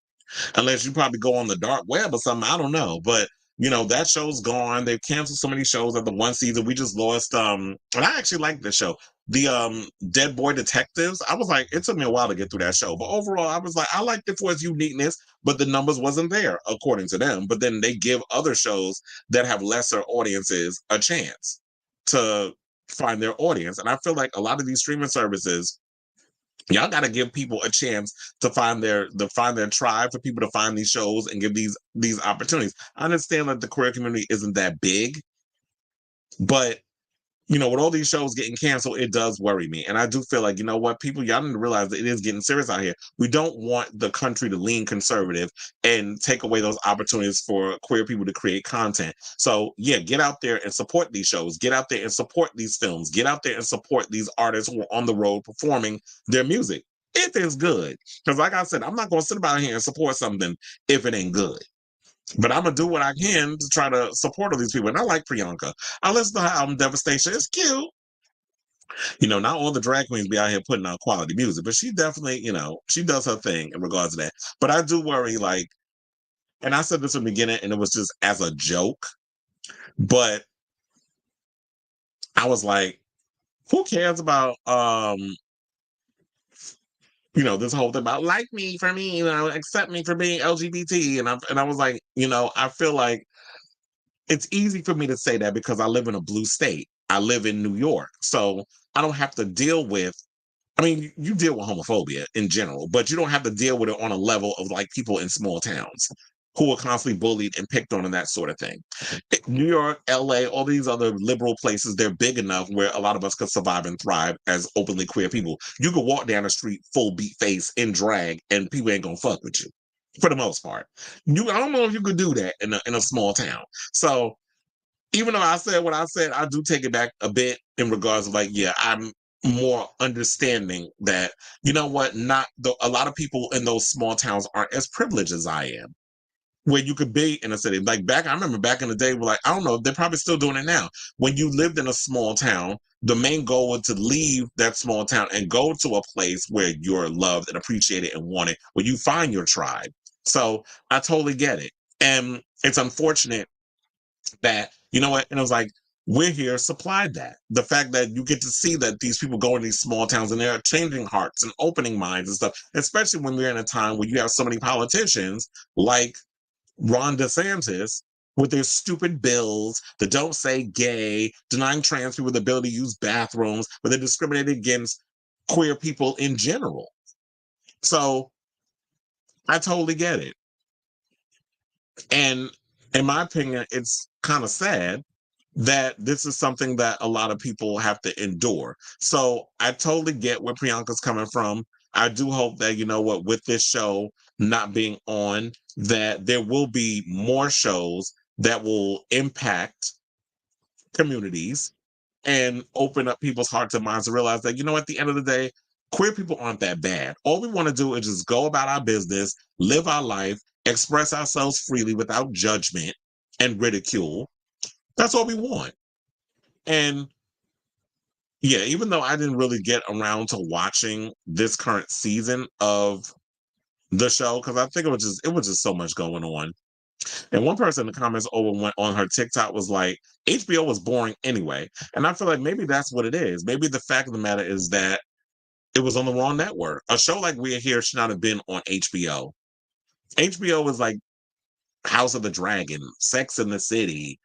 Unless you probably go on the dark web or something. I don't know. But that show's gone. They've canceled so many shows at the one season. We just lost and I actually like the show. The Dead Boy Detectives. I was like, it took me a while to get through that show. But overall, I was like, I liked it for its uniqueness, but the numbers wasn't there, according to them. But then they give other shows that have lesser audiences a chance to find their audience. And I feel like a lot of these streaming services, y'all got to give people a chance to find their tribe, for people to find these shows and give these opportunities. I understand that the queer community isn't that big, but with all these shows getting canceled, it does worry me. And I do feel like, people, y'all need to realize that it is getting serious out here. We don't want the country to lean conservative and take away those opportunities for queer people to create content. So yeah, get out there and support these shows. Get out there and support these films. Get out there and support these artists who are on the road performing their music, if it's good. Because like I said, I'm not going to sit about here and support something if it ain't good. But I'm gonna do what I can to try to support all these people. And I like Priyanka. I listen to her album Devastation. It's cute. Not all the drag queens be out here putting out quality music, but she definitely, she does her thing in regards to that. But I do worry, like, and I said this in the beginning, and it was just as a joke, but I was like, who cares about this whole thing about like me for me, accept me for being LGBT. And I was like, I feel like it's easy for me to say that because I live in a blue state. I live in New York. So I don't have to deal with, I mean, you deal with homophobia in general, but you don't have to deal with it on a level of like people in small towns who are constantly bullied and picked on and that sort of thing. New York, LA, all these other liberal places, they're big enough where a lot of us could survive and thrive as openly queer people. You could walk down the street full beat face in drag and people ain't gonna fuck with you for the most part. I don't know if you could do that in a small town. So even though I said what I said, I do take it back a bit in regards of like, yeah, I'm more understanding that, not a lot of people in those small towns aren't as privileged as I am. Where you could be in a city. Like I remember back in the day, we're like, I don't know, they're probably still doing it now. When you lived in a small town, the main goal was to leave that small town and go to a place where you're loved and appreciated and wanted, where you find your tribe. So I totally get it. And it's unfortunate that, and it was like, we're here supplied that. The fact that you get to see that these people go in these small towns and they're changing hearts and opening minds and stuff, especially when we're in a time where you have so many politicians like Ron DeSantis with their stupid bills that don't say gay, denying trans people the ability to use bathrooms, but they're discriminating against queer people in general. So I totally get it. And in my opinion, it's kind of sad that this is something that a lot of people have to endure. So I totally get where Priyanka's coming from. I do hope that, with this show not being on, that there will be more shows that will impact communities and open up people's hearts and minds to realize that, at the end of the day, queer people aren't that bad. All we want to do is just go about our business, live our life, express ourselves freely without judgment and ridicule. That's all we want. And yeah, even though I didn't really get around to watching this current season of the show, because I think it was just so much going on. And one person in the comments went on her TikTok was like, HBO was boring anyway. And I feel like maybe that's what it is. Maybe the fact of the matter is that it was on the wrong network. A show like We're Here should not have been on HBO. HBO was like House of the Dragon, Sex in the City,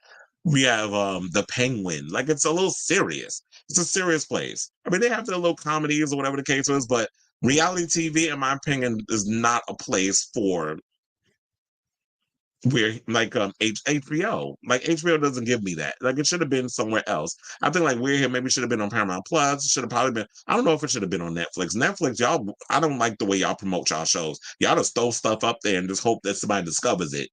We have the Penguin. Like it's a little serious. It's a serious place. I mean, they have their little comedies or whatever the case is, but reality TV, in my opinion, is not a place for where like HBO. Like HBO doesn't give me that. Like it should have been somewhere else. I think like We're Here maybe should have been on Paramount Plus. It should have probably been. I don't know if it should have been on Netflix. Netflix, y'all. I don't like the way y'all promote y'all shows. Y'all just throw stuff up there and just hope that somebody discovers it.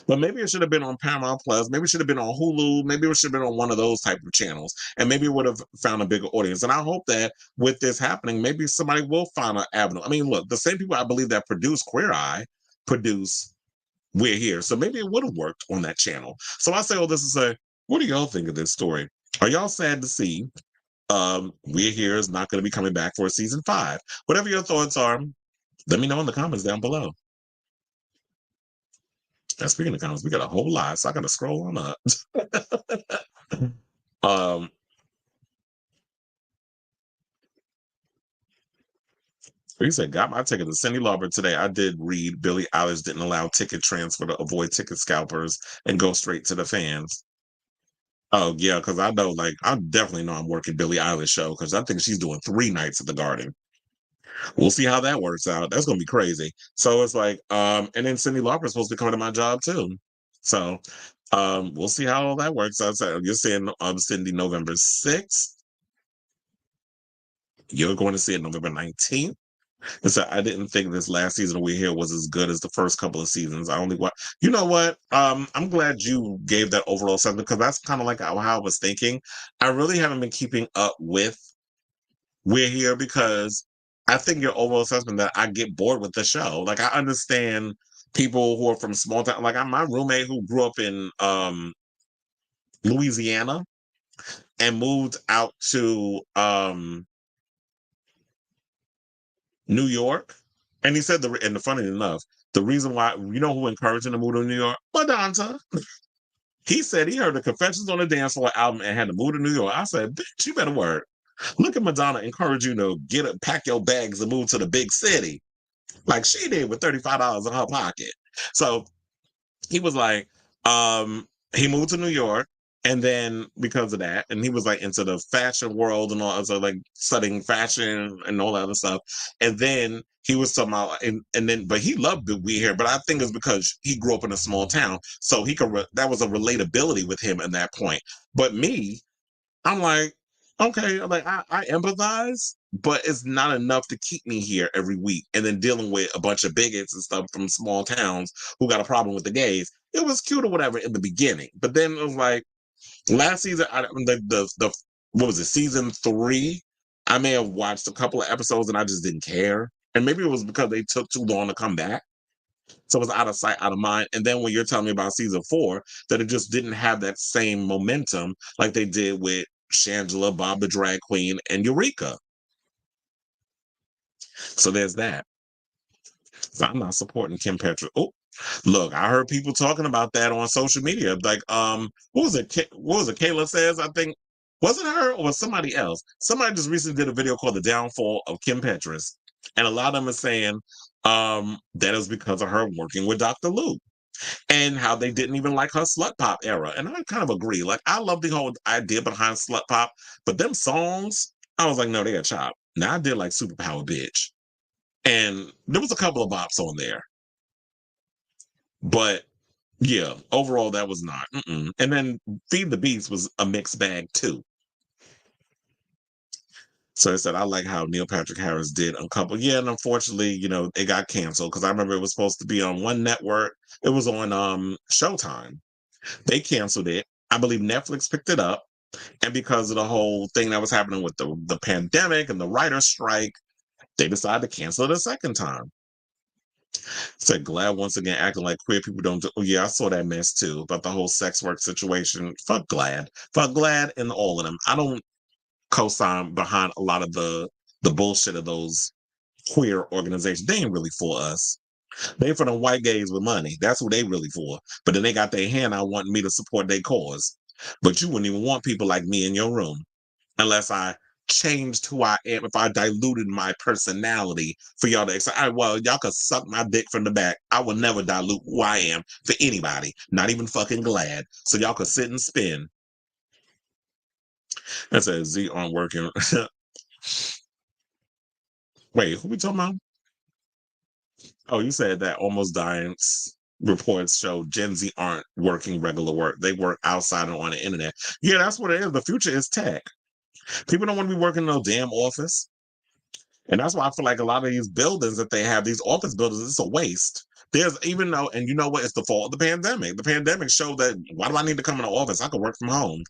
But maybe it should have been on Paramount Plus. Maybe it should have been on Hulu. Maybe it should have been on one of those type of channels, and maybe it would have found a bigger audience. And I hope that with this happening, maybe somebody will find an avenue. I mean, look, the same people I believe that produce Queer Eye produce We're Here, so maybe it would have worked on that channel. So I say all this to say, what do y'all think of this story? Are y'all sad to see We're Here is not going to be coming back for season 5? Whatever your thoughts are, let me know in the comments down below. And speaking of comments, we got a whole lot, so I got to scroll on up. He said, got my ticket to Cyndi Lauper today. I did read Billie Eilish didn't allow ticket transfer to avoid ticket scalpers and go straight to the fans. Oh, yeah, because I know, like, I definitely know I'm working Billie Eilish show because I think she's doing 3 nights at the Garden. We'll see how that works out. That's gonna be crazy. So it's like, and then Cyndi Lauper's supposed to be coming to my job too. So we'll see how all that works out. So you're saying Cyndi November 6th. You're going to see it November 19th. And so I didn't think this last season of We're Here was as good as the first couple of seasons. I only watched. You know what? I'm glad you gave that overall assessment because that's kind of like how I was thinking. I really haven't been keeping up with We're Here because I think your overall assessment that I get bored with the show. Like I understand people who are from small town. Like my roommate who grew up in Louisiana and moved out to New York. And he said and funny enough, the reason why, you know who encouraged him to move to New York? Madonna. He said he heard the Confessions on the Dance Floor album and had to move to New York. I said, bitch, you better work. Look at Madonna encourage you to pack your bags and move to the big city. Like she did with $35 in her pocket. So he was like, he moved to New York. And then because of that, and he was like into the fashion world and all, so like studying fashion and all that other stuff. And then he was talking about, but he loved the We Here. But I think it's because he grew up in a small town, so he could. That was a relatability with him at that point. But me, I'm like, okay, like I empathize, but it's not enough to keep me here every week and then dealing with a bunch of bigots and stuff from small towns who got a problem with the gays. It was cute or whatever in the beginning, but then it was like last season, the what was it, season 3? I may have watched a couple of episodes and I just didn't care, and maybe it was because they took too long to come back. So it was out of sight, out of mind. And then when you're telling me about season 4, that it just didn't have that same momentum like they did with Shangela, Bob the Drag Queen, and Eureka. So there's that. So I'm not supporting Kim Petras. Oh, look, I heard people talking about that on social media. Like, what was it? What was it? Kayla says, I think, was it her or was somebody else? Somebody just recently did a video called "The Downfall of Kim Petras," and a lot of them are saying that is because of her working with Dr. Luke and how they didn't even like her slut pop era. And I kind of agree. Like, I love the whole idea behind slut pop, but them songs, I was like, no, they got chopped. Now I did like Superpower Bitch. And there was a couple of bops on there. But yeah, overall, that was not. And then Feed the Beast was a mixed bag too. So I said, I like how Neil Patrick Harris did a couple. Yeah, and unfortunately, it got canceled because I remember it was supposed to be on one network. It was on Showtime. They canceled it. I believe Netflix picked it up. And because of the whole thing that was happening with the pandemic and the writer's strike, they decided to cancel it a second time. Said Glad once again acting like queer people don't do. Oh, yeah, I saw that mess too about the whole sex work situation. Fuck Glad. Fuck Glad and all of them. I don't co-sign behind a lot of the bullshit of those queer organizations. They ain't really for us. They for the white gays with money. That's who they really for. But then they got their hand out wanting me to support their cause. But you wouldn't even want people like me in your room unless I changed who I am, if I diluted my personality for y'all to accept, well, y'all could suck my dick from the back. I will never dilute who I am for anybody, not even fucking Glad. So y'all could sit and spin. That says Z aren't working. Wait, who we talking about? Oh, you said that almost dying reports show Gen Z aren't working regular work. They work outside and on the internet. Yeah, that's what it is. The future is tech. People don't want to be working in no damn office. And that's why I feel like a lot of these buildings that they have, these office buildings, it's a waste. There's even though, and you know what, it's the fault of the pandemic. The pandemic showed that why do I need to come in the office? I could work from home.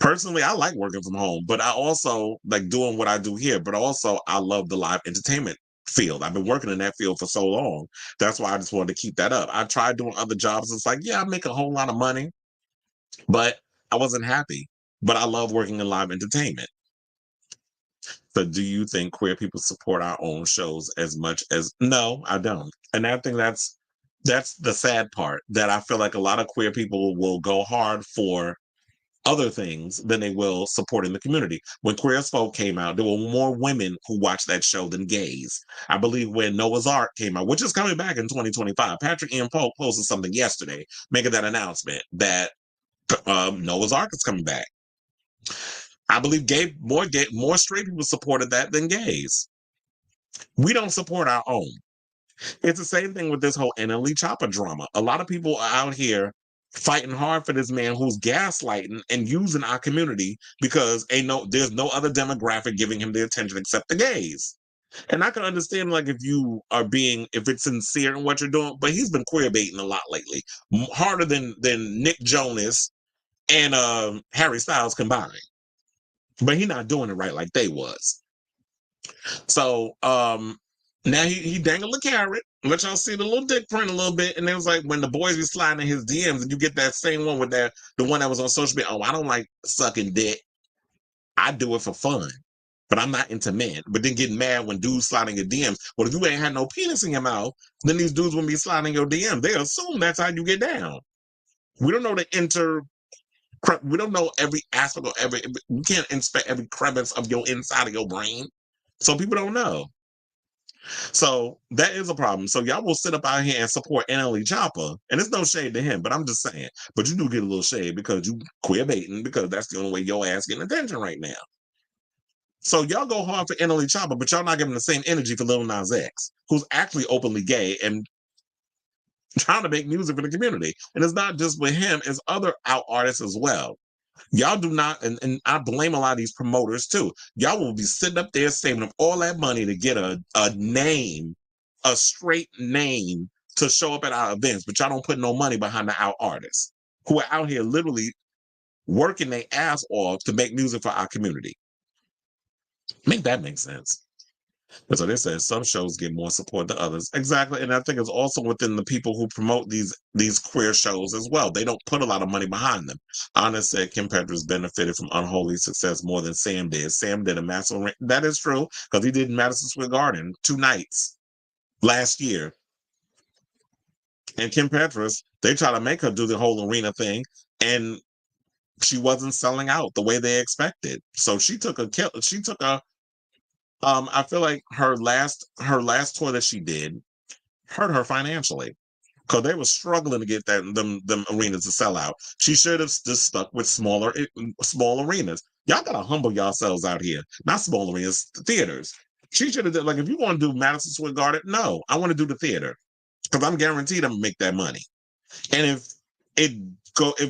Personally, I like working from home, but I also like doing what I do here. But also, I love the live entertainment field. I've been working in that field for so long. That's why I just wanted to keep that up. I tried doing other jobs. It's like, yeah, I make a whole lot of money, but I wasn't happy. But I love working in live entertainment. So do you think queer people support our own shows as much as no, I don't. And I think that's the sad part, that I feel like a lot of queer people will go hard for other things than they will supporting the community. When Queer as Folk came out, there were more women who watched that show than gays. I believe when Noah's Ark came out, which is coming back in 2025, Patrick Ian Polk posted something yesterday making that announcement that Noah's Ark is coming back. I believe more straight people supported that than gays. We don't support our own. It's the same thing with this whole NLE Chopper drama. A lot of people are out here fighting hard for this man who's gaslighting and using our community because there's no other demographic giving him the attention except the gays. And I can understand, like, if it's sincere in what you're doing, but he's been queer baiting a lot lately, harder than Nick Jonas and Harry Styles combined. But he's not doing it right like they was. So now he dangled a carrot, let y'all see the little dick print a little bit, and it was like when the boys be sliding in his DMs, and you get that same one with the one that was on social media. Oh, I don't like sucking dick. I do it for fun, but I'm not into men. But then getting mad when dudes sliding your DMs. Well, if you ain't had no penis in your mouth, then these dudes wouldn't be sliding your DM. They assume that's how you get down. We don't know we don't know every aspect of we can't inspect every crevice of your inside of your brain. So people don't know. So that is a problem. So y'all will sit up out here and support NLE Chopper, and it's no shade to him, but I'm just saying. But you do get a little shade because you queer baiting, because that's the only way your ass getting attention right now. So y'all go hard for NLE Chopper, but y'all not giving the same energy for Lil Nas X, who's actually openly gay and trying to make music for the community. And it's not just with him, it's other out artists as well. Y'all do not, and I blame a lot of these promoters too. Y'all will be sitting up there saving up all that money to get a name, a straight name to show up at our events, but y'all don't put no money behind the out artists who are out here literally working their ass off to make music for our community. Make that make sense. So they said some shows get more support than others. Exactly. And I think it's also within the people who promote these queer shows as well. They don't put a lot of money behind them. Anna said Kim Petras benefited from Unholy success more than Sam did. Sam did a massive that is true, because he did Madison Square Garden 2 nights last year. And Kim Petras, they try to make her do the whole arena thing, and she wasn't selling out the way they expected. So she took a I feel like her last tour that she did hurt her financially, because they were struggling to get them arenas to sell out. She should have just stuck with small arenas. Y'all gotta humble yourselves out here. Not small arenas, theaters. She should have done, like, if you want to do Madison Square Garden, no, I want to do the theater, because I'm guaranteed I'm gonna make that money. And if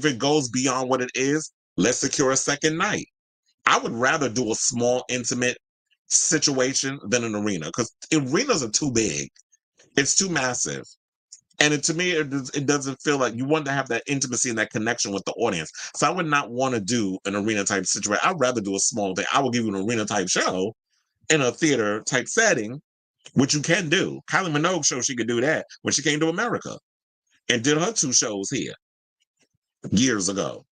it goes beyond what it is, let's secure a second night. I would rather do a small, intimate situation than an arena, because arenas are too big. It's too massive. And to me, it doesn't feel like you want to have that intimacy and that connection with the audience. So I would not want to do an arena type situation. I'd rather do a small thing. I will give you an arena type show in a theater type setting, which you can do. Kylie Minogue showed she could do that when she came to America and did her 2 shows here years ago.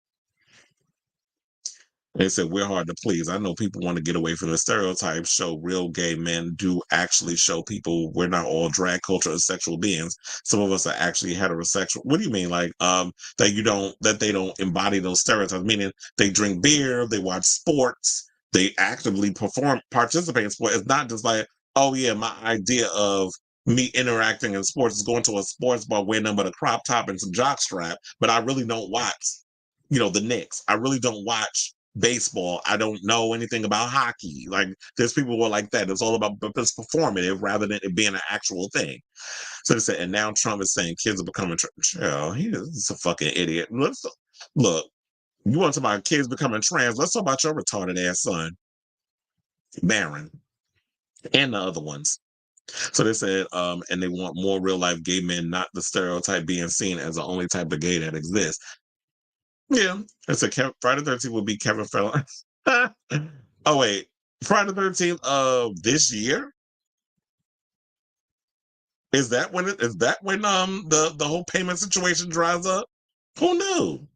They said we're hard to please. I know people want to get away from the stereotypes. Show real gay men do actually show people we're not all drag culture or sexual beings. Some of us are actually heterosexual. What do you mean, like that they don't embody those stereotypes? Meaning they drink beer, they watch sports, they actively participate in sport. It's not just like, oh yeah, my idea of me interacting in sports is going to a sports bar wearing nothing but a crop top and some jock strap, but I really don't watch, the Knicks. I really don't watch baseball. I don't know anything about hockey. Like there's people who are like that. It's all about it's performative rather than it being an actual thing. So they said, and now Trump is saying kids are becoming he's a fucking idiot. Look, you want to talk about kids becoming trans? Let's talk about your retarded ass son, Barron, and the other ones. So they said, and they want more real life gay men, not the stereotype being seen as the only type of gay that exists. Yeah, it's Friday the 13th will be Kevin Fallon. Oh wait, Friday the 13th of this year. Is that when the whole payment situation dries up? Who knew?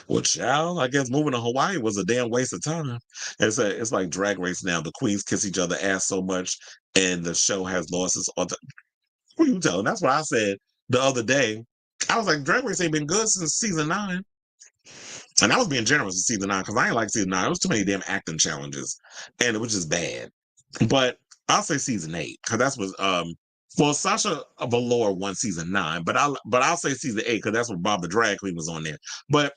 Well, child, I guess moving to Hawaii was a damn waste of time. It's like Drag Race now. The queens kiss each other ass so much, and the show has losses. Who you telling? That's what I said the other day. I was like, Drag Race ain't been good since season 9. And I was being generous with season 9 because I ain't like season 9. It was too many damn acting challenges, and it was just bad. But I'll say season 8 because that's what well, Sasha Velour won season 9, but I'll say season 8 because that's what Bob the Drag Queen was on there. But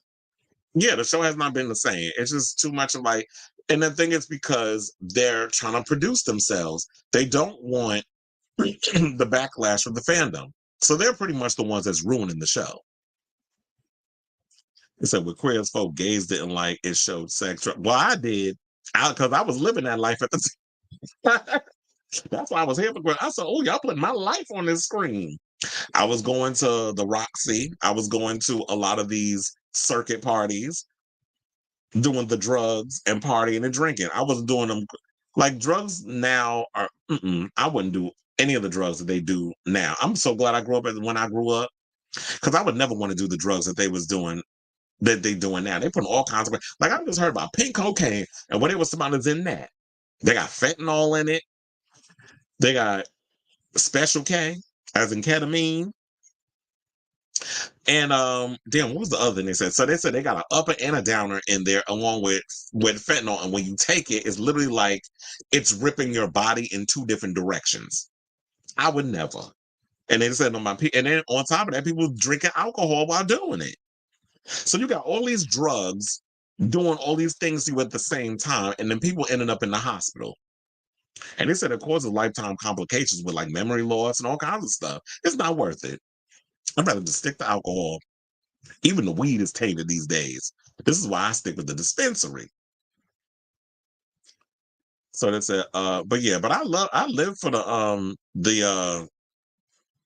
yeah, the show has not been the same. It's just too much of like, and the thing is because they're trying to produce themselves. They don't want the backlash from the fandom. So they're pretty much the ones that's ruining the show. It said with queer as folk, gays didn't like it showed sex. Well, I did, because I was living that life at the time. That's why I was here for. I said, "Oh, y'all putting my life on this screen." I was going to the Roxy. I was going to a lot of these circuit parties, doing the drugs and partying and drinking. I wasn't doing them like drugs now are. I wouldn't do any of the drugs that they do now. I'm so glad I grew up when I grew up because I would never want to do the drugs that they was doing that they doing now. They put all kinds of like I just heard about pink cocaine and what it was about is in that. They got fentanyl in it. They got special K, as in ketamine. And damn, what was the other thing they said? So they said they got an upper and a downer in there along with fentanyl. And when you take it, it's literally like it's ripping your body in 2 different directions. I would never. And they said on and then on top of that, people drinking alcohol while doing it. So you got all these drugs doing all these things to you at the same time, and then people ending up in the hospital. And they said it causes lifetime complications with like memory loss and all kinds of stuff. It's not worth it. I'd rather just stick to alcohol. Even the weed is tainted these days. This is why I stick with the dispensary. So that's it. But I live for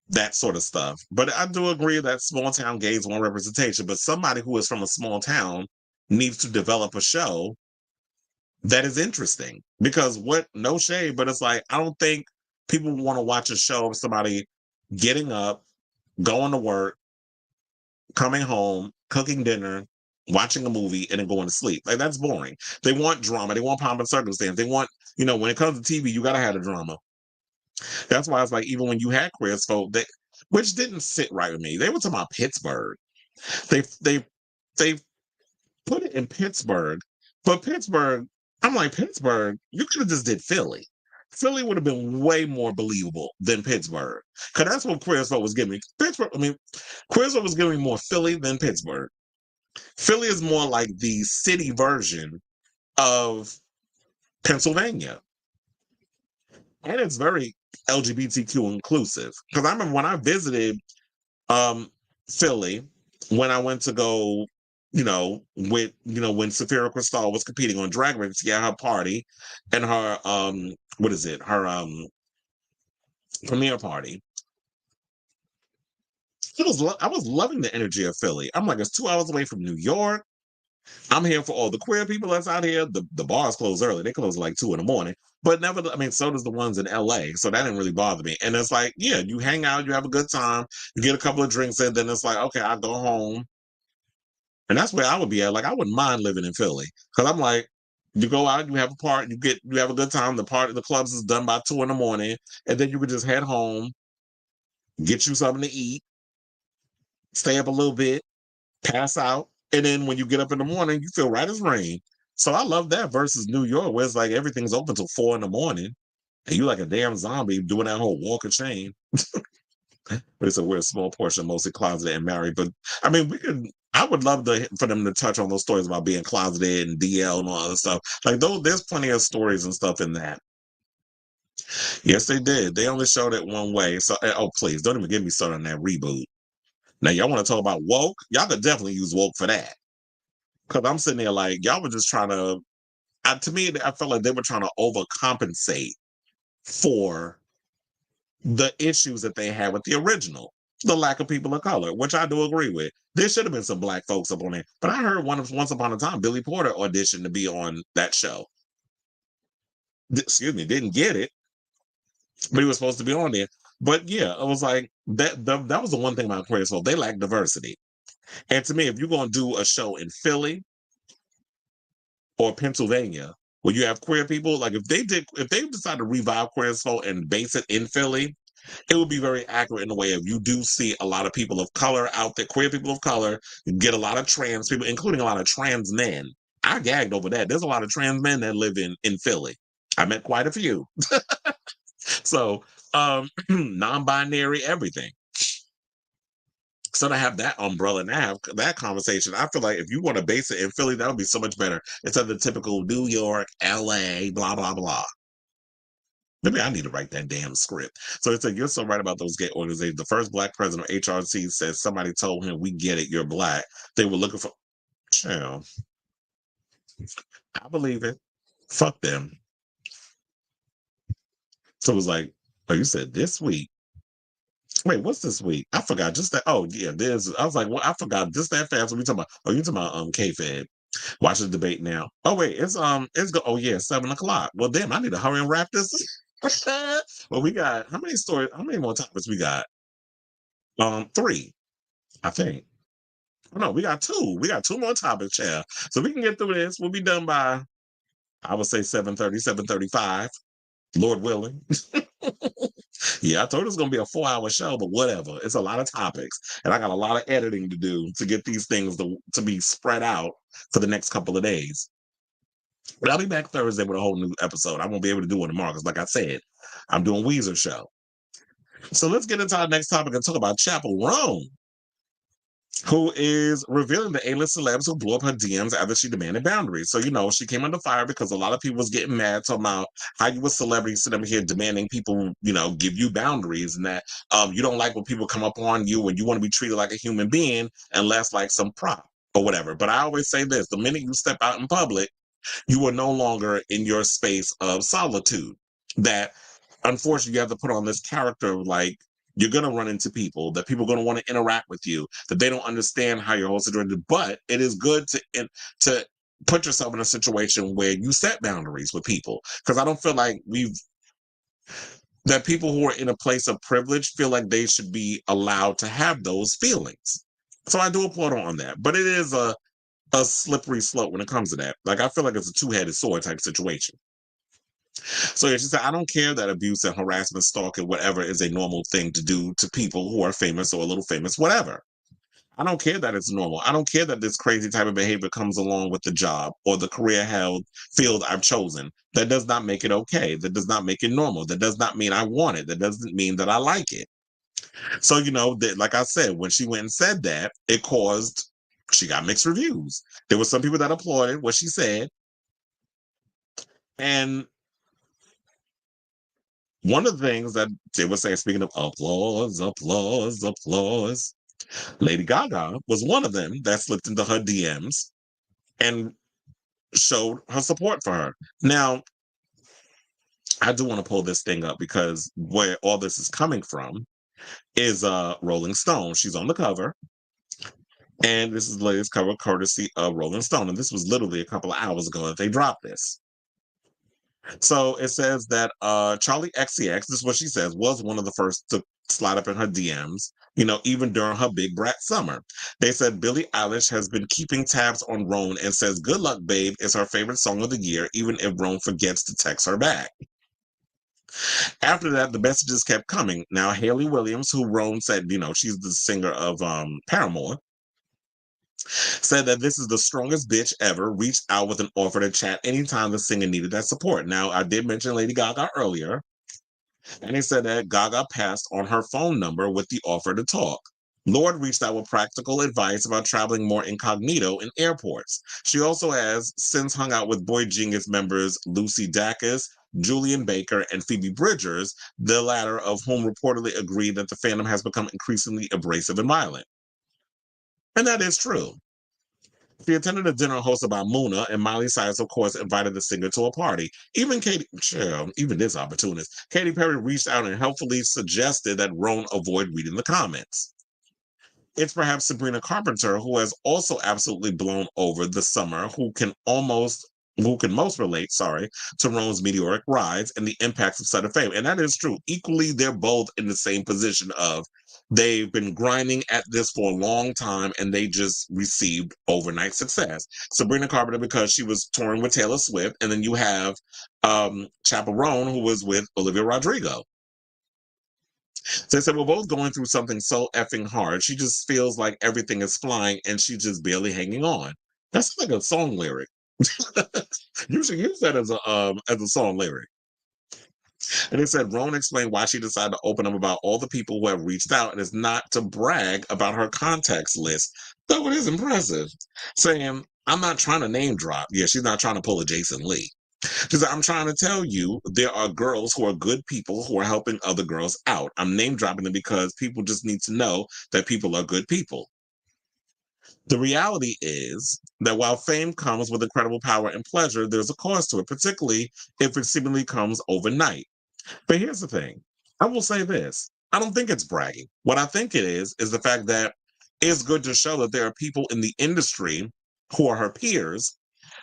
that sort of stuff. But I do agree that small town gays want representation. But somebody who is from a small town needs to develop a show that is interesting. Because no shade, but it's like I don't think people want to watch a show of somebody getting up, going to work, coming home, cooking dinner, watching a movie, and then going to sleep. Like that's boring. They want drama. They want pomp and circumstance. They want, when it comes to TV, you gotta have the drama. That's why it's like even when you had queer folk, which didn't sit right with me. They were talking about Pittsburgh. They put it in Pittsburgh, but Pittsburgh, I'm like Pittsburgh. You could have just did Philly. Philly would have been way more believable than Pittsburgh. Because that's what queer folk was giving me. Queer folk was giving me more Philly than Pittsburgh. Philly is more like the city version of Pennsylvania. And it's very LGBTQ inclusive. Because I remember when I visited Philly, when I went to go, when Safira Cristal was competing on Drag Race, her party and her her premiere party. I was loving the energy of Philly. I'm like, it's 2 hours away from New York. I'm here for all the queer people that's out here. The bars close early. They close like 2 a.m. But so does the ones in LA. So that didn't really bother me. And it's like, yeah, you hang out, you have a good time, you get a couple of drinks in, then it's like, okay, I'll go home. And that's where I would be at. Like, I wouldn't mind living in Philly. Because I'm like, you go out, you have a party, you have a good time. The clubs is done by 2 a.m. And then you could just head home, get you something to eat, stay up a little bit, pass out. And then when you get up in the morning, you feel right as rain. So I love that versus New York, where it's like everything's open till 4 in the morning, and you like a damn zombie doing that whole walk of shame. But it's a weird small portion, mostly closeted and married. But I mean, I would love for them to touch on those stories about being closeted and DL and all that stuff. Like those, there's plenty of stories and stuff in that. Yes, they did. They only showed it one way. So, oh please, don't even get me started on that reboot. Now y'all want to talk about woke? Y'all could definitely use woke for that. Because I'm sitting there like y'all were just trying to. To me, I felt like they were trying to overcompensate for the issues that they had with the original, the lack of people of color, which I do agree with. There should have been some black folks up on there, but I heard once upon a time Billy Porter auditioned to be on that show. Excuse me, didn't get it, but he was supposed to be on there. But yeah, it was like that. That was the one thing about Queer Soul. They lack diversity, and to me, if you're going to do a show in Philly or Pennsylvania where you have queer people, like if they decide to revive Queer Soul and base it in Philly, it would be very accurate in the way of you do see a lot of people of color out there, queer people of color, you get a lot of trans people, including a lot of trans men. I gagged over that. There's a lot of trans men that live in Philly. I met quite a few. So non-binary, everything. So to have that umbrella and have that conversation, I feel like if you want to base it in Philly, that would be so much better instead of the typical New York, LA, blah, blah, blah. Maybe I need to write that damn script. So it said, you're so right about those gay organizations. The first black president of HRC says somebody told him, we get it, you're black. They were looking for, child. I believe it. Fuck them. So it was like, oh, you said this week. Wait, what's this week? I forgot. Just that. Oh, yeah, there's. I was like, well, I forgot. Just that fast. What we talking about? Oh, you talking about K-Fed. Watch the debate now. Oh, wait, oh, yeah, 7:00. Well, damn, I need to hurry and wrap this. Well, we got, how many stories, how many more topics we got? 3, I think. Oh, no, we got 2. We got 2 more topics, child. So we can get through this. We'll be done by, I would say 7:30, 7:35, Lord willing. Yeah, I told you it's gonna be a 4-hour show, but whatever. It's a lot of topics, and I got a lot of editing to do to get these things to be spread out for the next couple of days. But I'll be back Thursday with a whole new episode. I won't be able to do one tomorrow because, like I said, I'm doing Weezer show. So let's get into our next topic and talk about Chapel Roan, who is revealing the A-list celebs who blew up her DMs after she demanded boundaries. So, she came under fire because a lot of people was getting mad talking about how you a celebrity sitting here demanding people, give you boundaries, and that you don't like when people come up on you and you want to be treated like a human being and less like some prop or whatever. But I always say this, the minute you step out in public, you are no longer in your space of solitude. That unfortunately you have to put on this character of like, you're going to run into people, that people are going to want to interact with you, that they don't understand how your whole situation. But it is good to put yourself in a situation where you set boundaries with people, because I don't feel like that people who are in a place of privilege feel like they should be allowed to have those feelings. So I do applaud her on that, but it is a slippery slope when it comes to that. Like, I feel like it's a two-headed sword type situation. So yeah, she said, I don't care that abuse and harassment, stalking, whatever is a normal thing to do to people who are famous or a little famous, whatever. I don't care that it's normal. I don't care that this crazy type of behavior comes along with the job or the career field I've chosen. That does not make it okay. That does not make it normal. That does not mean I want it. That doesn't mean that I like it. So, that, like I said, when she went and said that, she got mixed reviews. There were some people that applauded what she said. And one of the things that they were saying, speaking of applause, Lady Gaga was one of them that slipped into her DMs and showed her support for her. Now, I do want to pull this thing up because where all this is coming from is Rolling Stone. She's on the cover. And this is the latest cover courtesy of Rolling Stone. And this was literally a couple of hours ago that they dropped this. So it says that Charlie XCX, this is what she says, was one of the first to slide up in her DMs, even during her Big Brat summer. They said Billie Eilish has been keeping tabs on Roan and says Good Luck Babe is her favorite song of the year, even if Roan forgets to text her back. After that, the messages kept coming. Now, Hayley Williams, who Roan said, she's the singer of Paramore, said that this is the strongest bitch ever, reached out with an offer to chat anytime the singer needed that support. Now, I did mention Lady Gaga earlier, and he said that Gaga passed on her phone number with the offer to talk. Lord reached out with practical advice about traveling more incognito in airports. She also has since hung out with Boy Genius members Lucy Dacus, Julian Baker, and Phoebe Bridgers, the latter of whom reportedly agreed that the fandom has become increasingly abrasive and violent. And that is true. She attended a dinner hosted by Muna, and Miley Cyrus, of course, invited the singer to a party. Even this opportunist, Katy Perry reached out and helpfully suggested that Roan avoid reading the comments. It's perhaps Sabrina Carpenter, who has also absolutely blown over the summer, who can most relate, to Roan's meteoric rise and the impacts of sudden fame. And that is true. Equally, they're both in the same position of they've been grinding at this for a long time and they just received overnight success. Sabrina Carpenter, because she was touring with Taylor Swift, and then you have Chappell Roan, who was with Olivia Rodrigo. So they said, we're both going through something so effing hard. She just feels like everything is flying and she's just barely hanging on. That's like a song lyric. You should use that as a song lyric. And they said, Roan explained why she decided to open up about all the people who have reached out, and it's not to brag about her contacts list, though it is impressive. Saying, I'm not trying to name drop. Yeah, she's not trying to pull a Jason Lee. She said, I'm trying to tell you, there are girls who are good people who are helping other girls out. I'm name dropping them because people just need to know that people are good people. The reality is that while fame comes with incredible power and pleasure, there's a cost to it, particularly if it seemingly comes overnight. But here's the thing. I will say this. I don't think it's bragging. What I think it is the fact that it's good to show that there are people in the industry who are her peers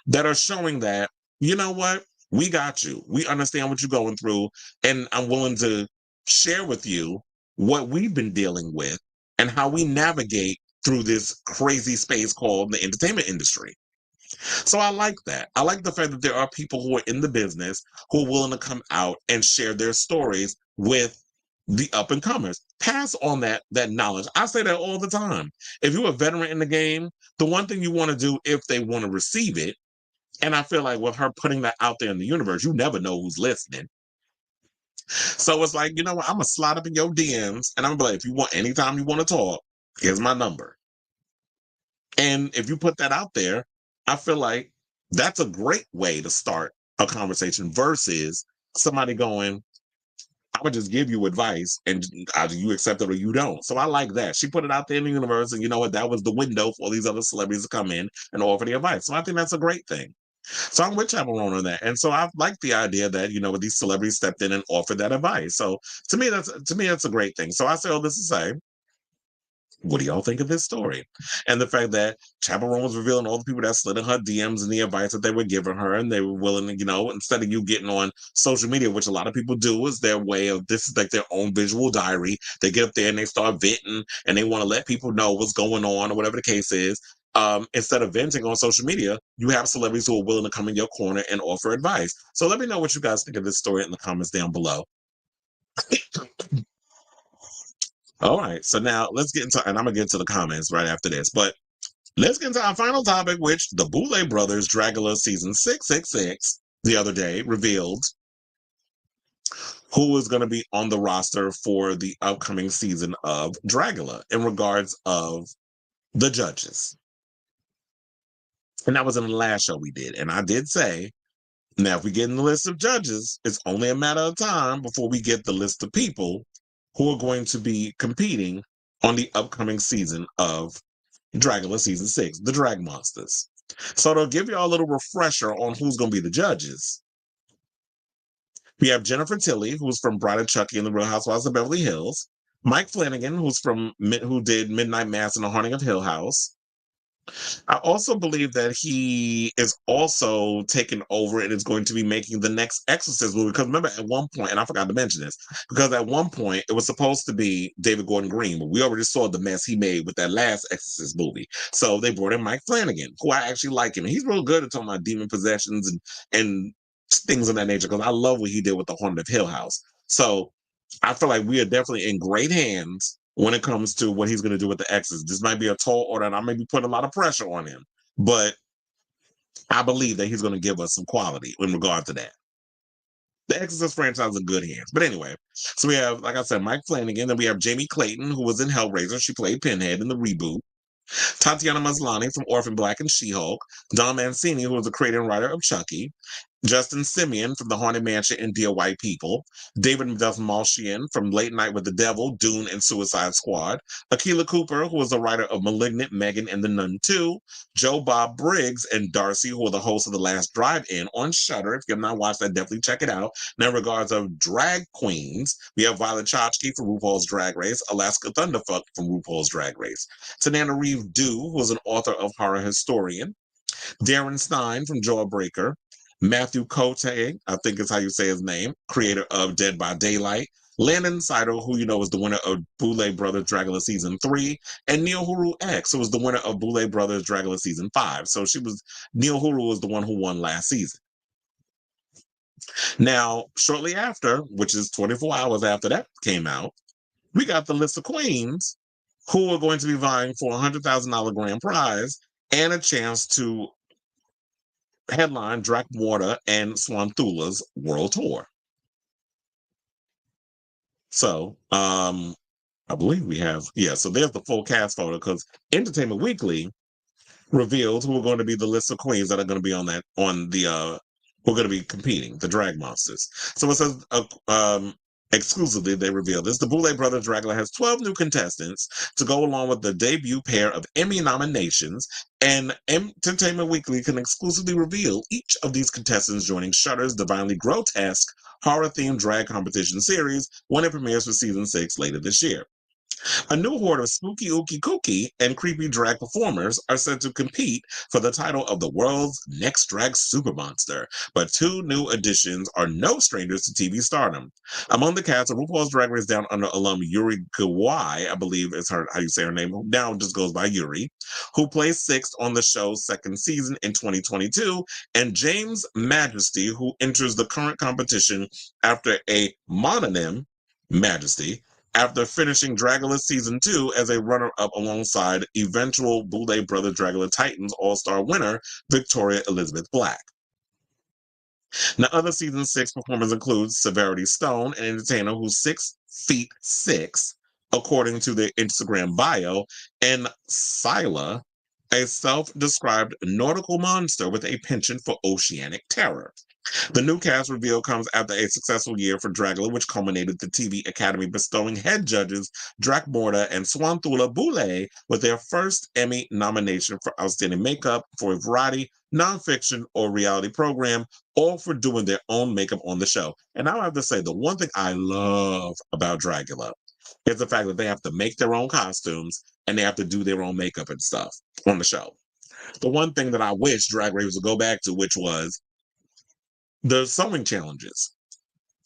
that are showing that, you know what, we got you. We understand what you're going through, and I'm willing to share with you what we've been dealing with and how we navigate through this crazy space called the entertainment industry. So I like that. I like the fact that there are people who are in the business who are willing to come out and share their stories with the up and comers. Pass on that knowledge. I say that all the time. If you're a veteran in the game, the one thing you want to do if they want to receive it, and I feel like with her putting that out there in the universe, you never know who's listening. So it's like, you know what? I'm gonna slide up in your DMs and I'm gonna be like, if you want anytime you want to talk, here's my number. And if you put that out there, I feel like that's a great way to start a conversation versus somebody going, I would just give you advice and either you accept it or you don't. So I like that. She put it out there in the universe, and you know what? That was the window for all these other celebrities to come in and offer the advice. So I think that's a great thing. So I'm with Chaperone on that. And so I like the idea that, you know, these celebrities stepped in and offered that advice. So to me, that's a great thing. So I say all this to say, what do y'all think of this story? And the fact that Chaperone was revealing all the people that slid in her DMs and the advice that they were giving her, and they were willing to, you know, instead of you getting on social media, which a lot of people do, is their way of, this is like their own visual diary. They get up there and they start venting and they want to let people know what's going on or whatever the case is. Instead of venting on social media, you have celebrities who are willing to come in your corner and offer advice. So let me know what you guys think of this story in the comments down below. All right, so now let's get into, and I'm gonna get to the comments right after this, but let's get into our final topic, which the Boulay Brothers Dragula season 666 the other day revealed who is going to be on the roster for the upcoming season of Dragula in regards of the judges. And that was in the last show we did. And I did say, now if we get in the list of judges, it's only a matter of time before we get the list of people who are going to be competing on the upcoming season of Dragula season 6, the Drag Monsters. So to give you all a little refresher on who's going to be the judges, we have Jennifer Tilly, who's from Bride of Chucky and the Real Housewives of Beverly Hills. Mike Flanagan, who did Midnight Mass and The Haunting of Hill House. I also believe that he is also taking over and is going to be making the next Exorcist movie. Because remember, at one point, and I forgot to mention this, because at one point it was supposed to be David Gordon Green, but we already saw the mess he made with that last Exorcist movie. So they brought in Mike Flanagan, who I actually like him. He's real good at talking about demon possessions and things of that nature, because I love what he did with The Haunted of Hill House. So I feel like we are definitely in great hands when it comes to what he's going to do with the exes. This might be a tall order, and I may be putting a lot of pressure on him, but I believe that he's going to give us some quality in regard to that. The Exorcist franchise is in good hands. But anyway, so we have, like I said, Mike Flanagan. Then we have Jamie Clayton, who was in Hellraiser. She played Pinhead in the reboot. Tatiana Maslany from Orphan Black and She-Hulk. Don Mancini, who was the creator and writer of Chucky. Justin Simeon from The Haunted Mansion and Dear White People, David Dastmalchian from Late Night with the Devil, Dune, and Suicide Squad, Akilah Cooper, who was the writer of Malignant, Megan, and The Nun 2, Joe Bob Briggs and Darcy, who are the hosts of The Last Drive-In on Shudder. If you have not watched that, definitely check it out. Now, in regards of drag queens, we have Violet Chachki from RuPaul's Drag Race, Alaska Thunderfuck from RuPaul's Drag Race, Tananarive Due, who is an author of Horror Historian, Darren Stein from Jawbreaker, Matthew Cote, I think is how you say his name, creator of Dead by Daylight, Landon Seidel, who you know is the winner of Boulay Brothers Dragula Season 3, and Neil Huru X, who was the winner of Boulay Brothers Dragula Season 5. So Neil Huru was the one who won last season. Now, shortly after, which is 24 hours after that came out, we got the list of queens who are going to be vying for a $100,000 grand prize and a chance to headline Drac Morta and Swanthula's world tour. So, I believe we have, so there's the full cast photo because Entertainment Weekly revealed who are going to be the list of queens that are going to be who are going to be competing, the drag monsters. So it says, exclusively, they revealed this. The Boulay Brothers Dragula has 12 new contestants to go along with the debut pair of Emmy nominations, and Entertainment Weekly can exclusively reveal each of these contestants joining Shudder's Divinely Grotesque horror-themed drag competition series when it premieres for season 6 later this year. A new horde of spooky, ooky, kooky, and creepy drag performers are set to compete for the title of the world's next drag super monster, but 2 new additions are no strangers to TV stardom. Among the cast are RuPaul's Drag Race Down Under alum Yuri Gawai, I believe is how you say her name, who now just goes by Yuri, who placed 6th on the show's 2nd season in 2022, and James Majesty, who enters the current competition after a mononym, Majesty, after finishing Dragula Season 2 as a runner-up alongside eventual Boulay Brothers Dragula Titans All-Star winner Victoria Elizabeth Black. Now, other Season 6 performers include Severity Stone, an entertainer who's 6'6", according to their Instagram bio, and Scylla, a self-described nautical monster with a penchant for oceanic terror. The new cast reveal comes after a successful year for Dragula, which culminated the TV Academy bestowing head judges Drac Morta and Swanthula Boulay with their first Emmy nomination for Outstanding Makeup for a variety, nonfiction, or reality program, all for doing their own makeup on the show. And I have to say, the one thing I love about Dragula is the fact that they have to make their own costumes and they have to do their own makeup and stuff on the show. The one thing that I wish Drag Race would go back to, which was the sewing challenges.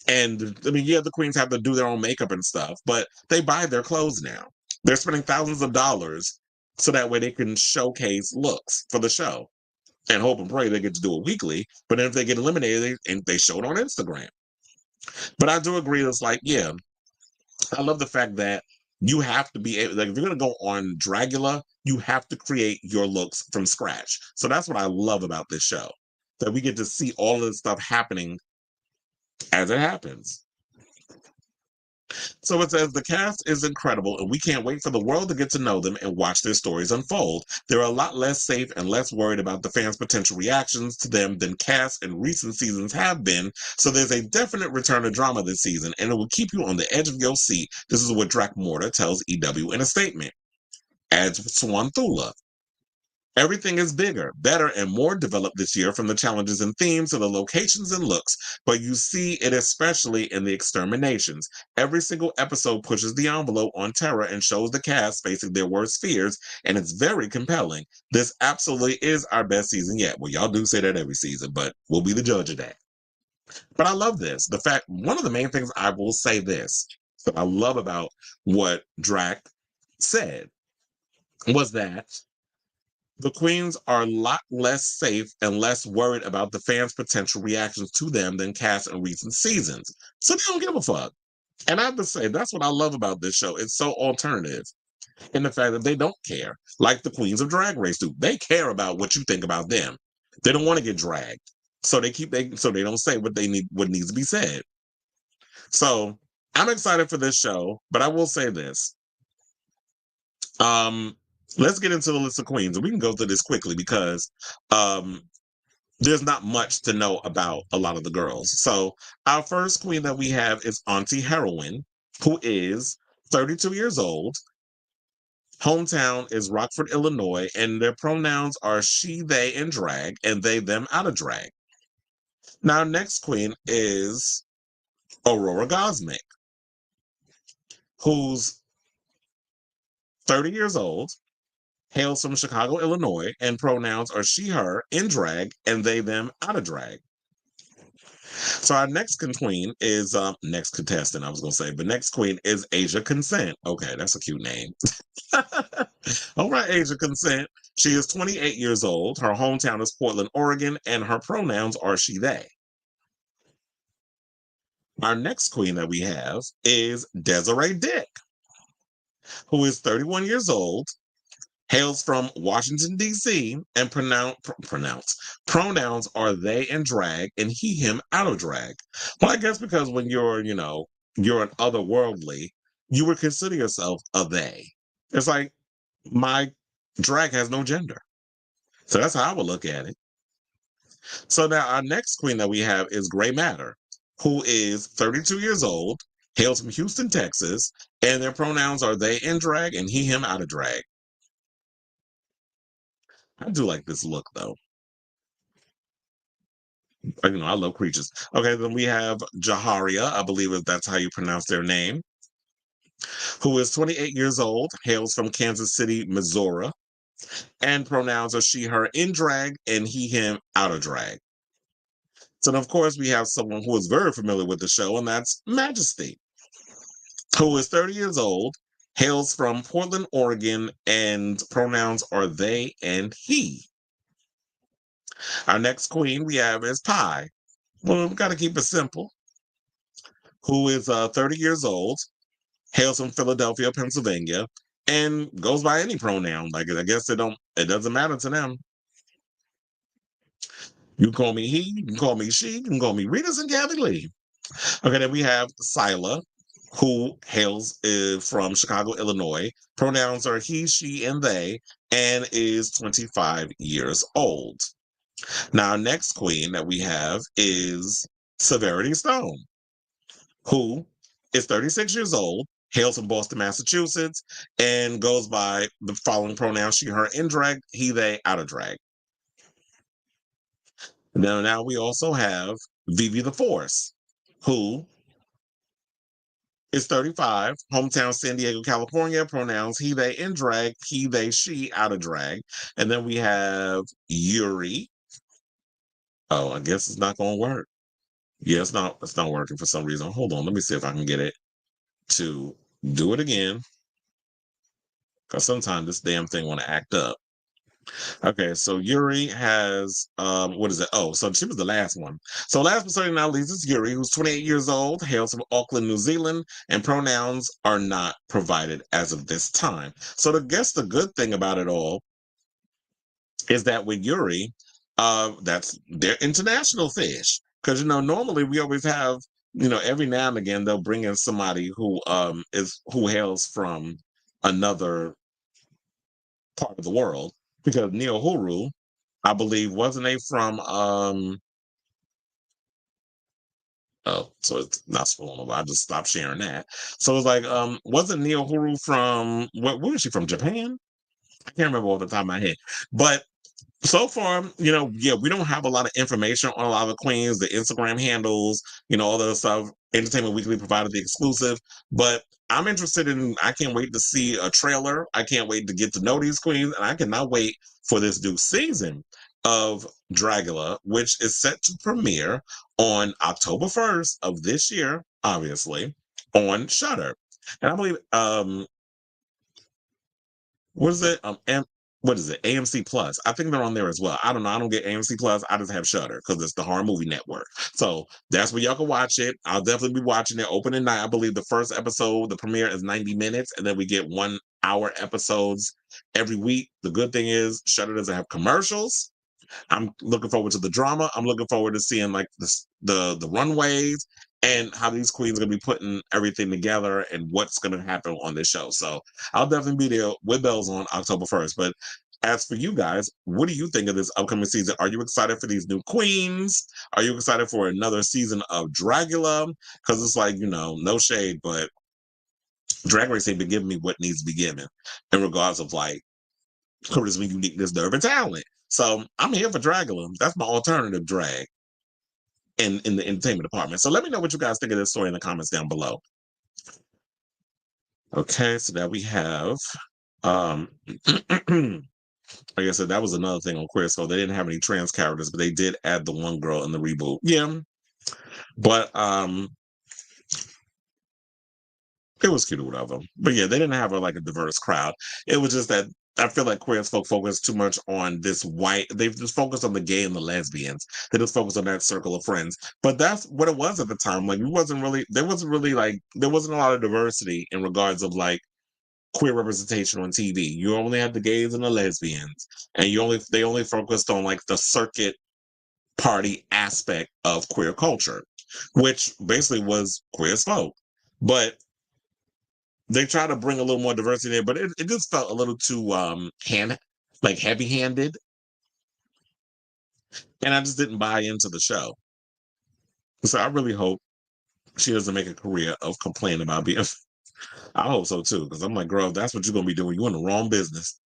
And I mean, the queens have to do their own makeup and stuff, but they buy their clothes now. They're spending thousands of dollars so that way they can showcase looks for the show and hope and pray they get to do it weekly. But then if they get eliminated, they show it on Instagram. But I do agree. It's like, I love the fact that you have to be able, like, if you're going to go on Dragula, you have to create your looks from scratch. So that's what I love about this show, that we get to see all of this stuff happening as it happens. So it says the cast is incredible and we can't wait for the world to get to know them and watch their stories unfold. They're a lot less safe and less worried about the fans' potential reactions to them than casts in recent seasons have been, so there's a definite return of drama this season and it will keep you on the edge of your seat. This is what Drac Morta tells EW in a statement. Adds Swanthula. Everything is bigger, better, and more developed this year, from the challenges and themes to the locations and looks, but you see it especially in the exterminations. Every single episode pushes the envelope on terror and shows the cast facing their worst fears, and it's very compelling. This absolutely is our best season yet. Well, y'all do say that every season, but we'll be the judge of that. But I love this. The fact, one of the main things I will say this, that I love about what Drac said, was that the queens are a lot less safe and less worried about the fans' potential reactions to them than cast in recent seasons. So they don't give a fuck. And I have to say, that's what I love about this show. It's so alternative in the fact that they don't care, like the Queens of Drag Race do. They care about what you think about them. They don't want to get dragged, so they don't say what needs to be said. So I'm excited for this show, but I will say this. Um, let's get into the list of queens, and we can go through this quickly because um there's not much to know about a lot of the girls. So our first queen that we have is Auntie Heroine, who is 32 years old. Hometown is Rockford, Illinois, and their pronouns are she, they, and drag, and they, them out of drag. Now, our next queen is Aurora Gosmic, who's 30 years old, hails from Chicago, Illinois, and pronouns are she, her in drag, and they, them out of drag. So our next queen is next contestant, I was gonna say, but next queen is Asia Consent. Okay, that's a cute name. All right, Asia Consent. She is 28 years old. Her hometown is Portland, Oregon, and her pronouns are she, they. Our next queen that we have is Desiree Dick, who is 31 years old, hails from Washington, D.C., and pronouns are they and drag, and he, him out of drag. Well, I guess because when you're an otherworldly, you would consider yourself a they. It's like my drag has no gender. So that's how I would look at it. So now our next queen that we have is Gray Matter, who is 32 years old, hails from Houston, Texas, and their pronouns are they in drag and he, him out of drag. I do like this look though. I love creatures. Okay, then we have Jaharia, I believe that's how you pronounce their name, who is 28 years old, hails from Kansas City, Missouri, and pronouns are she, her in drag and he, him out of drag. So, then of course, we have someone who is very familiar with the show, and that's Majesty, who is 30 years old, hails from Portland, Oregon, and pronouns are they and he. Our next queen we have is Pie. Well, we got to keep it simple. Who is 30 years old, hails from Philadelphia, Pennsylvania, and goes by any pronoun. Like I guess it doesn't matter to them. You can call me he, you can call me she, you can call me Rita's and Gabby Lee. Okay, then we have Sila, who hails from Chicago, Illinois. Pronouns are he, she, and they, and is 25 years old. Now, our next queen that we have is Severity Stone, who is 36 years old, hails from Boston, Massachusetts, and goes by the following pronouns she, her in drag, he, they, out of drag. Now we also have Vivi the Force, who is 35, hometown San Diego, California, pronouns he, they in drag, he, they, she out of drag. And then we have Yuri. Oh, I guess it's not going to work. Yeah, it's not working for some reason. Hold on, let me see if I can get it to do it again. Because sometimes this damn thing want to act up. Okay, so Yuri has what is it? Oh, so she was the last one. So last but certainly not least is Yuri, who's 28 years old, hails from Auckland, New Zealand, and pronouns are not provided as of this time. So I guess the good thing about it all is that with Yuri, that's their international fish. Because normally we always have, every now and again they'll bring in somebody who hails from another part of the world. Because Neo Huru, I believe, wasn't they from oh, so it's not spoiling. I just stopped sharing that. So it's like, wasn't Neo Huru from where was she from? Japan? I can't remember off the top of my head. But so far, yeah, we don't have a lot of information on a lot of the queens, the Instagram handles, all the stuff. Entertainment Weekly provided the exclusive, but I'm interested I can't wait to see a trailer. I can't wait to get to know these queens, and I cannot wait for this new season of Dragula, which is set to premiere on October 1st of this year, obviously, on Shudder. And I believe, what is it? what is it? AMC Plus. I think they're on there as well. I don't know. I don't get AMC Plus. I just have Shudder because it's the horror movie network. So that's where y'all can watch it. I'll definitely be watching it opening night. I believe the first episode, the premiere is 90 minutes, and then we get 1 hour episodes every week. The good thing is Shudder doesn't have commercials. I'm looking forward to the drama. I'm looking forward to seeing like the runways and how these queens are gonna be putting everything together and what's gonna happen on this show. So I'll definitely be there with bells on October 1st. But as for you guys, what do you think of this upcoming season? Are you excited for these new queens? Are you excited for another season of Dragula? Because it's like, no shade, but Drag Race ain't been giving me what needs to be given in regards of like charisma, uniqueness, nerve, and talent. So I'm here for Dragula. That's my alternative drag in the entertainment department. So let me know what you guys think of this story in the comments down below. Okay, so now we have like I said, that was another thing on Queer Soul. They didn't have any trans characters, but they did add the one girl in the reboot. Yeah. But it was cute or whatever. But yeah, they didn't have like a diverse crowd. It was just that I feel like queer folk focus too much on this white. They've just focused on the gay and the lesbians. They just focused on that circle of friends. But that's what it was at the time. Like there wasn't a lot of diversity in regards of like queer representation on TV. You only had the gays and the lesbians, and they only focused on like the circuit party aspect of queer culture, which basically was queer as folk. But they try to bring a little more diversity there, but it just felt a little too heavy handed. And I just didn't buy into the show. So I really hope she doesn't make a career of complaining about being I hope so too, because I'm like, girl, if that's what you're gonna be doing, you're in the wrong business.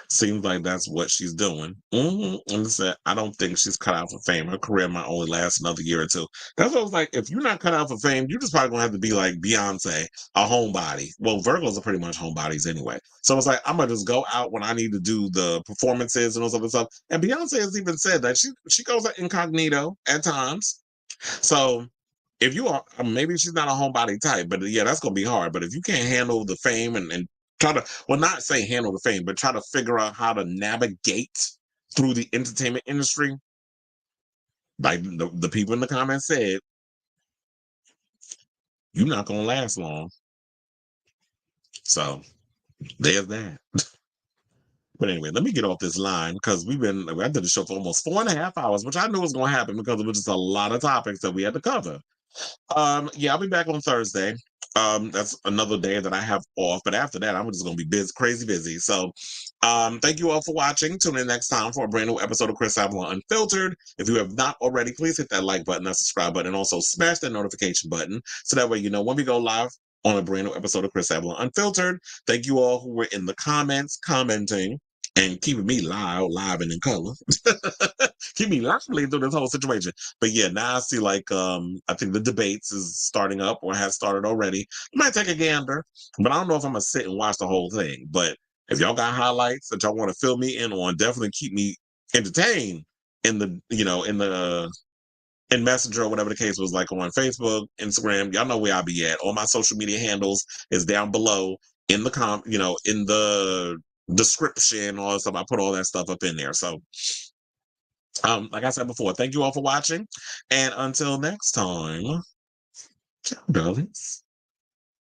Seems like that's what she's doing. And said, I don't think she's cut out for fame. Her career might only last another year or two. That's what I was like. If you're not cut out for fame, you're just probably gonna have to be like Beyonce, a homebody. Well, Virgos are pretty much homebodies anyway. So it's like I'm gonna just go out when I need to do the performances and all this other stuff. And Beyonce has even said that she goes incognito at times. So if you are, maybe she's not a homebody type, but yeah, that's gonna be hard. But if you can't handle the fame and try to, well, not say handle the fame, but try to figure out how to navigate through the entertainment industry, like the people in the comments said, you're not gonna last long. So there's that. But anyway, let me get off this line because I did the show for almost 4.5 hours, which I knew was going to happen because it was just a lot of topics that we had to cover. Yeah, I'll be back on Thursday. That's another day that I have off, but after that, I'm just gonna be busy, crazy busy. So, thank you all for watching. Tune in next time for a brand new episode of Chris Avalon Unfiltered. If you have not already, please hit that like button, that subscribe button, and also smash that notification button so that way you know when we go live on a brand new episode of Chris Avalon Unfiltered. Thank you all who were in the comments commenting and keeping me live and in color. Keep me lively through this whole situation. But yeah, now I see like I think the debates is starting up or has started already. I might take a gander, but I don't know if I'm gonna sit and watch the whole thing. But if y'all got highlights that y'all want to fill me in on, definitely keep me entertained in the in Messenger or whatever the case was, like on Facebook, Instagram. Y'all know where I be at. All my social media handles is down below in the in the description, all that stuff. I put all that stuff up in there. So like I said before, thank you all for watching. And until next time, ciao, darlings.